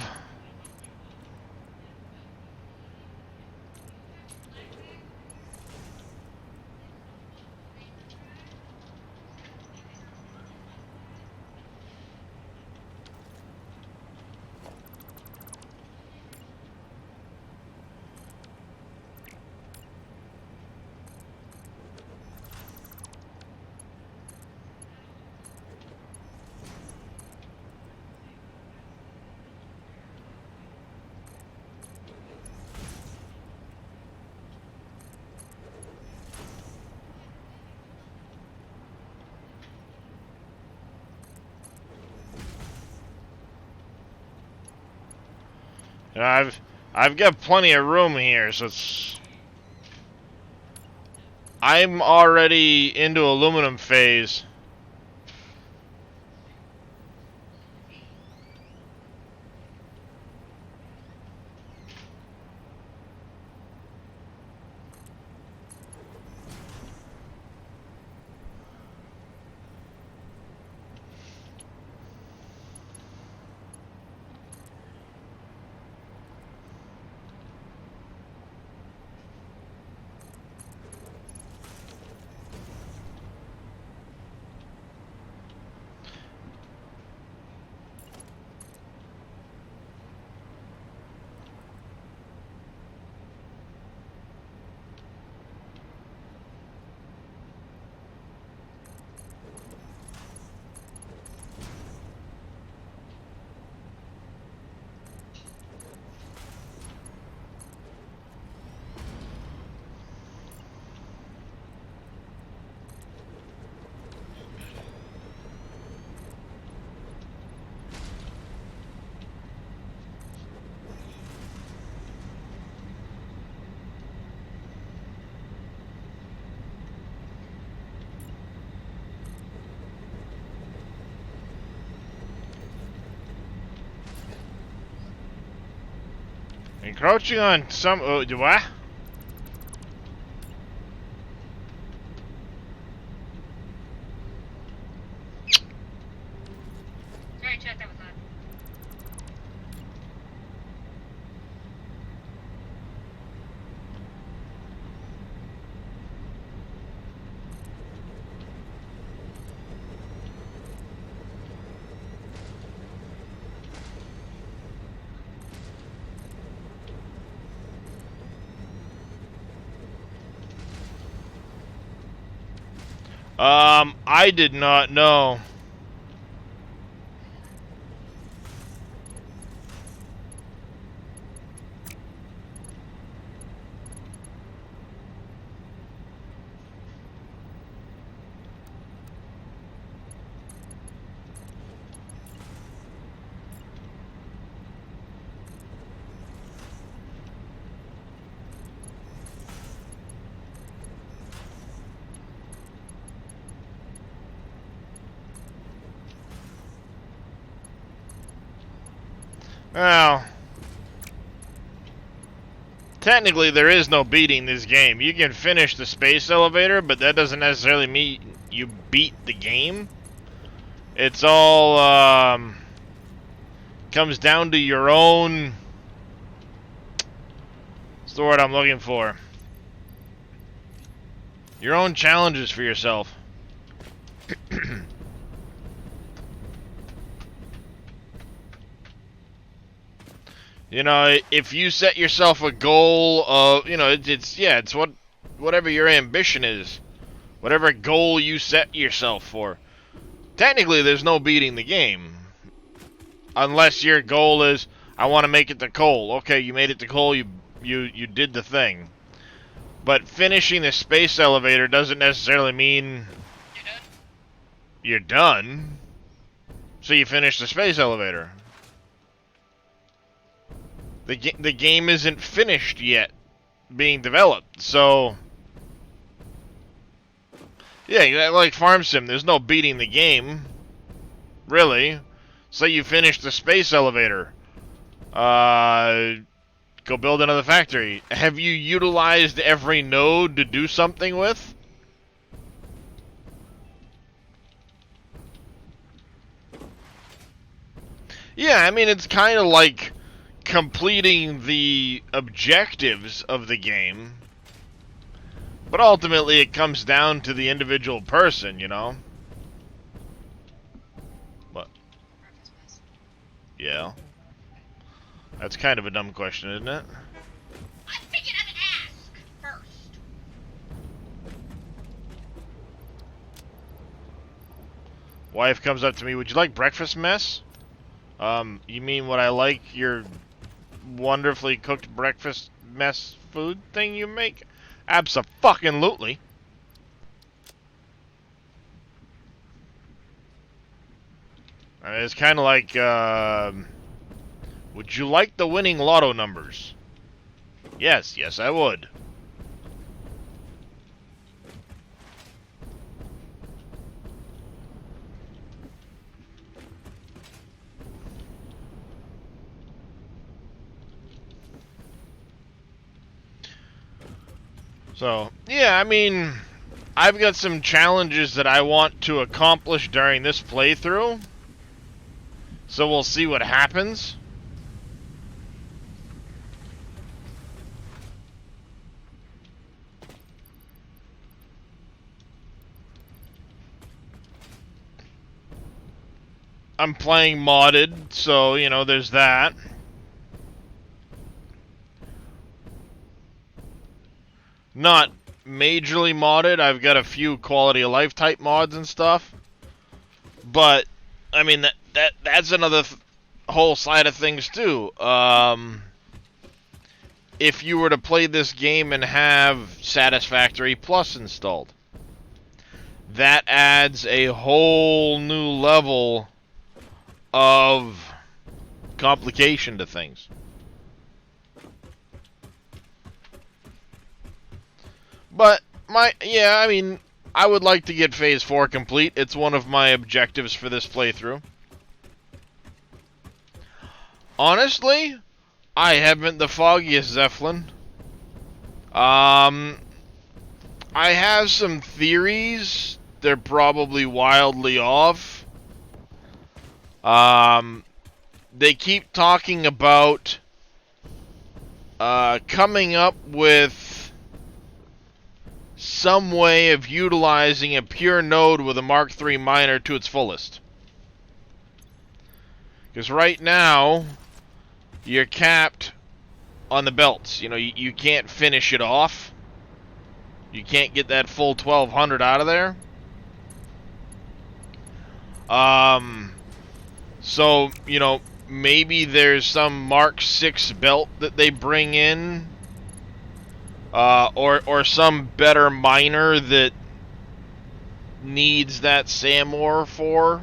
I've got plenty of room here, so it's... I'm already into aluminum phase. Encroaching on some... what? Sorry, chat, that was I did not know. Well, technically there is no beating this game. You can finish the space elevator, but that doesn't necessarily mean you beat the game. It's all, comes down to your own... What's the word I'm looking for? Your own challenges for yourself. You know, if you set yourself a goal of, you know, it's whatever your ambition is, whatever goal you set yourself for. Technically, there's no beating the game, unless your goal is, I want to make it to Cole. Okay, you made it to Cole. You did the thing, but finishing the space elevator doesn't necessarily mean you're done. So you finish the space elevator. The game isn't finished yet, being developed, so... Yeah, like Farm Sim, there's no beating the game, really. Say you finish the space elevator. Go build another factory. Have you utilized every node to do something with? Yeah, I mean, it's kind of like completing the objectives of the game, but ultimately it comes down to the individual person, you know? What? Yeah. That's kind of a dumb question, isn't it? I figured I'd ask first. Wife comes up to me, would you like breakfast mess? You mean what I like, your wonderfully cooked breakfast mess food thing you make? Abso-fucking-lutely. It's kind of like, would you like the winning lotto numbers? Yes, I would. So, yeah, I mean, I've got some challenges that I want to accomplish during this playthrough. So we'll see what happens. I'm playing modded, so, you know, there's that. Not majorly modded. I've got a few quality of life type mods and stuff. But, I mean, that's another whole side of things, too. If you were to play this game and have Satisfactory Plus installed, that adds a whole new level of complication to things. But, I mean, I would like to get Phase 4 complete. It's one of my objectives for this playthrough. Honestly, I haven't the foggiest, Zeppelin. I have some theories. They're probably wildly off. They keep talking about coming up with some way of utilizing a pure node with a Mark III miner to its fullest. Because right now, you're capped on the belts. You know, you can't finish it off. You can't get that full 1200 out of there. So, you know, maybe there's some Mark 6 belt that they bring in, or some better miner that needs that SAM ore for.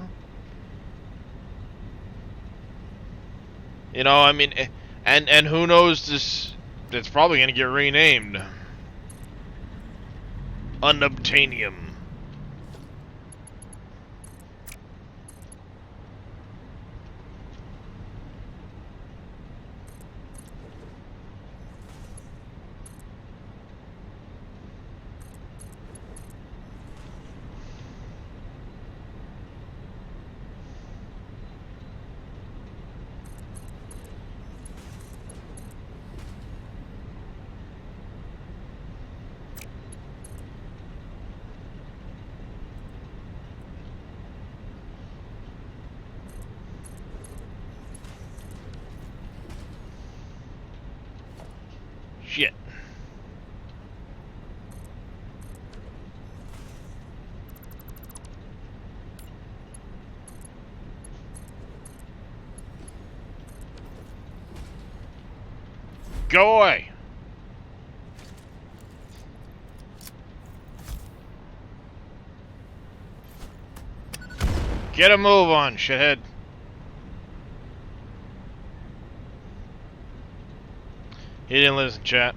You know, I mean, and who knows, this, it's probably gonna get renamed Unobtainium. Shit. Go away. Get a move on, shithead. He didn't listen, chat.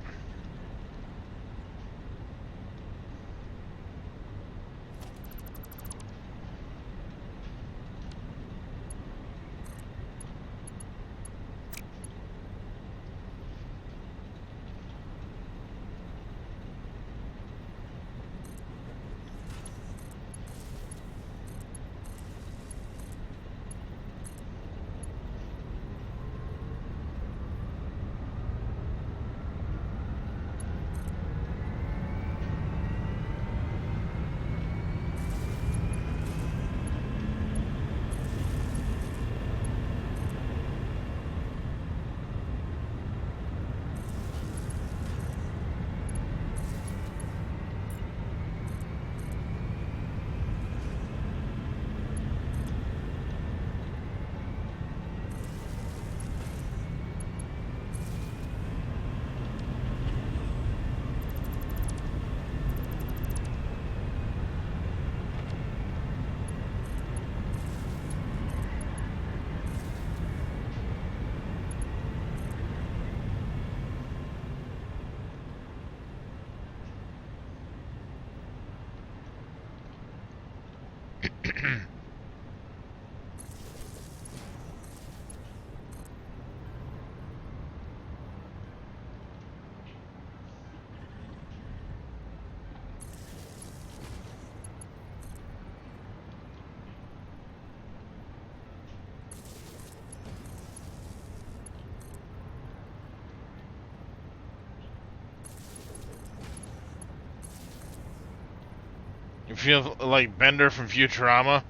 You feel like Bender from Futurama?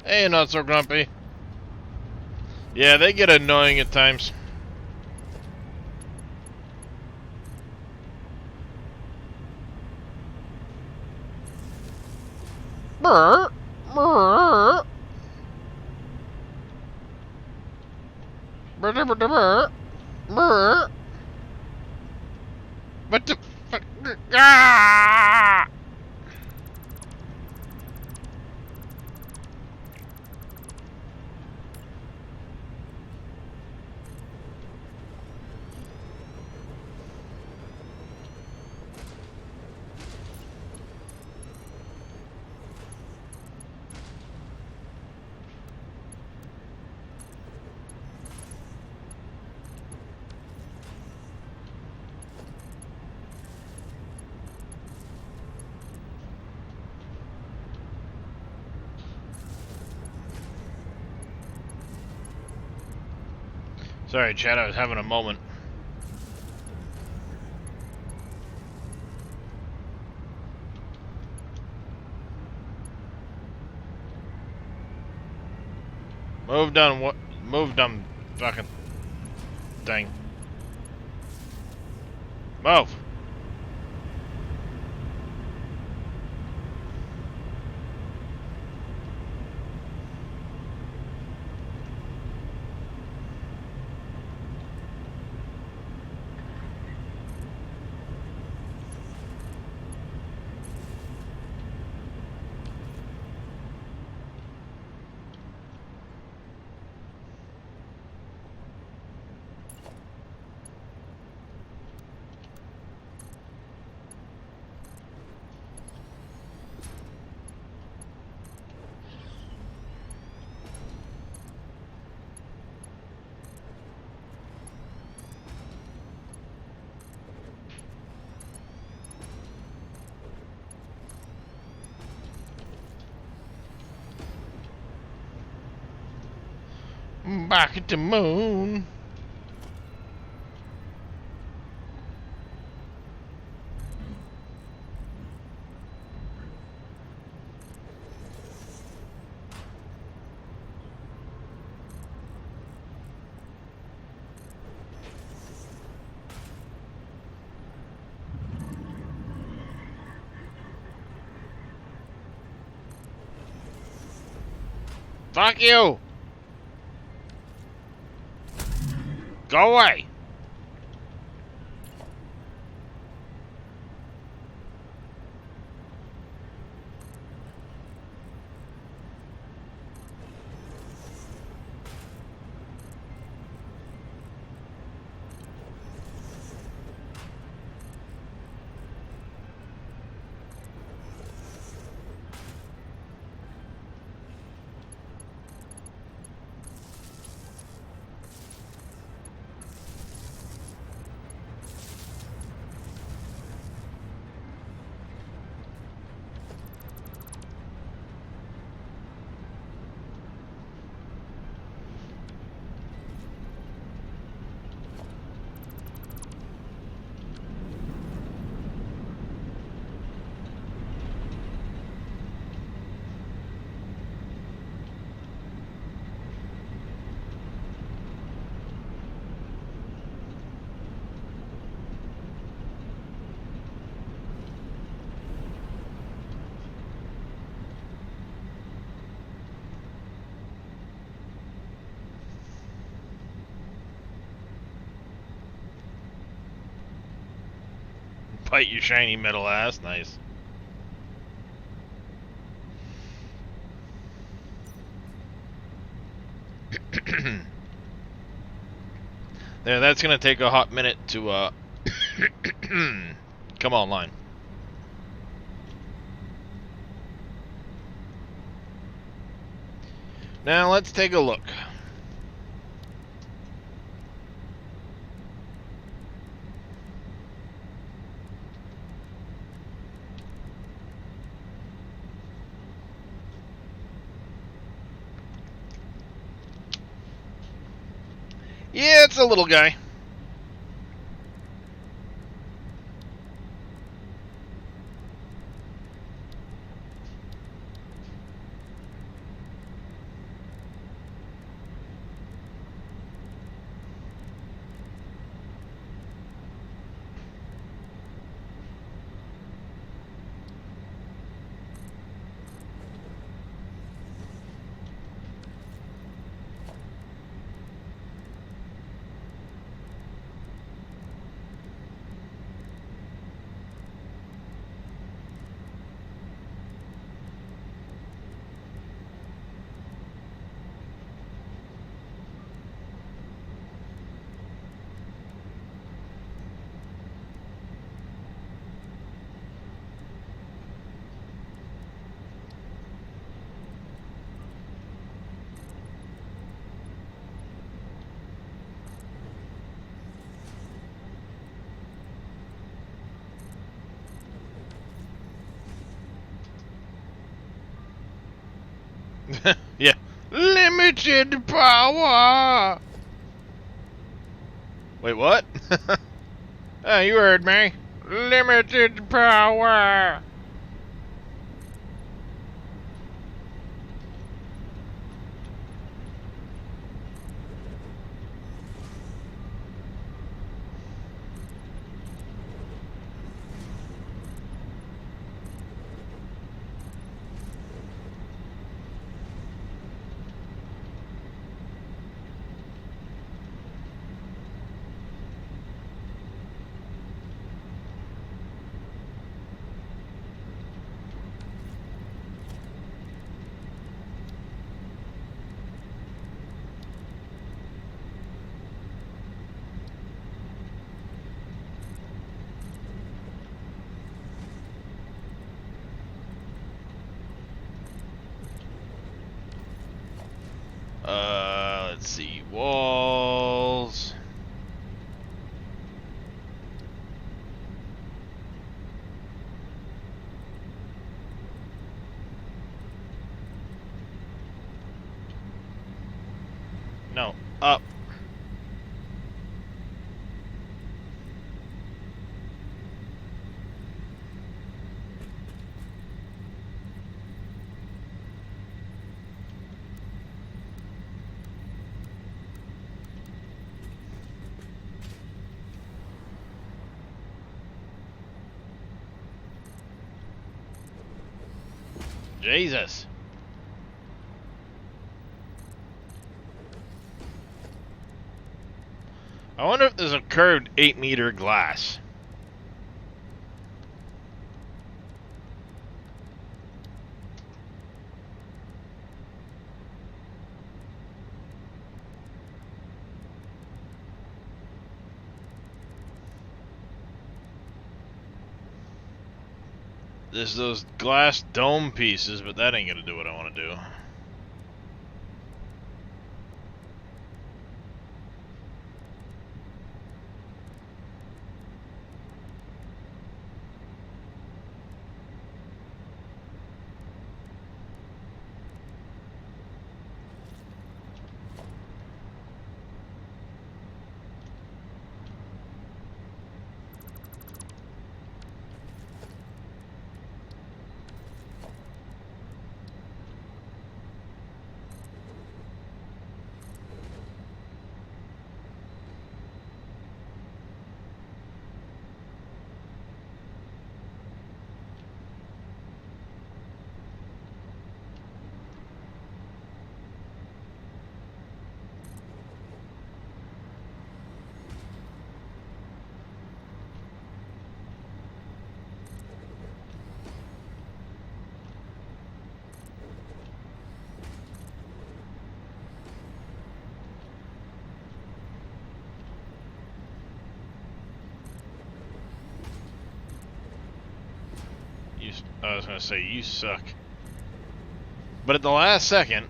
Hey, not so grumpy. Yeah, they get annoying at times. Brr, brr. Brr, brr, brr, brr. Brr. What the fuck? Ah! Sorry, Chad, I was having a moment. Move down, what? Move down, fucking thing. Move. Back at the moon. Fuck you! Go away! Bite your shiny metal ass. Nice. There, that's gonna take a hot minute to come online. Now let's take a look. Yeah, it's a little guy. Yeah. Limited power! Wait, what? Oh, you heard me. Limited power! Let's see. Walls. No, up. Jesus. I wonder if there's a curved 8-meter glass. There's those glass dome pieces, but that ain't gonna do what I want to do. I was gonna say, you suck. But at the last second...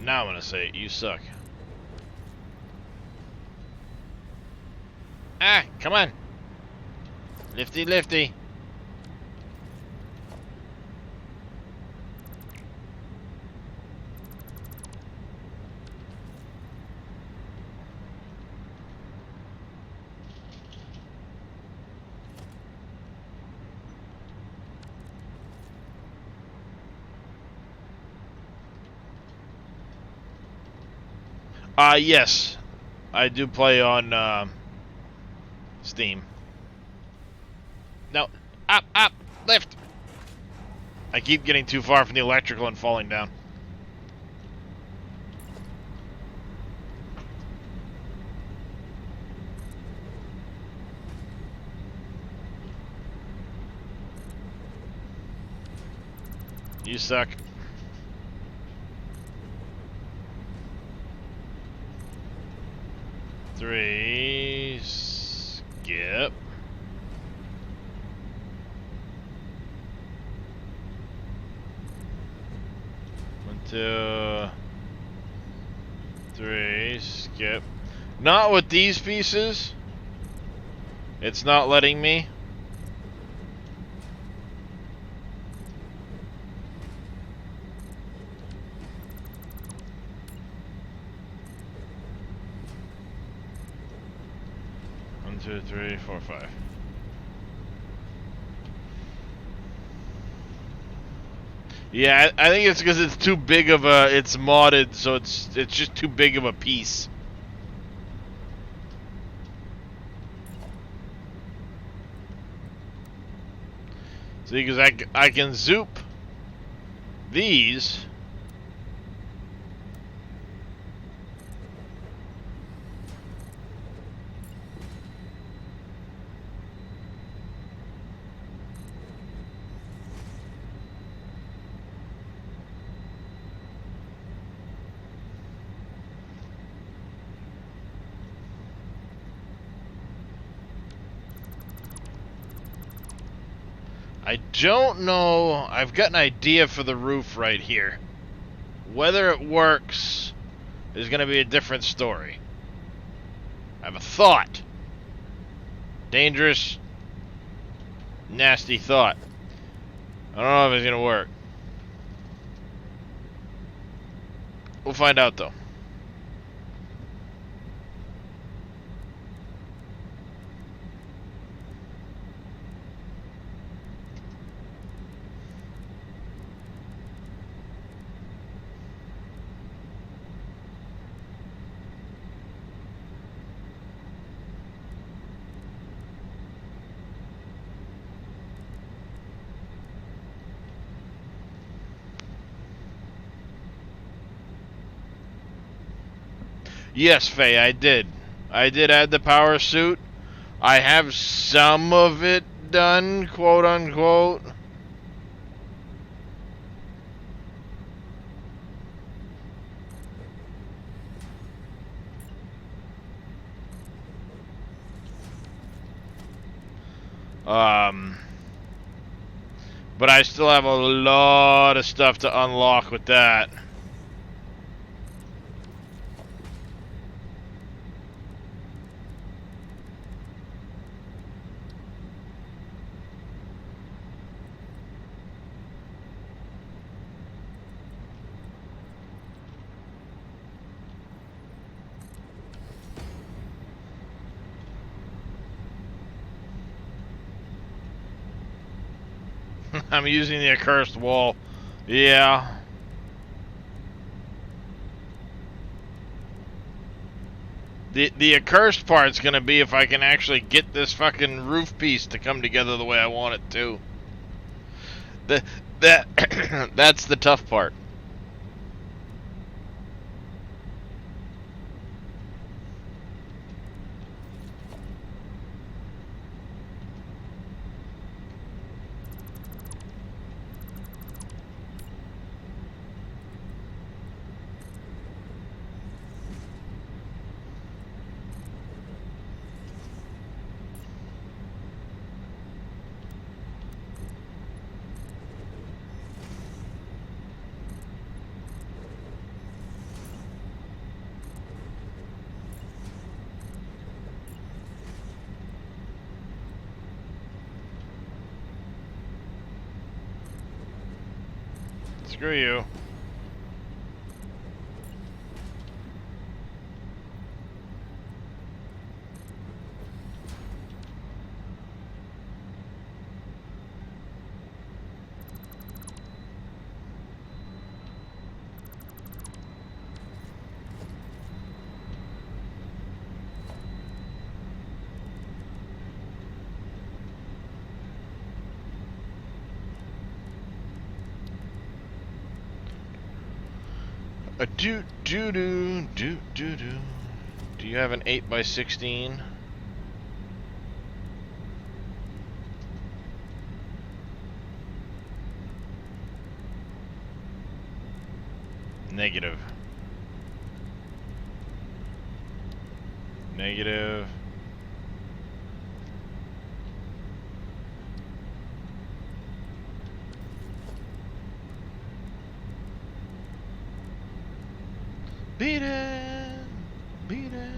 Now I'm gonna say, you suck. Ah, come on. Lifty, lifty. Yes. I do play on Steam. No. Up, up, lift. I keep getting too far from the electrical and falling down. You suck. Three, skip. One, two, three, skip. Not with these pieces. It's not letting me. One, two, three, four, five. Yeah, I think it's because it's too big of a. It's modded, so it's just too big of a piece. See, because I can zoop these. I don't know. I've got an idea for the roof right here. Whether it works is going to be a different story. I have a thought. Dangerous, nasty thought. I don't know if it's going to work. We'll find out though. Yes, Faye, I did. I did add the power suit. I have some of it done, quote unquote. But I still have a lot of stuff to unlock with that. I'm using the accursed wall. Yeah. The accursed part's gonna be if I can actually get this fucking roof piece to come together the way I want it to. That's the tough part. Screw you. A do. Do you have an 8x16? Negative. Negative. Beat it! Beat it!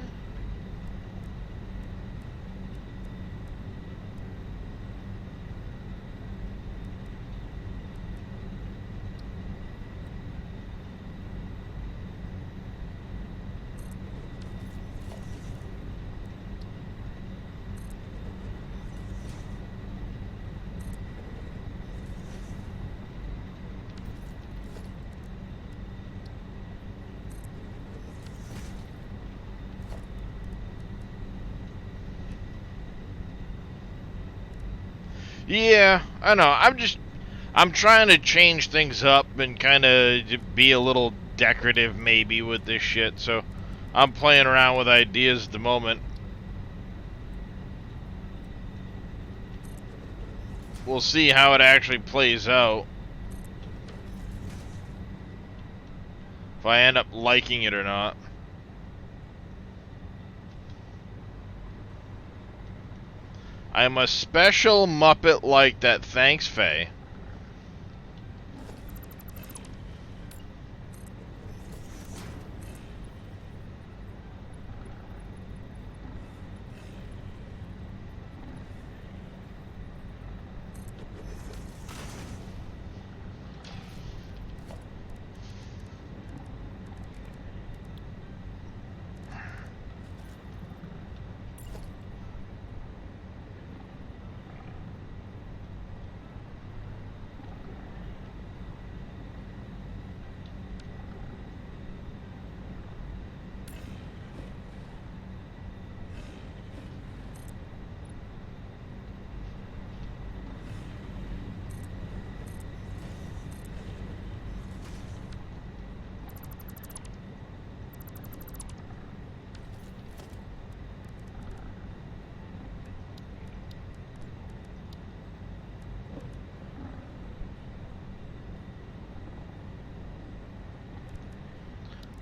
Yeah, I know. I'm trying to change things up and kind of be a little decorative maybe with this shit. So I'm playing around with ideas at the moment. We'll see how it actually plays out. If I end up liking it or not. I'm a special Muppet like that. Thanks, Faye.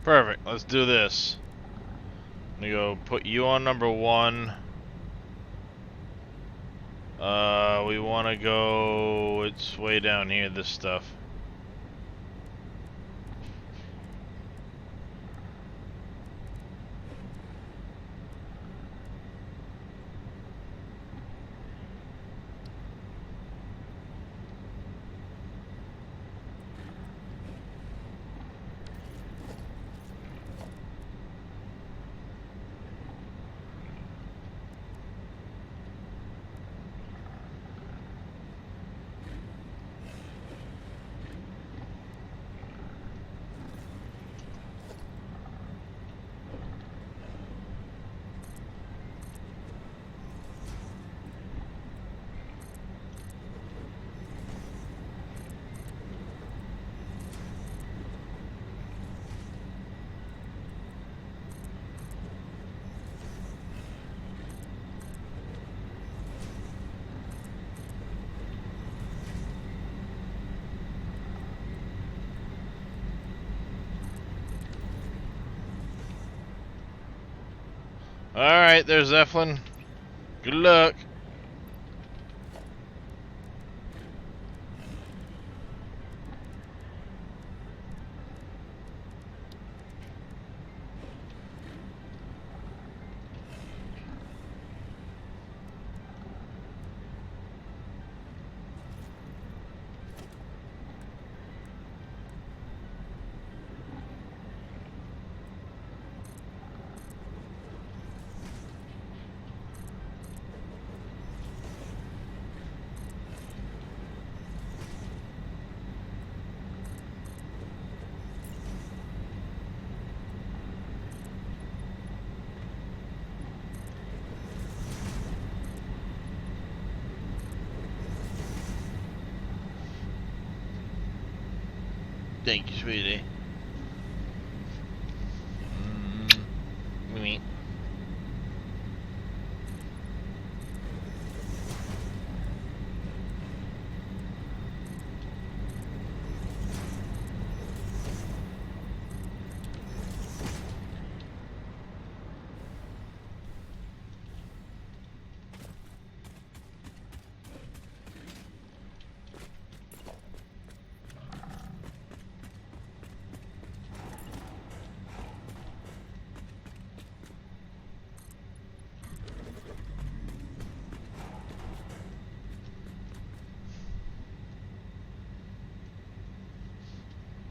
Perfect. Let's do this. I'm gonna go put you on number 1. We want to go. It's way down here. This stuff. Alright, there's Zeppelin. Good luck. Thank you, sweetie. Me.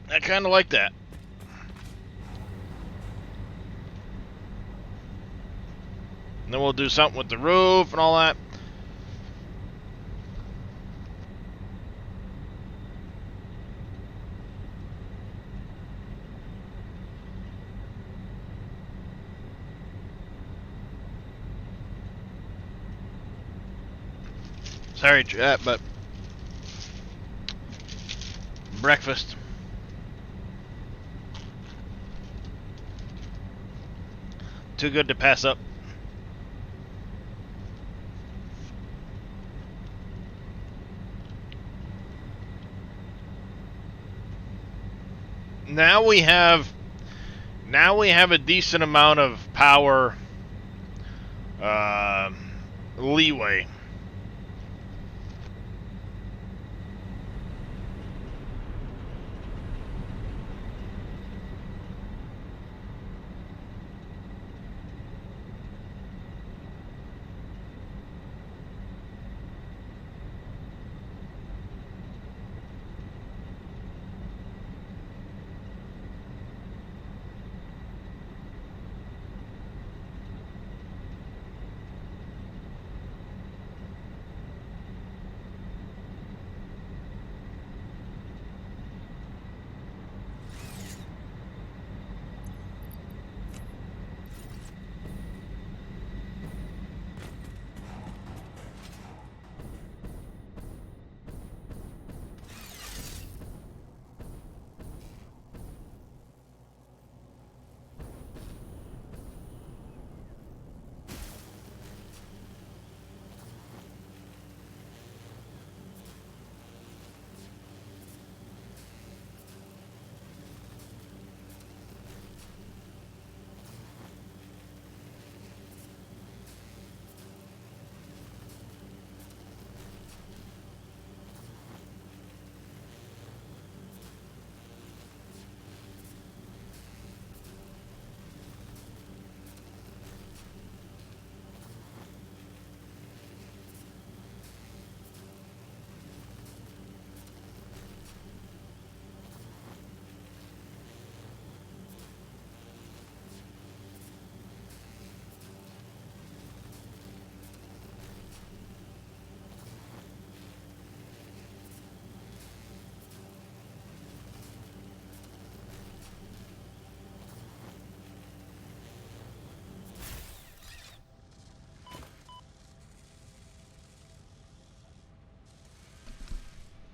I kind of like that. And then we'll do something with the roof and all that. Sorry, chat, but breakfast. Too good to pass up. Now we have a decent amount of power leeway.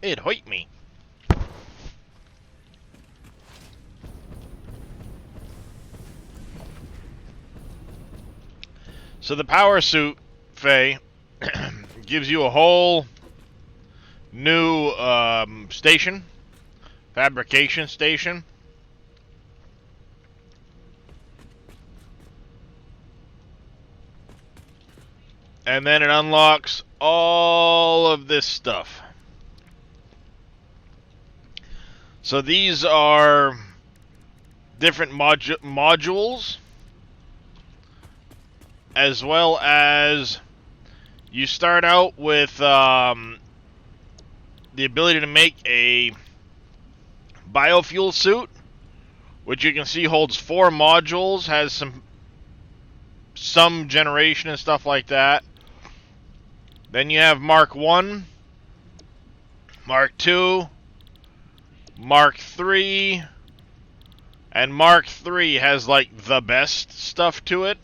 It hurt me. So the power suit, Faye, gives you a whole new station, fabrication station. And then it unlocks all of this stuff. So these are different modules, as well as you start out with the ability to make a biofuel suit, which you can see holds 4 modules, has some generation and stuff like that. Then you have Mark 1, Mark 2, Mark 3, and Mark 3 has like the best stuff to it.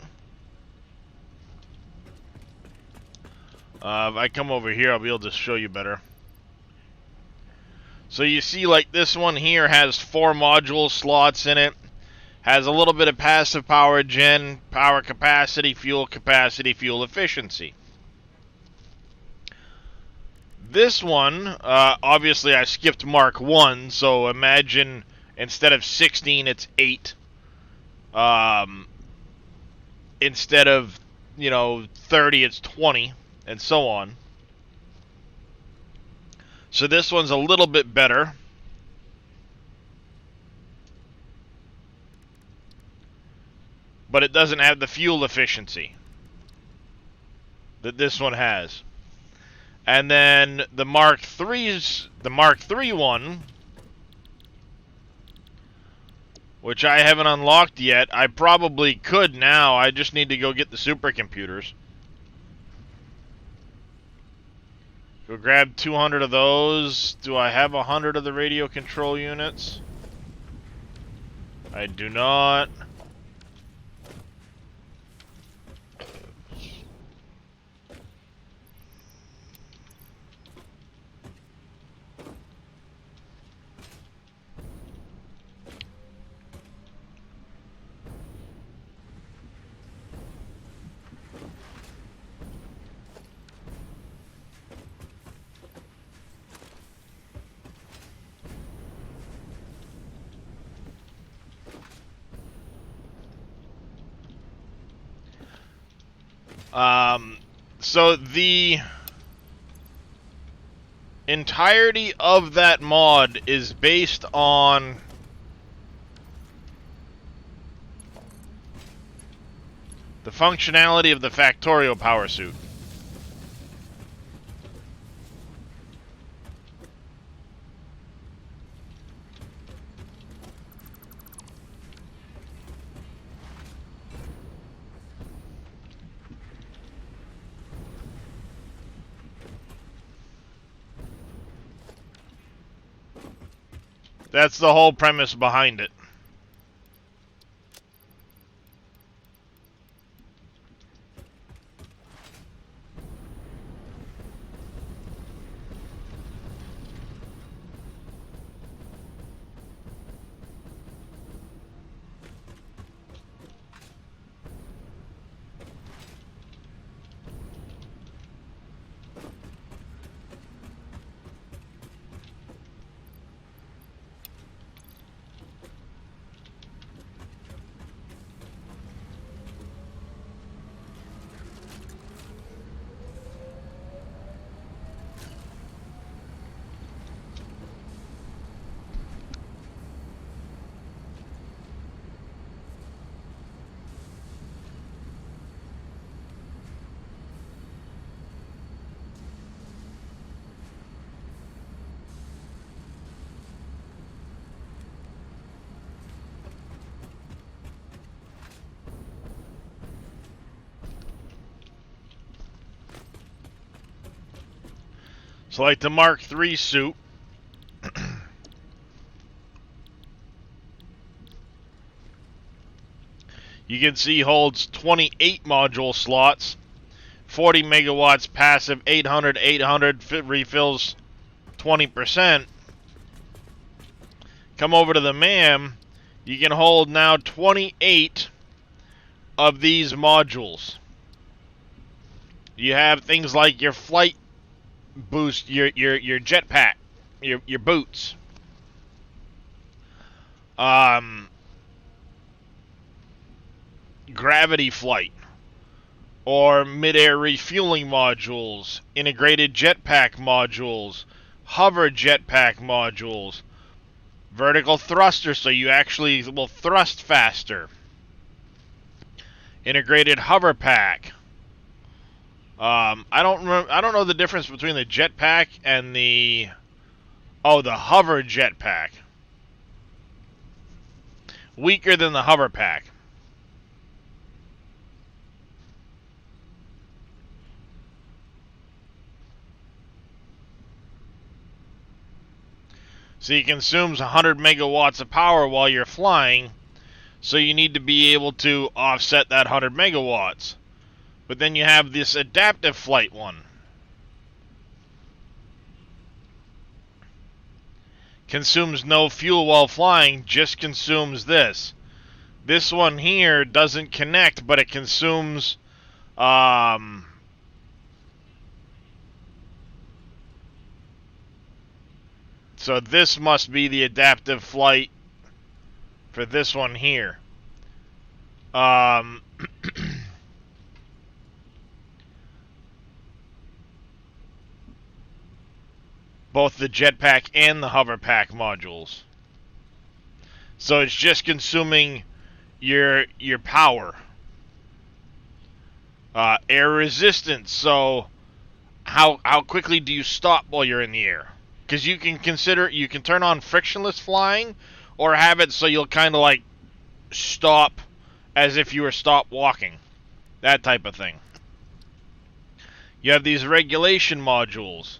If I come over here, I'll be able to show you better. So you see, like, this one here has 4 module slots in it. Has a little bit of passive power gen, power capacity, fuel efficiency. This one, obviously I skipped Mark 1, so imagine instead of 16, it's 8. Instead of, 30, it's 20, and so on. So this one's a little bit better. But it doesn't have the fuel efficiency that this one has. And then the Mark 3 one, which I haven't unlocked yet. I probably could now. I just need to go get the supercomputers. Go grab 200 of those. Do I have 100 of the radio control units? I do not. So the entirety of that mod is based on the functionality of the Factorio power suit. That's the whole premise behind it. So like the Mark III suit, you can see holds 28 module slots, 40 megawatts passive, 800 refills 20%, come over to the MAM, you can hold now 28 of these modules. You have things like your flight boost, your jetpack, your boots. Gravity flight, or mid-air refueling modules, integrated jetpack modules, hover jetpack modules, vertical thruster so you actually will thrust faster, integrated hover pack. I don't know the difference between the jetpack and the hover jetpack. Weaker than the hover pack. So it consumes 100 megawatts of power while you're flying, so you need to be able to offset that 100 megawatts. But then you have this adaptive flight one. Consumes no fuel while flying, just consumes this. This one here doesn't connect, but it consumes so this must be the adaptive flight for this one here. Both the jetpack and the hover pack modules. So it's just consuming your power. Air resistance. So how quickly do you stop while you're in the air? Because you can turn on frictionless flying, or have it so you'll kind of like stop as if you were stop walking. That type of thing. You have these regulation modules.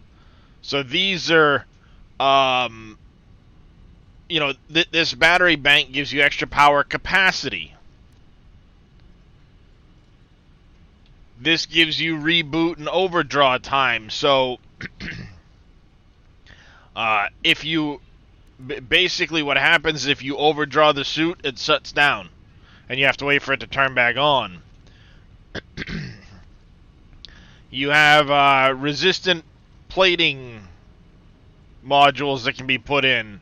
So these are, this battery bank gives you extra power capacity. This gives you reboot and overdraw time. So if you basically what happens if you overdraw the suit, it shuts down and you have to wait for it to turn back on. You have resistant plating modules that can be put in.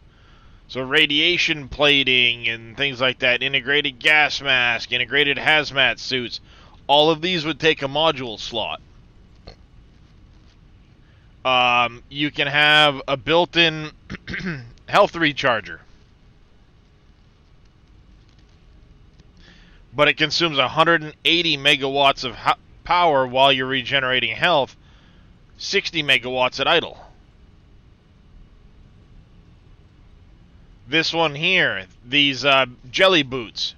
So radiation plating and things like that, integrated gas mask, integrated hazmat suits, all of these would take a module slot. You can have a built-in health recharger, but it consumes 180 megawatts of power while you're regenerating health, 60 megawatts at idle. This one here, these jelly boots,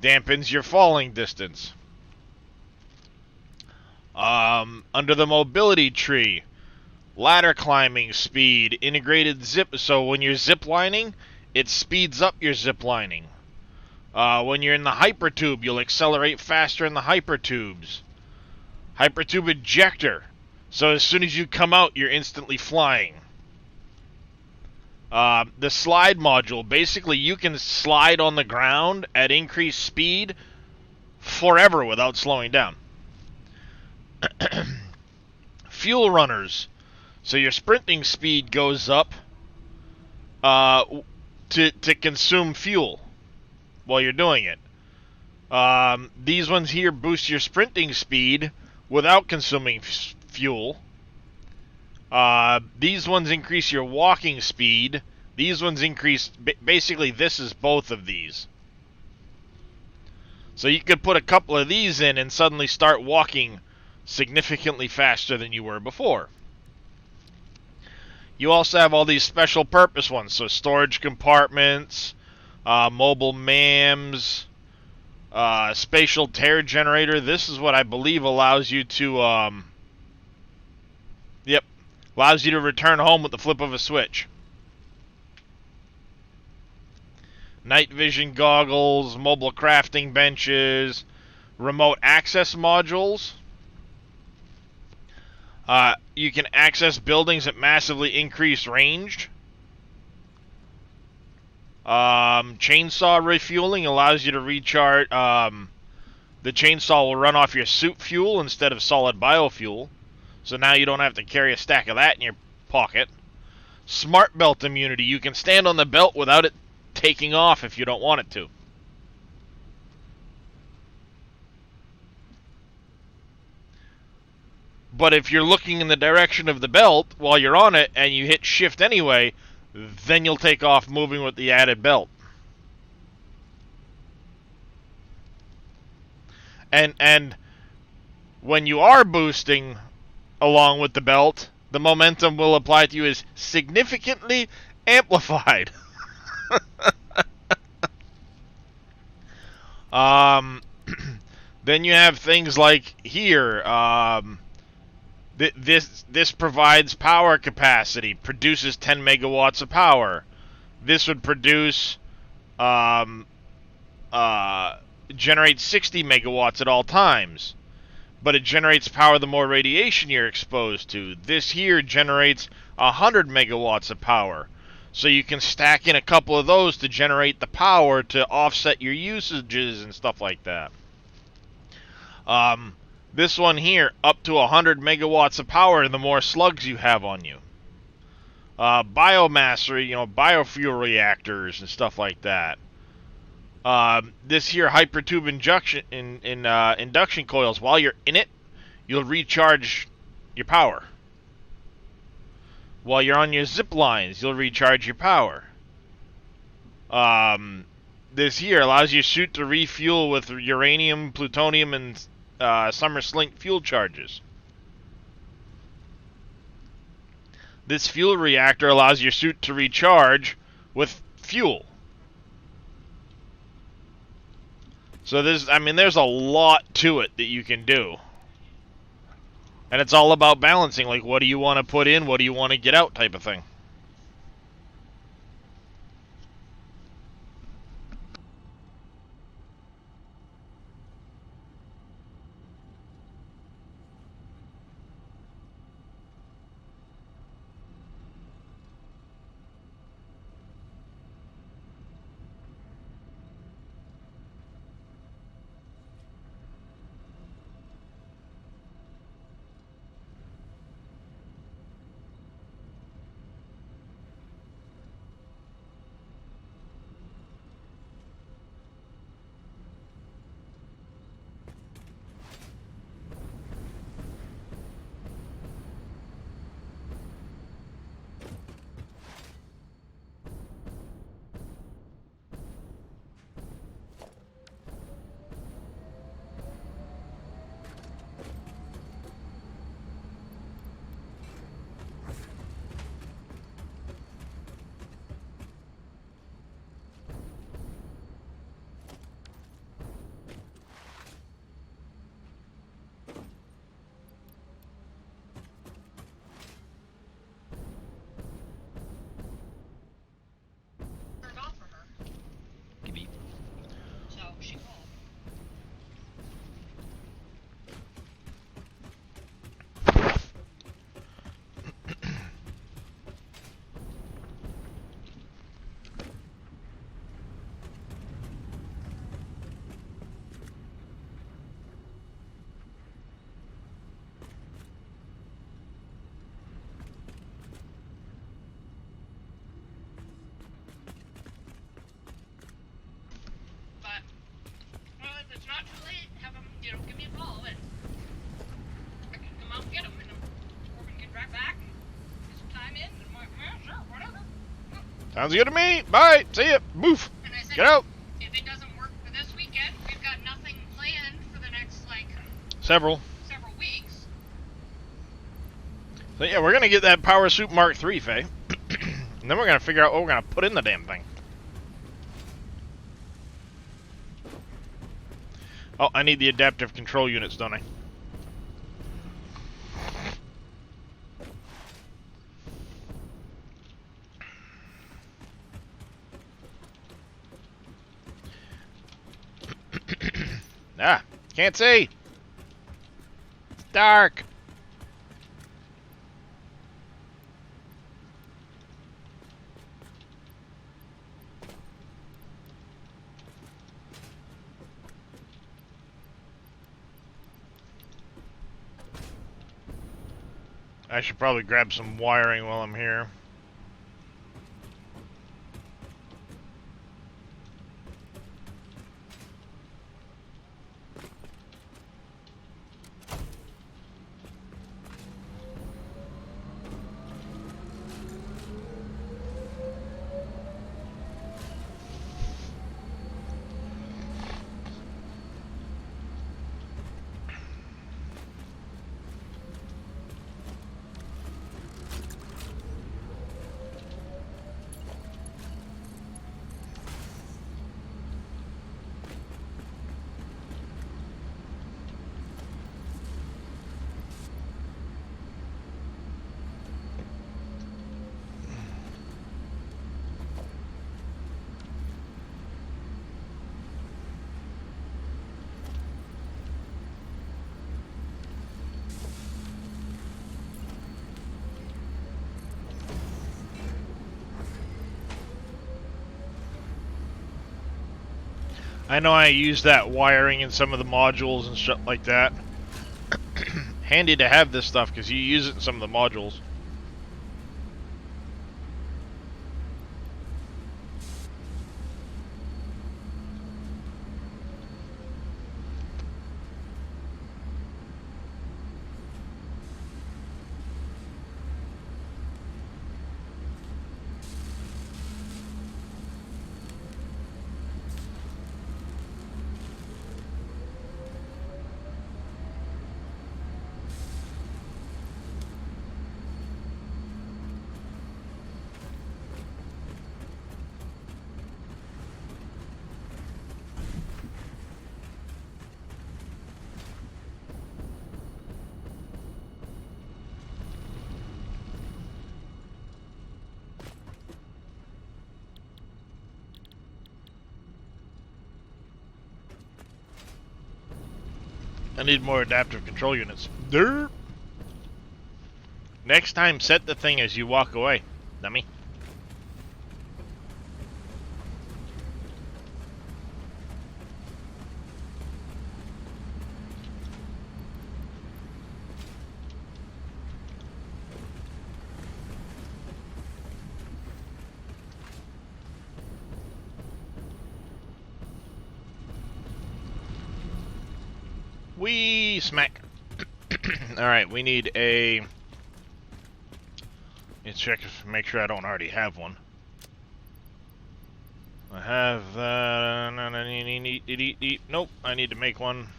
dampens your falling distance. Under the mobility tree, ladder climbing speed, integrated zip, so when you're zip lining, it speeds up your zip lining. When you're in the hypertube, you'll accelerate faster in the hypertubes. Hypertube ejector, so as soon as you come out, you're instantly flying. The slide module, basically you can slide on the ground at increased speed forever without slowing down. Fuel runners, so your sprinting speed goes up to consume fuel while you're doing it. These ones here boost your sprinting speed without consuming fuel. These ones increase your walking speed. These ones increase... Basically, this is both of these. So you could put a couple of these in and suddenly start walking significantly faster than you were before. You also have all these special purpose ones. So storage compartments, mobile MAMs, spatial tear generator. This is what I believe allows you to... allows you to return home with the flip of a switch. Night vision goggles, mobile crafting benches, remote access modules. You can access buildings at massively increased range. Chainsaw refueling allows you to recharge. The chainsaw will run off your suit fuel instead of solid biofuel. So now you don't have to carry a stack of that in your pocket. Smart belt immunity. You can stand on the belt without it taking off if you don't want it to. But if you're looking in the direction of the belt while you're on it and you hit shift anyway, then you'll take off moving with the added belt. And when you are boosting along with the belt, the momentum will apply to you is significantly amplified. Then you have things like here. This provides power capacity, produces 10 megawatts of power. This would produce, generate 60 megawatts at all times. But it generates power the more radiation you're exposed to. This here generates 100 megawatts of power. So you can stack in a couple of those to generate the power to offset your usages and stuff like that. This one here, up to 100 megawatts of power the more slugs you have on you. Biomass, or, biofuel reactors and stuff like that. This here hypertube induction coils, while you're in it, you'll recharge your power. While you're on your zip lines, you'll recharge your power. This here allows your suit to refuel with uranium, plutonium, and summer slink fuel charges. This fuel reactor allows your suit to recharge with fuel. So there's a lot to it that you can do. And it's all about balancing, like what do you want to put in, what do you want to get out type of thing. Sounds good to me. Bye. See ya. Boof. And I said, Get out. if it doesn't work for this weekend, we've got nothing planned for the next, several weeks. So yeah, we're gonna get that Power Suit Mark III, Faye. And then we're gonna figure out what we're gonna put in the damn thing. Oh, I need the adaptive control units, don't I? Ah, can't see. It's dark. I should probably grab some wiring while I'm here. I know I use that wiring in some of the modules and shit like that. Handy to have this stuff because you use it in some of the modules. I need more adaptive control units. Derp. Next time, set the thing as you walk away, dummy. Wee smack. Alright, we need a... Let's check, make sure I don't already have one. I have that. Nope, I need to make one.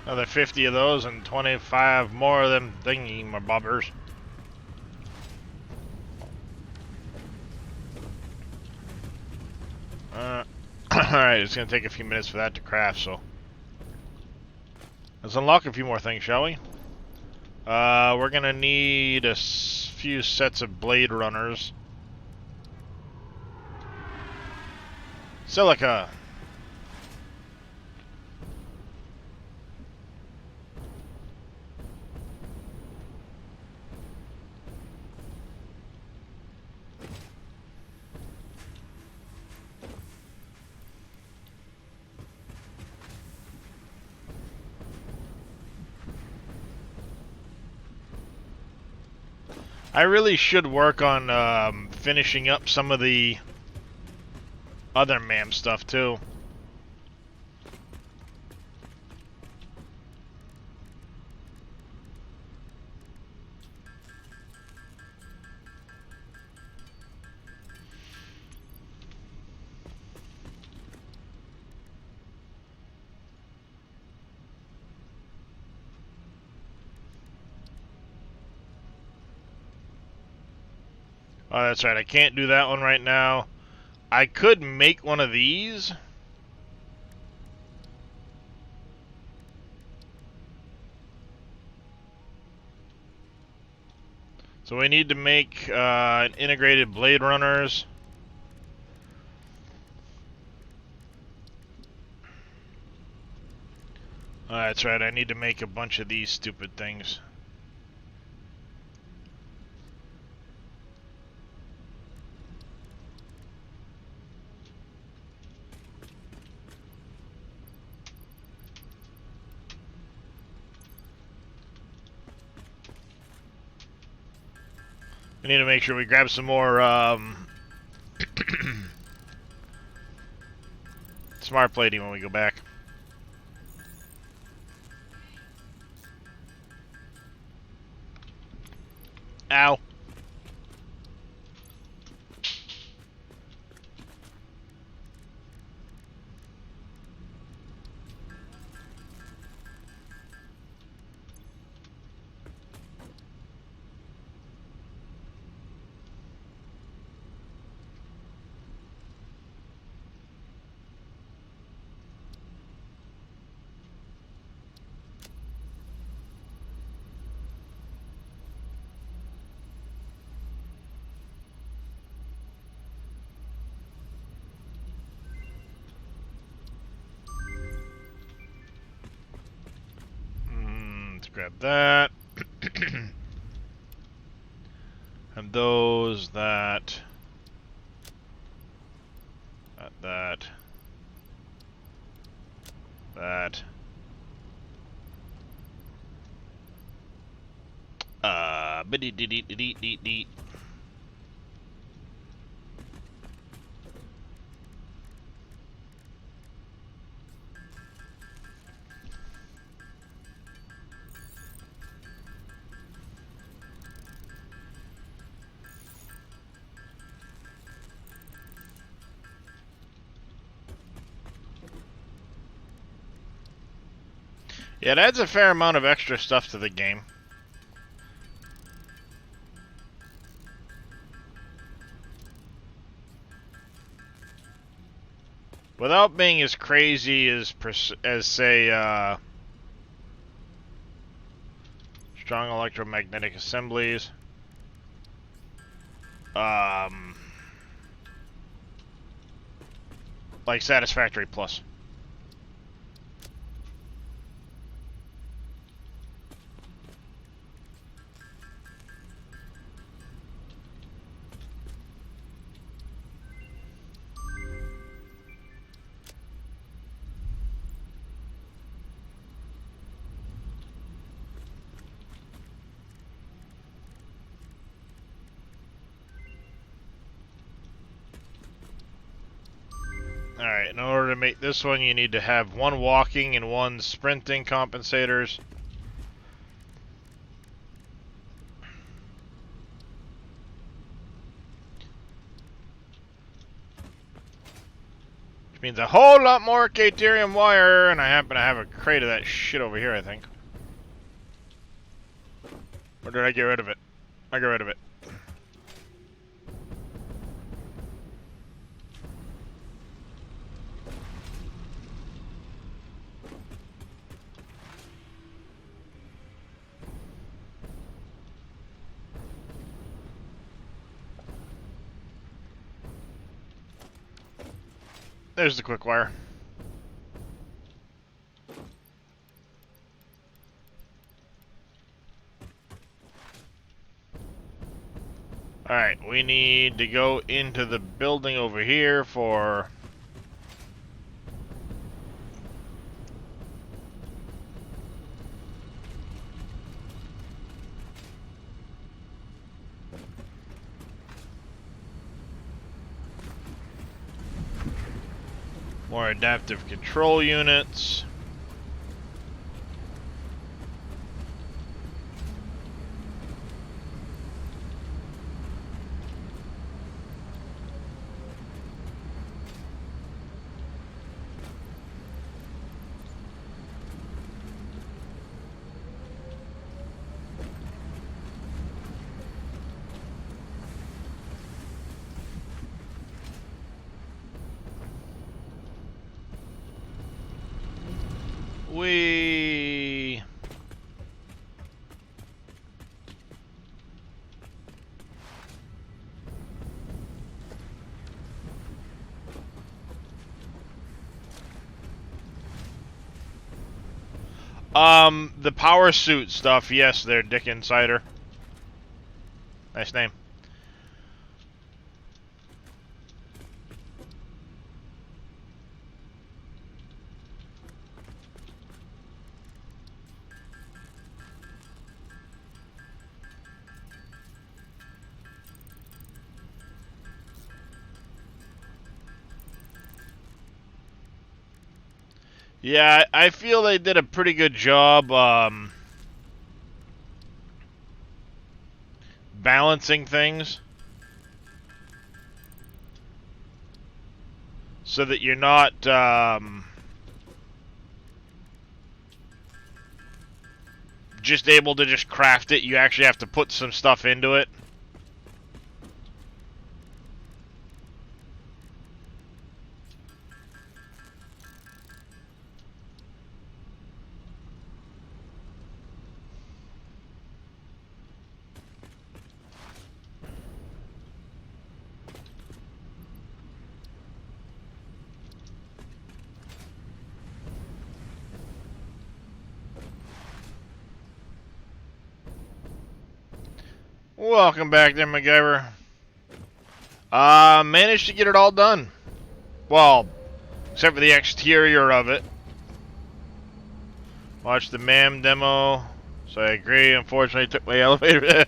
Another 50 of those and 25 more of them thingy-my-bobbers. Alright, it's going to take a few minutes for that to craft, so... Let's unlock a few more things, shall we? We're going to need a few sets of Blade Runners. Silica! I really should work on finishing up some of the other MAM stuff too. Oh, that's right. I can't do that one right now. I could make one of these. So we need to make an integrated Blade Runners. That's right, I need to make a bunch of these stupid things. We need to make sure we grab some more smart plating when we go back. Ow. Let's grab that. And those, that. That. Biddy-dee-dee-dee-dee-dee. Yeah, it adds a fair amount of extra stuff to the game. Without being as crazy as say, strong electromagnetic assemblies. Like Satisfactory Plus. Alright, in order to make this one, you need to have one walking and one sprinting compensators. Which means a whole lot more Caterium wire, and I happen to have a crate of that shit over here, I think. Or did I get rid of it? I got rid of it. There's the quick wire. Alright, we need to go into the building over here for... more adaptive control units. We. The power suit stuff, yes, there, Dick Insider. Nice name. Yeah, I feel they did a pretty good job balancing things so that you're not just able to just craft it. You actually have to put some stuff into it. Welcome back there, MacGyver. Managed to get it all done. Well, except for the exterior of it. Watched the MAM demo, so I agree. Unfortunately, took my elevator.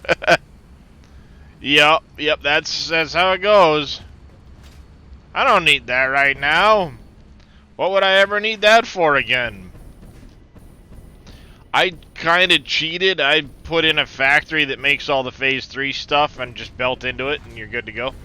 Yep, that's how it goes. I don't need that right now. What would I ever need that for again? I kind of cheated. I put in a factory that makes all the Phase 3 stuff and just built into it, and you're good to go.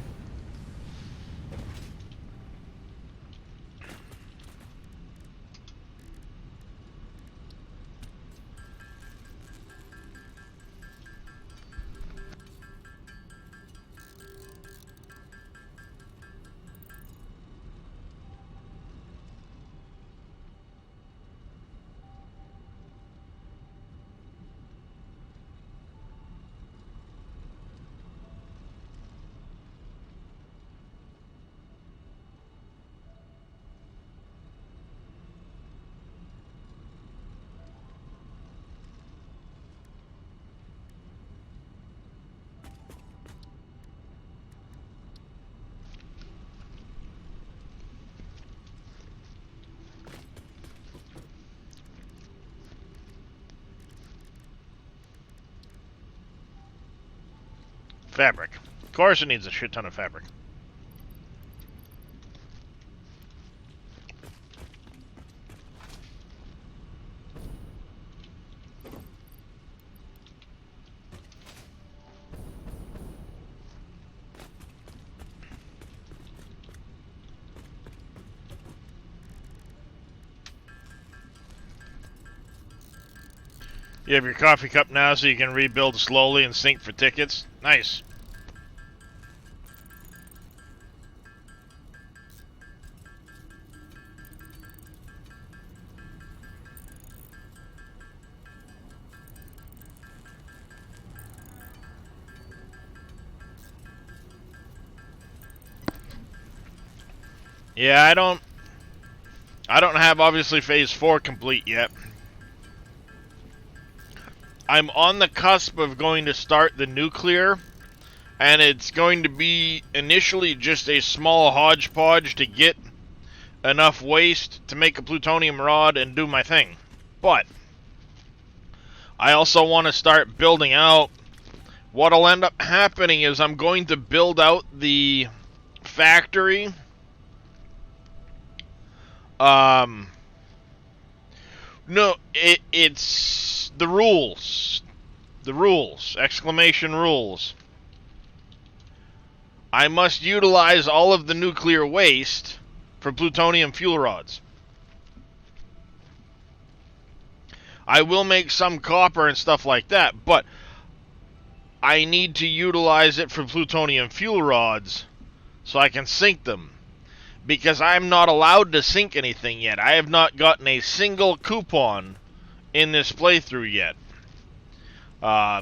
Fabric. Of course it needs a shit ton of fabric. You have your coffee cup now so you can rebuild slowly and sync for tickets. Nice. Yeah, I don't have obviously Phase 4 complete yet. I'm on the cusp of going to start the nuclear, and it's going to be initially just a small hodgepodge to get enough waste to make a plutonium rod and do my thing. But I also want to start building out. What'll end up happening is I'm going to build out the factory. No, it's the rules. The rules. Exclamation rules. I must utilize all of the nuclear waste for plutonium fuel rods. I will make some copper and stuff like that, but I need to utilize it for plutonium fuel rods so I can sink them. because I'm not allowed to sink anything yet. I have not gotten a single coupon in this playthrough yet.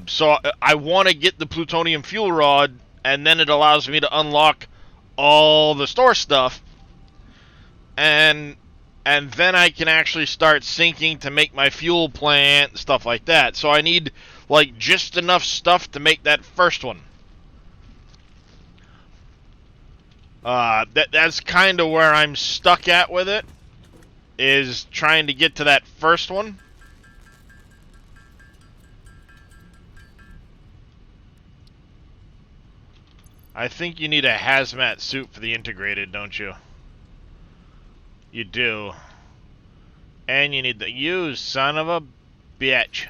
So I want to get the plutonium fuel rod, and then it allows me to unlock all the store stuff, and then I can actually start sinking to make my fuel plant and stuff like that. So I need like just enough stuff to make that first one. That's kind of where I'm stuck at with it, is trying to get to that first one. I think you need a hazmat suit for the integrated, don't you? You do. And you need the... You son of a bitch.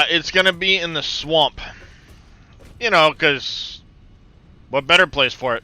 It's gonna be in the swamp. You know, because... what better place for it?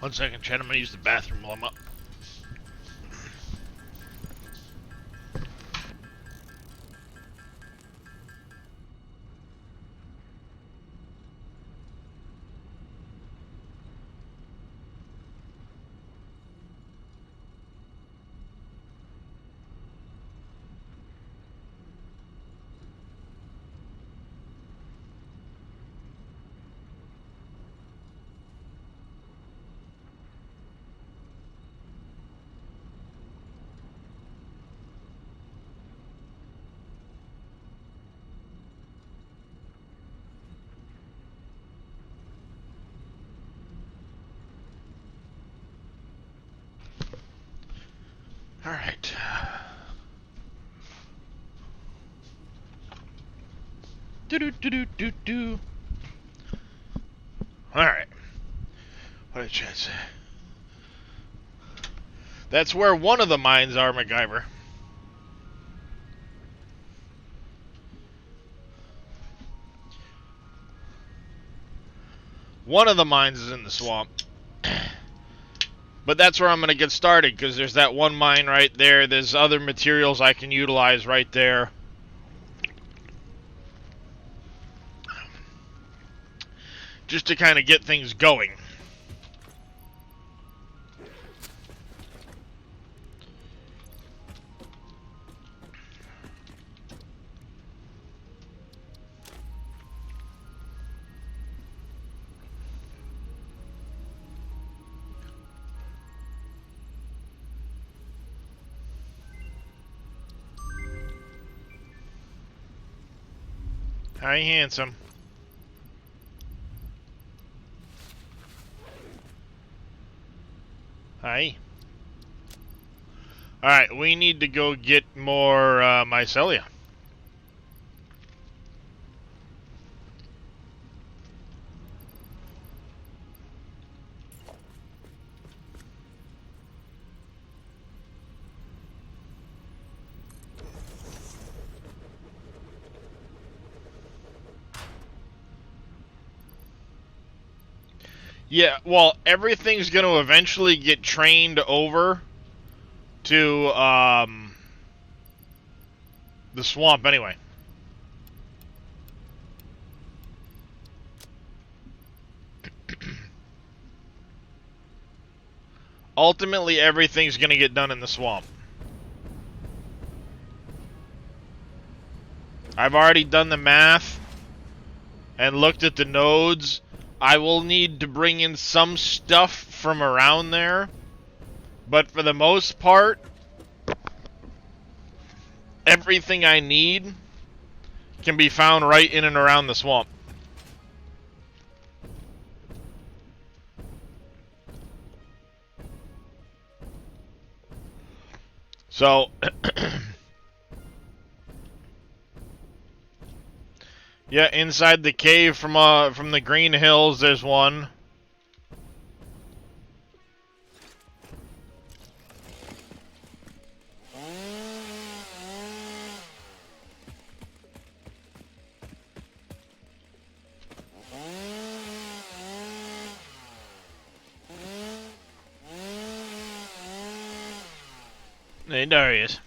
One second, Chad. I'm gonna use the bathroom while I'm up. All right. Do. All right. What did Chad say? That's where one of the mines are, MacGyver. One of the mines is in the swamp. But that's where I'm going to get started, because there's that one mine right there. There's other materials I can utilize right there. Just to kind of get things going. Hi, handsome. Hi. Alright, we need to go get more mycelia. Yeah, well, everything's going to eventually get trained over to the swamp anyway. Ultimately, everything's going to get done in the swamp. I've already done the math and looked at the nodes. I will need to bring in some stuff from around there, but for the most part, everything I need can be found right in and around the swamp. So, yeah, inside the cave from the Green Hills, there's one. Hey, there he is.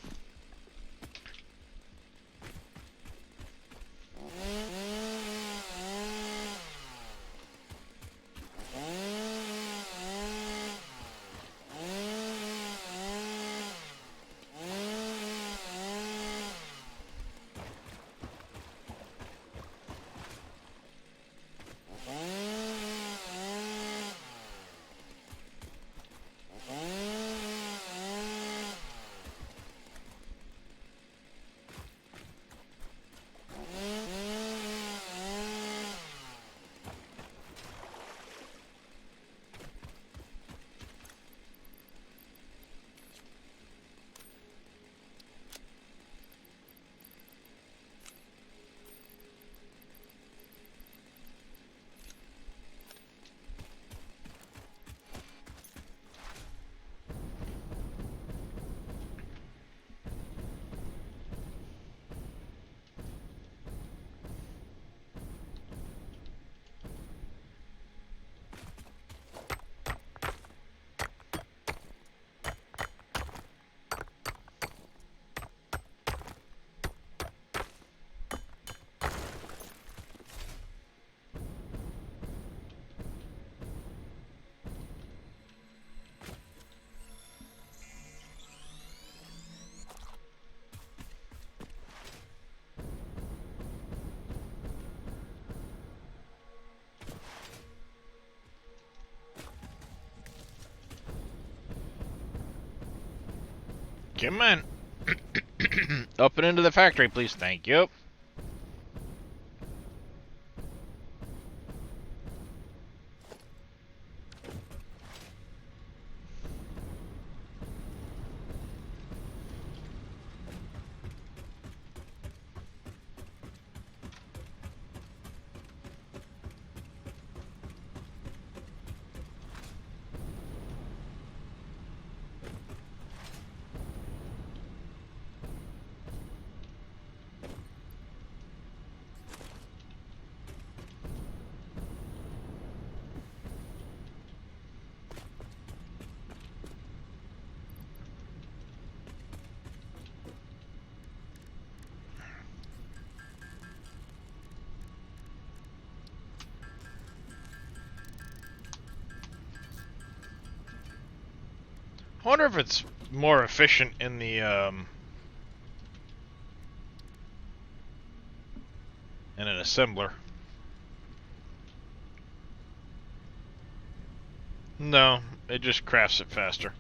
Come on. Up and into the factory, please. Thank you. I wonder if it's more efficient in the in an assembler. No, it just crafts it faster.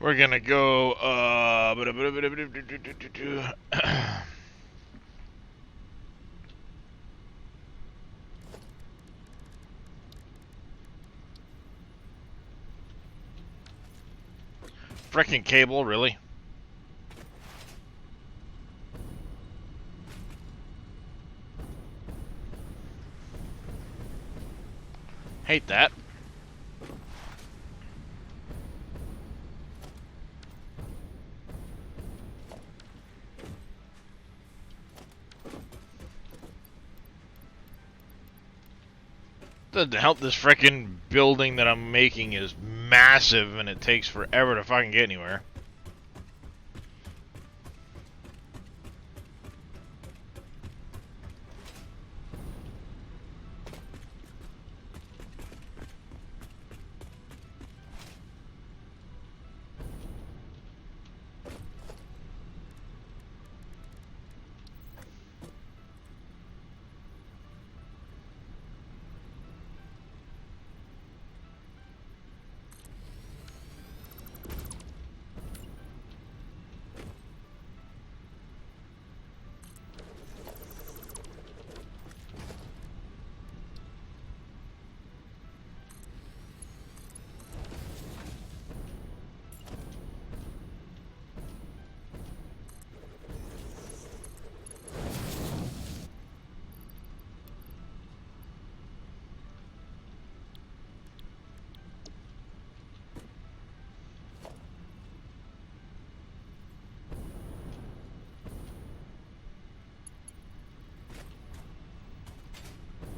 We're gonna go, frickin' cable, really? Hate that. Doesn't help this frickin' building that I'm making is massive and it takes forever to fucking get anywhere.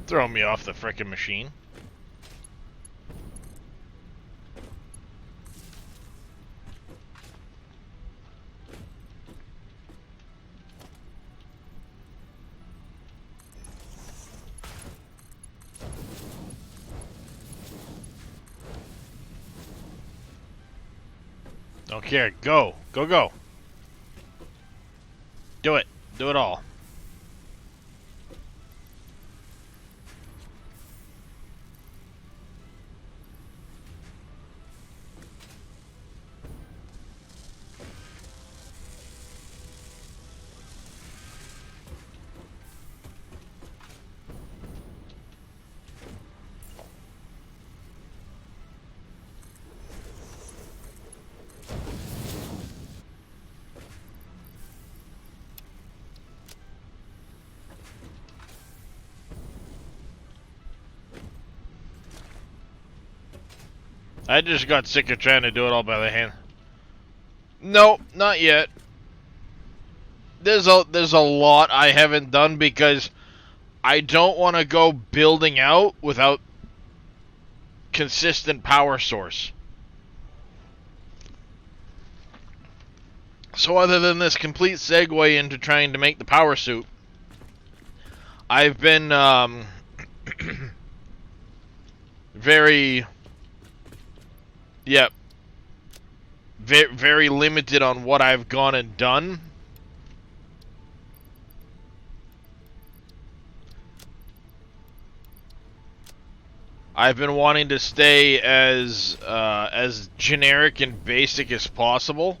Throwing me off the frickin' machine. Don't care. Go. Go, go. Do it. Do it all. I just got sick of trying to do it all by the hand. No, not yet. There's a lot I haven't done because I don't want to go building out without consistent power source. So other than this complete segue into trying to make the power suit, I've been very very limited on what I've gone and done. I've been wanting to stay as generic and basic as possible.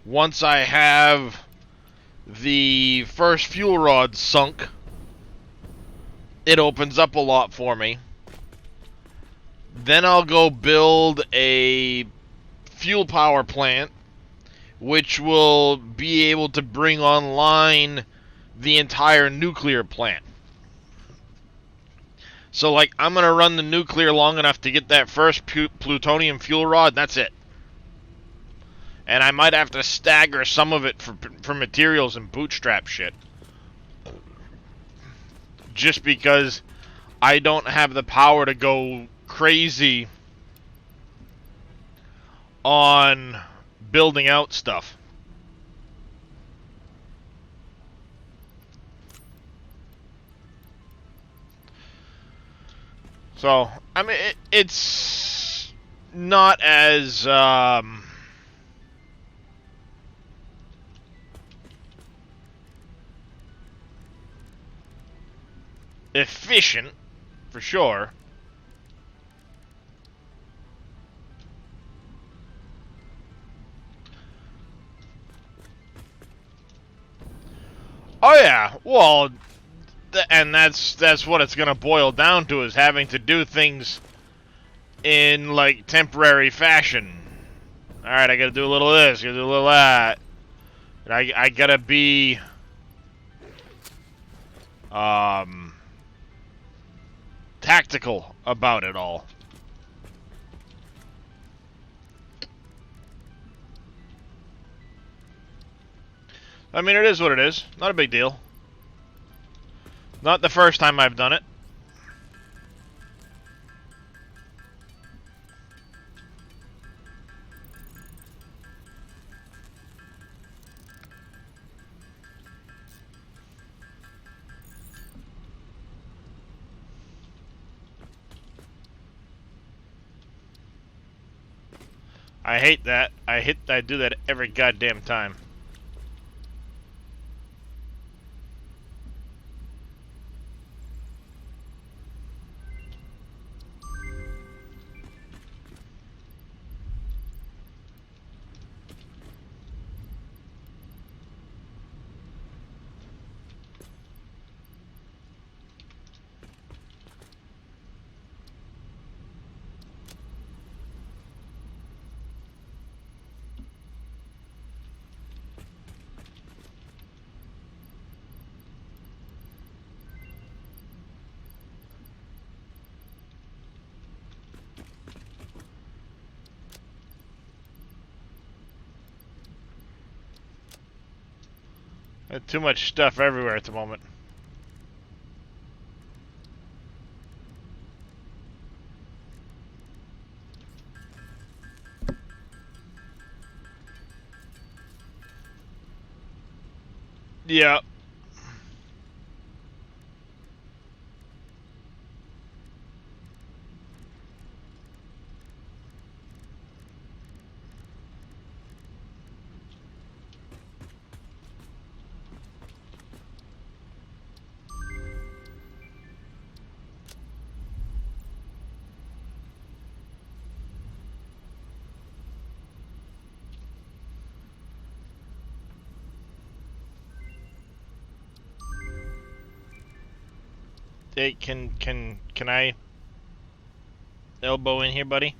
Once I have the first fuel rod sunk, it opens up a lot for me. Then I'll go build a fuel power plant, which will be able to bring online the entire nuclear plant. So, like, I'm going to run the nuclear long enough to get that first plutonium fuel rod, that's it. And I might have to stagger some of it for materials and bootstrap shit. Just because I don't have the power to go crazy on building out stuff. So, I mean, it's not as efficient, for sure. Oh yeah, well, and that's what it's gonna boil down to, is having to do things in like temporary fashion. All right, I gotta do a little of this, gotta do a little of that. And I gotta be tactical about it all. I mean, it is what it is. Not a big deal. Not the first time I've done it. I hate that. I do that every goddamn time. Too much stuff everywhere at the moment. Yeah. Hey, can I elbow in here, buddy?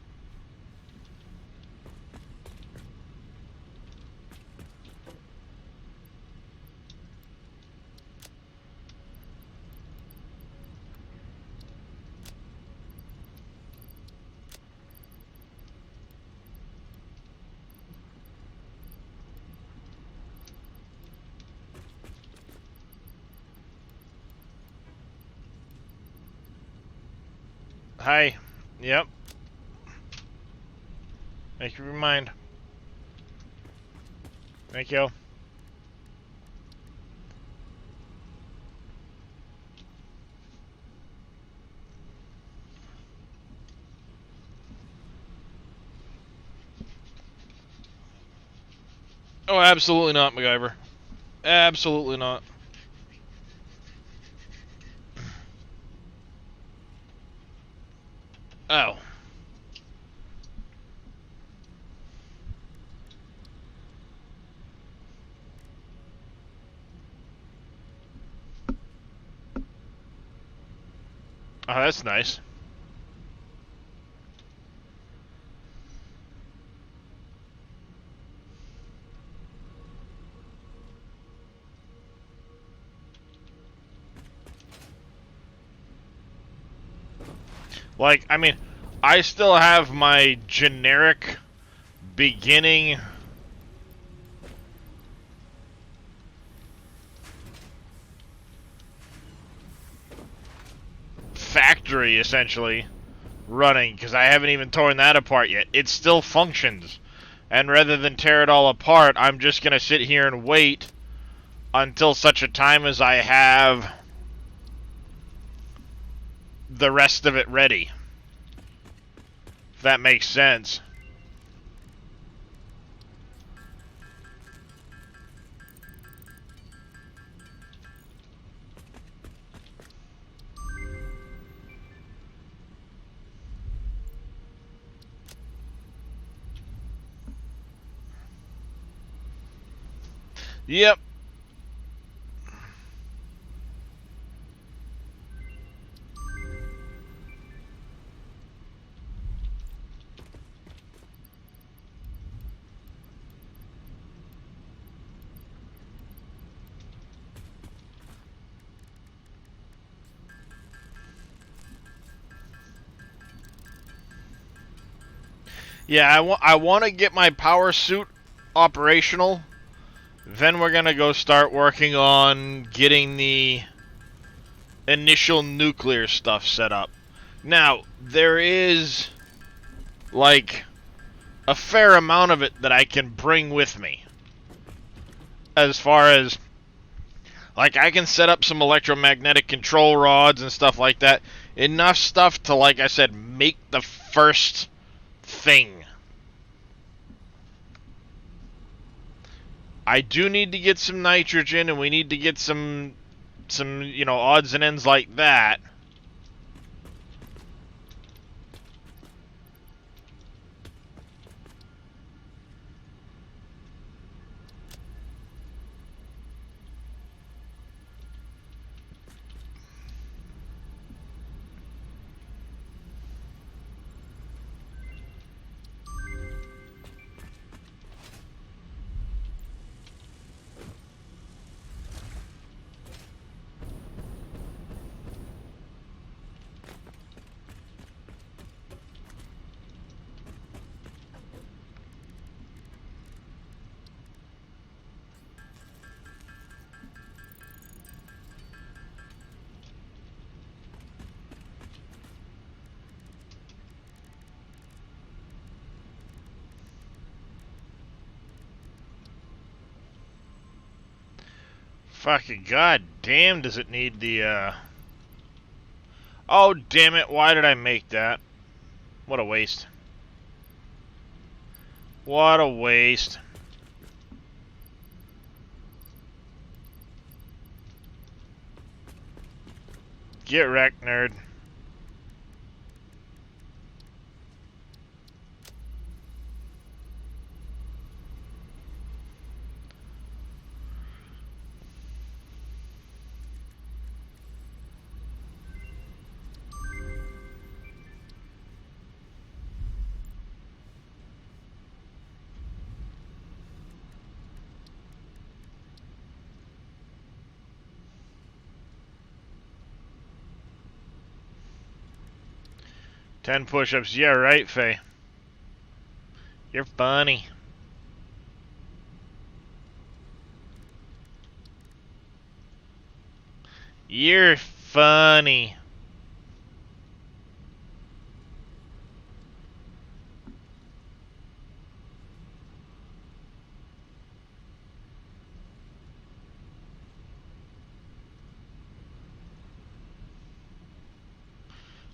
Hi. Yep. Thank you for your mind. Thank you. Oh, absolutely not, MacGyver. Absolutely not. Oh. Oh, that's nice. Like, I mean, I still have my generic beginning factory, essentially, running, because I haven't even torn that apart yet. It still functions. And rather than tear it all apart, I'm just going to sit here and wait until such a time as I have the rest of it ready. If that makes sense. Yep. Yeah, I want to get my power suit operational. Then we're gonna go start working on getting the initial nuclear stuff set up. Now, there is like a fair amount of it that I can bring with me. As far as like I can set up some electromagnetic control rods and stuff like that. Enough stuff to, like I said, make the first thing. I do need to get some nitrogen, and we need to get some you know, odds and ends like that. Fucking goddamn, does it need the, Oh, damn it, why did I make that? What a waste. What a waste. Get wrecked, nerd. Ten push-ups, yeah, right, Faye. You're funny. You're funny.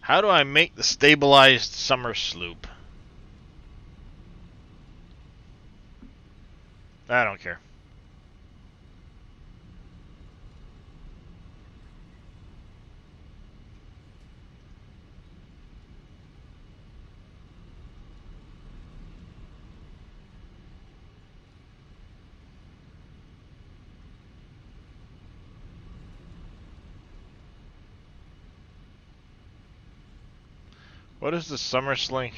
How do I make the stabilized summer sloop? I don't care. What is the summer slink?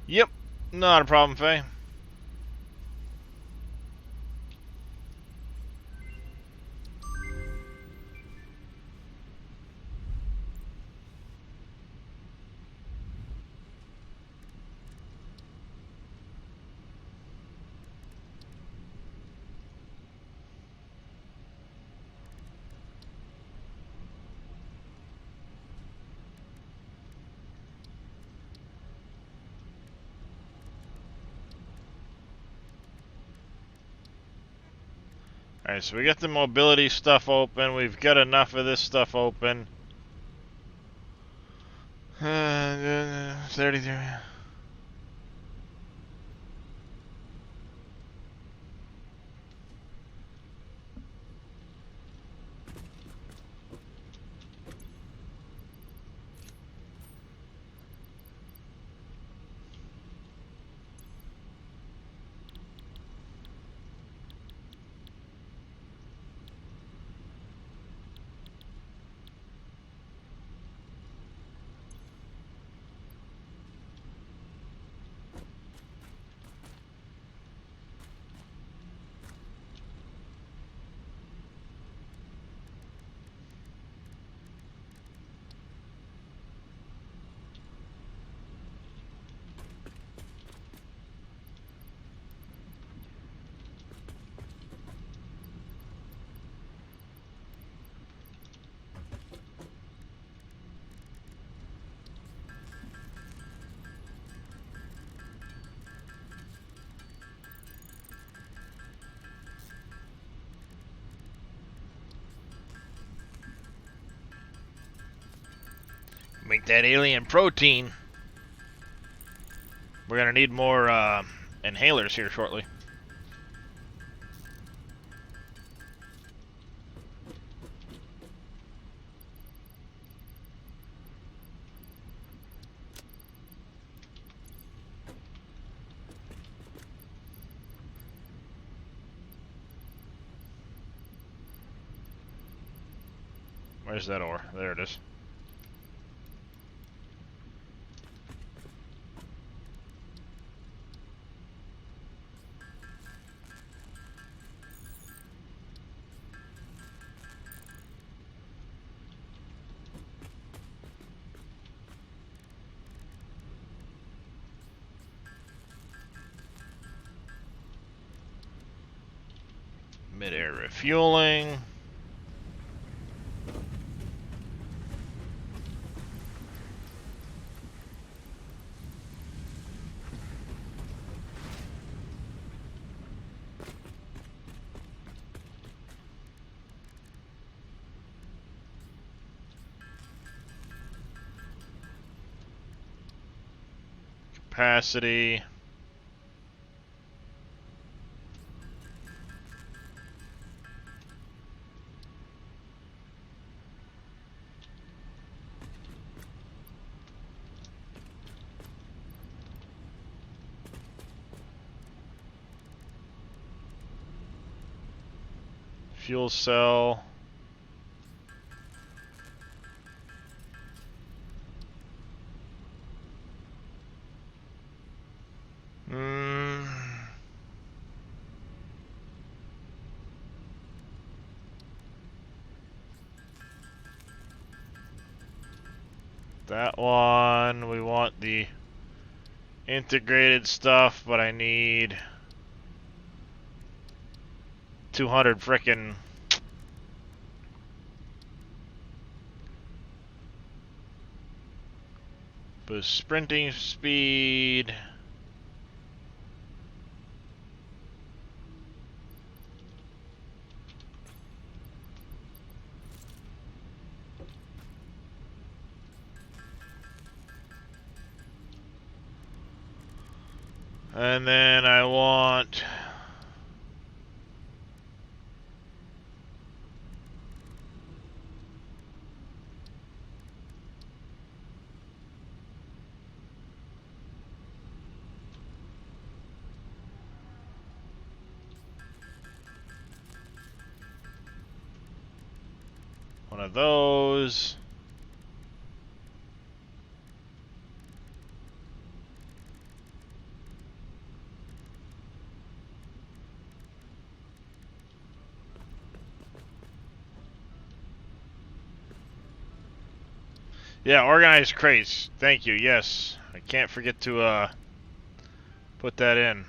Yep, not a problem, Faye. Alright, so we got the mobility stuff open. We've got enough of this stuff open. 33. Make that alien protein. We're gonna need more inhalers here shortly. Where's that ore? There it is. Mid-air refueling. Capacity. Fuel cell. That one, we want the integrated stuff, but I need 200 frickin' boost sprinting speed. And then I want one of those. Yeah, organized crates. Thank you. Yes. I can't forget to put that in.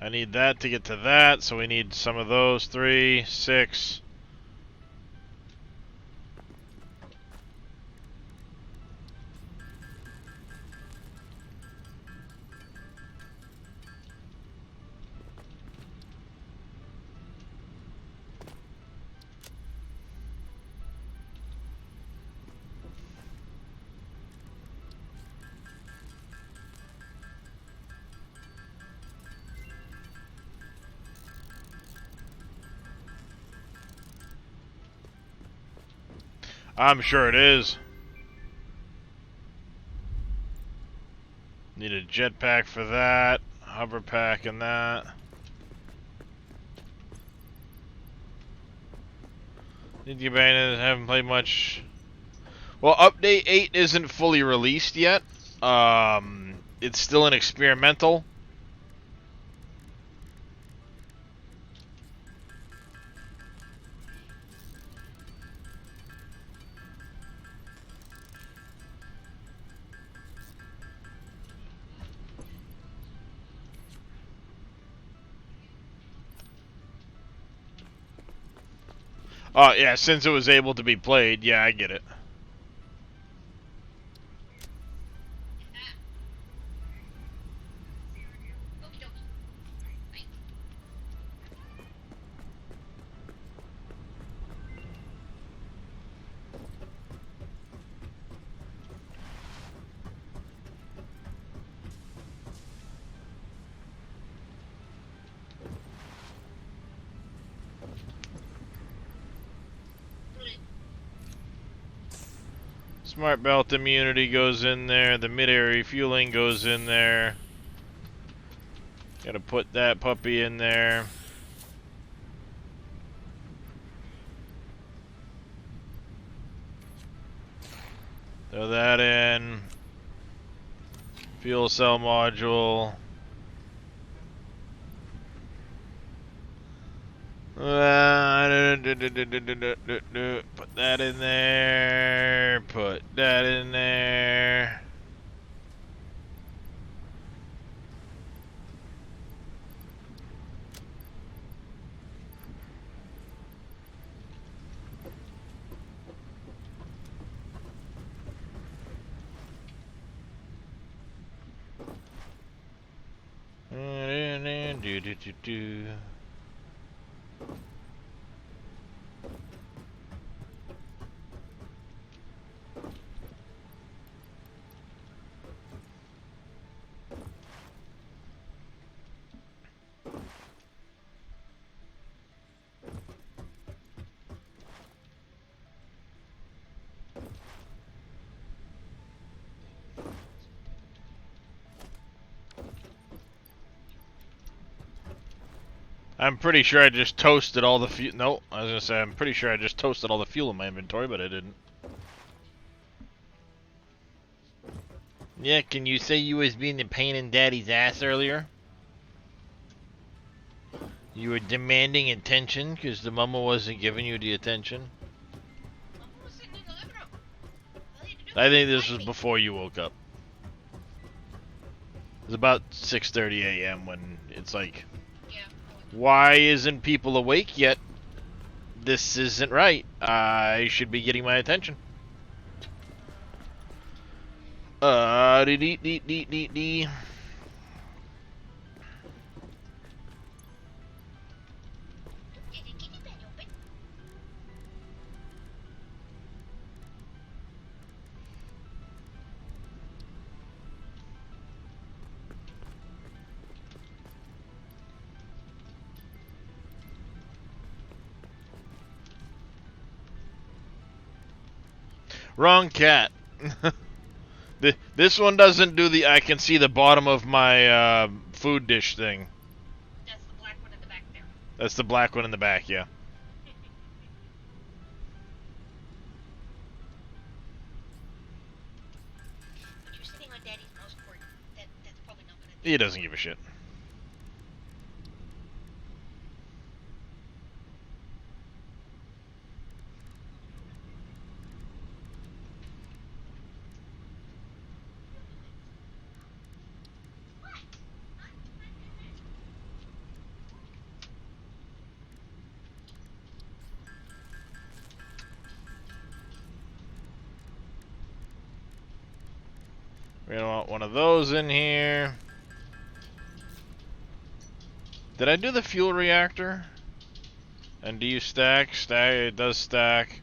I need that to get to that, so we need some of those. 3, 6. I'm sure it is. Need a jetpack for that. Hover pack and that. Need to get back in. Haven't played much. Well, update 8 isn't fully released yet. It's still an experimental. Oh, yeah, since it was able to be played, yeah, I get it. Okie dokie. Bye. Smart belt immunity goes in there. The mid-air refueling goes in there. Gotta put that puppy in there. Throw that in. Fuel cell module. Put that in there. Put that in there. Do. I'm pretty sure I just toasted all the fuel. No, I was gonna say I'm pretty sure I just toasted all the fuel in my inventory, but I didn't. Yeah, can you say you was being a pain in Daddy's ass earlier? You were demanding attention because the mama wasn't giving you the attention. Mama was sitting in the living room. All you had to do I think was this was fight me. before you woke up. It was about 6:30 a.m. when it's like, Yeah. why isn't people awake yet? This isn't right. I should be getting my attention. Dee. Did you get it open? Wrong cat. This one doesn't do the I can see the bottom of my food dish thing. That's the black one in the back there. That's the black one in the back, yeah. But you're sitting on Daddy's mouse cord. That's probably not gonna He doesn't give a shit. We're gonna want one of those in here. Did I do the fuel reactor? And do you stack? Stack, it does stack.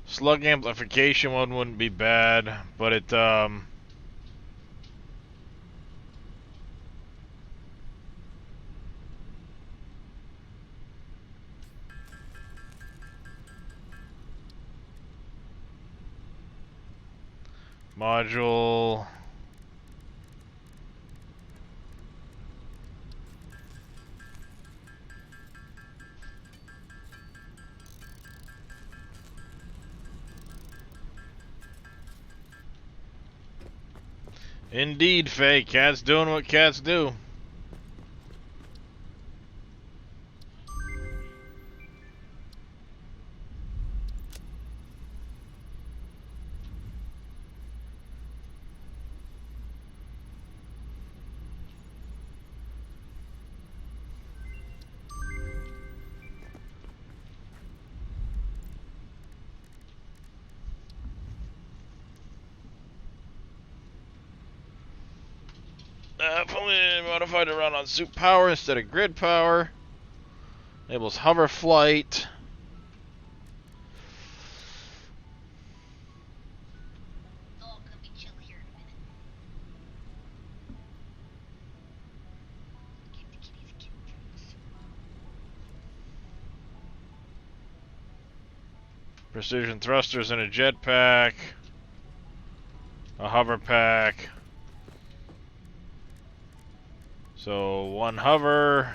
Slug amplification one wouldn't be bad, but it module. Indeed, Faye. Cats doing what cats do. Fully modified to run on soup power instead of grid power. Enables hover flight. Oh, it could be chill here in a minute. Keep the kitties kittens. Precision thrusters and a jetpack. A hover pack. So one hover.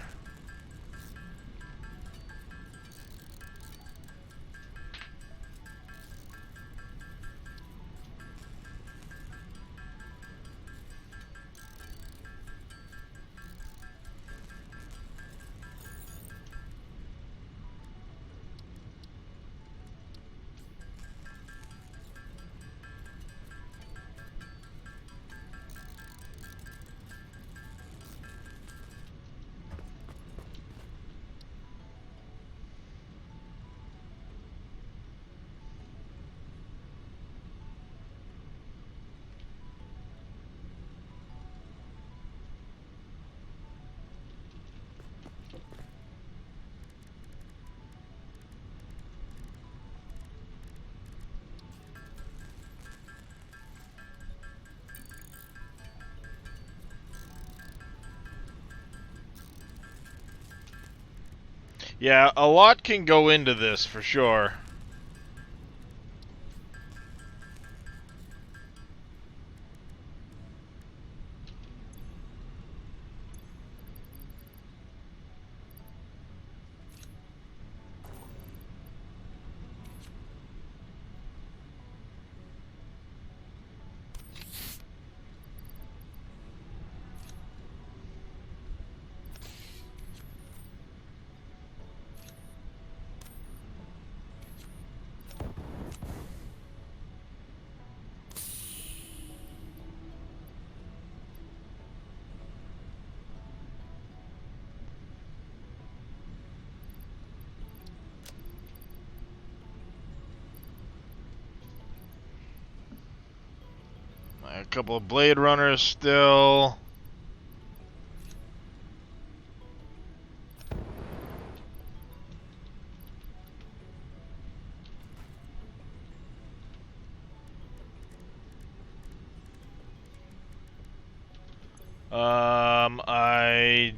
Yeah, a lot can go into this for sure. A couple of Blade Runners still. I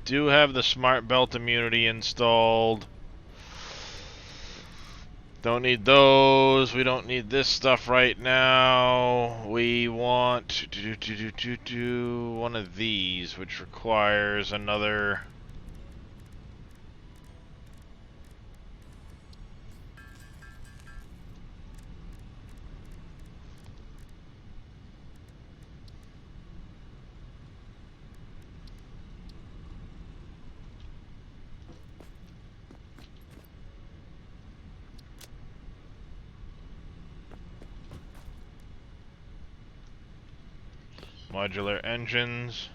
do have the smart belt immunity installed. Don't need those. We don't need this stuff right now. We want to do one of these, which requires another. Modular engines.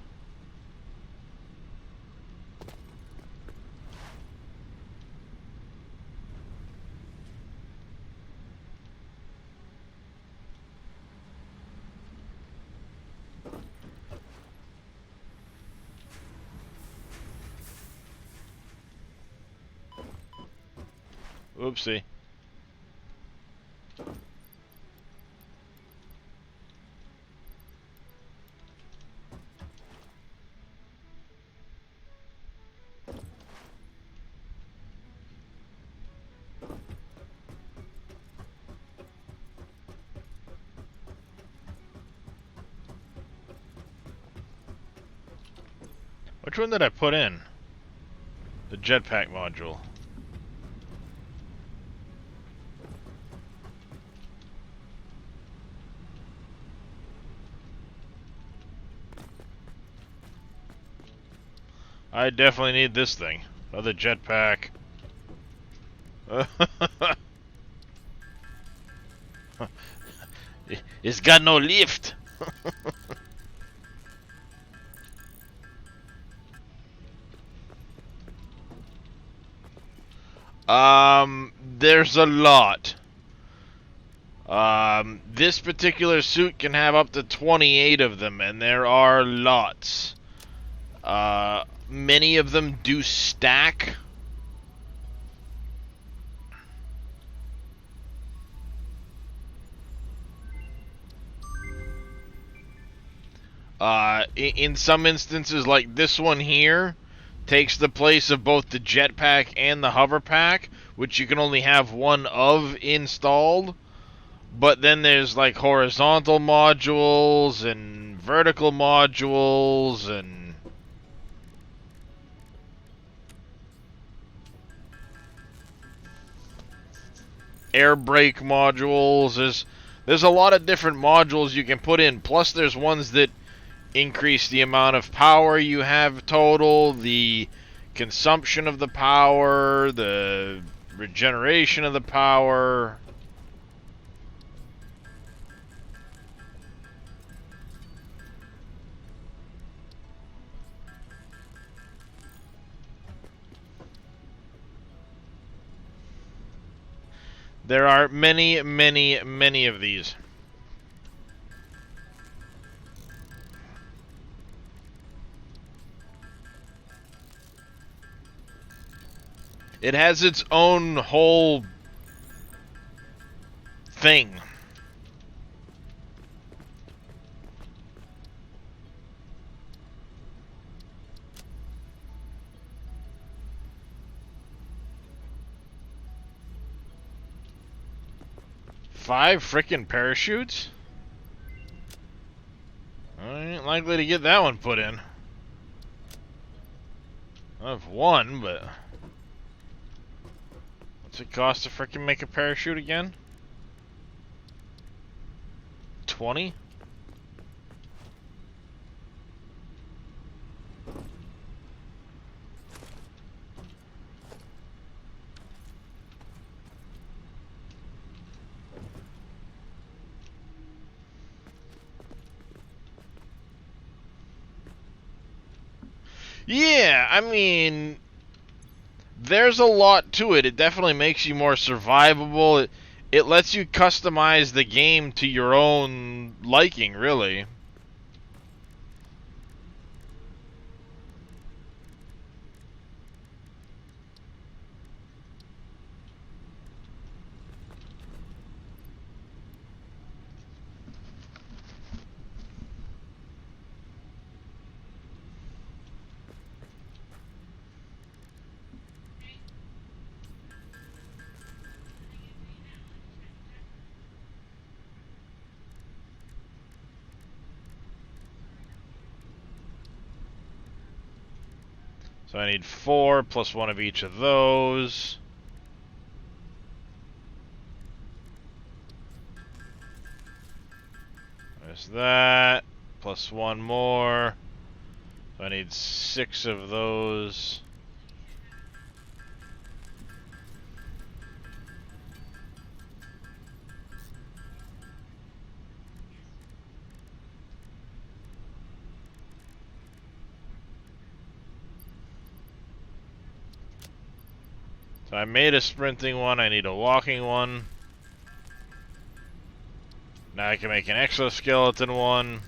Oopsie. Which one did I put in? The jetpack module. I definitely need this thing. Another jetpack. It's got no lift. There's a lot. This particular suit can have up to 28 of them, and there are lots. Many of them do stack. In some instances, like this one here, takes the place of both the jetpack and the hover pack, which you can only have one of installed. But then there's like horizontal modules and vertical modules and air brake modules. There's a lot of different modules you can put in. Plus there's ones that increase the amount of power you have total, the consumption of the power, the regeneration of the power. There are many, many, many of these. It has its own whole thing. Five frickin' parachutes? I ain't likely to get that one put in. I have one, but what's it cost to frickin' make a parachute again? 20? Yeah, I mean, there's a lot to it. It definitely makes you more survivable. It lets you customize the game to your own liking, really. So I need 4 plus 1 of each of those. There's that. Plus 1 more. So I need 6 of those. So I made a sprinting one, I need a walking one. Now I can make an exoskeleton one.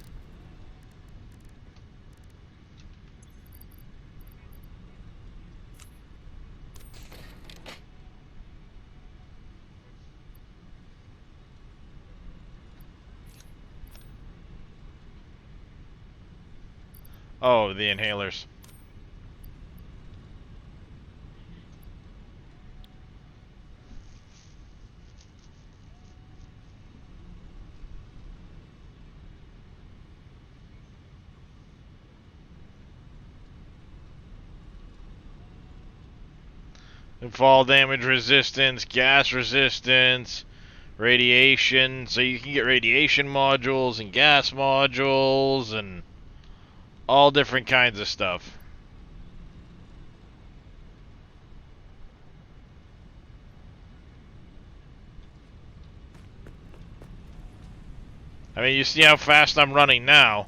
Oh, the inhalers. And fall damage resistance, gas resistance, radiation. So you can get radiation modules and gas modules and all different kinds of stuff. I mean, you see how fast I'm running now.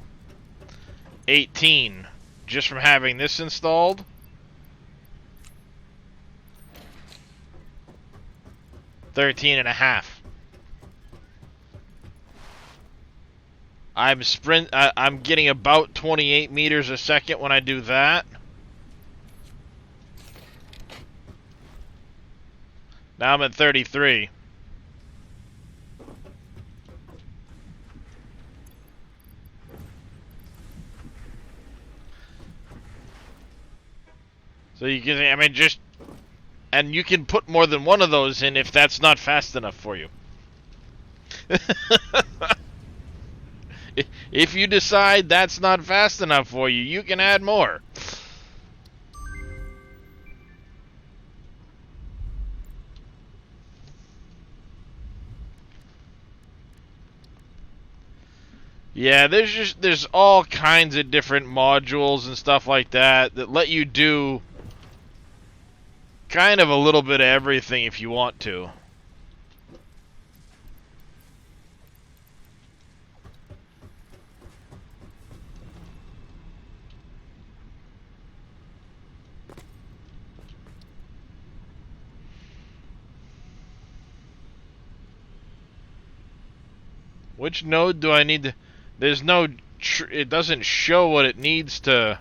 18. Just from having this installed. $13.5. I'm getting about 28 meters a second when I do that. Now I'm at 33. So you can, I mean, just, and you can put more than one of those in if that's not fast enough for you. If you decide that's not fast enough for you, you can add more. Yeah, there's all kinds of different modules and stuff like that that let you do kind of a little bit of everything if you want to. Which node do I need to... There's no... it doesn't show what it needs to...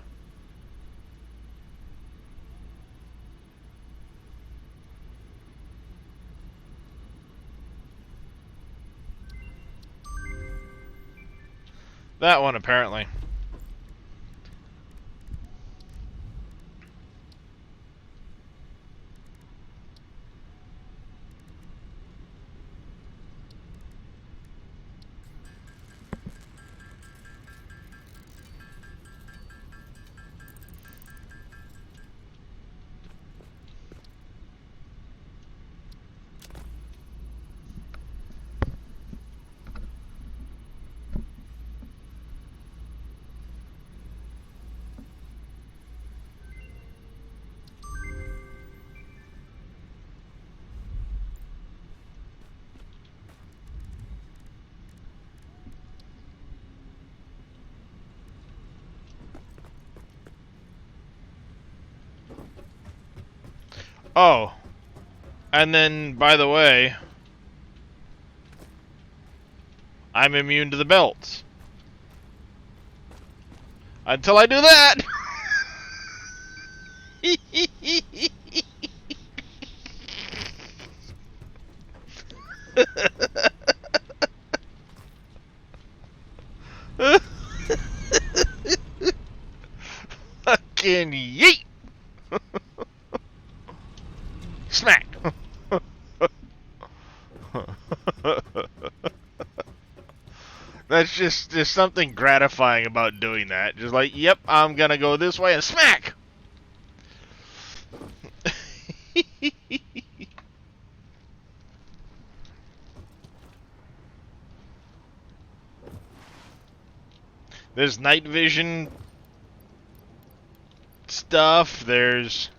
That one, apparently. Oh. And then, by the way, I'm immune to the belts. Until I do that! Fucking yeet! Smack! That's just there's something gratifying about doing that. Just like, yep, I'm gonna go this way and smack! There's night vision stuff, there's...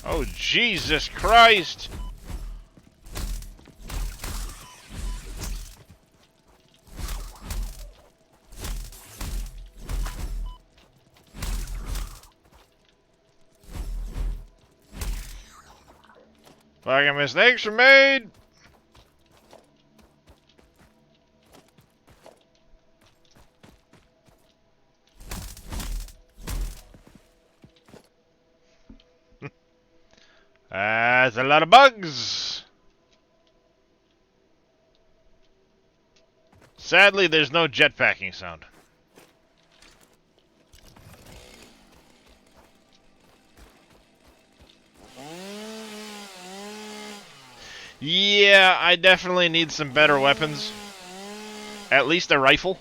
Oh, Jesus Christ! Fucking mistakes were made. That's a lot of bugs. Sadly, there's no jetpacking sound. Yeah, I definitely need some better weapons. At least a rifle.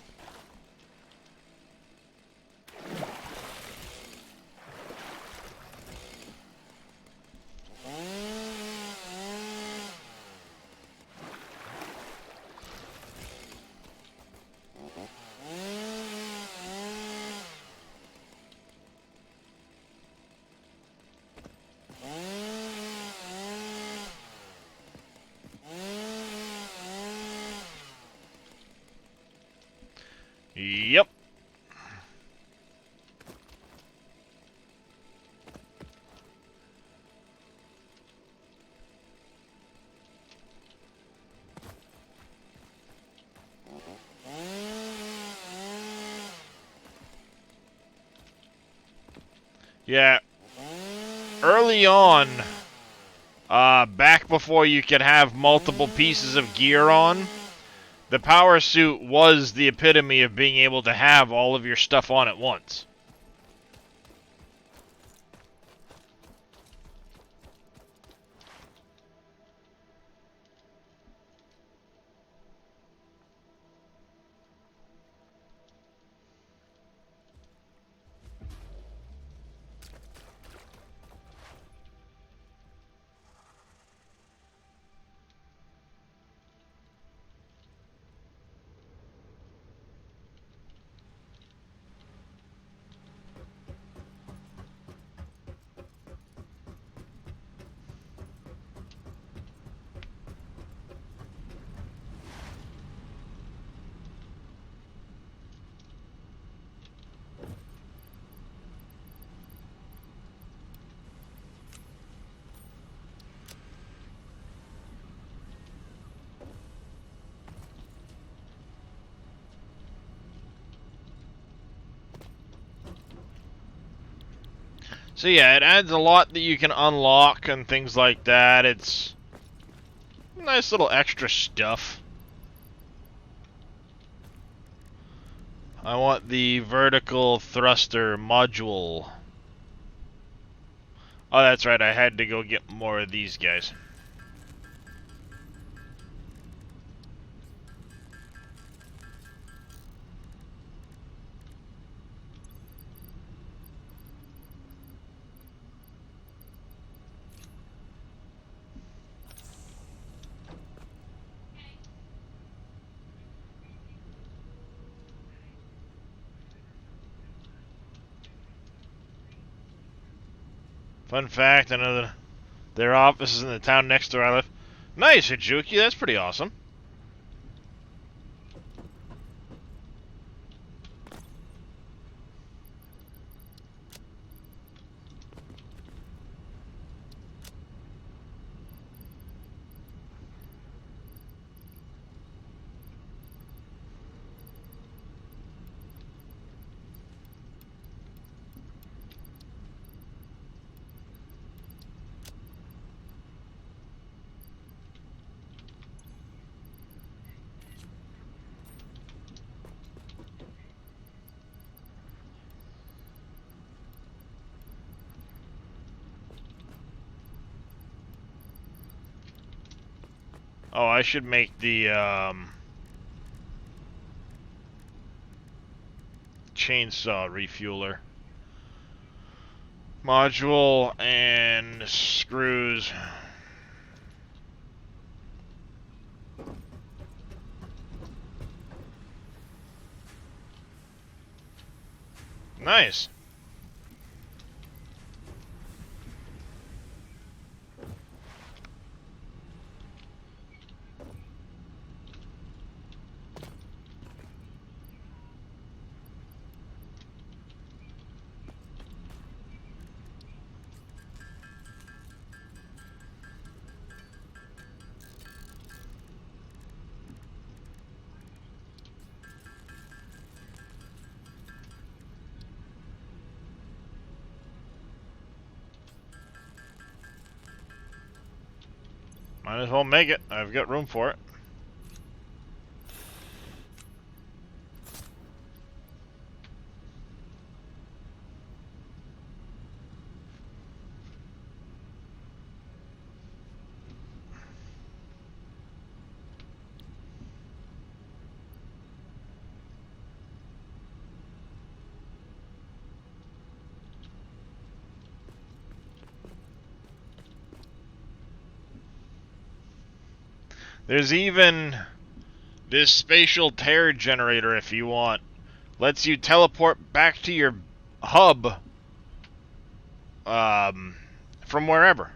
Yep. Yeah. Early on, back before you could have multiple pieces of gear on, the power suit was the epitome of being able to have all of your stuff on at once. So yeah, it adds a lot that you can unlock and things like that. It's nice little extra stuff. I want the vertical thruster module. Oh, that's right, I had to go get more of these guys. Fun fact, I know that their office is in the town next door I live. Nice, Hijuki, that's pretty awesome. Oh, I should make the chainsaw refueler. Module and screws. Nice. Might as well make it. I've got room for it. There's even this spatial tear generator if you want. Lets you teleport back to your hub from wherever.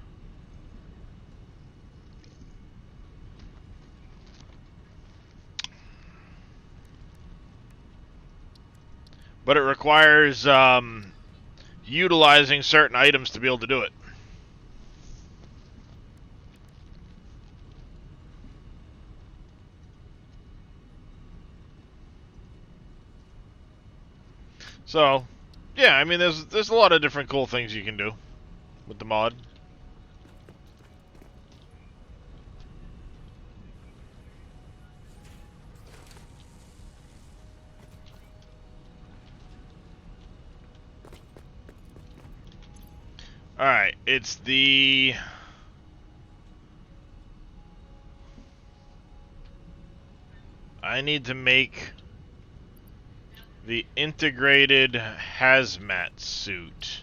But it requires utilizing certain items to be able to do it. So, yeah, I mean, there's a lot of different cool things you can do with the mod. Alright, it's the... I need to make the integrated hazmat suit.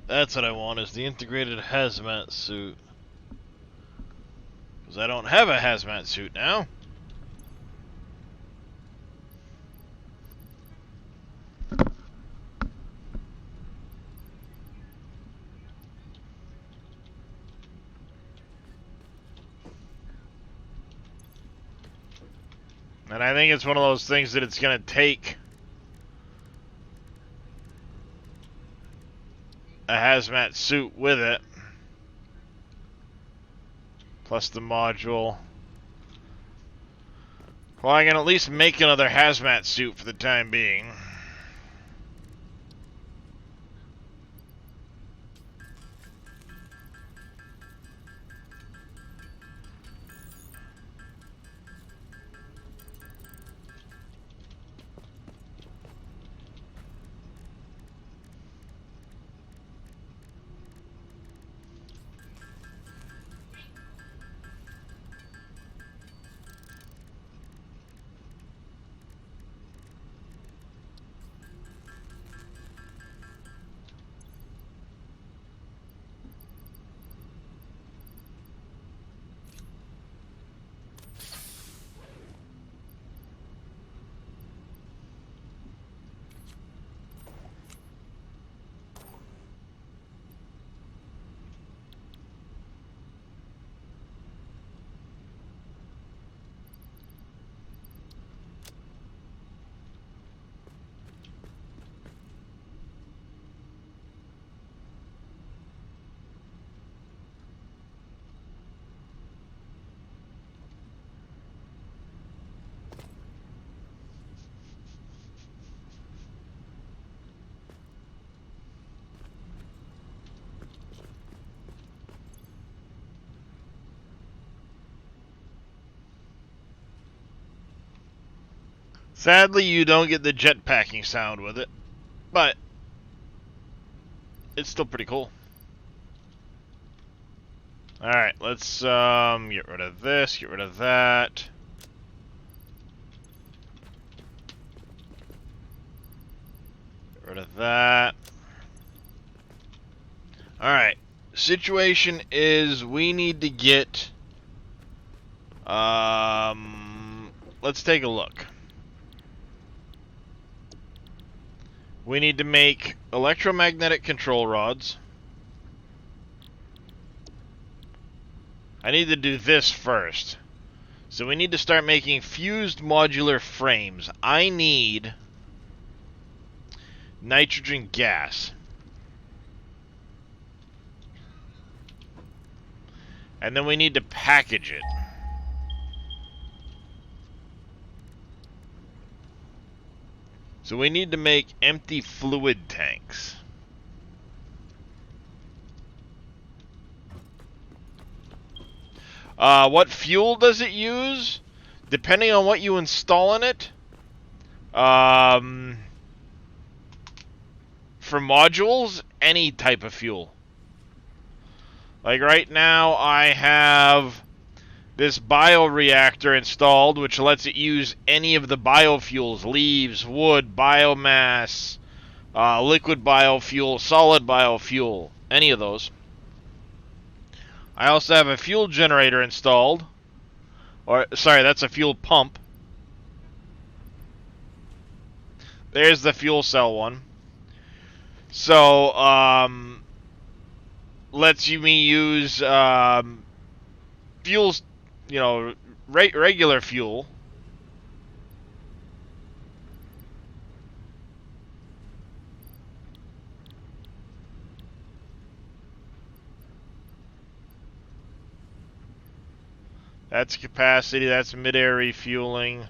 That's what I want, is the integrated hazmat suit. Because I don't have a hazmat suit now. And I think it's one of those things that it's going to take a hazmat suit with it. Plus the module. Well, I can at least make another hazmat suit for the time being. Sadly, you don't get the jetpacking sound with it, but it's still pretty cool. Alright, let's get rid of this, get rid of that. Get rid of that. Alright, situation is we need to get... let's take a look. We need to make electromagnetic control rods. I need to do this first. So we need to start making fused modular frames. I need nitrogen gas. And then we need to package it. So we need to make empty fluid tanks. What fuel does it use? Depending on what you install in it. For modules, any type of fuel. Like right now, I have this bioreactor installed, which lets it use any of the biofuels: leaves, wood, biomass, liquid biofuel, solid biofuel, any of those. I also have a fuel generator installed. Or, sorry, that's a fuel pump. There's the fuel cell one. So, lets me use fuels, you know, regular fuel. That's capacity, that's mid-air refueling.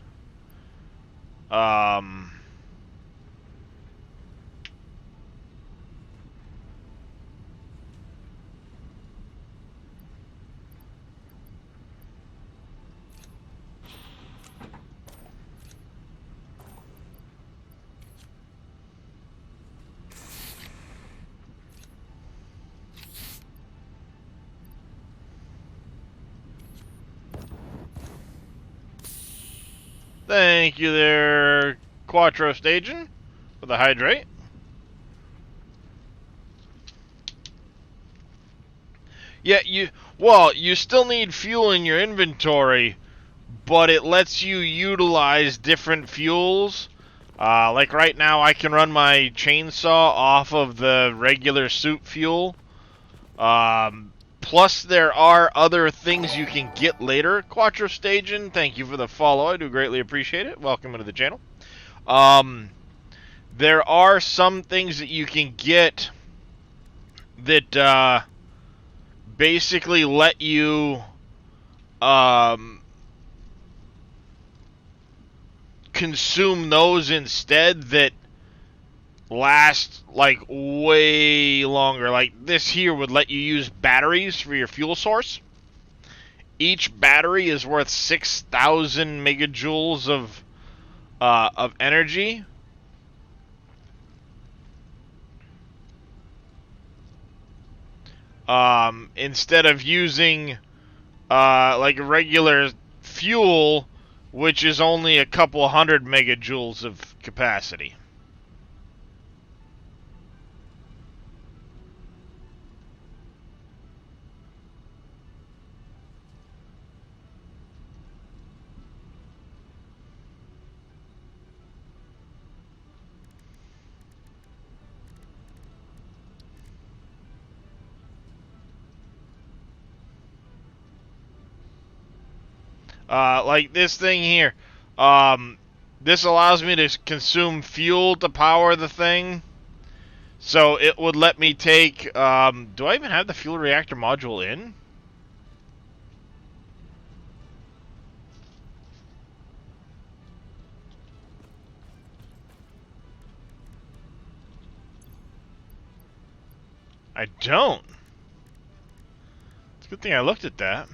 Thank you there, Quattro Stagion, for the hydrate. Yeah, you still need fuel in your inventory, but it lets you utilize different fuels. Like right now, I can run my chainsaw off of the regular soup fuel. Plus, there are other things you can get later. Quattro Stagion, thank you for the follow. I do greatly appreciate it. Welcome to the channel. There are some things that you can get that basically let you consume those instead that last like way longer. Like this here would let you use batteries for your fuel source. Each battery is worth 6,000 megajoules of energy. Instead of using like regular fuel, which is only a couple hundred megajoules of capacity. Like this thing here. This allows me to consume fuel to power the thing. So it would let me take... do I even have the fuel reactor module in? I don't. It's a good thing I looked at that.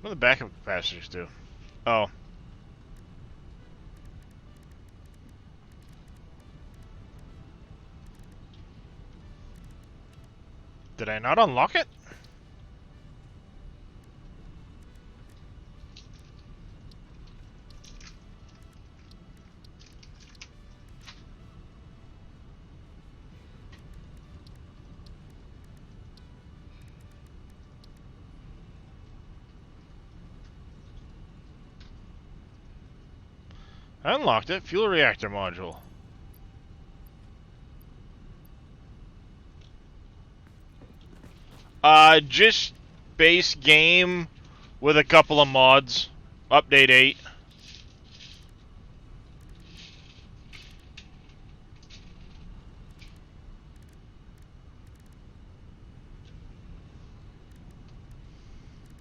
What do the backup capacitors do? Oh. Did I not unlock it? I unlocked it. Fuel reactor module. Just base game with a couple of mods. Update 8.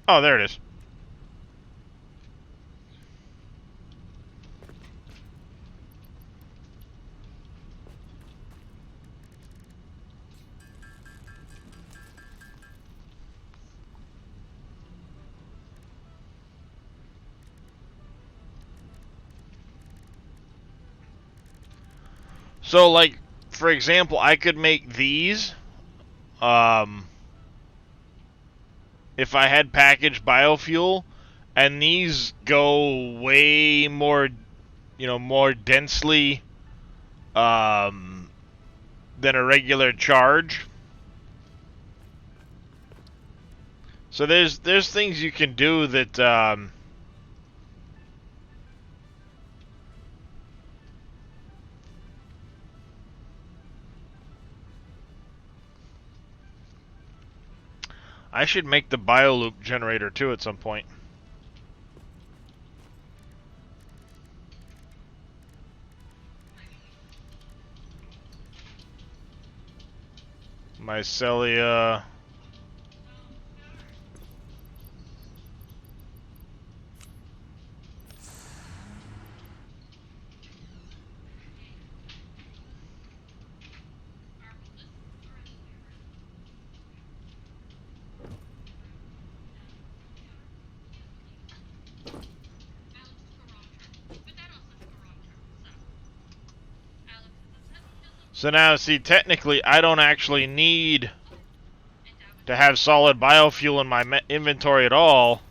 Oh, there it is. So, like, for example, I could make these, if I had packaged biofuel, and these go way more, more densely, than a regular charge. So there's things you can do that, I should make the bioloop generator too at some point. Mycelia. So now, see, technically, I don't actually need to have solid biofuel in my inventory at all.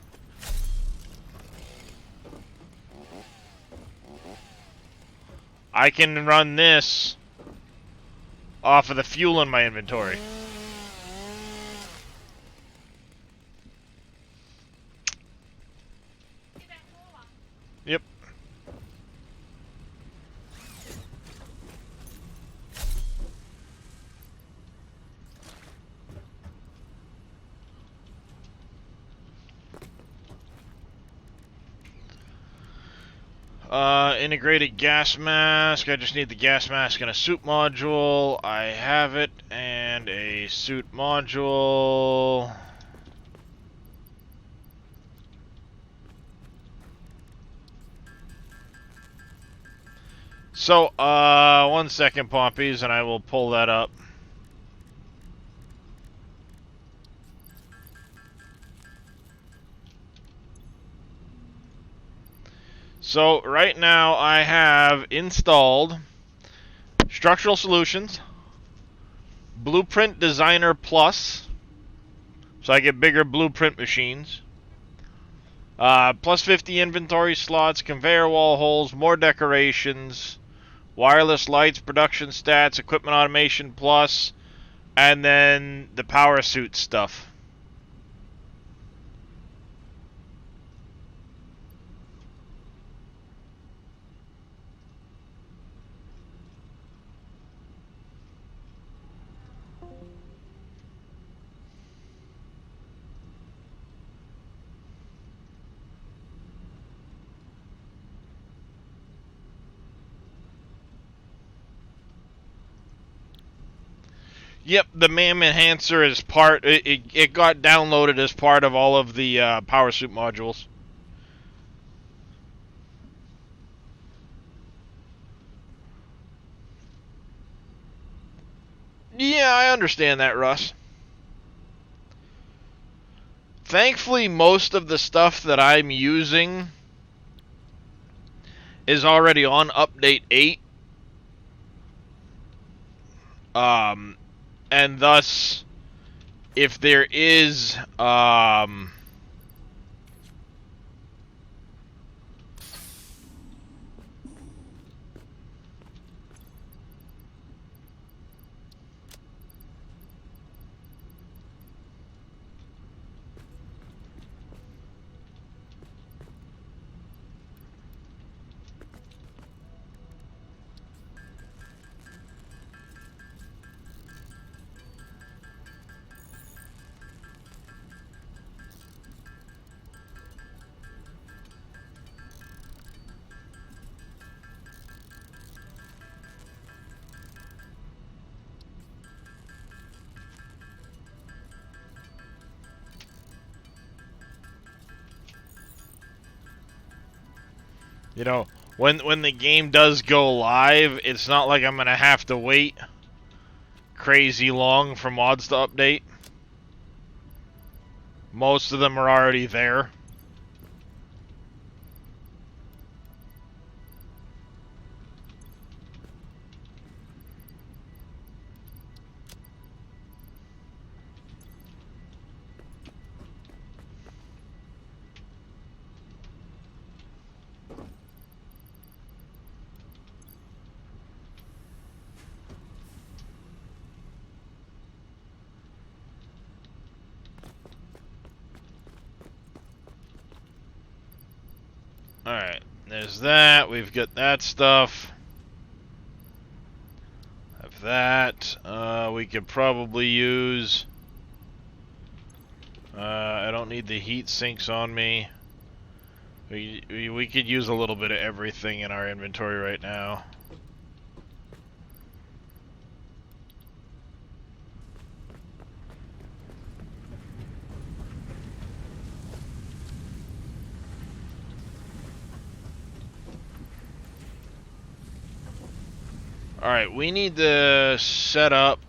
I can run this off of the fuel in my inventory. Yep. Integrated gas mask. I just need the gas mask and a suit module. I have it, and a suit module. So, 1 second, Pompies, and I will pull that up. So right now I have installed Structural Solutions, Blueprint Designer Plus, so I get bigger blueprint machines, plus 50 inventory slots, conveyor wall holes, more decorations, wireless lights, production stats, equipment automation plus, and then the power suit stuff. Yep, the MAM enhancer is part. It got downloaded as part of all of the power suit modules. Yeah, I understand that, Russ. Thankfully, most of the stuff that I'm using is already on update 8. And thus, if there is, you know, when the game does go live, it's not like I'm gonna have to wait crazy long for mods to update. Most of them are already there. There's that. We've got that stuff. Have that. We could probably use... I don't need the heat sinks on me. We could use a little bit of everything in our inventory right now. Alright, we need to set up...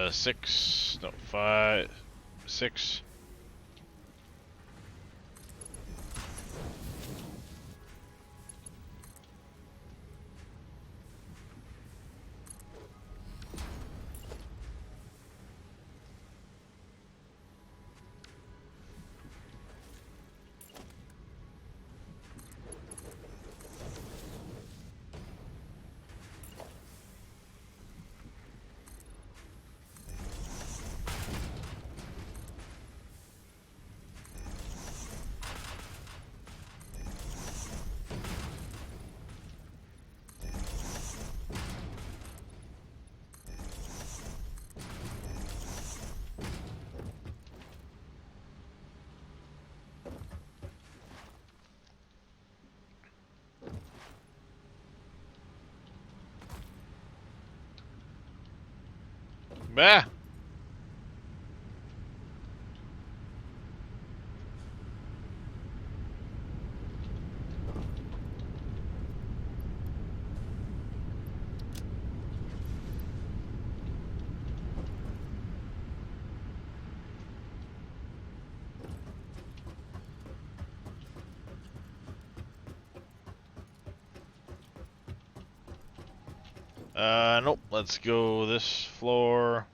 Six, no, 5, 6. Bah! Nope, let's go this floor.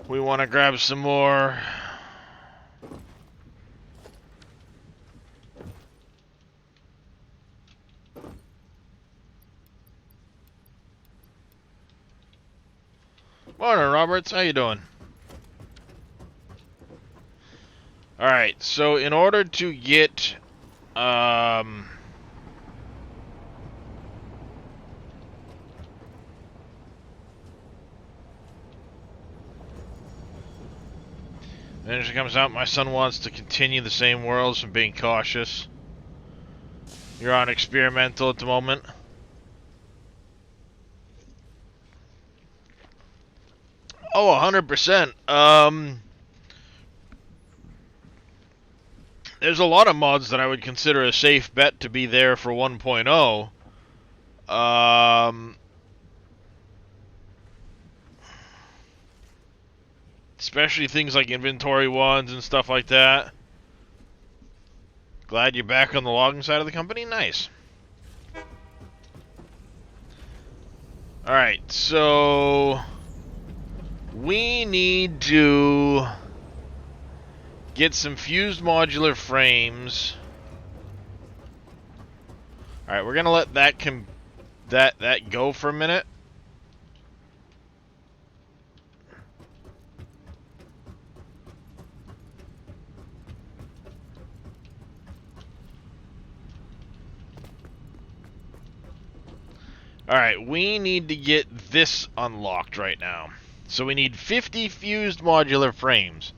We want to grab some more. Morning, Roberts. How you doing? Alright, so in order to get, then she comes out, my son wants to continue the same worlds and being cautious. You're on experimental at the moment. Oh, 100%. There's a lot of mods that I would consider a safe bet to be there for 1.0. Especially things like inventory ones and stuff like that. Glad you're back on the logging side of the company? Nice. Alright, so... we need to get some fused modular frames. Alright, we're gonna let that that go for a minute. Alright, we need to get this unlocked right now. So we need 50 fused modular frames.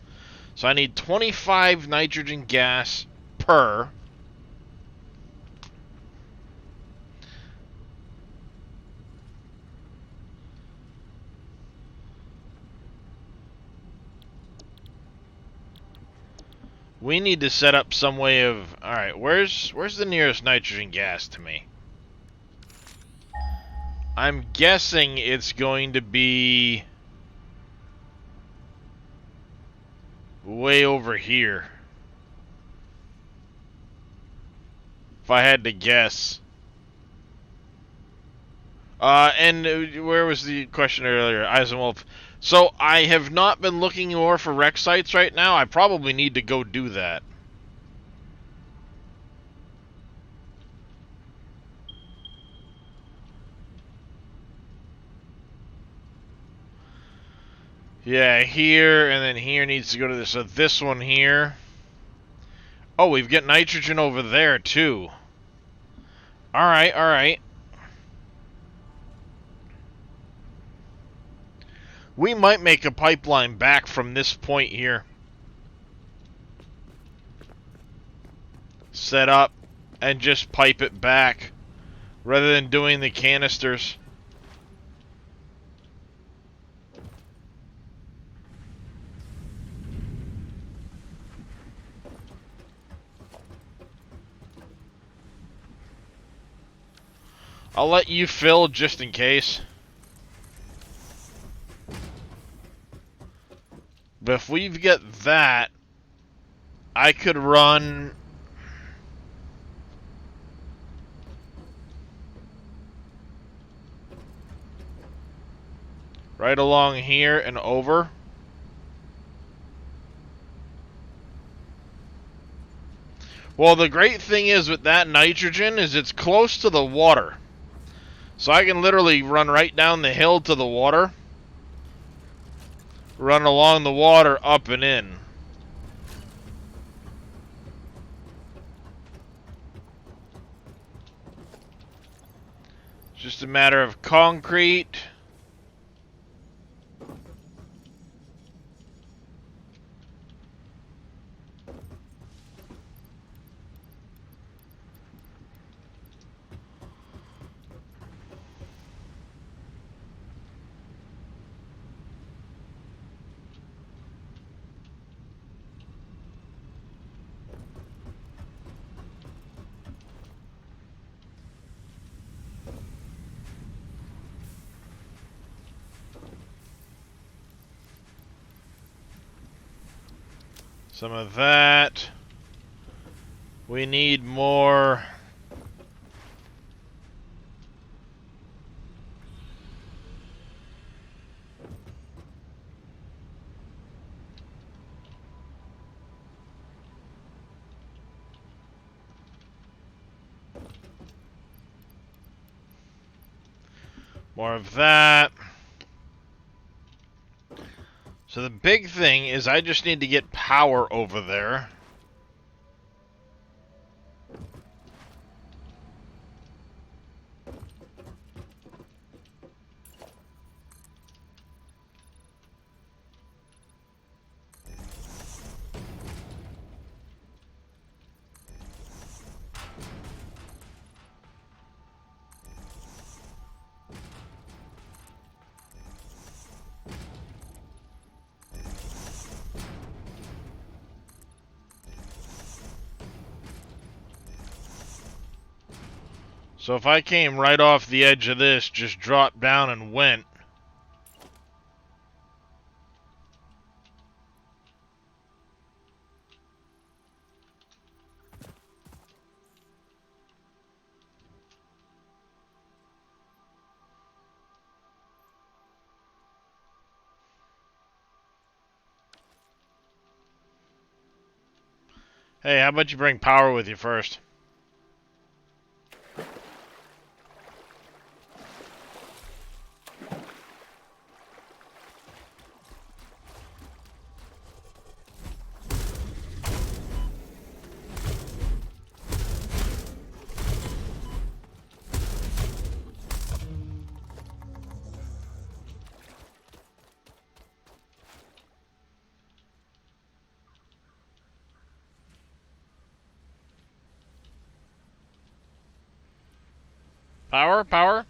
So I need 25 nitrogen gas per. We need to set up some way of... Alright, where's the nearest nitrogen gas to me? I'm guessing it's going to be... way over here. If I had to guess. And where was the question earlier? Eisenwolf. So, I have not been looking more for wreck sites right now. I probably need to go do that. Yeah, here, and then here needs to go to this. So this one here. Oh, we've got nitrogen over there, too. Alright, alright. We might make a pipeline back from this point here. Set up and just pipe it back rather than doing the canisters. I'll let you fill just in case. But if we've got that, I could run... right along here and over. Well, the great thing is with that nitrogen is it's close to the water. So I can literally run right down the hill to the water. Run along the water, up and in. It's just a matter of concrete. Some of that. We need more. More of that. So the big thing is I just need to get power over there. So if I came right off the edge of this, just dropped down and went. Hey, how about you bring power with you first? Power, power.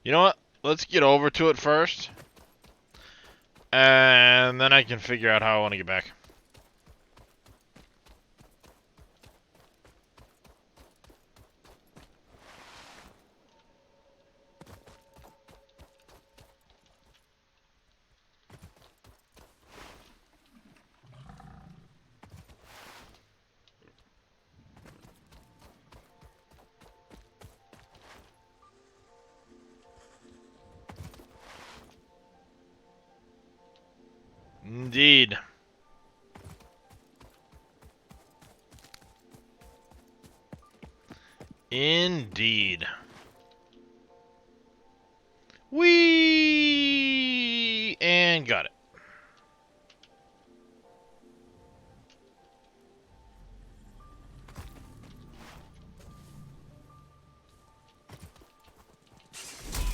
You know what? Let's get over to it first. And then I can figure out how I want to get back. Indeed. Indeed. Whee! And got it.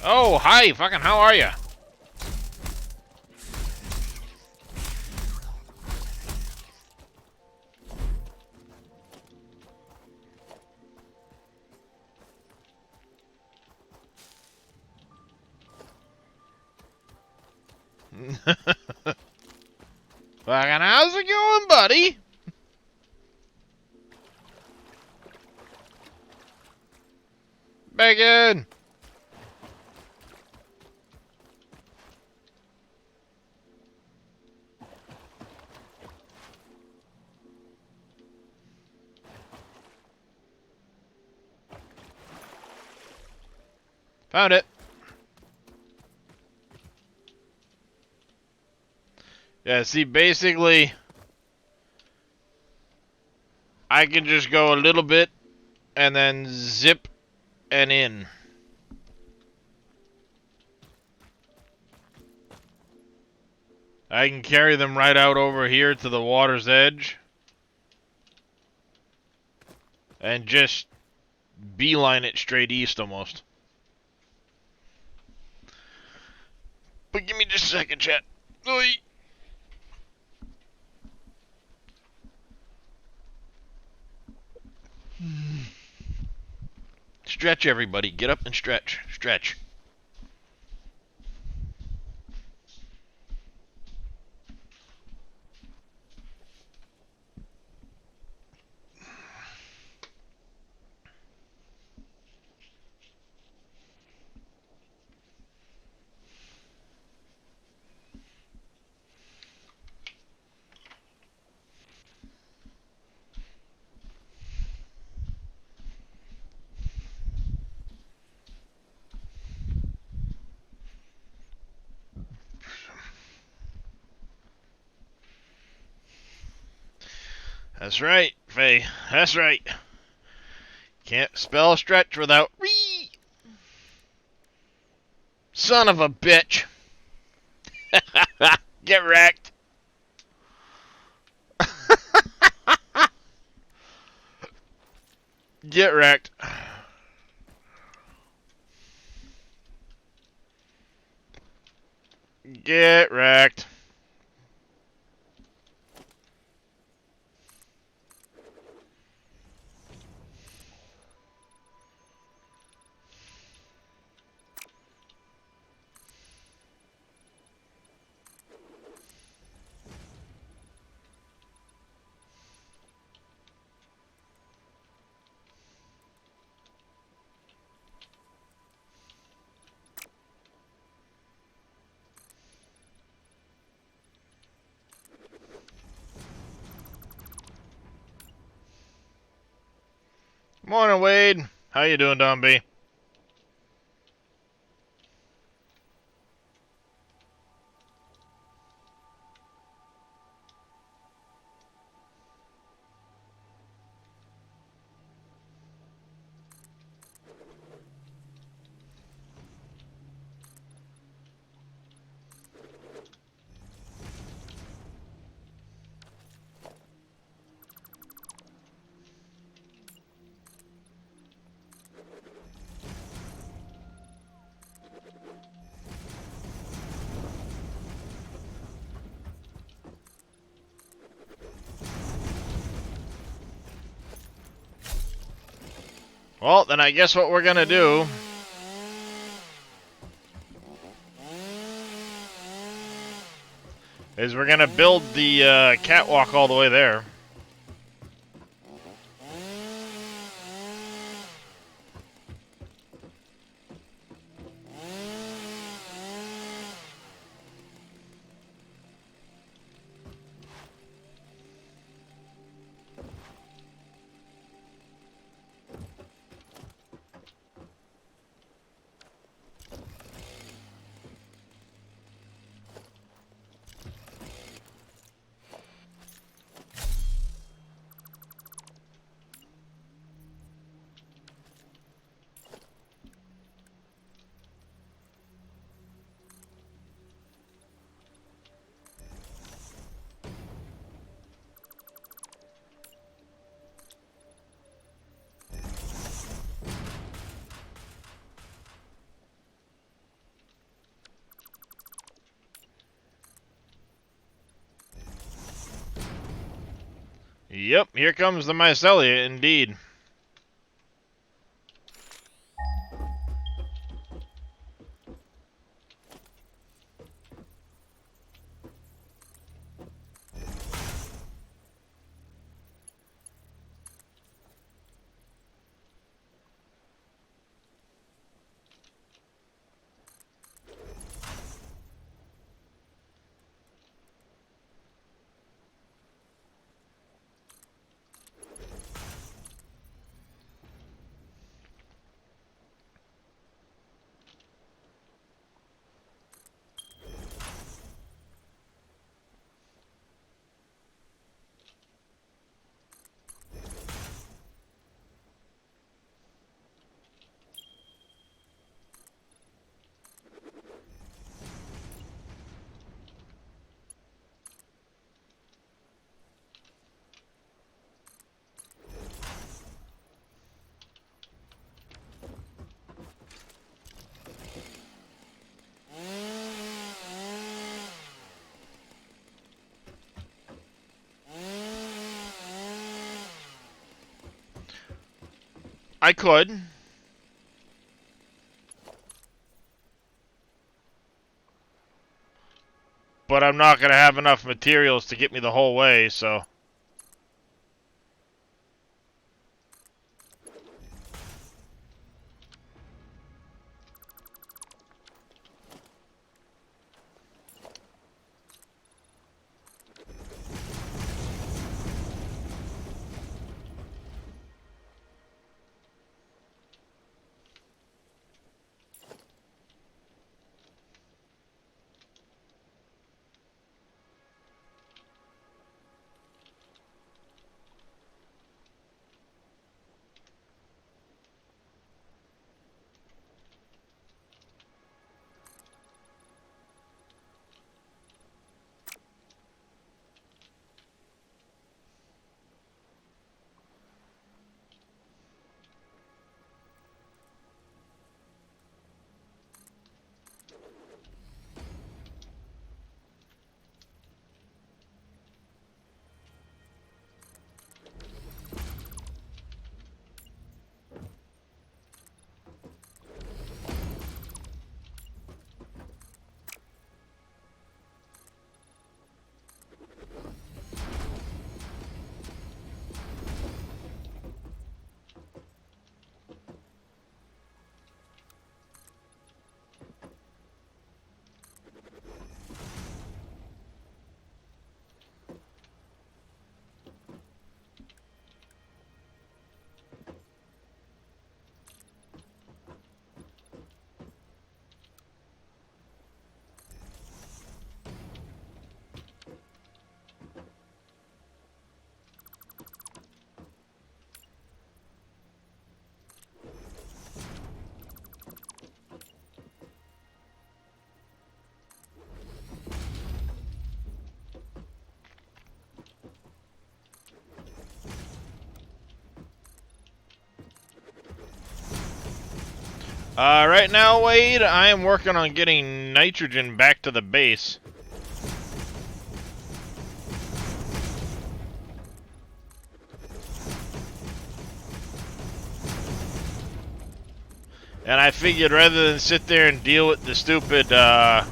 Oh, hi, fucking how are ya? Fucking how's it going, buddy? Bacon! Found it. Yeah, see, basically, I can just go a little bit and then zip and in. I can carry them right out over here to the water's edge and just beeline it straight east almost. But give me just a second, chat. Oi. Stretch, everybody. Get up and stretch. Stretch. That's right, Faye. That's right. Can't spell stretch without re. Son of a bitch. Get wrecked. Get wrecked. Get wrecked. Morning, Wade. How you doing, Don B? Well, then I guess what we're gonna do is we're gonna build the catwalk all the way there. Yep, here comes the Mycelia, indeed. I could. But I'm not going to have enough materials to get me the whole way, so... Right now, Wade, I am working on getting nitrogen back to the base. And I figured rather than sit there and deal with the stupid, yeah,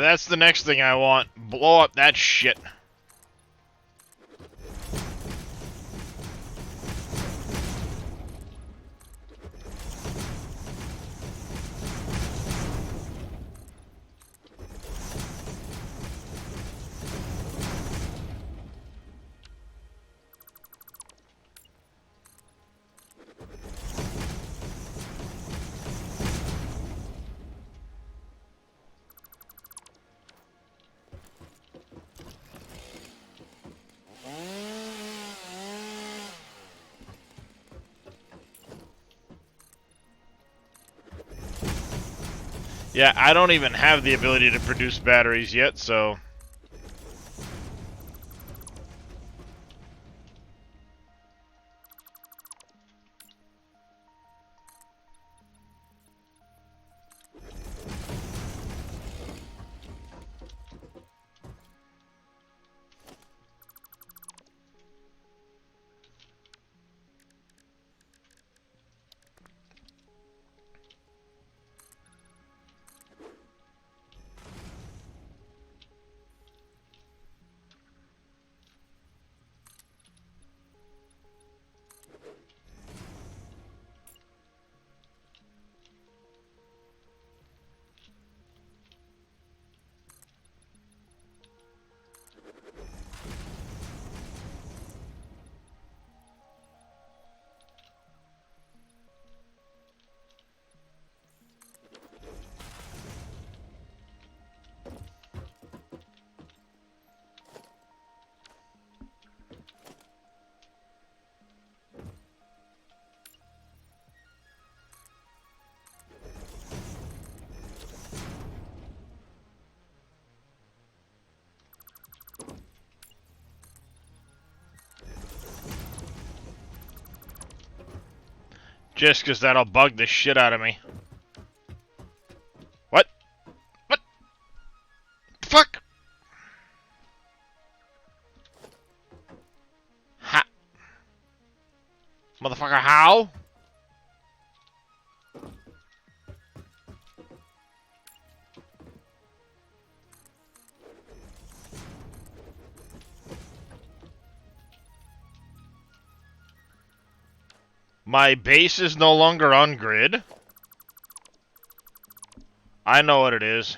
that's the next thing I want. Blow up that shit. Yeah, I don't even have the ability to produce batteries yet, so... Just 'cause that'll bug the shit out of me. What? What? Fuck! Ha! Motherfucker, how? My base is no longer on grid. I know what it is.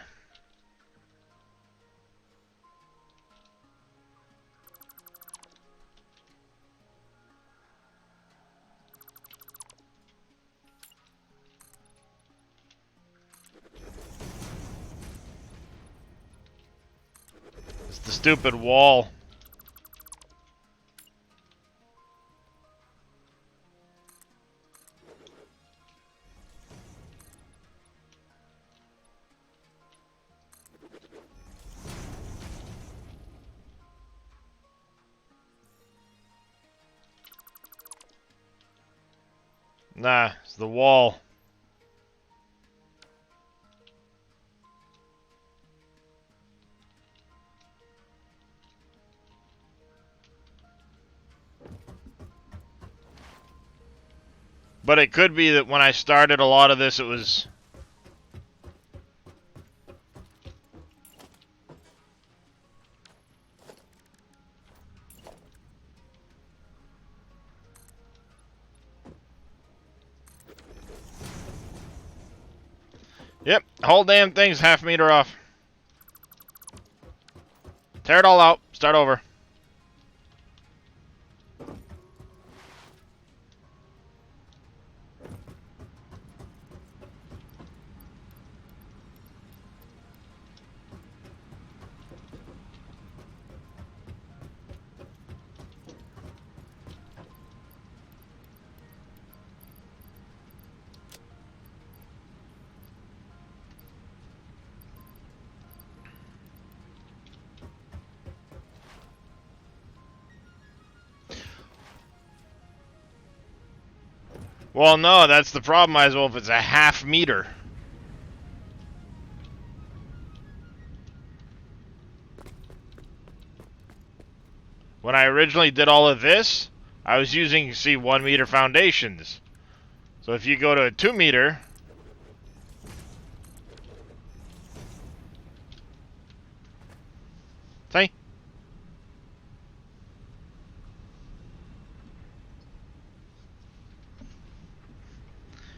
It's the stupid wall. Nah, it's the wall. But it could be that when I started a lot of this, it was... Yep, whole damn thing's half meter off. Tear it all out. Start over. Well, no, that's the problem. Might as well if it's a half meter. When I originally did all of this, I was using, see, 1 meter foundations. So if you go to a 2 meter... See?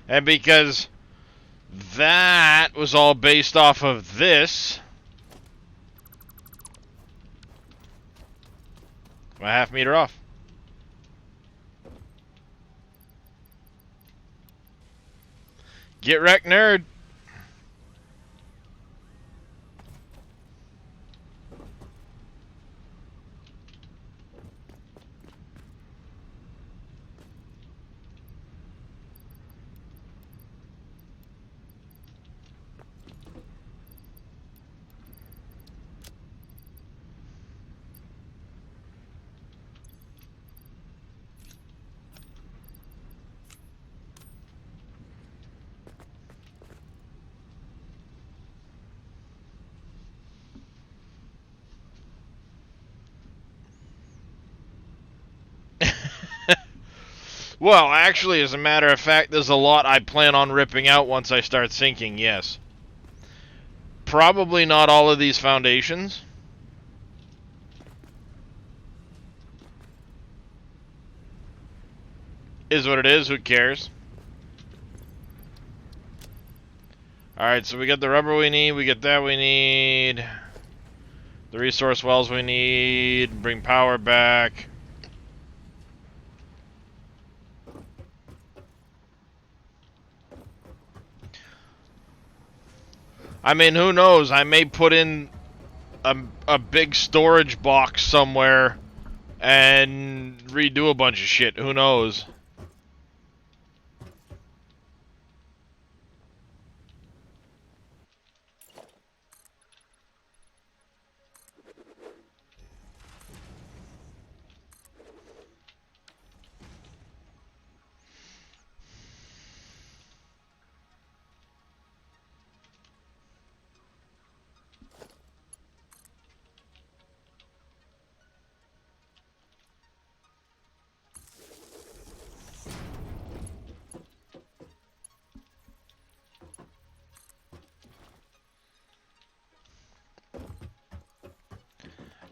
And because that was all based off of this, a half meter off. Get wrecked, nerd. Well, actually, as a matter of fact, there's a lot I plan on ripping out once I start sinking, yes. Probably not all of these foundations. Is what it is, who cares? Alright, so we got the rubber we need, we get that we need. The resource wells we need, bring power back. I mean, who knows? I may put in a big storage box somewhere and redo a bunch of shit. Who knows?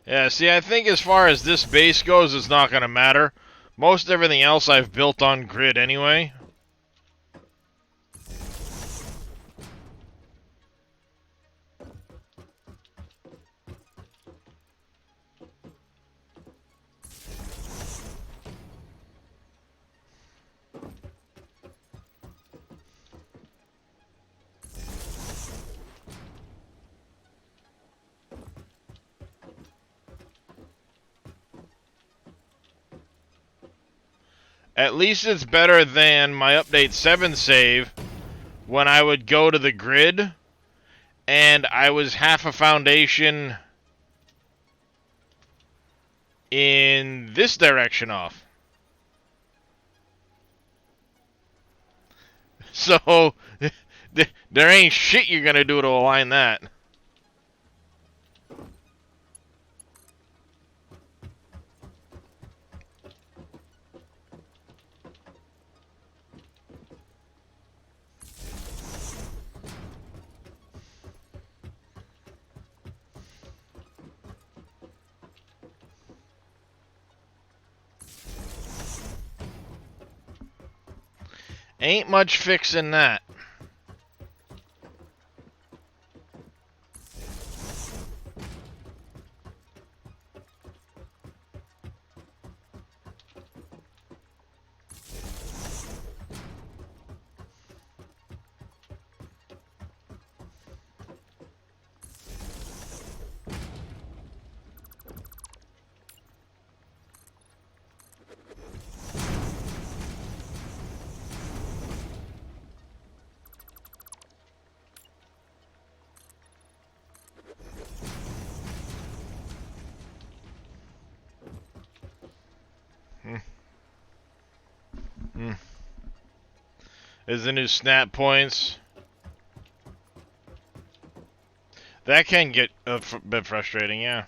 Yeah, see, I think as far as this base goes, it's not going to matter. Most everything else I've built on grid anyway. At least it's better than my update 7 save when I would go to the grid and I was half a foundation in this direction off. So there ain't shit you're gonna do to align that. Ain't much fixing that. Is the new snap points. That can get a bit frustrating, yeah.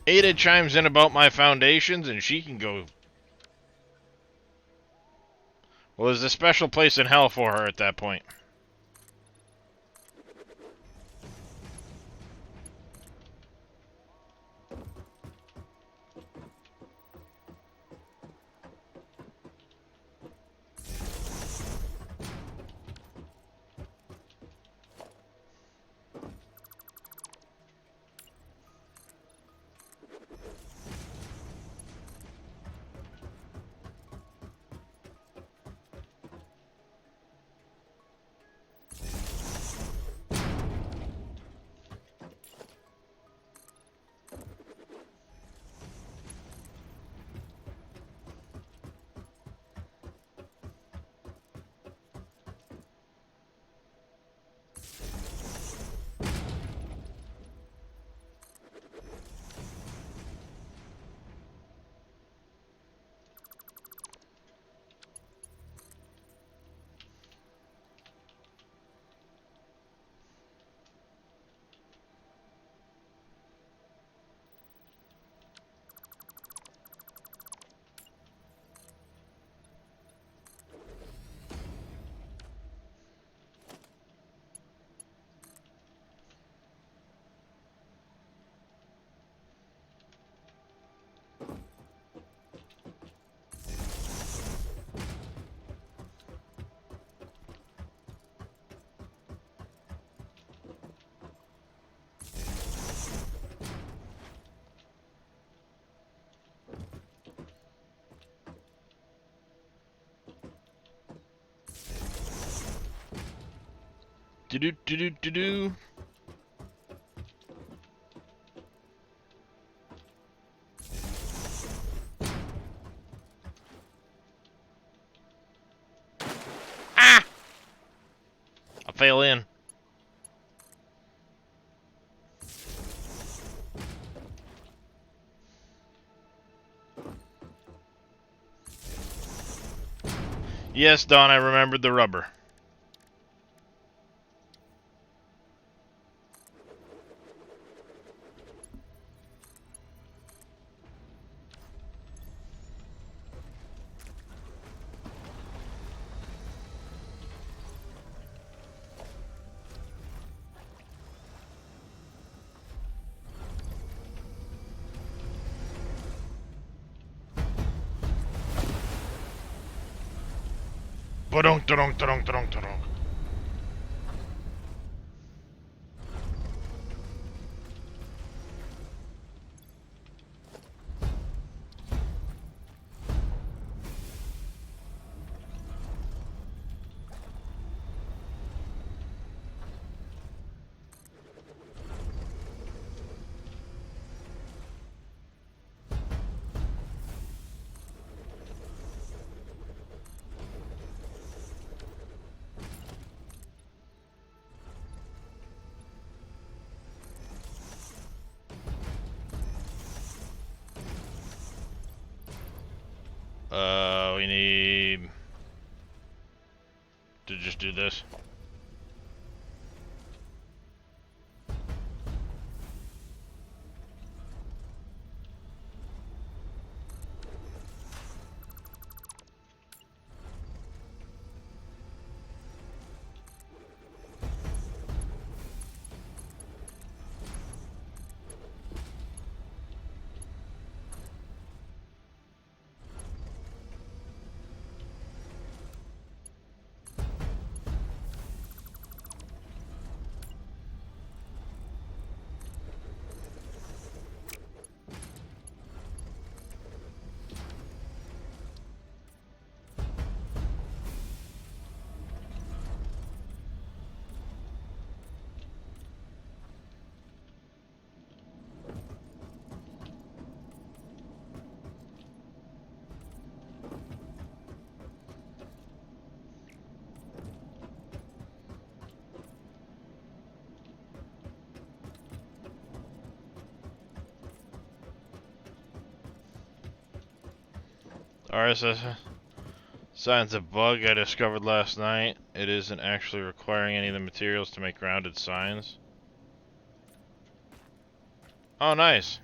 Ada chimes in about my foundations, and she can go. Well, there's a special place in hell for her at that point. Do-do-do-do-do-do. Ah! I fell in. Yes, Don, I remembered the rubber. Ba-dunk, da-dunk, da-dunk, da-dunk, da-dunk. we need to just do this. RSS signs a bug I discovered last night. It isn't actually requiring any of the materials to make rounded signs. Oh, nice.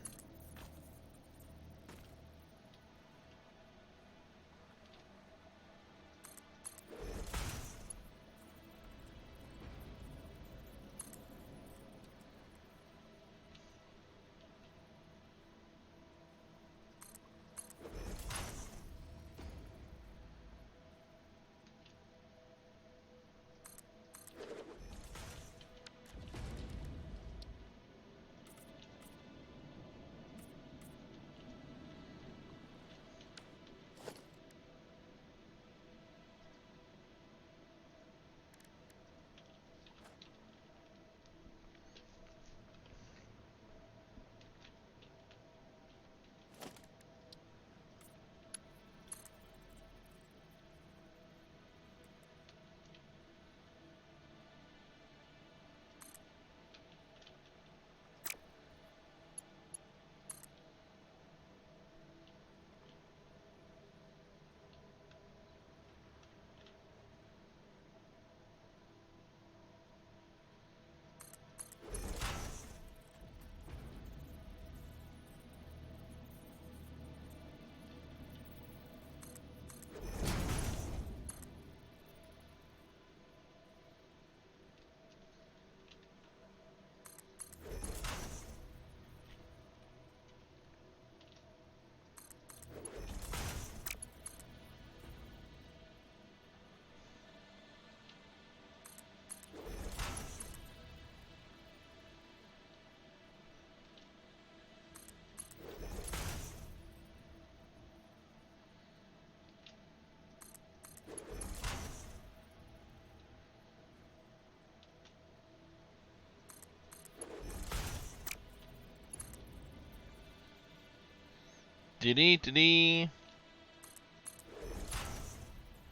Dee-dee-dee-dee.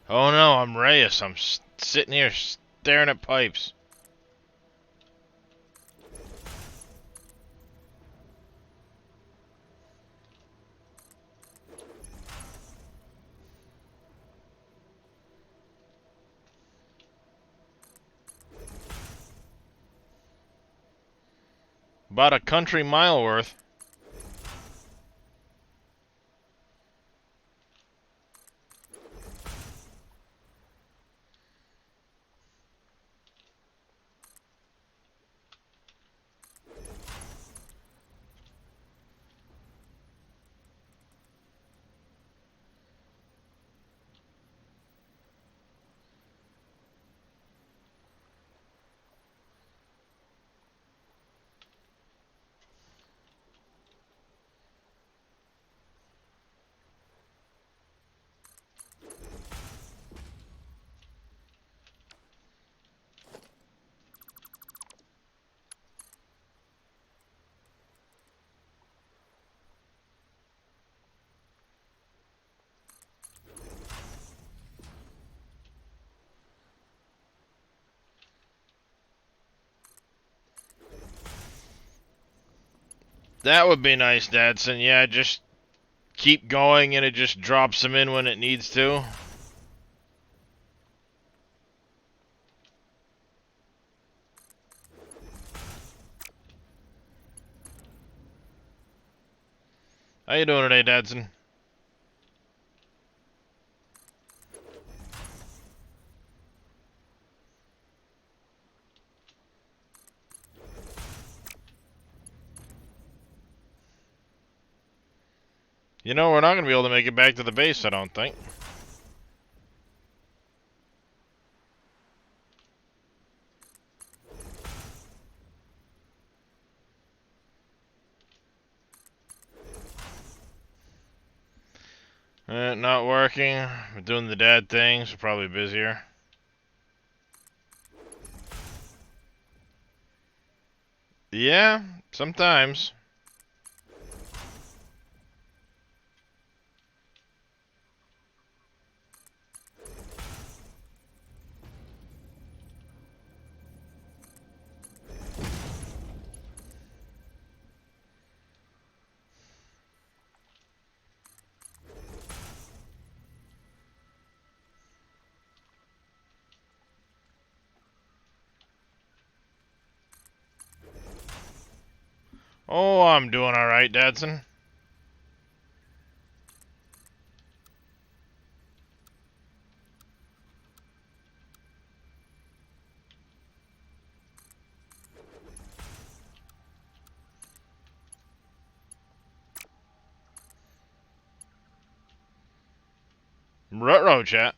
Oh no, I'm Reyes. I'm sitting here staring at pipes. About a country mile worth. That would be nice, Dadson. Yeah, just keep going and it just drops them in when it needs to. How you doing today, Dadson? You know, we're not going to be able to make it back to the base, I don't think. Not working. We're doing the dad thing, so probably busier. Yeah, sometimes. Oh, I'm doing alright, Dadson. Ruh-roh, chat.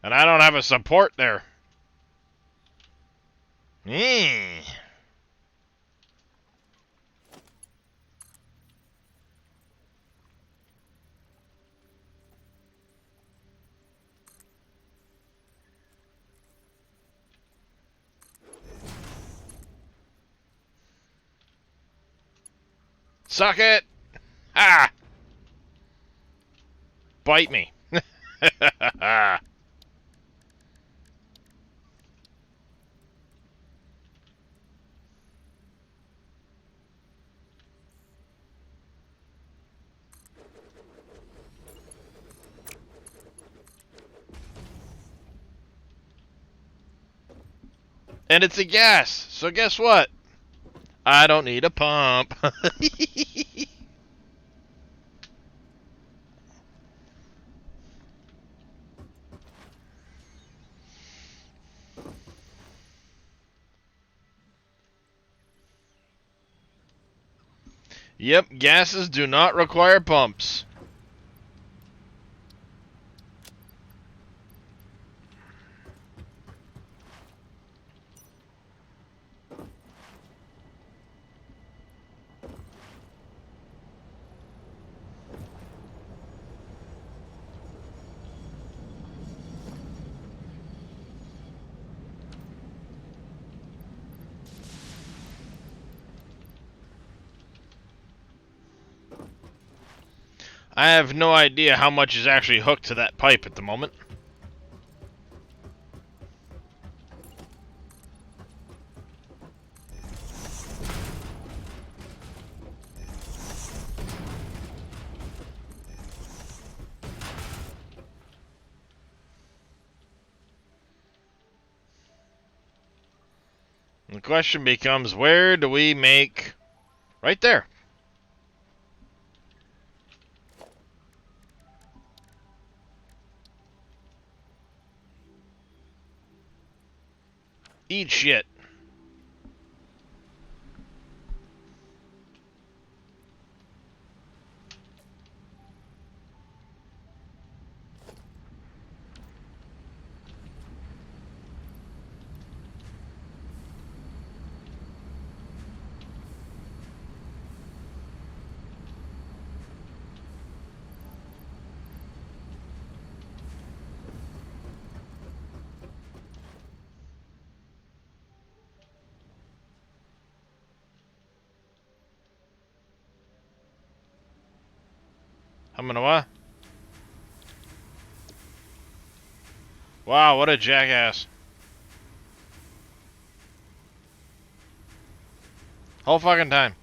And I don't have a support there. Suck it! Ah! Bite me. And it's a gas, so guess what? I don't need a pump. Yep, gases do not require pumps. I have no idea how much is actually hooked to that pipe at the moment. The question becomes, where do we make... Right there. Eat shit. I'm gonna what? Wow, what a jackass. Whole fucking time.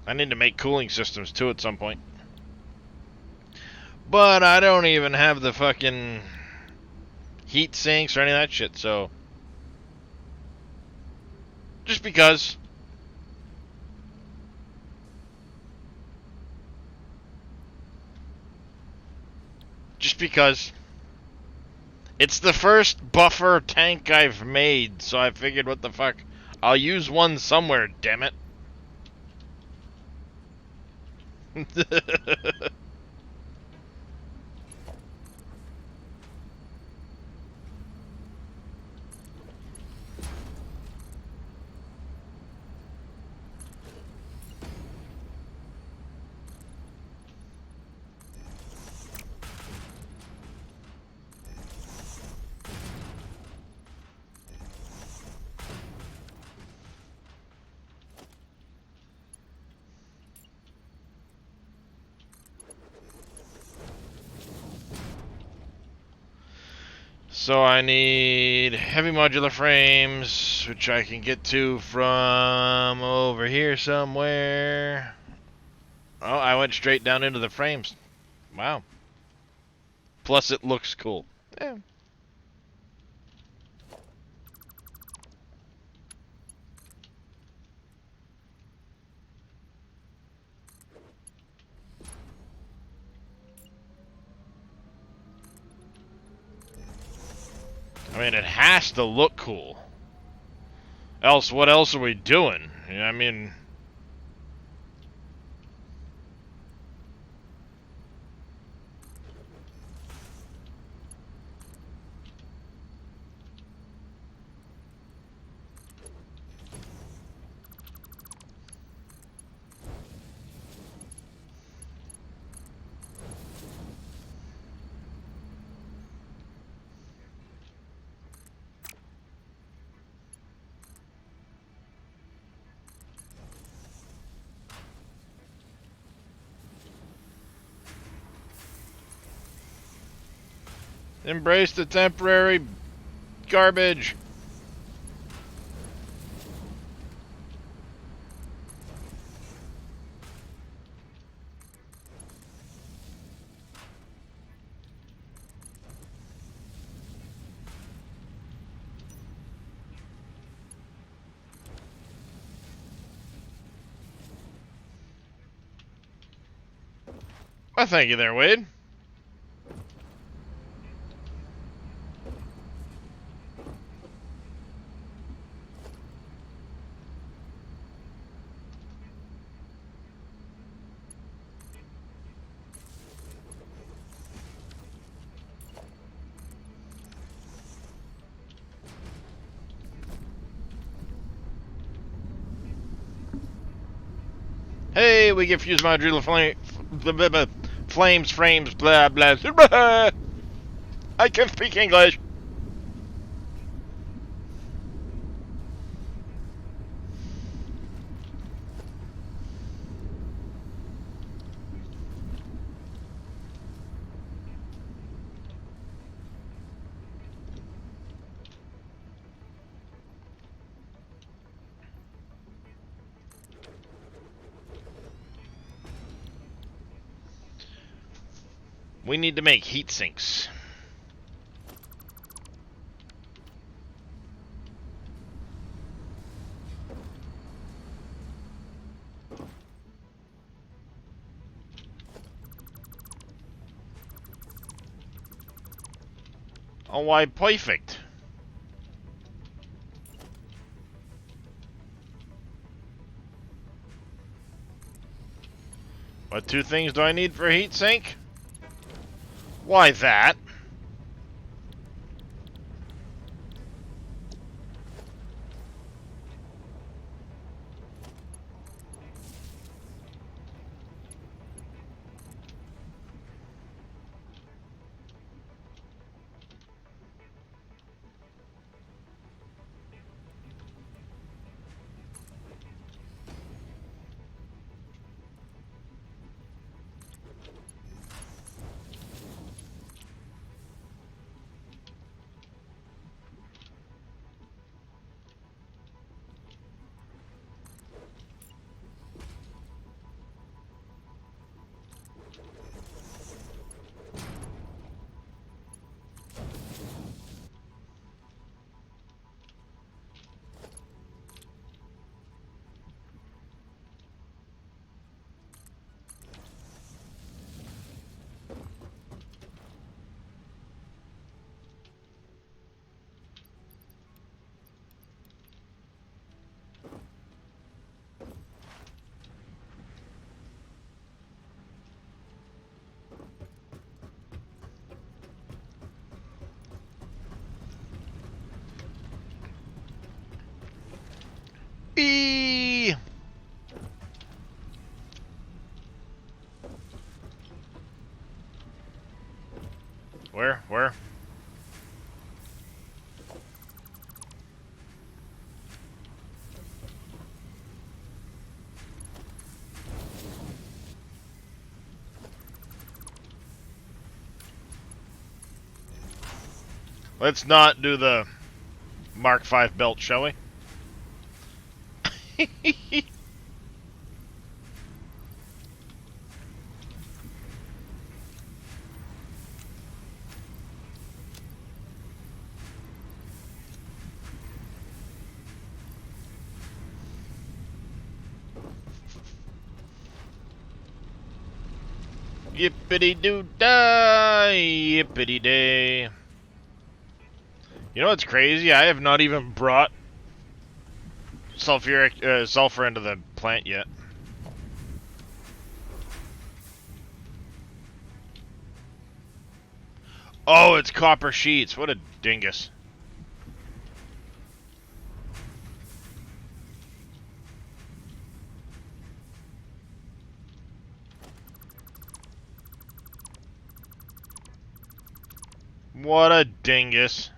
I need to make cooling systems too at some point. But I don't even have the fucking heat sinks or any of that shit, so just because. Just because. It's the first buffer tank I've made, so I figured, what the fuck? I'll use one somewhere, damn it. So I need heavy modular frames, which I can get to from over here somewhere. Oh, I went straight down into the frames. Wow. Plus it looks cool. Yeah. I mean, it has to look cool. Else, what else are we doing? I mean... Embrace the temporary garbage. Well, thank you there, Wade. Hey, we get fuse modular flames, frames, blah, blah. I can speak English. We need to make heat sinks. Oh, why perfect? What two things do I need for a heat sink? Why that? Let's not do the Mark V belt, shall we? Yippity doo dah, yippity day. You know what's crazy? I have not even brought sulfur into the plant yet. Oh, it's copper sheets. What a dingus. What a dingus.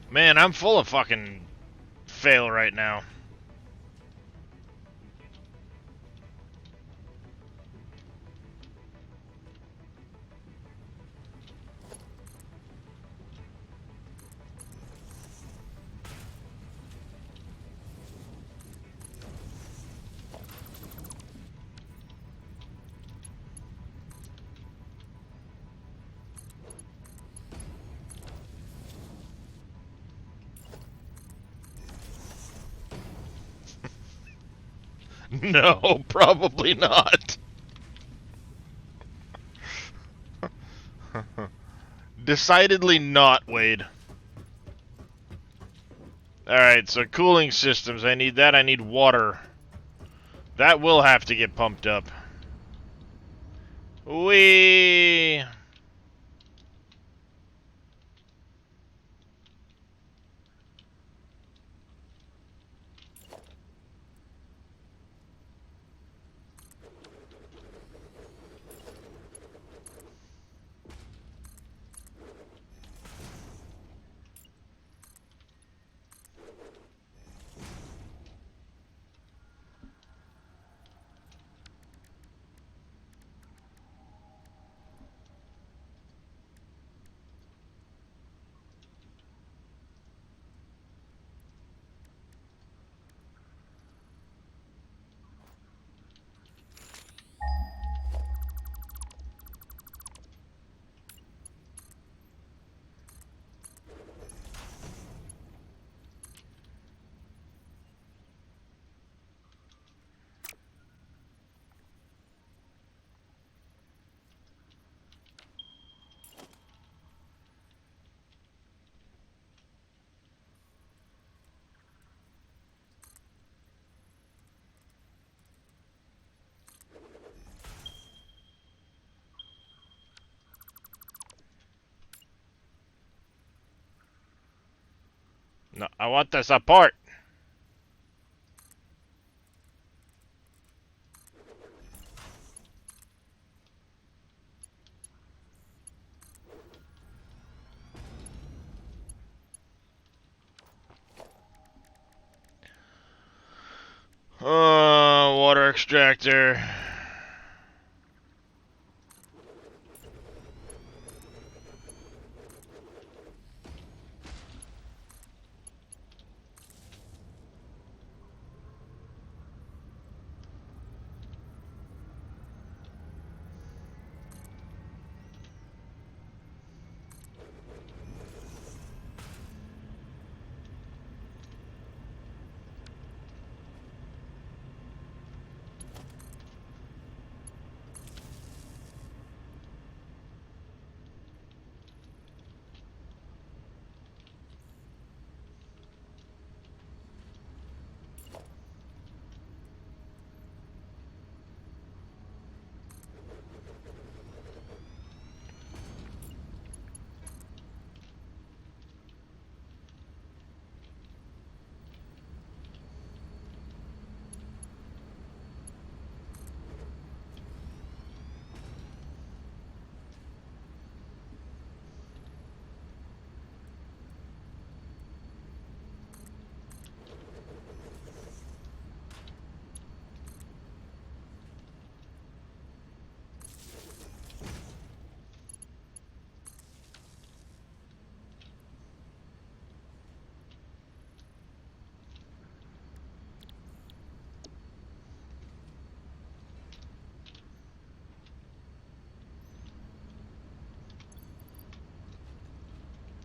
Man, I'm full of fucking fail right now. No, probably not. Decidedly not, Wade. Alright, so cooling systems. I need that. I need water. That will have to get pumped up. Wee. No, I want the support. Water extractor.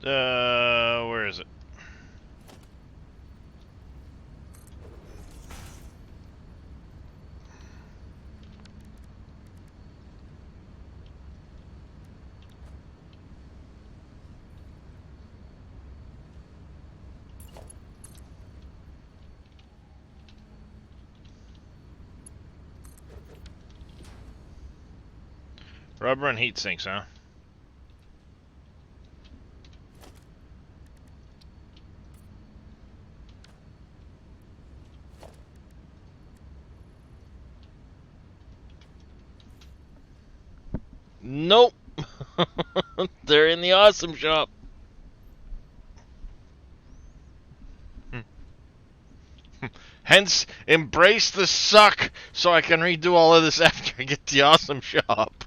Where is it? Rubber and heat sinks, huh? Nope. They're in the awesome shop. Hence, embrace the suck so I can redo all of this after I get the awesome shop.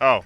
Oh.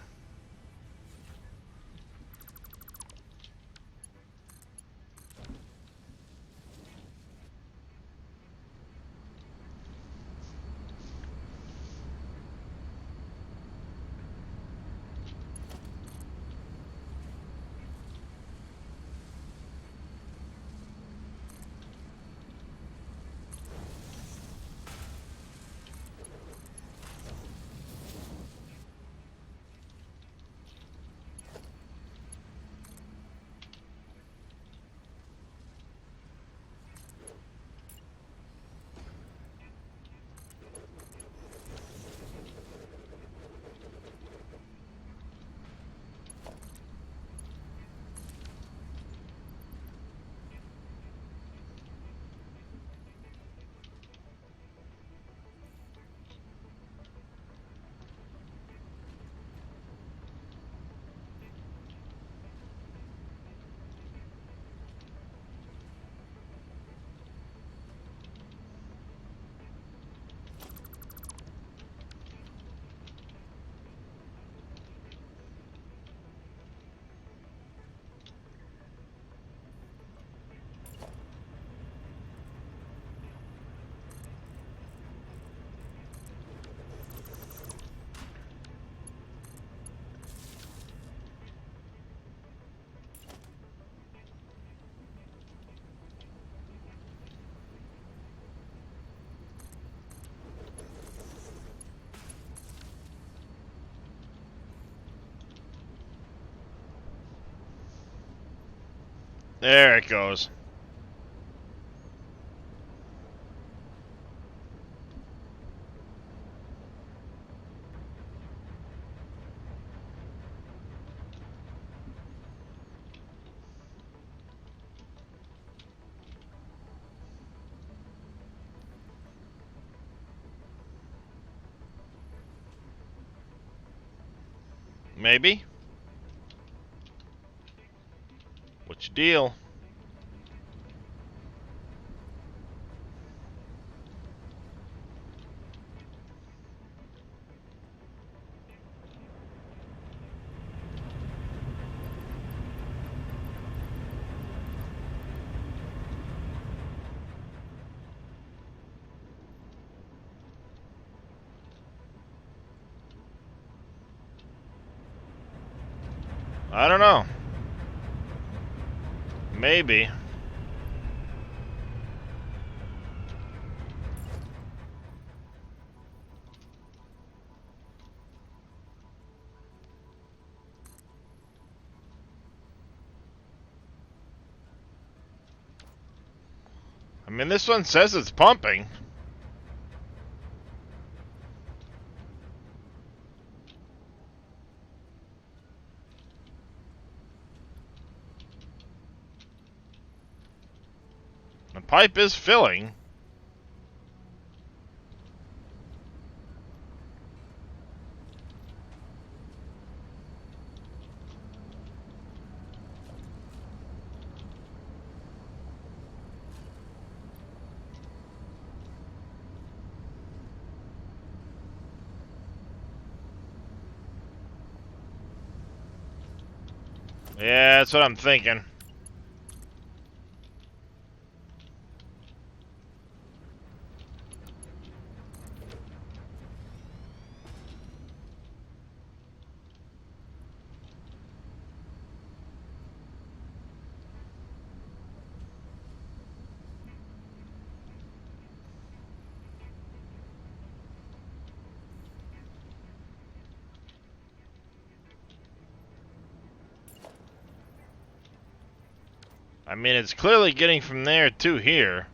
There it goes. Maybe. What's your deal? I don't know. Maybe. I mean, this one says it's pumping. The pipe is filling. Yeah, that's what I'm thinking. I mean, it's clearly getting from there to here.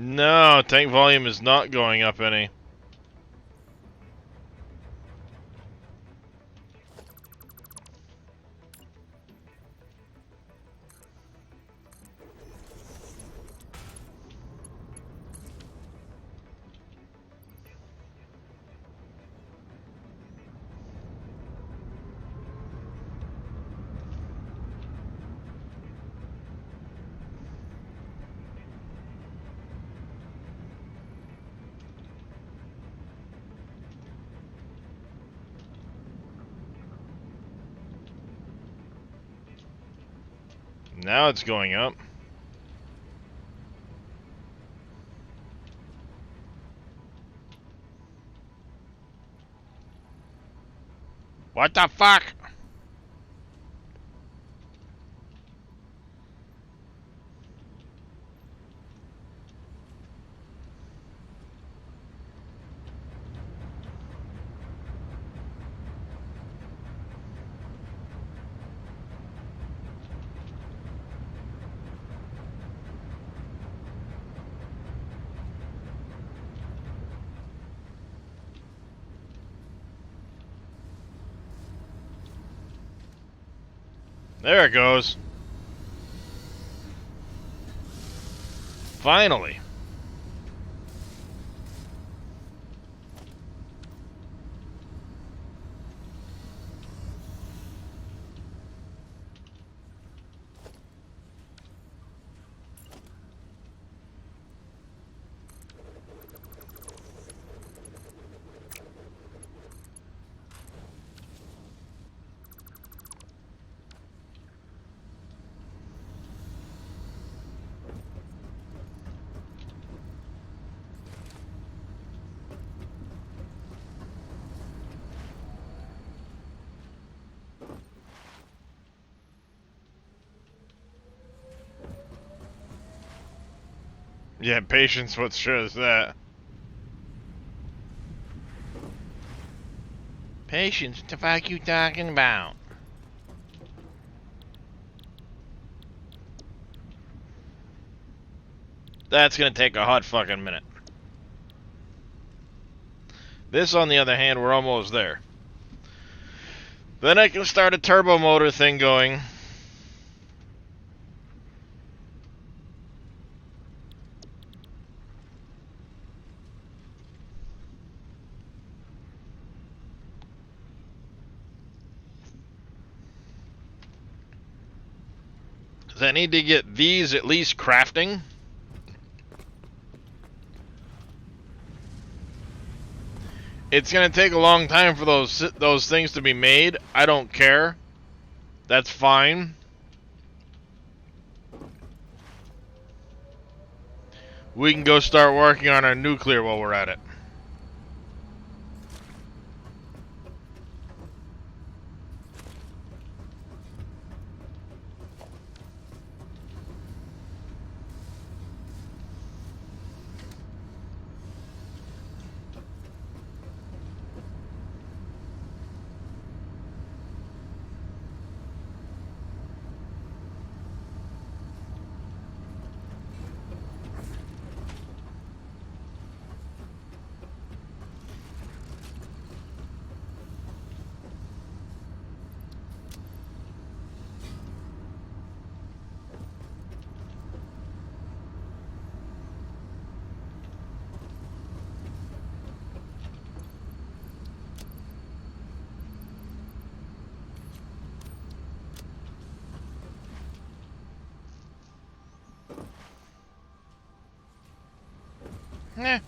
No, tank volume is not going up any. Now it's going up. What the fuck? There it goes. Finally. Yeah, patience, what sure is that? Patience, what the fuck you talking about? That's gonna take a hot fucking minute. This, on the other hand, we're almost there. Then I can start a turbo motor thing going. Because I need to get these at least crafting. It's gonna take a long time for those things to be made. I don't care. That's fine. We can go start working on our nuclear while we're at it. Eh.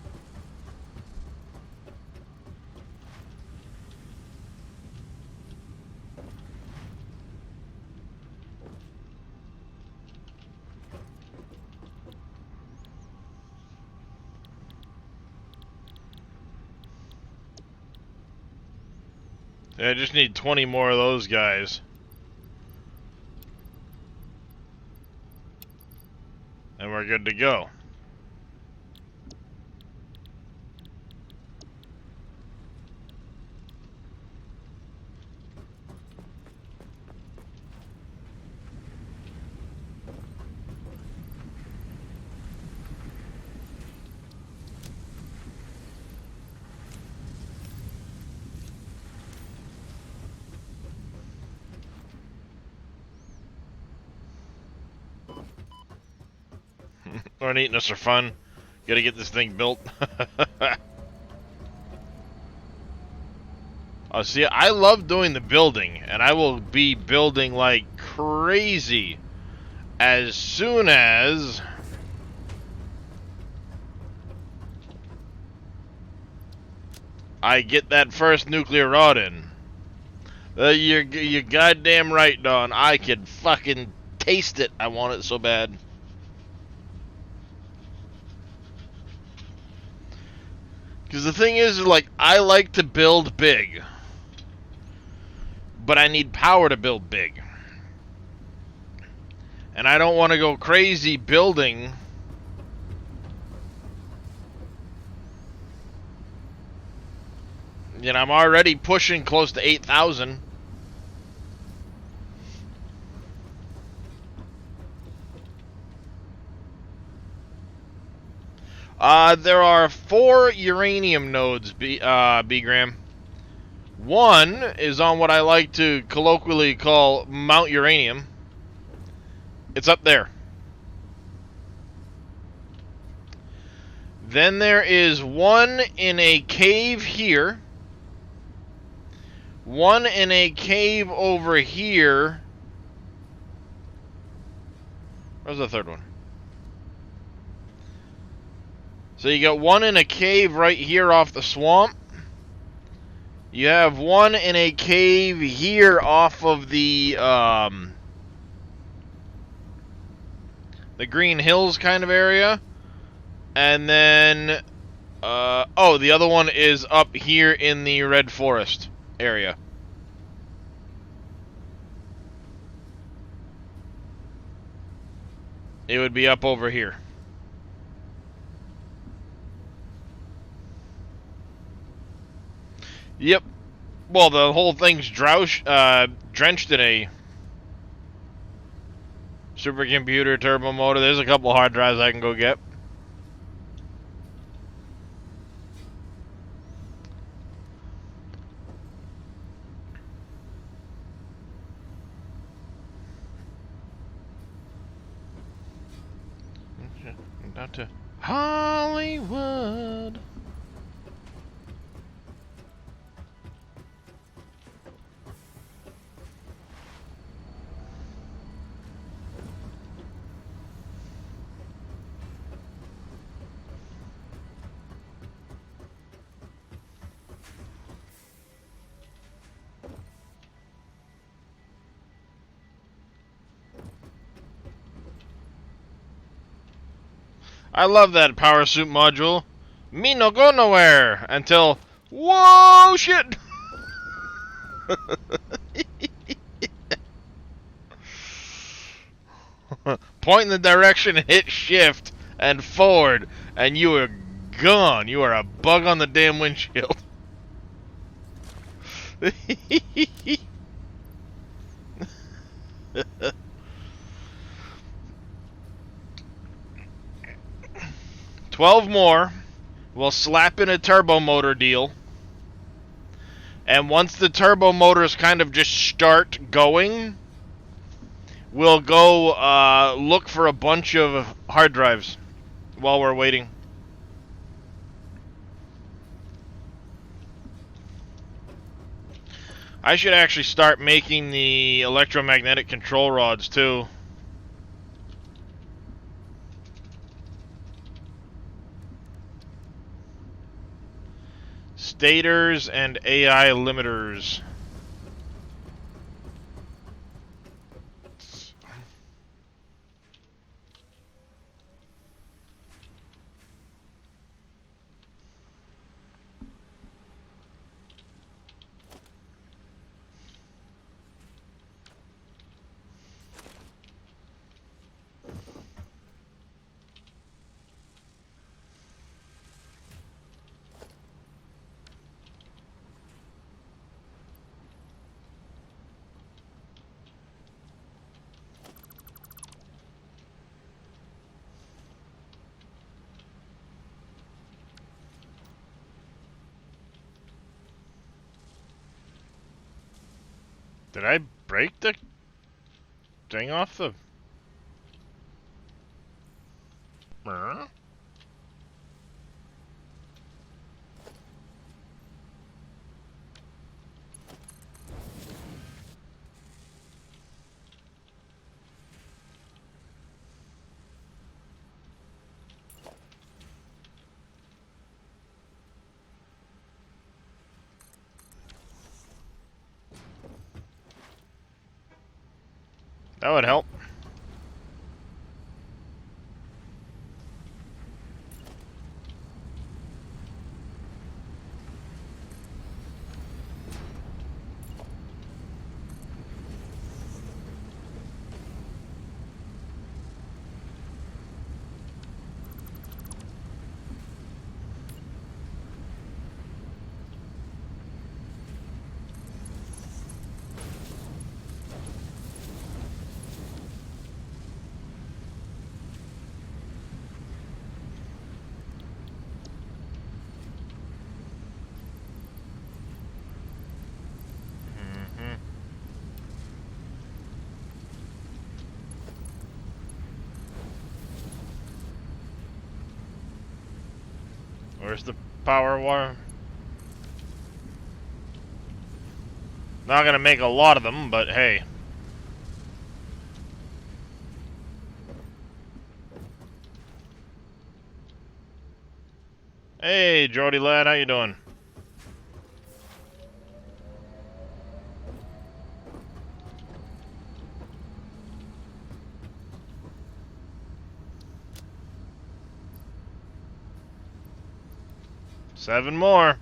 Yeah, I just need 20 more of those guys. And we're good to go. Or eating us for fun. Gotta get this thing built. Oh, see, I love doing the building, and I will be building like crazy as soon as I get that first nuclear rod in. You're goddamn right, Don. I can fucking taste it. I want it so bad. Because the thing is, like, I like to build big. But I need power to build big. And I don't want to go crazy building. You know, I'm already pushing close to 8,000. There are 4 uranium nodes, B-Gram. One is on what I like to colloquially call Mount Uranium. It's up there. Then there is one in a cave here. One in a cave over here. Where's the third one? So you got one in a cave right here off the swamp. You have one in a cave here off of the Green Hills kind of area. And then, oh, the other one is up here in the Red Forest area. It would be up over here. Yep. Well, the whole thing's drenched in a supercomputer turbo motor. There's a couple hard drives I can go get. Down to Hollywood. I love that power suit module. Me no go nowhere until... Whoa, shit! Point in the direction, hit shift, and forward, and you are gone. You are a bug on the damn windshield. 12 more. We'll slap in a turbo motor deal. And once the turbo motors kind of just start going, we'll go look for a bunch of hard drives while we're waiting. I should actually start making the electromagnetic control rods too. Stators and AI limiters. Did I break the thing off the... Huh? That would help. Where's the power wire? Not gonna make a lot of them, but hey. Hey, Jody lad, how you doing? Seven more.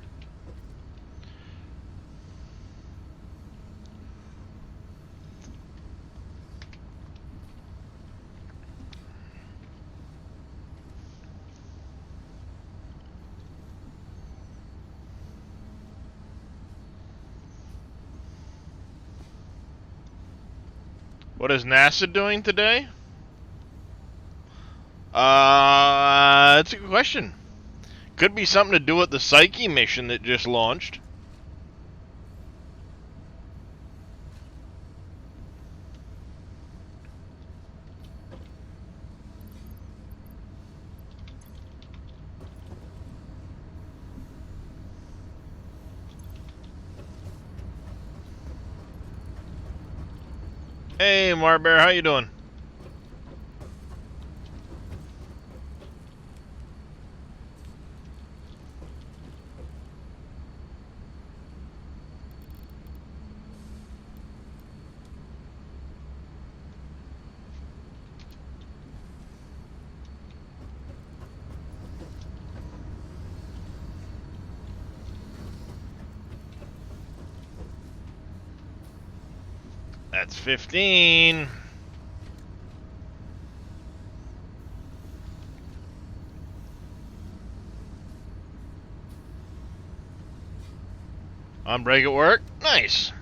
What is NASA doing today? That's a good question. Could be something to do with the Psyche mission that just launched. Hey, Marbear, how you doing? That's 15. On break at work? Nice.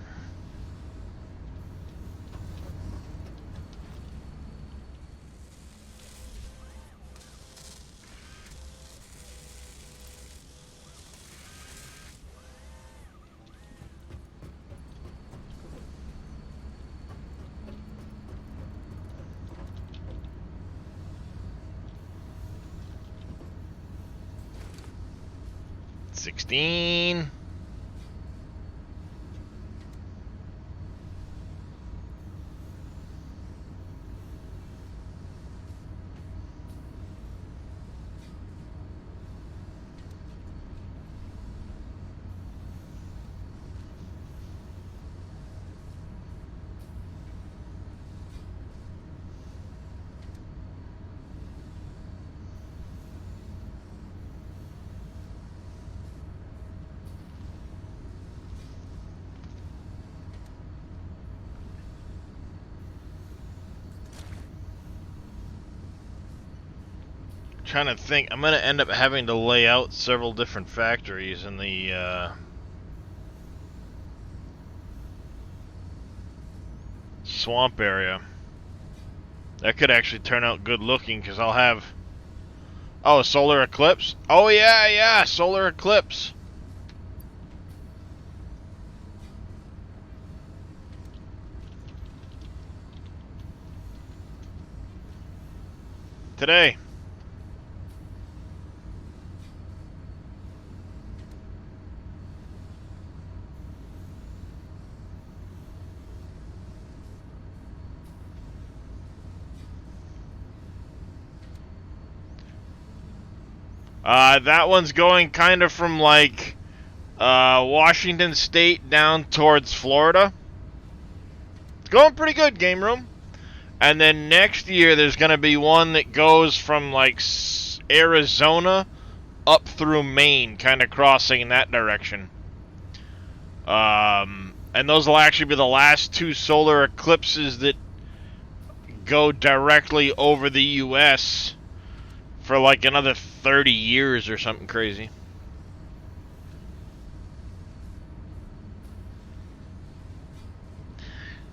$16. Trying to think, I'm gonna end up having to lay out several different factories in the swamp area. That could actually turn out good looking because I'll have, oh, a solar eclipse. Oh yeah, solar eclipse. Today. That one's going kind of from like Washington State down towards Florida. It's going pretty good, Game Room. And then next year there's going to be one that goes from like Arizona up through Maine, kind of crossing in that direction. And those will actually be the last two solar eclipses that go directly over the U.S. for like another 30 years or something crazy.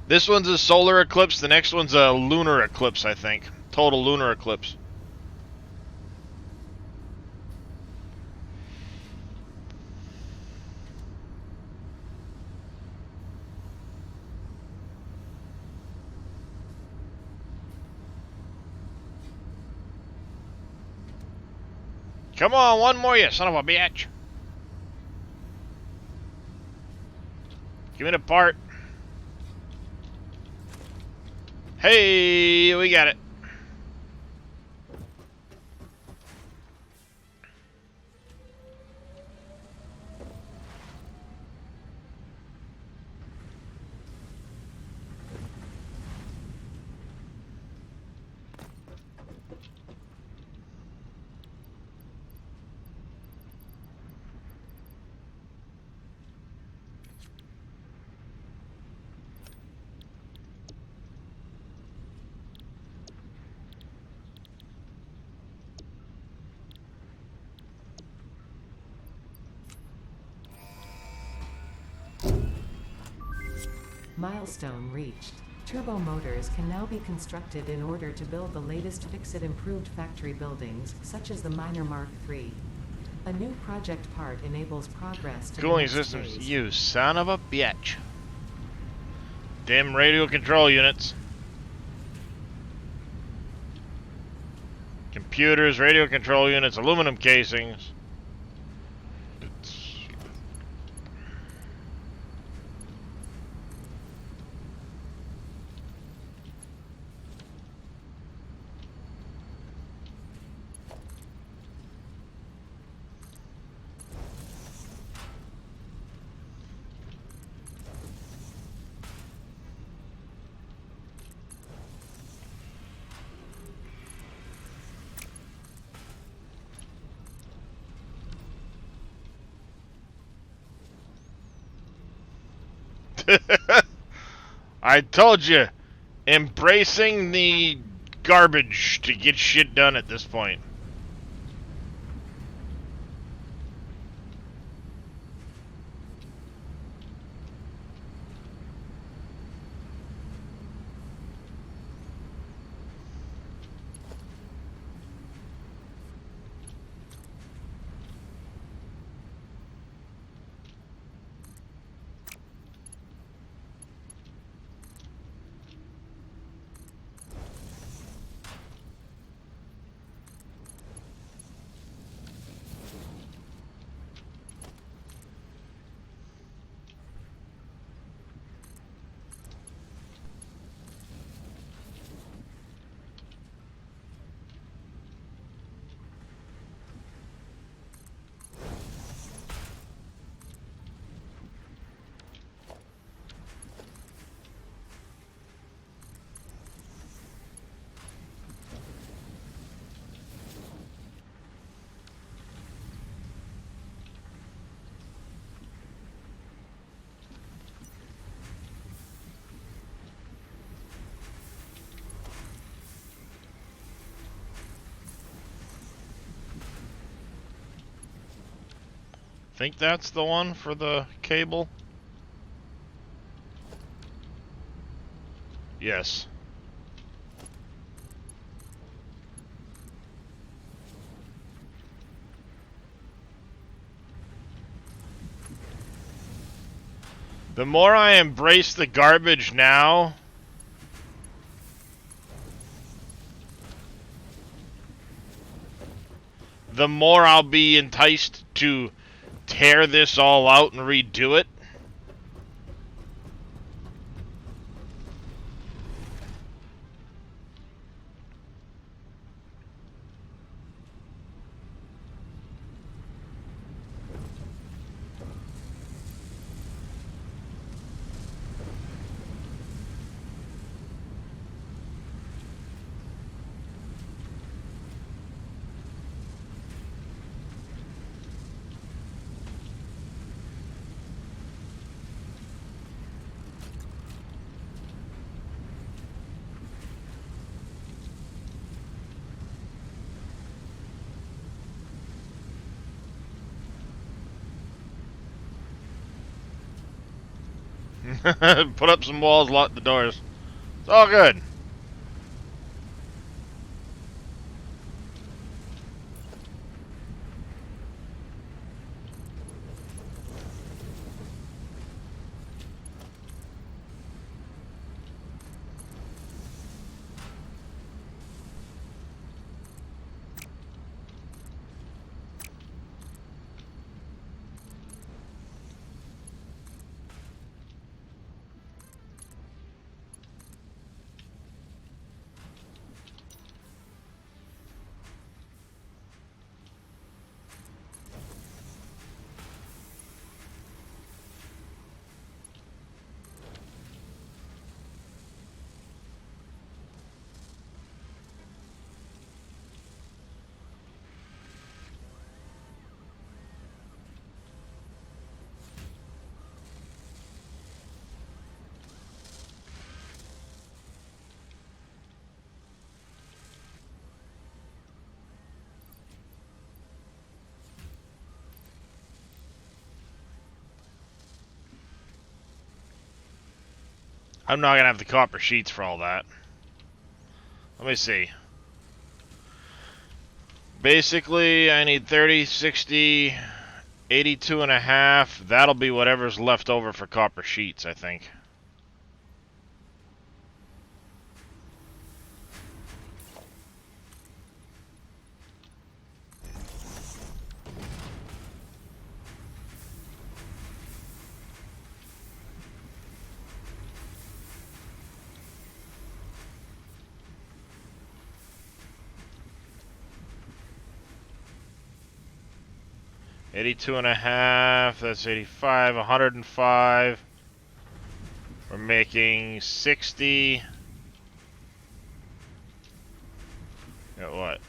This one's a solar eclipse, the next one's a lunar eclipse, I think. Total lunar eclipse. Come on, one more, you son of a bitch. Give me the part. Hey, we got it. Milestone reached. Turbo motors can now be constructed in order to build the latest Fixit improved factory buildings, such as the Miner Mark III. A new project part enables progress to Cooling the next systems, phase. you son of a bitch. Damn radio control units. Computers, radio control units, aluminum casings. I told you, embracing the garbage to get shit done at this point. Think that's the one for the cable? Yes. The more I embrace the garbage now, the more I'll be enticed to tear this all out and redo it. Put up some walls, lock the doors. It's all good. I'm not gonna have the copper sheets for all that. Let me see. Basically, I need 30, 60, 82 and a half. That'll be whatever's left over for copper sheets, I think. $82 and a half, that's 85, 105. We're making 60. At what?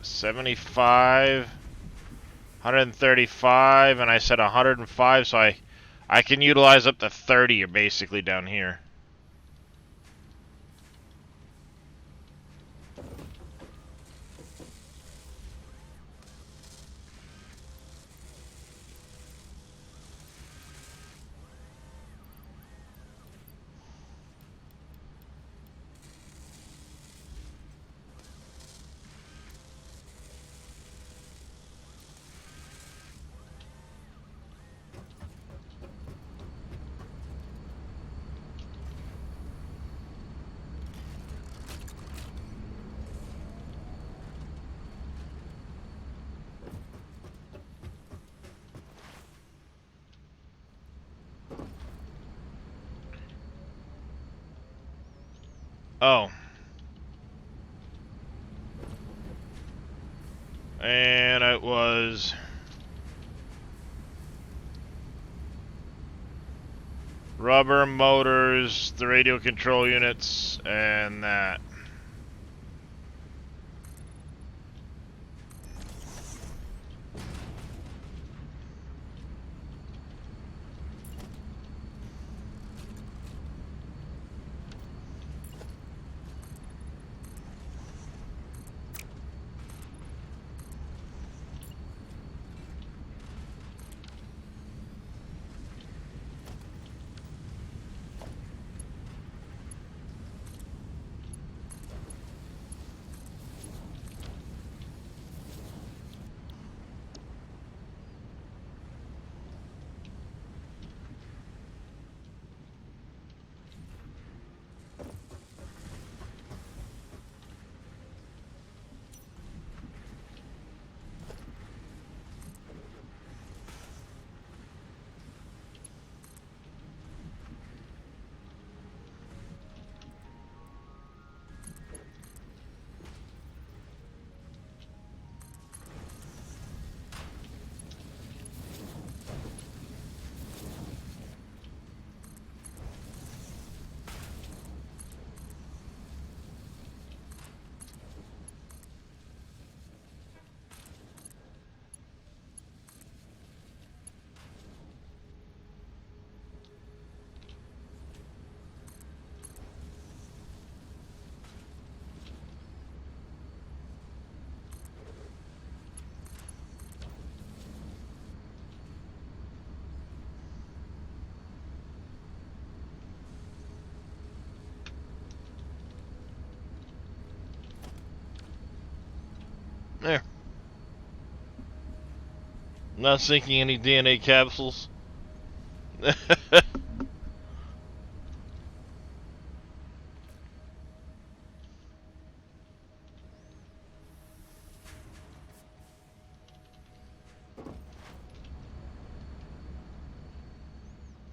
75, 135, and I said 105, so I can utilize up to 30 basically down here. Oh. And it was... rubber motors, the radio control units, and that. There. Not sinking any DNA capsules.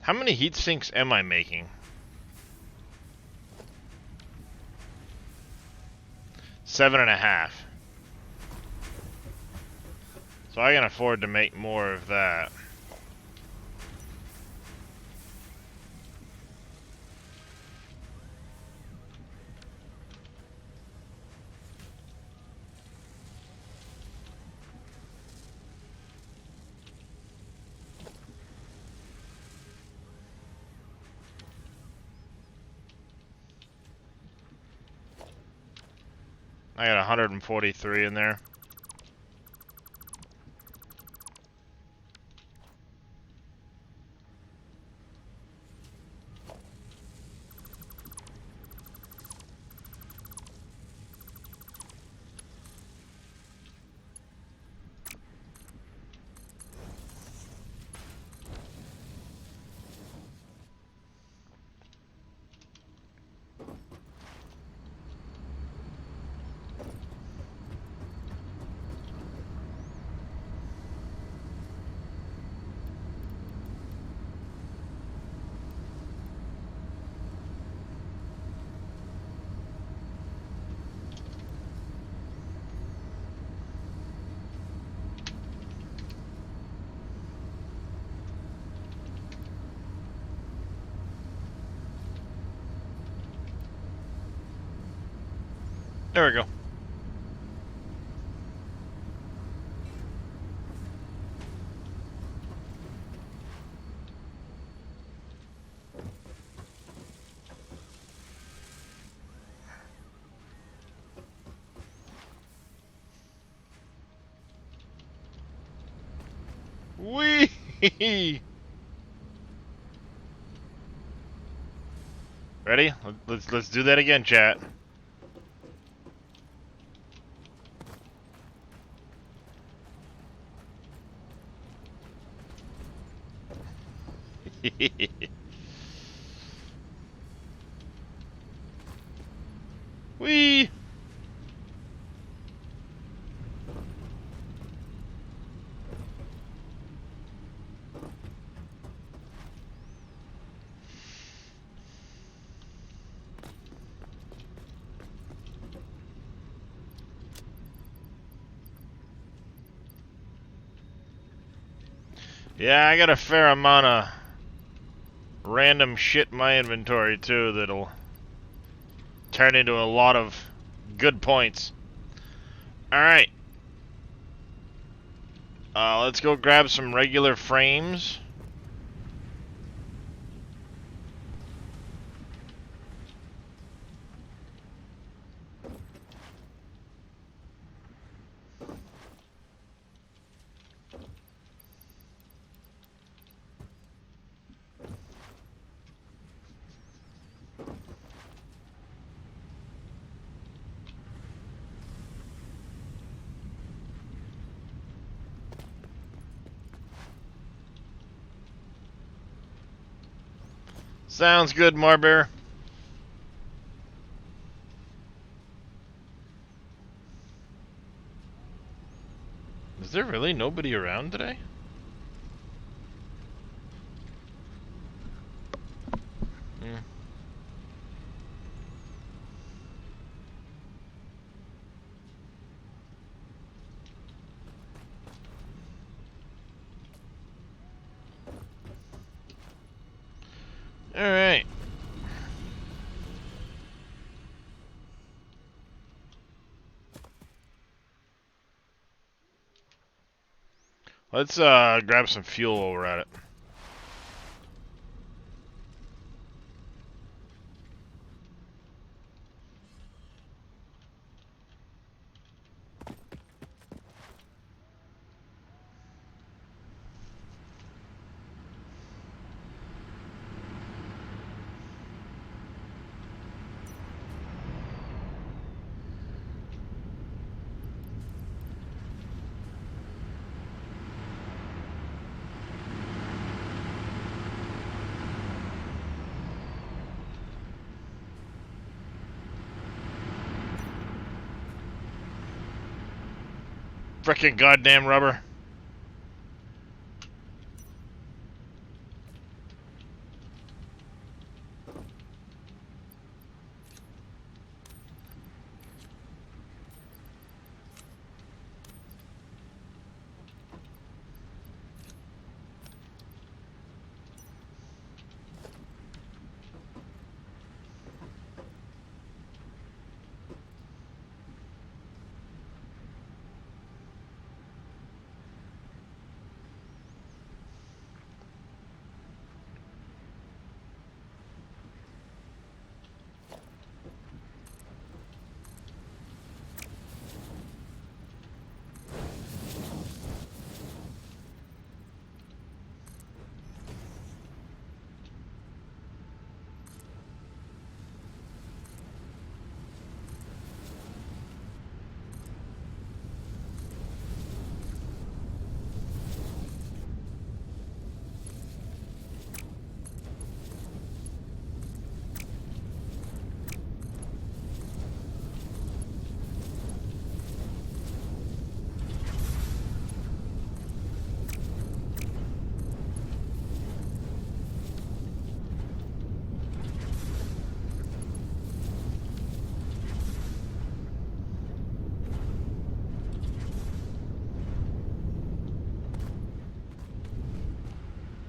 How many heat sinks am I making? 7.5. So I can afford to make more of that. I got 143 in there. There we go. Wee! Ready? Let's do that again, chat. Wee! Yeah, I got a fair amount of random shit in my inventory too that'll turn into a lot of good points. Alright. Let's go grab some regular frames. Sounds good, Marbear. Is there really nobody around today? Hmm. Alright. Let's grab some fuel while we're at it. Frickin' goddamn rubber.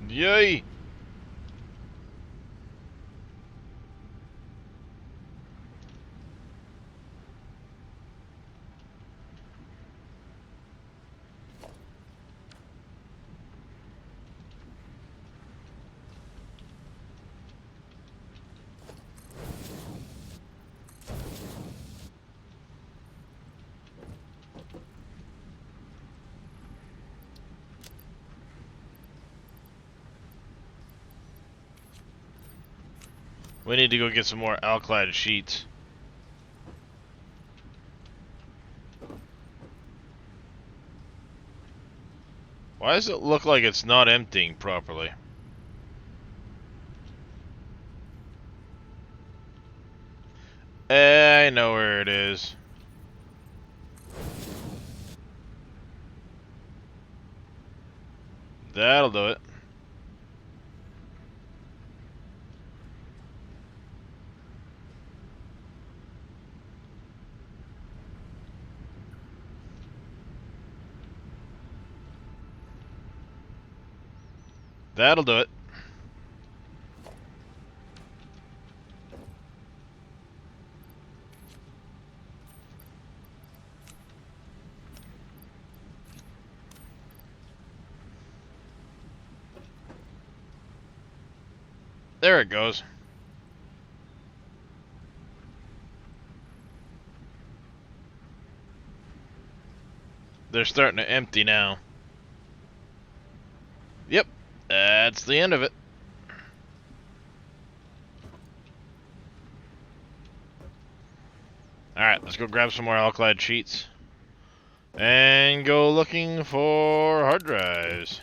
Yay! We need to go get some more alclad sheets. Why does it look like it's not emptying properly? I know where it is. That'll do it. That'll do it. There it goes. They're starting to empty now. Yep, that's the end of it. Alright, let's go grab some more alclad sheets. And go looking for hard drives.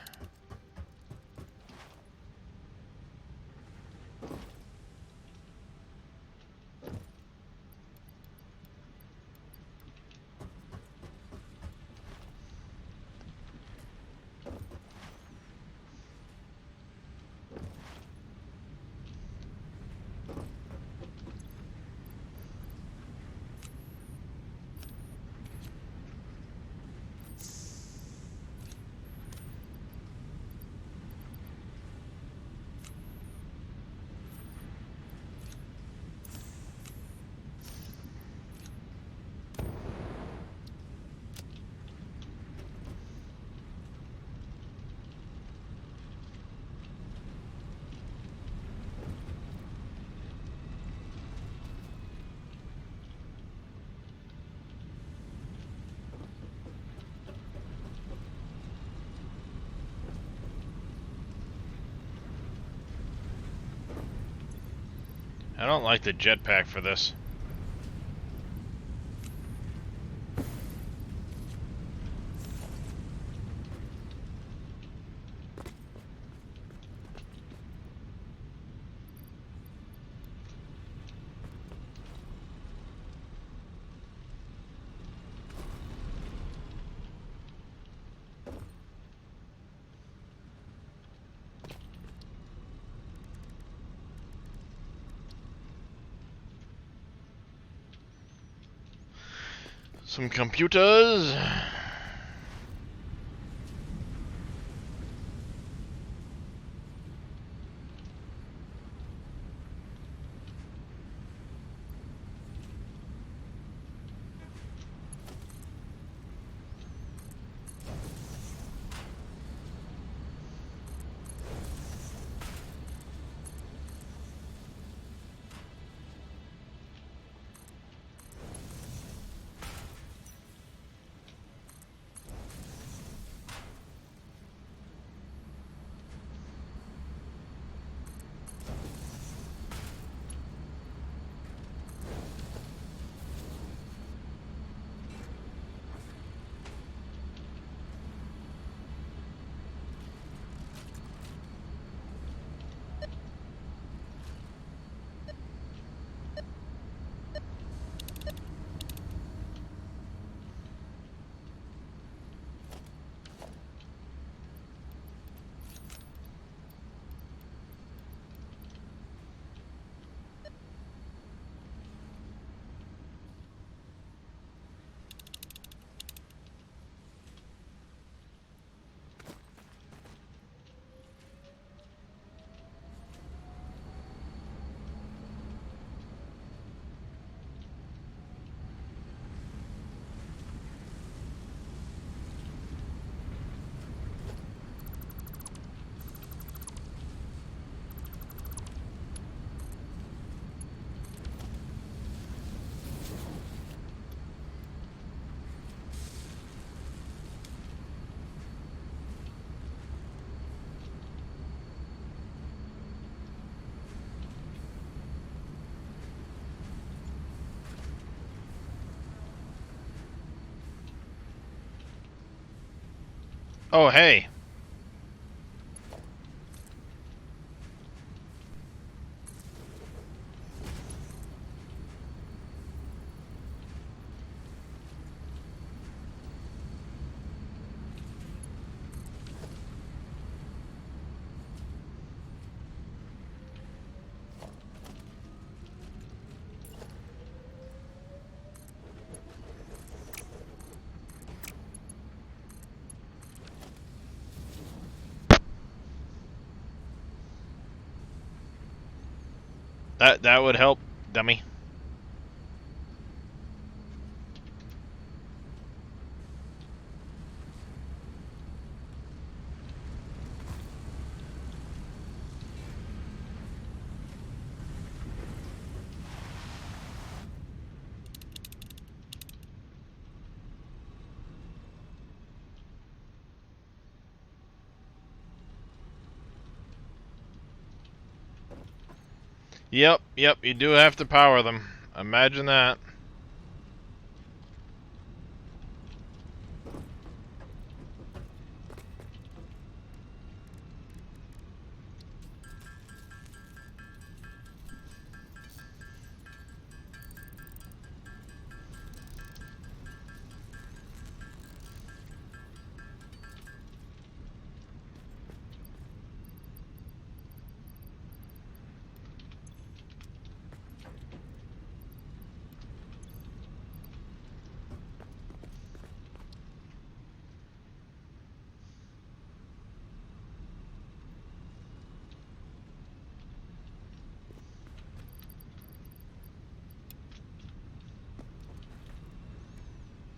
I don't like the jetpack for this. Some computers. Oh, hey. That would help, dummy. Yep, you do have to power them. Imagine that.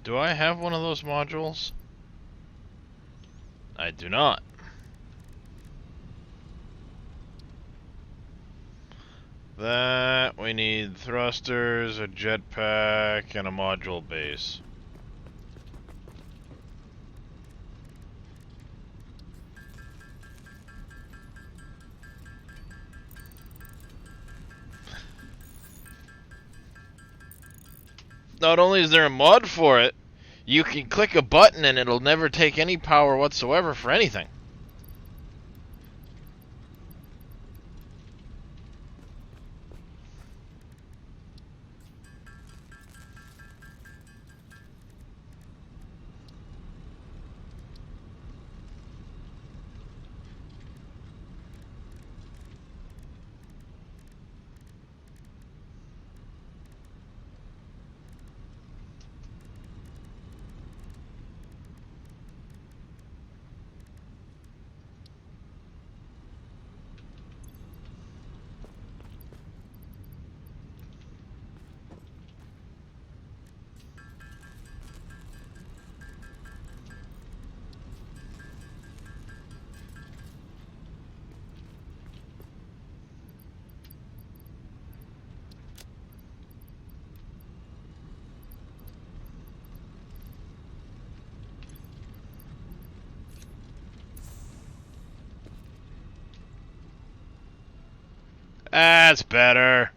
Do I have one of those modules? I do not. That, we need thrusters, a jetpack, and a module base. Not only is there a mod for it, you can click a button and it'll never take any power whatsoever for anything. That's better.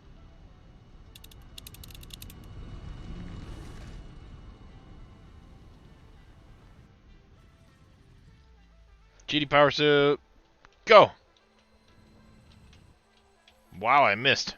GD power suit. Go. Wow, I missed.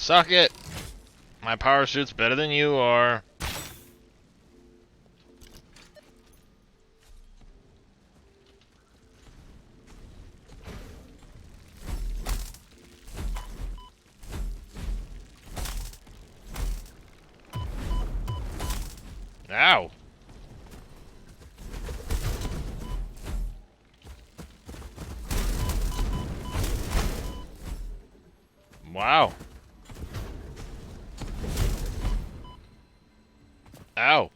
Suck it! My power suit's better than you are. Ow! Wow. Ow.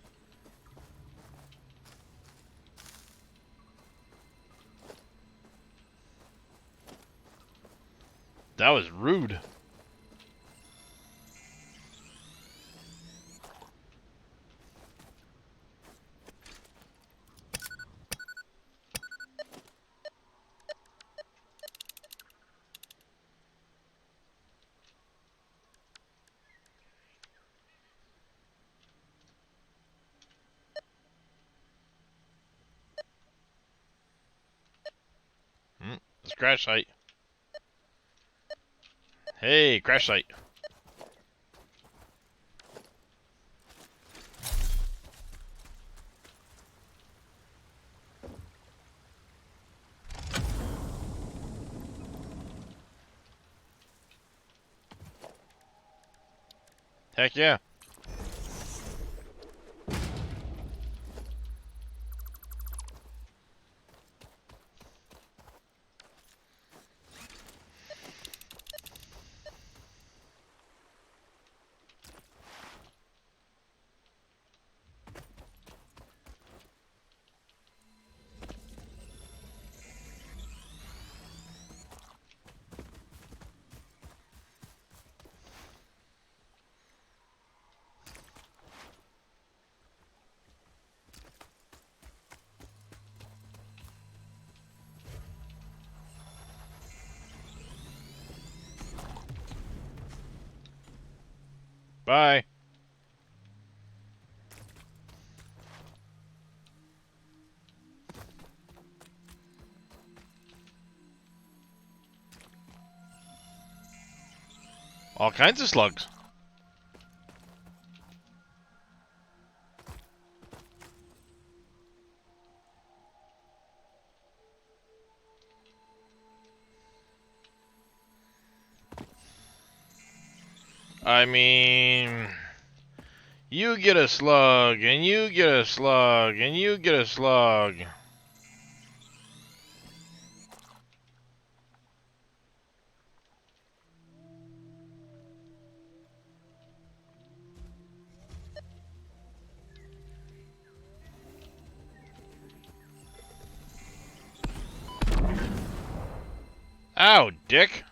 That was rude. It's crash site. Hey, crash site. Heck yeah. Bye. All kinds of slugs. I mean, you get a slug, and you get a slug, and you get a slug. Ow, dick.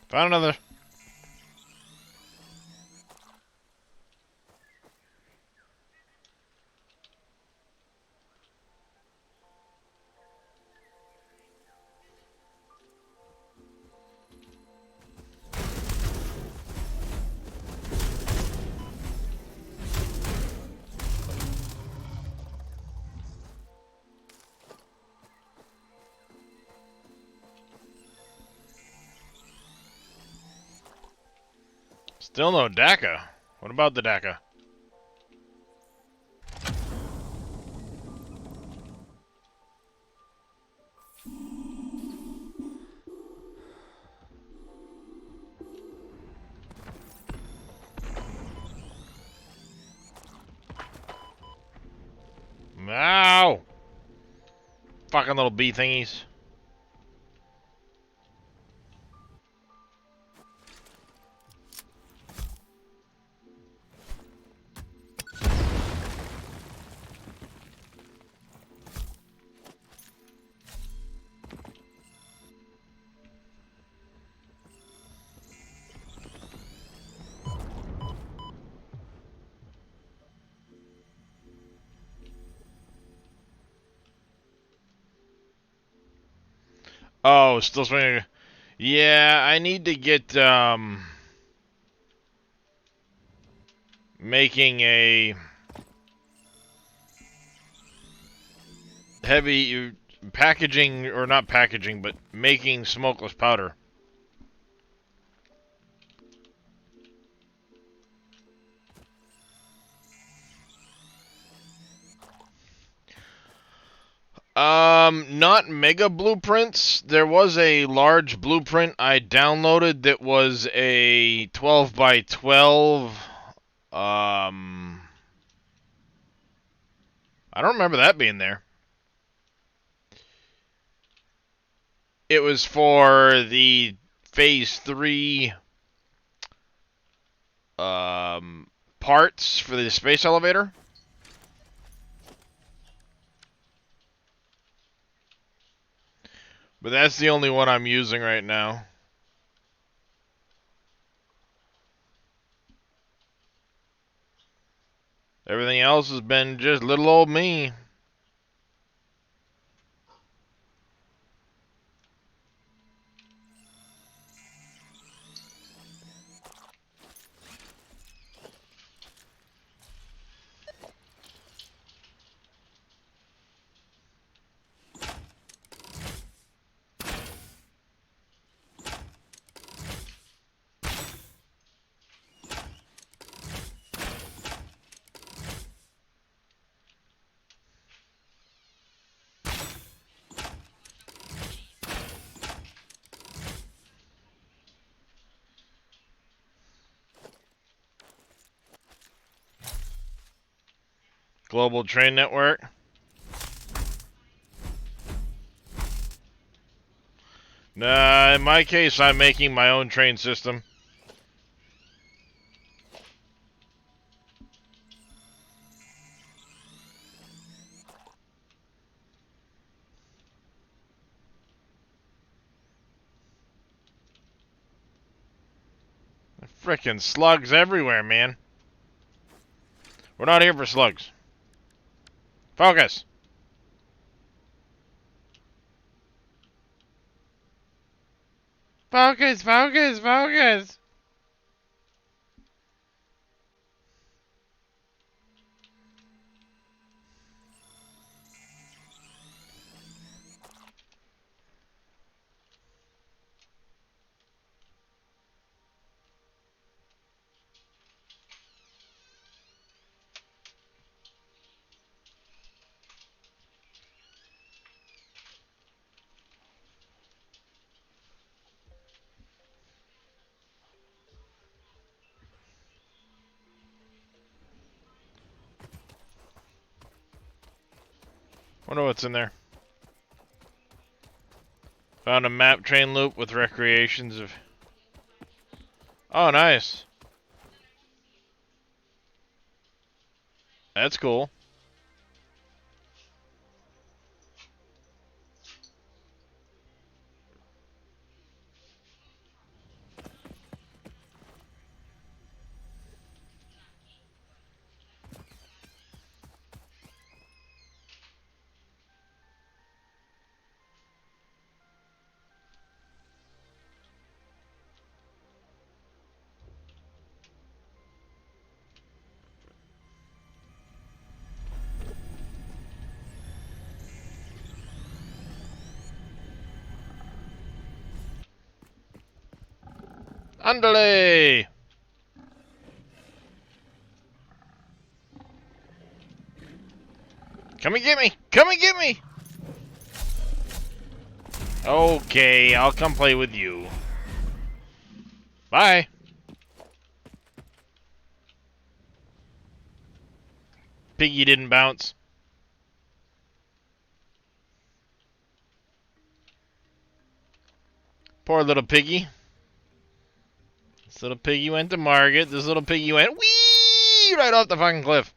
Found another. Still no DACA. What about the DACA? Ow! Fucking little bee thingies. Oh, still swinging. Yeah, I need to get making a heavy packaging, or not packaging, but making smokeless powder. Not mega blueprints. There was a large blueprint I downloaded that was a 12 by 12. Um, I don't remember that being there. It was for the Phase 3 parts for the space elevator. But that's the only one I'm using right now. Everything else has been just little old me. Global train network. Nah, in my case, I'm making my own train system. Frickin' slugs everywhere, man. We're not here for slugs. Focus! Focus, focus, focus! Wonder what's in there. Found a map train loop with recreations of... Oh, nice. That's cool. Andale! Come and get me! Come and get me! Okay, I'll come play with you. Bye! Piggy didn't bounce. Poor little piggy. This little piggy went to Market. This little piggy went whee right off the fucking cliff.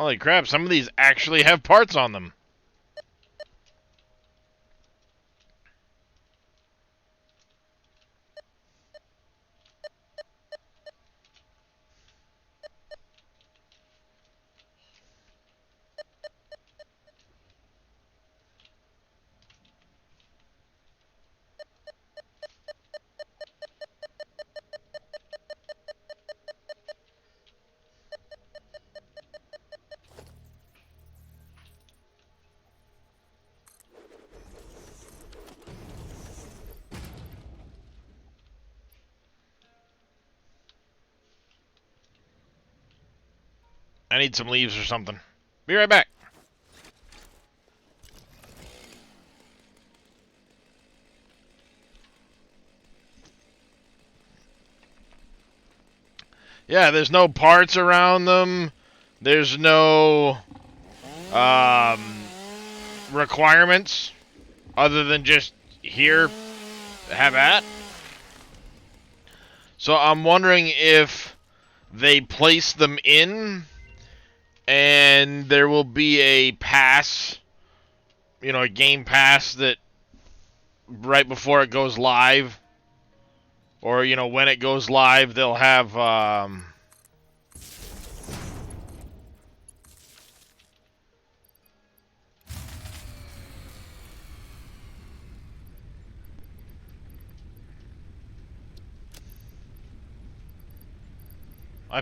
Holy crap, some of these actually have parts on them. I need some leaves or something. Be right back. Yeah, there's no parts around them. There's no requirements other than just here, have at. So I'm wondering if they place them in and there will be a pass, you know, a game pass that right before it goes live, or, you know, when it goes live, they'll have, I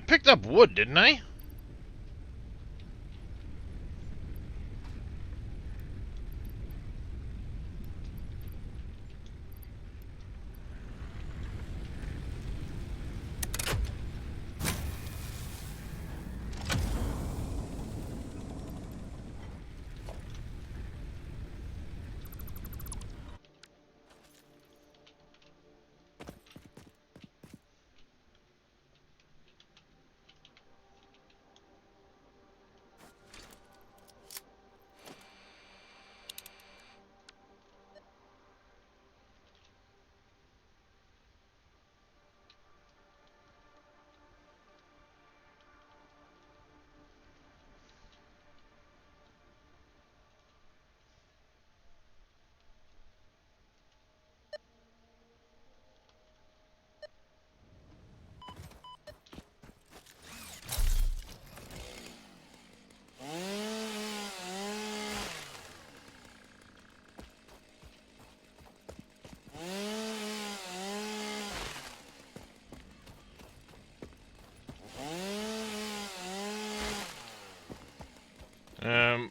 picked up wood, didn't I?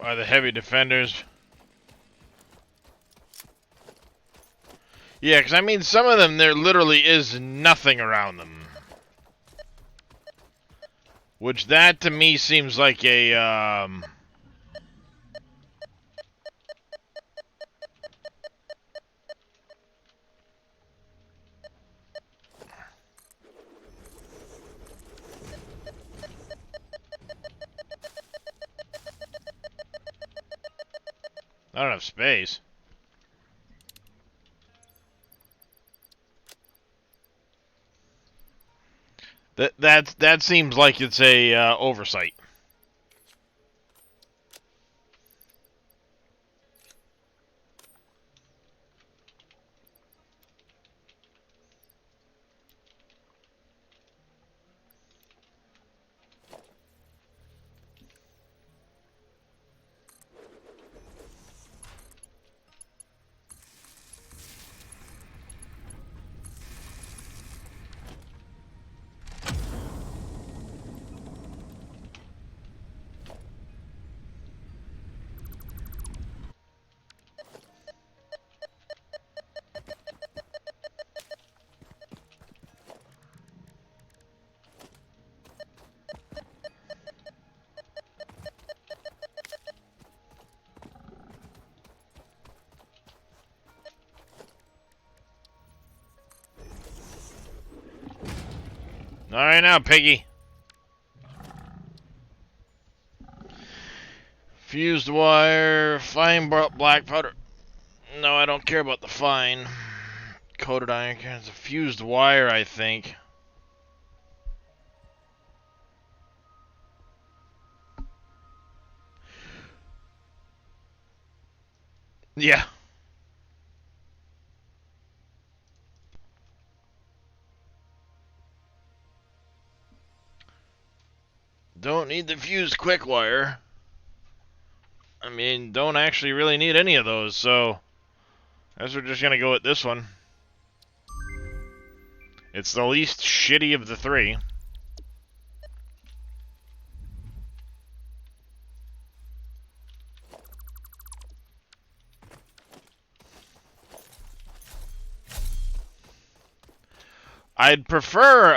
Are the heavy defenders? Yeah, because I mean, some of them, there literally is nothing around them. Which that to me seems like a, I don't have space. That seems like it's a oversight. Alright now, Piggy. Fused wire, fine black powder. No, I don't care about the fine. Coated iron cans, a fused wire, I think. Yeah. Don't need the fused quick wire. I mean, don't actually really need any of those, so I guess we're just gonna go with this one. It's the least shitty of the three. I'd prefer,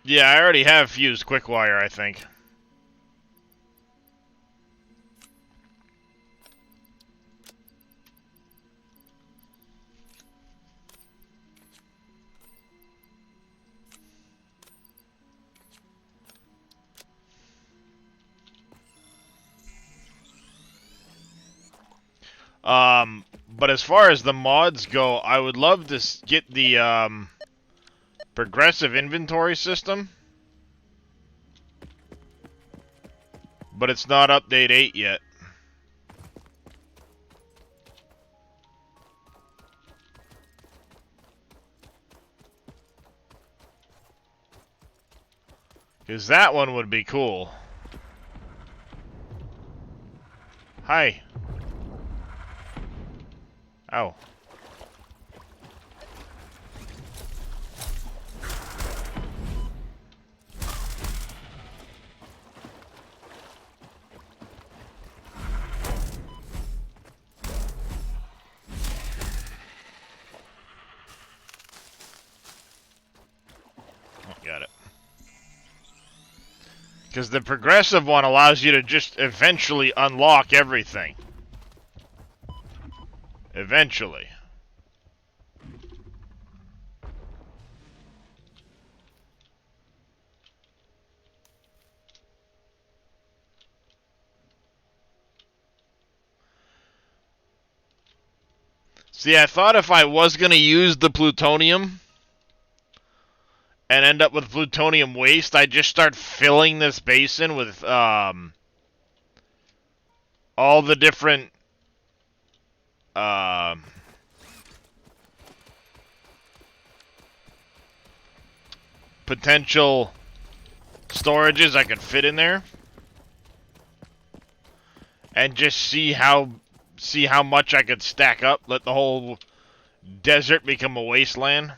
yeah, I already have fused quick wire, I think. But as far as the mods go, I would love to get the, progressive inventory system. But it's not update 8 yet. Because that one would be cool. Hi. Ow. Got it. Because the progressive one allows you to just eventually unlock everything. Eventually. See, I thought if I was going to use the plutonium and end up with plutonium waste, I'd just start filling this basin with all the different potential storages I could fit in there, and just see how much I could stack up. Let the whole desert become a wasteland.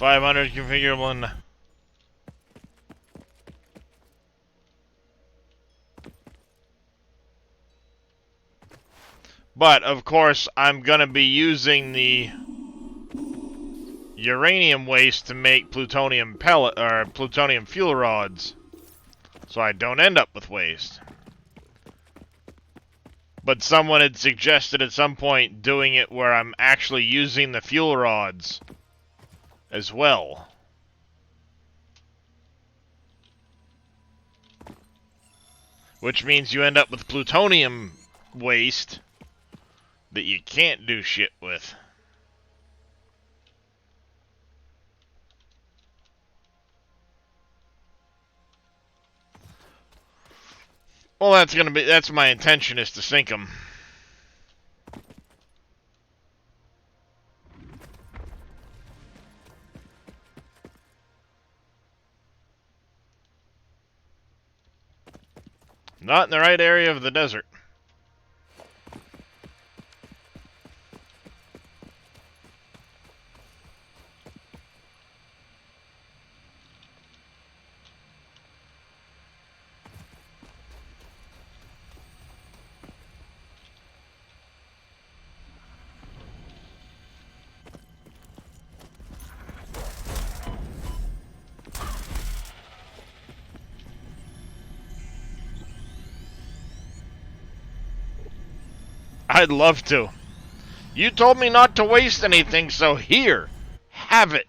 $500 configurable and but of course I'm gonna be using the uranium waste to make plutonium pellet or plutonium fuel rods, so I don't end up with waste. But someone had suggested at some point doing it where I'm actually using the fuel rods as well. Which means you end up with plutonium waste that you can't do shit with. Well, that's my intention, is to sink them. Not in the right area of the desert. I'd love to. You told me not to waste anything, so here, have it.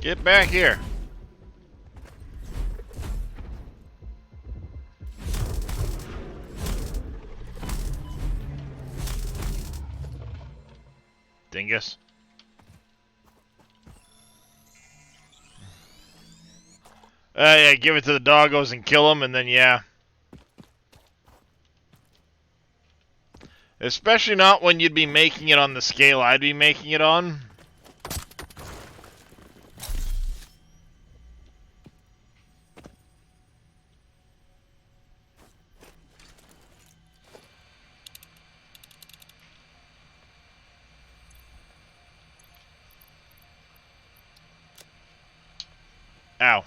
Get back here. Dingus. Yeah, give it to the doggos and kill them, and then yeah. Especially not when you'd be making it on the scale I'd be making it on. Ow.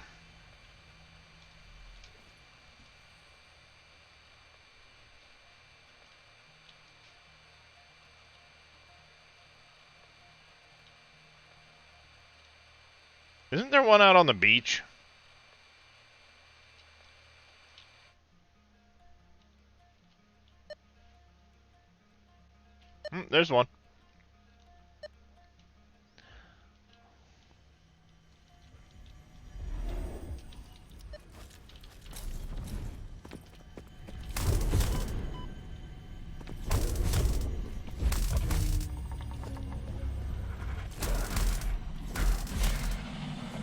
Isn't there one out on the beach? There's one.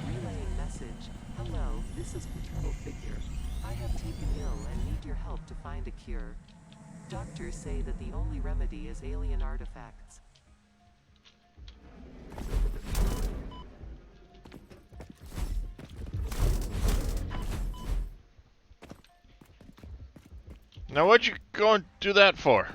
Relaying message. Hello, this is Paternal Figure. I have taken ill and need your help to find a cure. Doctors say that the only remedy is alien artifacts. Now what'd you go and do that for?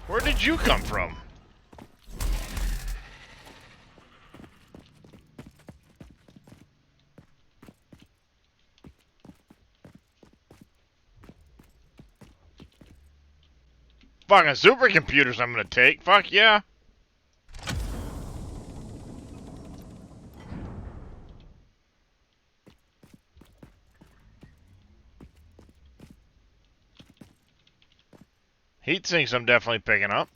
Where did you come from? Fucking supercomputers I'm gonna take. Fuck yeah. Heat sinks I'm definitely picking up.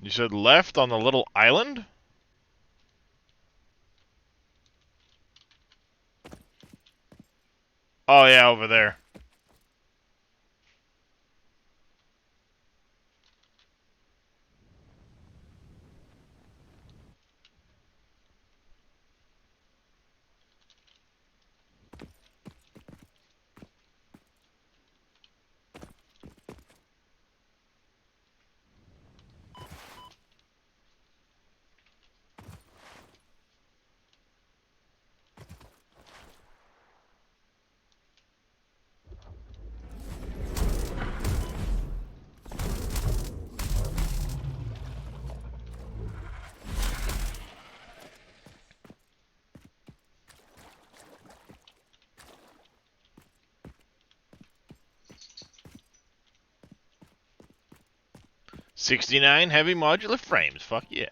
You said left on the little island? Oh yeah, over there. $69 heavy modular frames. Fuck yeah.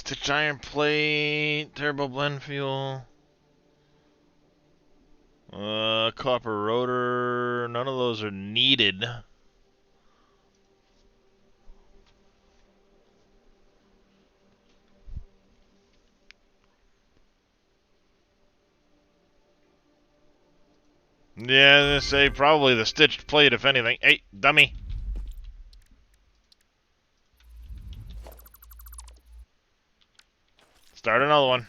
Stitched iron plate, turbo blend fuel, copper rotor. None of those are needed. Yeah, I was gonna say probably the stitched plate, if anything. Hey, dummy. Start another one.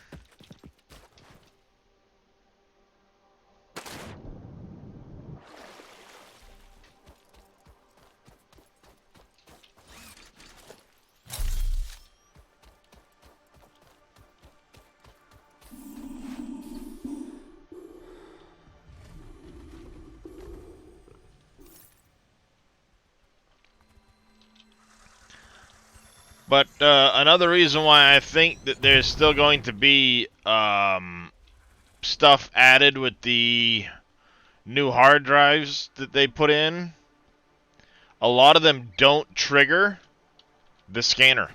But another reason why I think that there's still going to be stuff added with the new hard drives that they put in, a lot of them don't trigger the scanner.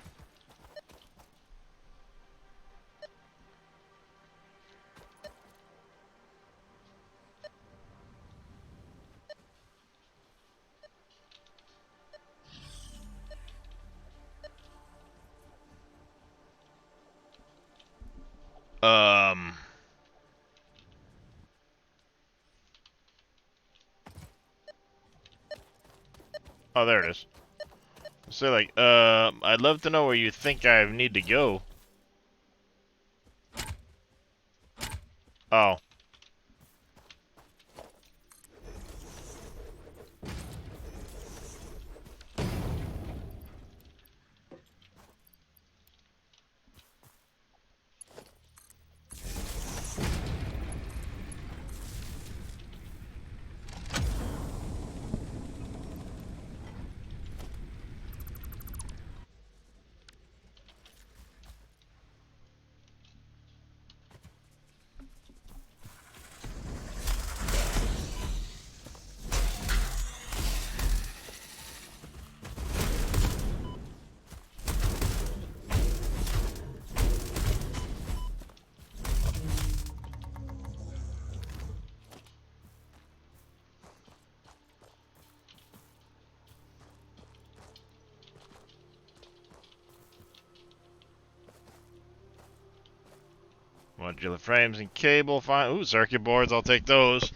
Oh, there it is. So, like, I'd love to know where you think I need to go. Oh. Modular frames and cable, fine. Ooh, circuit boards, I'll take those.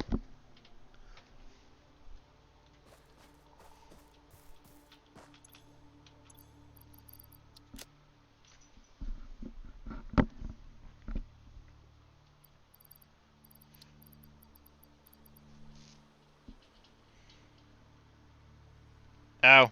Ow.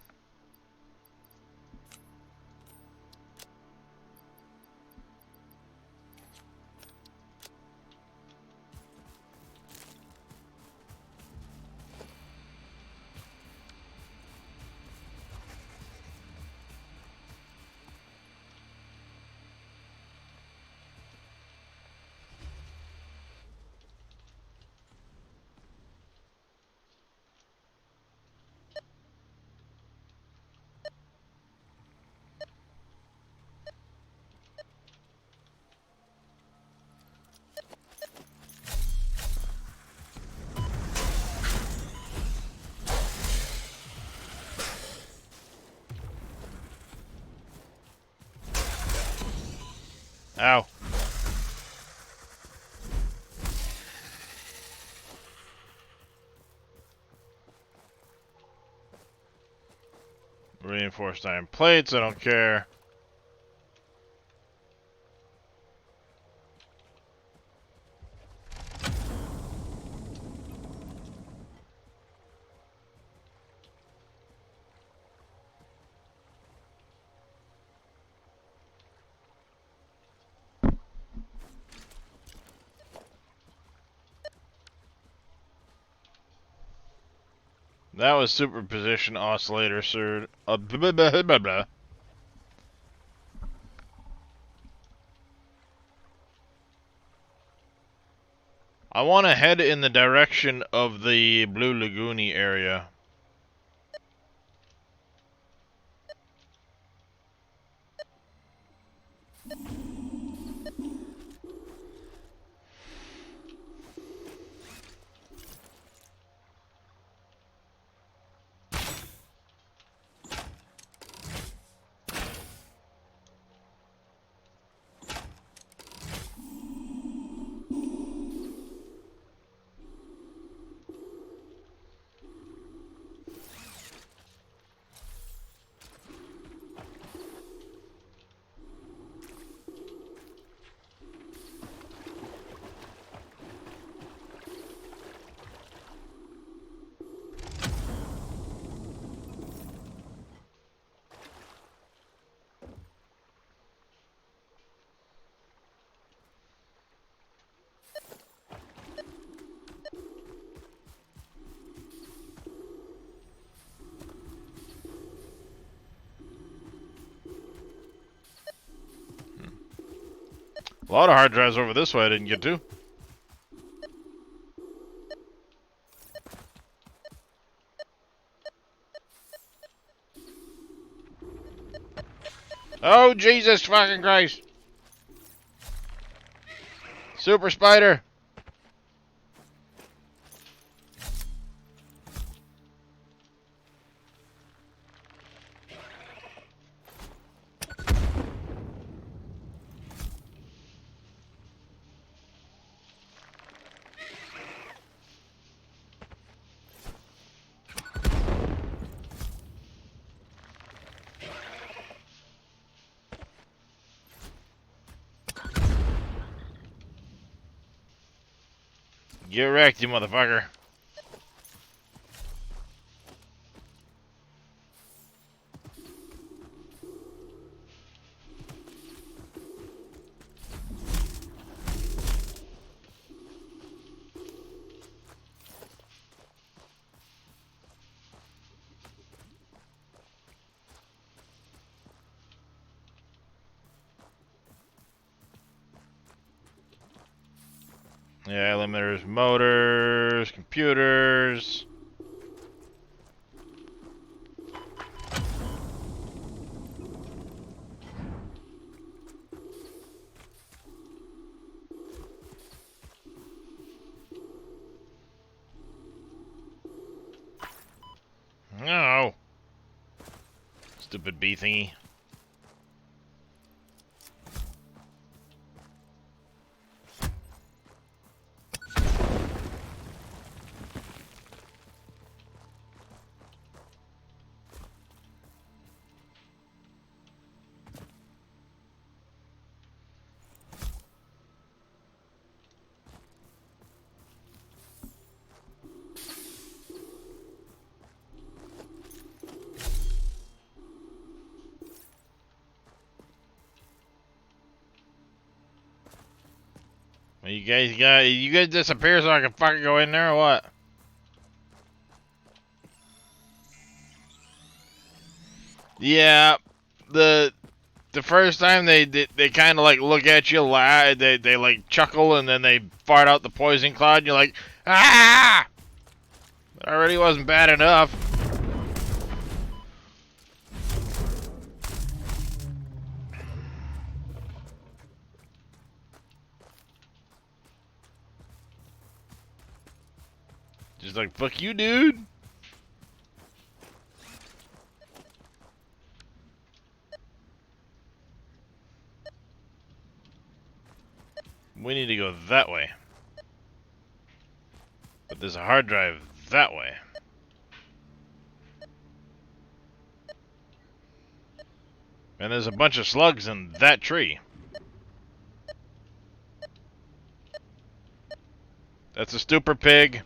Ow. Reinforced iron plates, I don't care. That was superposition oscillator, sir. Blah, blah, blah, blah. I want to head in the direction of the Blue Lagoon area. A lot of hard drives over this way I didn't get to. Oh, Jesus fucking Christ. Super spider. Get wrecked, you motherfucker. Yeah, limiters, motors, computers. No. Stupid bee thingy. You guys disappear so I can fucking go in there or what? Yeah, the first time they kind of like look at you, they like chuckle and then they fart out the poison cloud. And you're like, ah! It already wasn't bad enough. Just like, fuck you, dude. We need to go that way. But there's a hard drive that way. And there's a bunch of slugs in that tree. That's a stupid pig.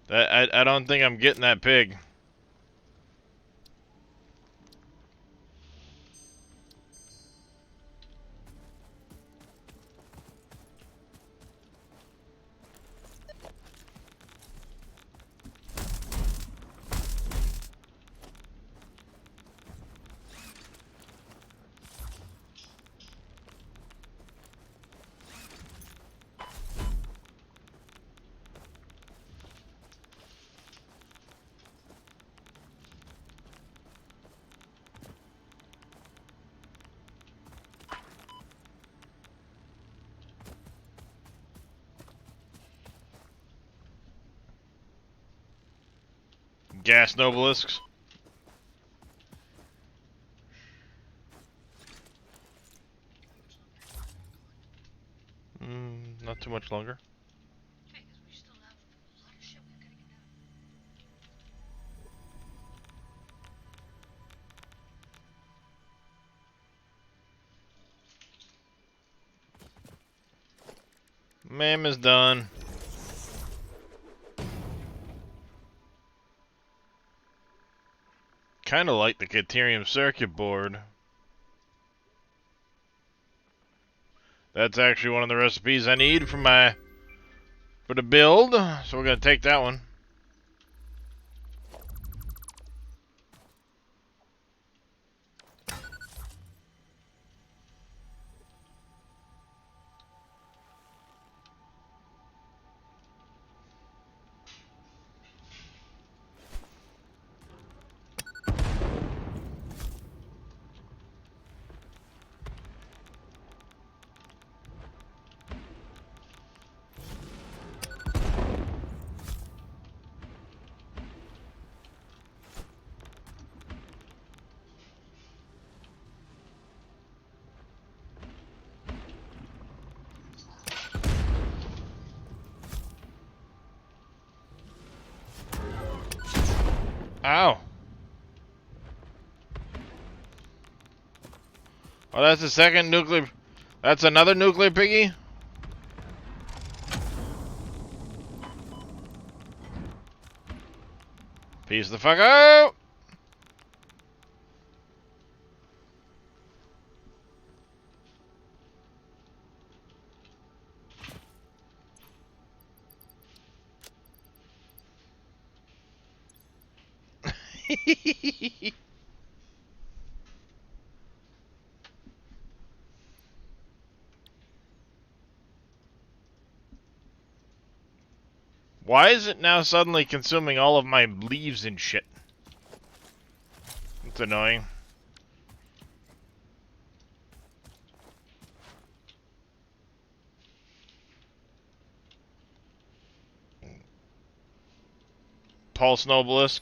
I don't think I'm getting that pig. gas nobelisks. Not too much longer. Okay, 'cause we still have a lot of shit we've got to get done. Ma'am is done. Kind of like the Caterium circuit board. That's actually one of the recipes I need for the build, so we're gonna take that one. Ow. Oh, that's the second nuclear... That's another nuclear piggy? Peace the fuck out! Why is it now suddenly consuming all of my leaves and shit? It's annoying. Pulse Nobelisk.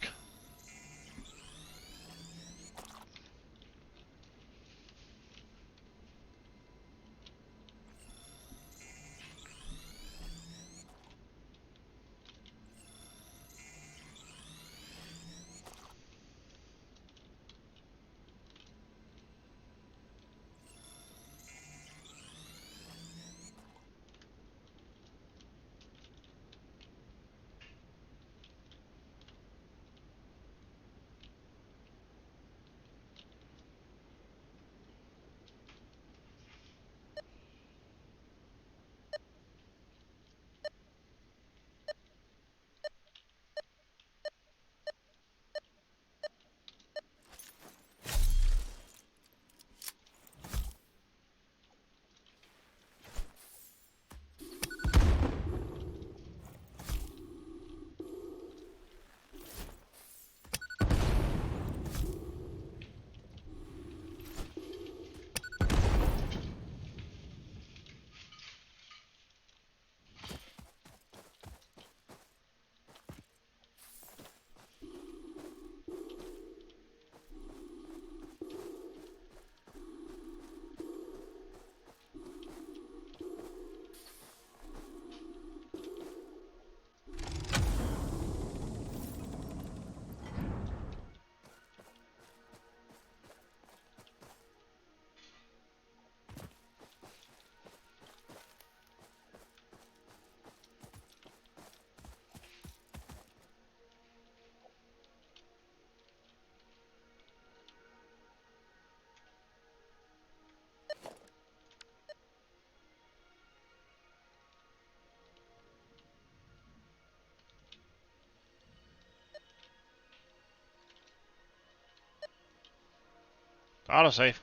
Autosave.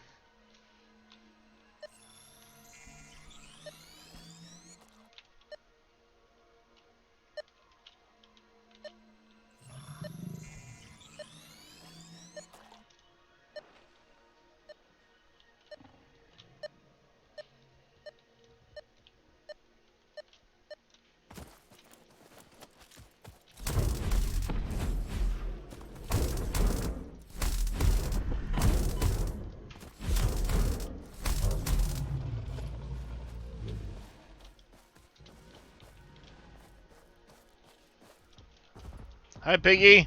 Hi, Piggy.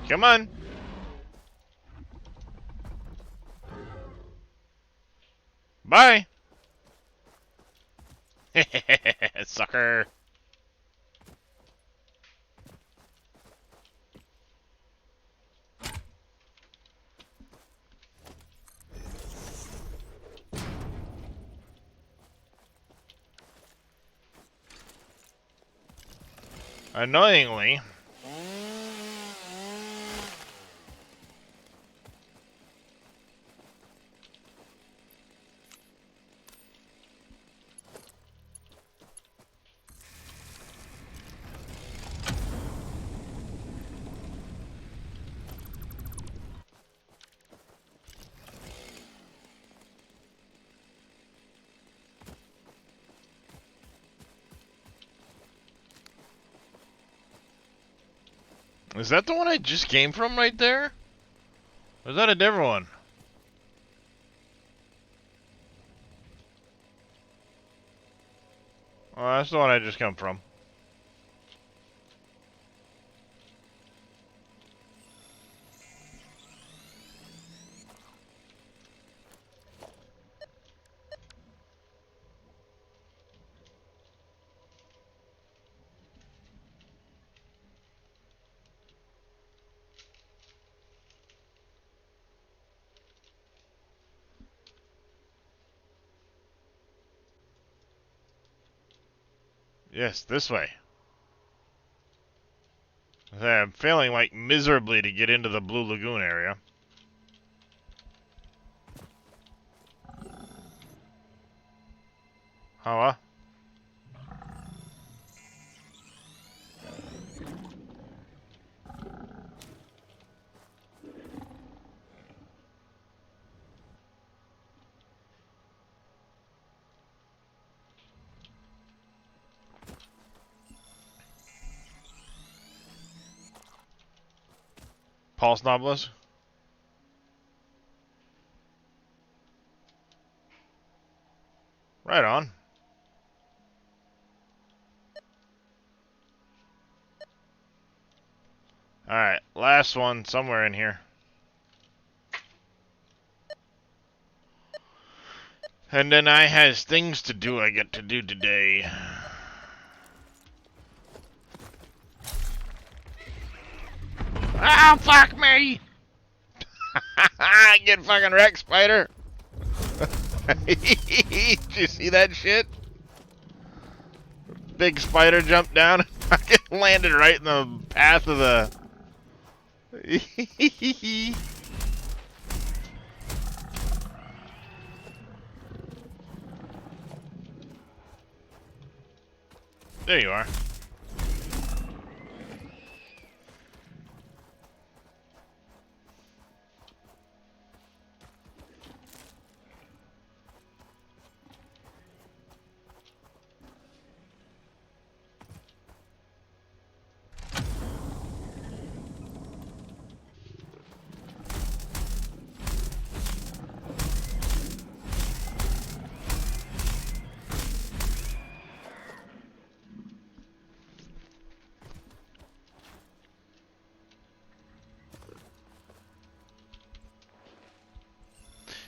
Come on. Bye. Sucker. Annoyingly, is that the one I just came from right there? Or is that a different one? Oh, that's the one I just come from. Yes, this way. I'm failing like miserably to get into the Blue Lagoon area. Huh? Pulse Novelist? Right on. Alright, last one somewhere in here. And then I has things to do I get to do today. Ah, fuck me! Get fucking wrecked, spider! Did you see that shit? Big spider jumped down and fucking landed right in the path of the... There you are.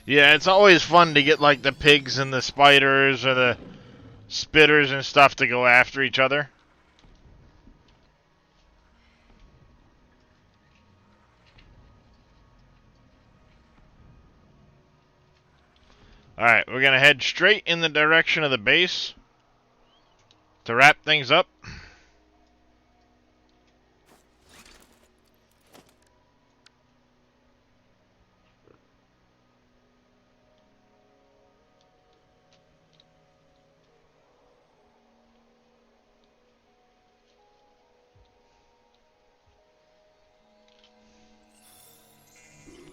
Yeah, it's always fun to get like the pigs and the spiders or the spitters and stuff to go after each other. Alright, we're gonna head straight in the direction of the base to wrap things up.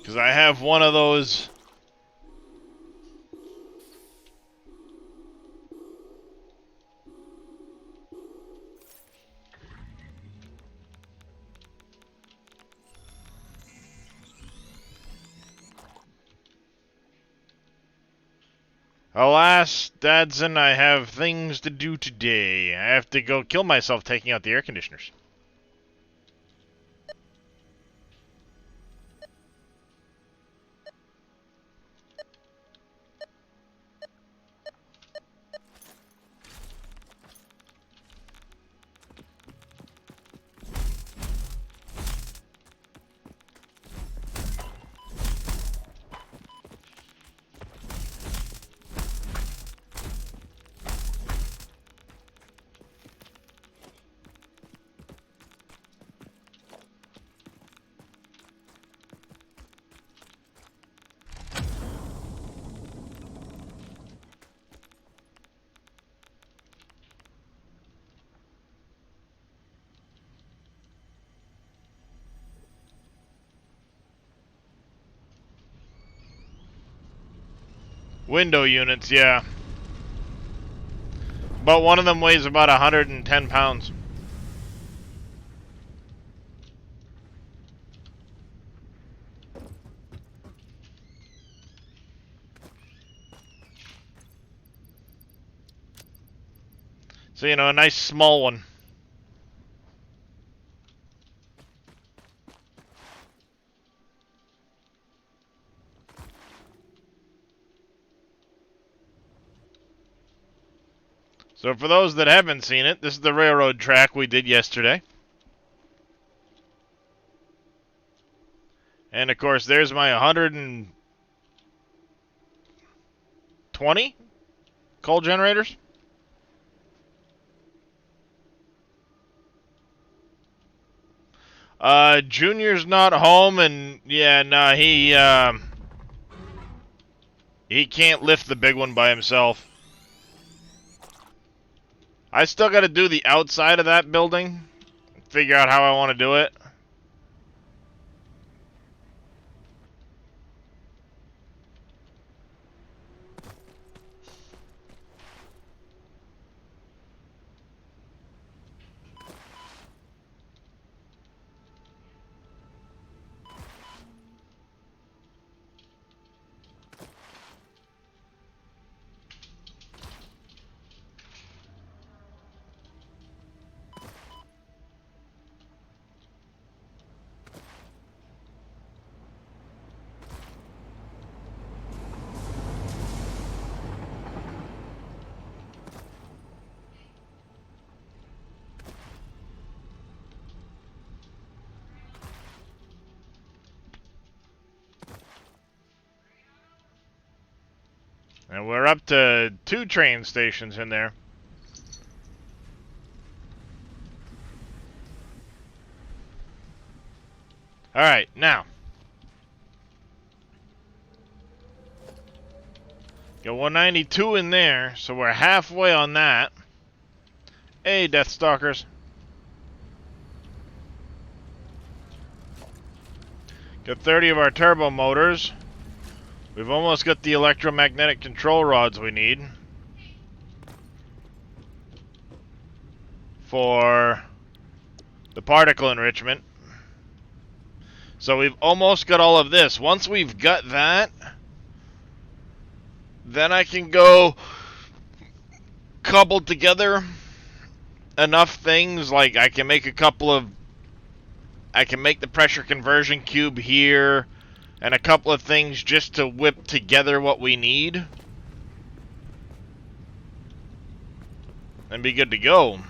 Because I have one of those... Alas, Dadson, I have things to do today. I have to go kill myself taking out the air conditioners. Window units, yeah. But one of them weighs about 110 pounds. So, you know, a nice small one. So for those that haven't seen it, this is the railroad track we did yesterday. And of course, there's my 120 coal generators. Junior's not home, and yeah, nah, he can't lift the big one by himself. I still got to do the outside of that building, figure out how I want to do it. And we're up to 2 train stations in there. Alright, now. Got 192 in there, so we're halfway on that. Hey, Deathstalkers. Got 30 of our turbo motors. We've almost got the electromagnetic control rods we need for the particle enrichment. So we've almost got all of this. Once we've got that, then I can go cobble together enough things, like I can make the pressure conversion cube here, and a couple of things just to whip together what we need. And be good to go.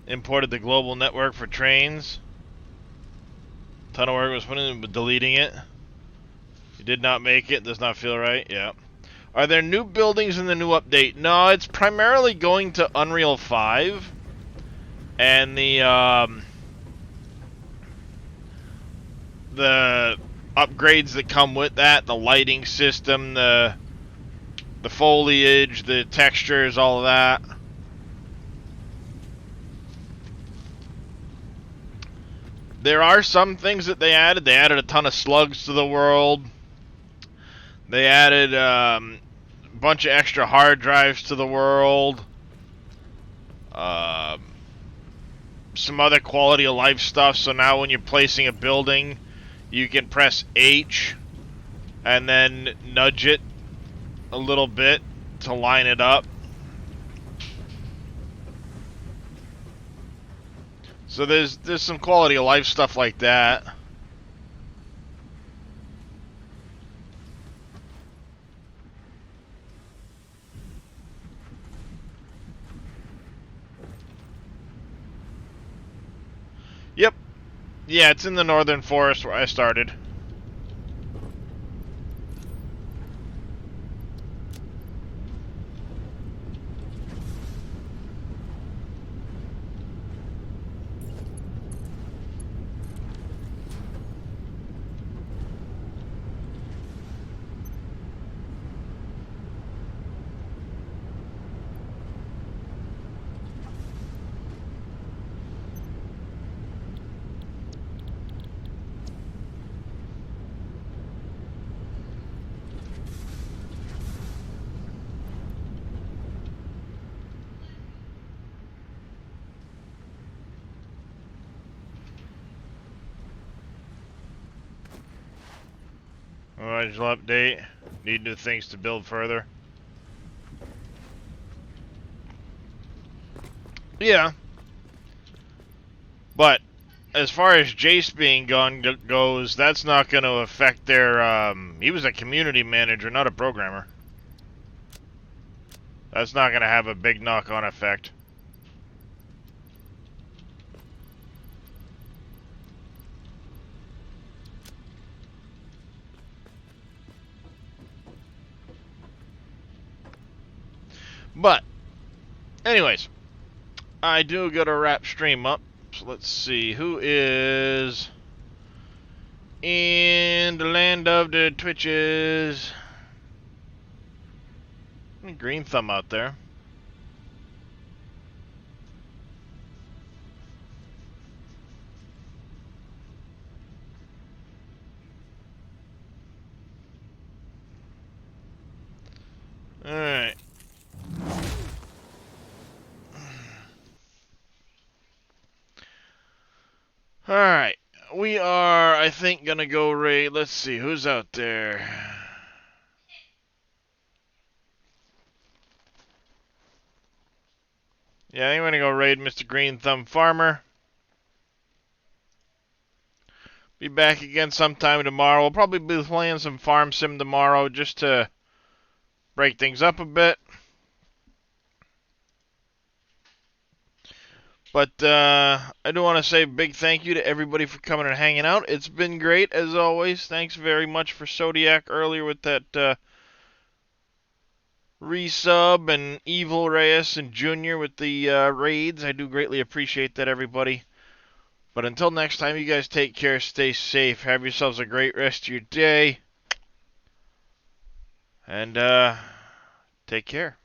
Imported the global network for trains. Ton of work was put in, but deleting it. You did not make it. Does not feel right. Yeah. Are there new buildings in the new update? No, it's primarily going to Unreal 5. And the upgrades that come with that, the lighting system, the foliage, the textures, all of that. There are some things that they added. They added a ton of slugs to the world. They added a bunch of extra hard drives to the world. Some other quality of life stuff. So now when you're placing a building, you can press H and then nudge it a little bit to line it up. So there's some quality of life stuff like that. Yep. Yeah, it's in the northern forest where I started. Original update. Need new things to build further. Yeah. But as far as Jace being gone goes, that's not going to affect their... he was a community manager, not a programmer. That's not going to have a big knock-on effect. But, anyways, I do gotta wrap stream up. So let's see, who is in the land of the Twitches? Green Thumb out there. Alright. Alright, we are, I think, gonna go raid. Let's see, who's out there? Yeah, I'm gonna go raid Mr. Green Thumb Farmer. Be back again sometime tomorrow. We'll probably be playing some Farm Sim tomorrow just to break things up a bit. But I do want to say a big thank you to everybody for coming and hanging out. It's been great, as always. Thanks very much for Zodiac earlier with that resub, and Evil Reyes and Junior with the raids. I do greatly appreciate that, everybody. But until next time, you guys take care, stay safe, have yourselves a great rest of your day. And take care.